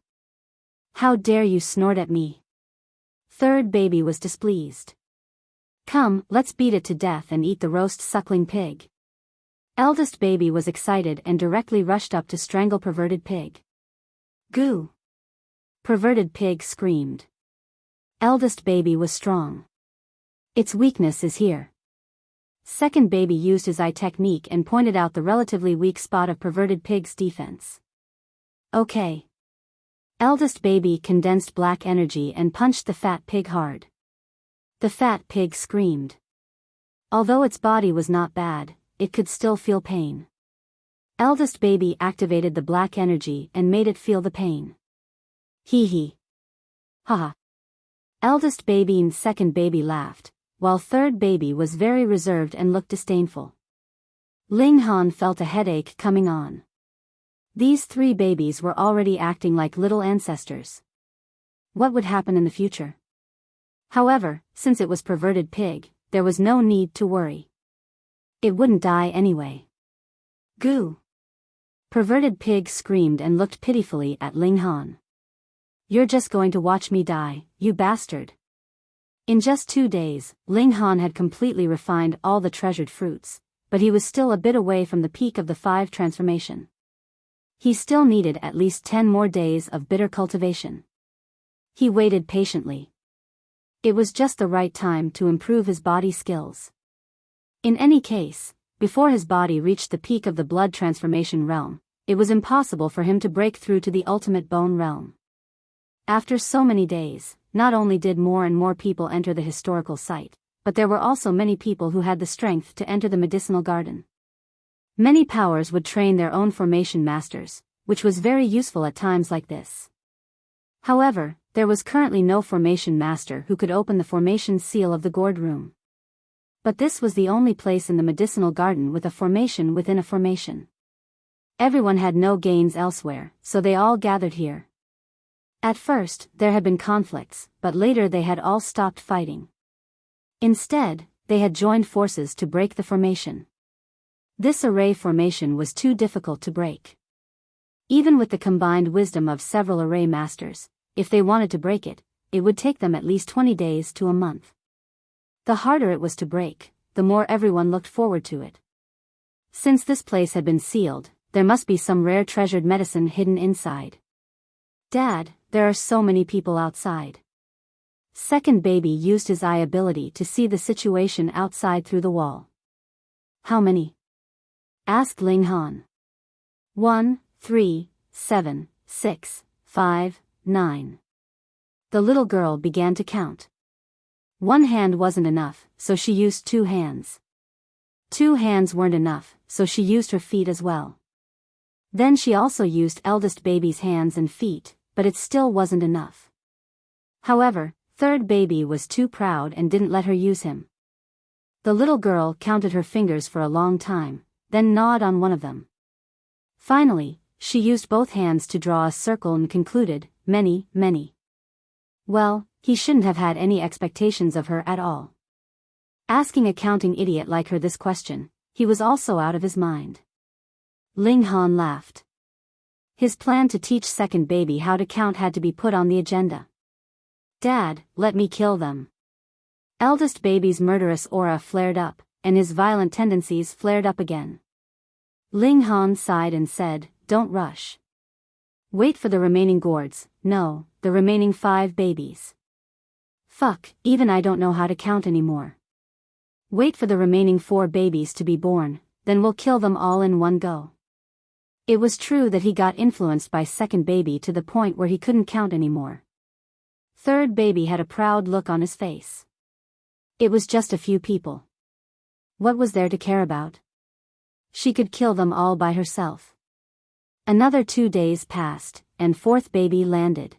How dare you snort at me? 3rd baby was displeased. Come, let's beat it to death and eat the roast suckling pig. Eldest baby was excited and directly rushed up to strangle perverted pig. Goo! Perverted pig screamed. Eldest baby was strong. Its weakness is here. 2nd baby used his eye technique and pointed out the relatively weak spot of perverted pig's defense. Okay. Eldest baby condensed black energy and punched the fat pig hard. The fat pig screamed. Although its body was not bad, it could still feel pain. Eldest baby activated the black energy and made it feel the pain. Hee hee. Haha. Eldest baby and 2nd baby laughed, while 3rd baby was very reserved and looked disdainful. Ling Han felt a headache coming on. These 3 babies were already acting like little ancestors. What would happen in the future? However, since it was perverted pig, there was no need to worry. It wouldn't die anyway. Goo! Perverted pig screamed and looked pitifully at Ling Han. You're just going to watch me die, you bastard. In just 2 days, Ling Han had completely refined all the treasured fruits, but he was still a bit away from the peak of the 5 transformation. He still needed at least 10 more days of bitter cultivation. He waited patiently. It was just the right time to improve his body skills. In any case, before his body reached the peak of the blood transformation realm, it was impossible for him to break through to the ultimate bone realm. After so many days, not only did more and more people enter the historical site, but there were also many people who had the strength to enter the medicinal garden. Many powers would train their own formation masters, which was very useful at times like this. However, there was currently no formation master who could open the formation seal of the gourd room. But this was the only place in the medicinal garden with a formation within a formation. Everyone had no gains elsewhere, so they all gathered here. At first, there had been conflicts, but later they had all stopped fighting. Instead, they had joined forces to break the formation. This array formation was too difficult to break. Even with the combined wisdom of several array masters, if they wanted to break it, it would take them at least 20 days to a month. The harder it was to break, the more everyone looked forward to it. Since this place had been sealed, there must be some rare treasured medicine hidden inside. Dad, there are so many people outside. Second baby used his eye ability to see the situation outside through the wall. How many? Asked Ling Han. 1, 3, 7, 6, 5, 9. The little girl began to count. One hand wasn't enough, so she used 2 hands. 2 hands weren't enough, so she used her feet as well. Then she also used eldest baby's hands and feet, but it still wasn't enough. However, third baby was too proud and didn't let her use him. The little girl counted her fingers for a long time, then gnawed on one of them. Finally, she used both hands to draw a circle and concluded, many, many. Well, he shouldn't have had any expectations of her at all. Asking a counting idiot like her this question, he was also out of his mind. Ling Han laughed. His plan to teach second baby how to count had to be put on the agenda. Dad, let me kill them. Eldest baby's murderous aura flared up, and his violent tendencies flared up again. Ling Han sighed and said, don't rush. Wait for the remaining gourds, no, the remaining 5 babies. Fuck, even I don't know how to count anymore. Wait for the remaining 4 babies to be born, then we'll kill them all in one go. It was true that he got influenced by second baby to the point where he couldn't count anymore. Third baby had a proud look on his face. It was just a few people. What was there to care about? She could kill them all by herself. Another 2 days passed, and fourth baby landed.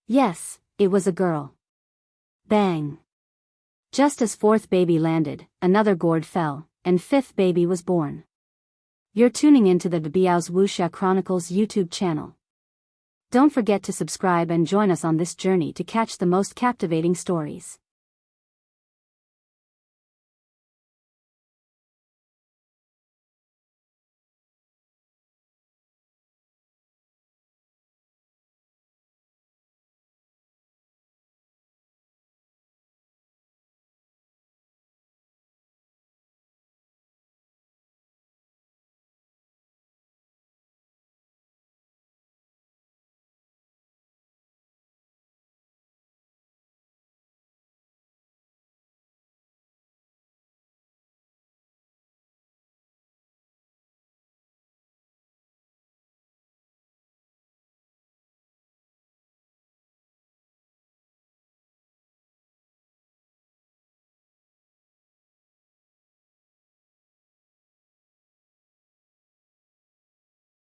Yes, it was a girl. Bang! Just as fourth baby landed, another gourd fell, and fifth baby was born. You're tuning into the Biyao's Wuxia Chronicles YouTube channel. Don't forget to subscribe and join us on this journey to catch the most captivating stories.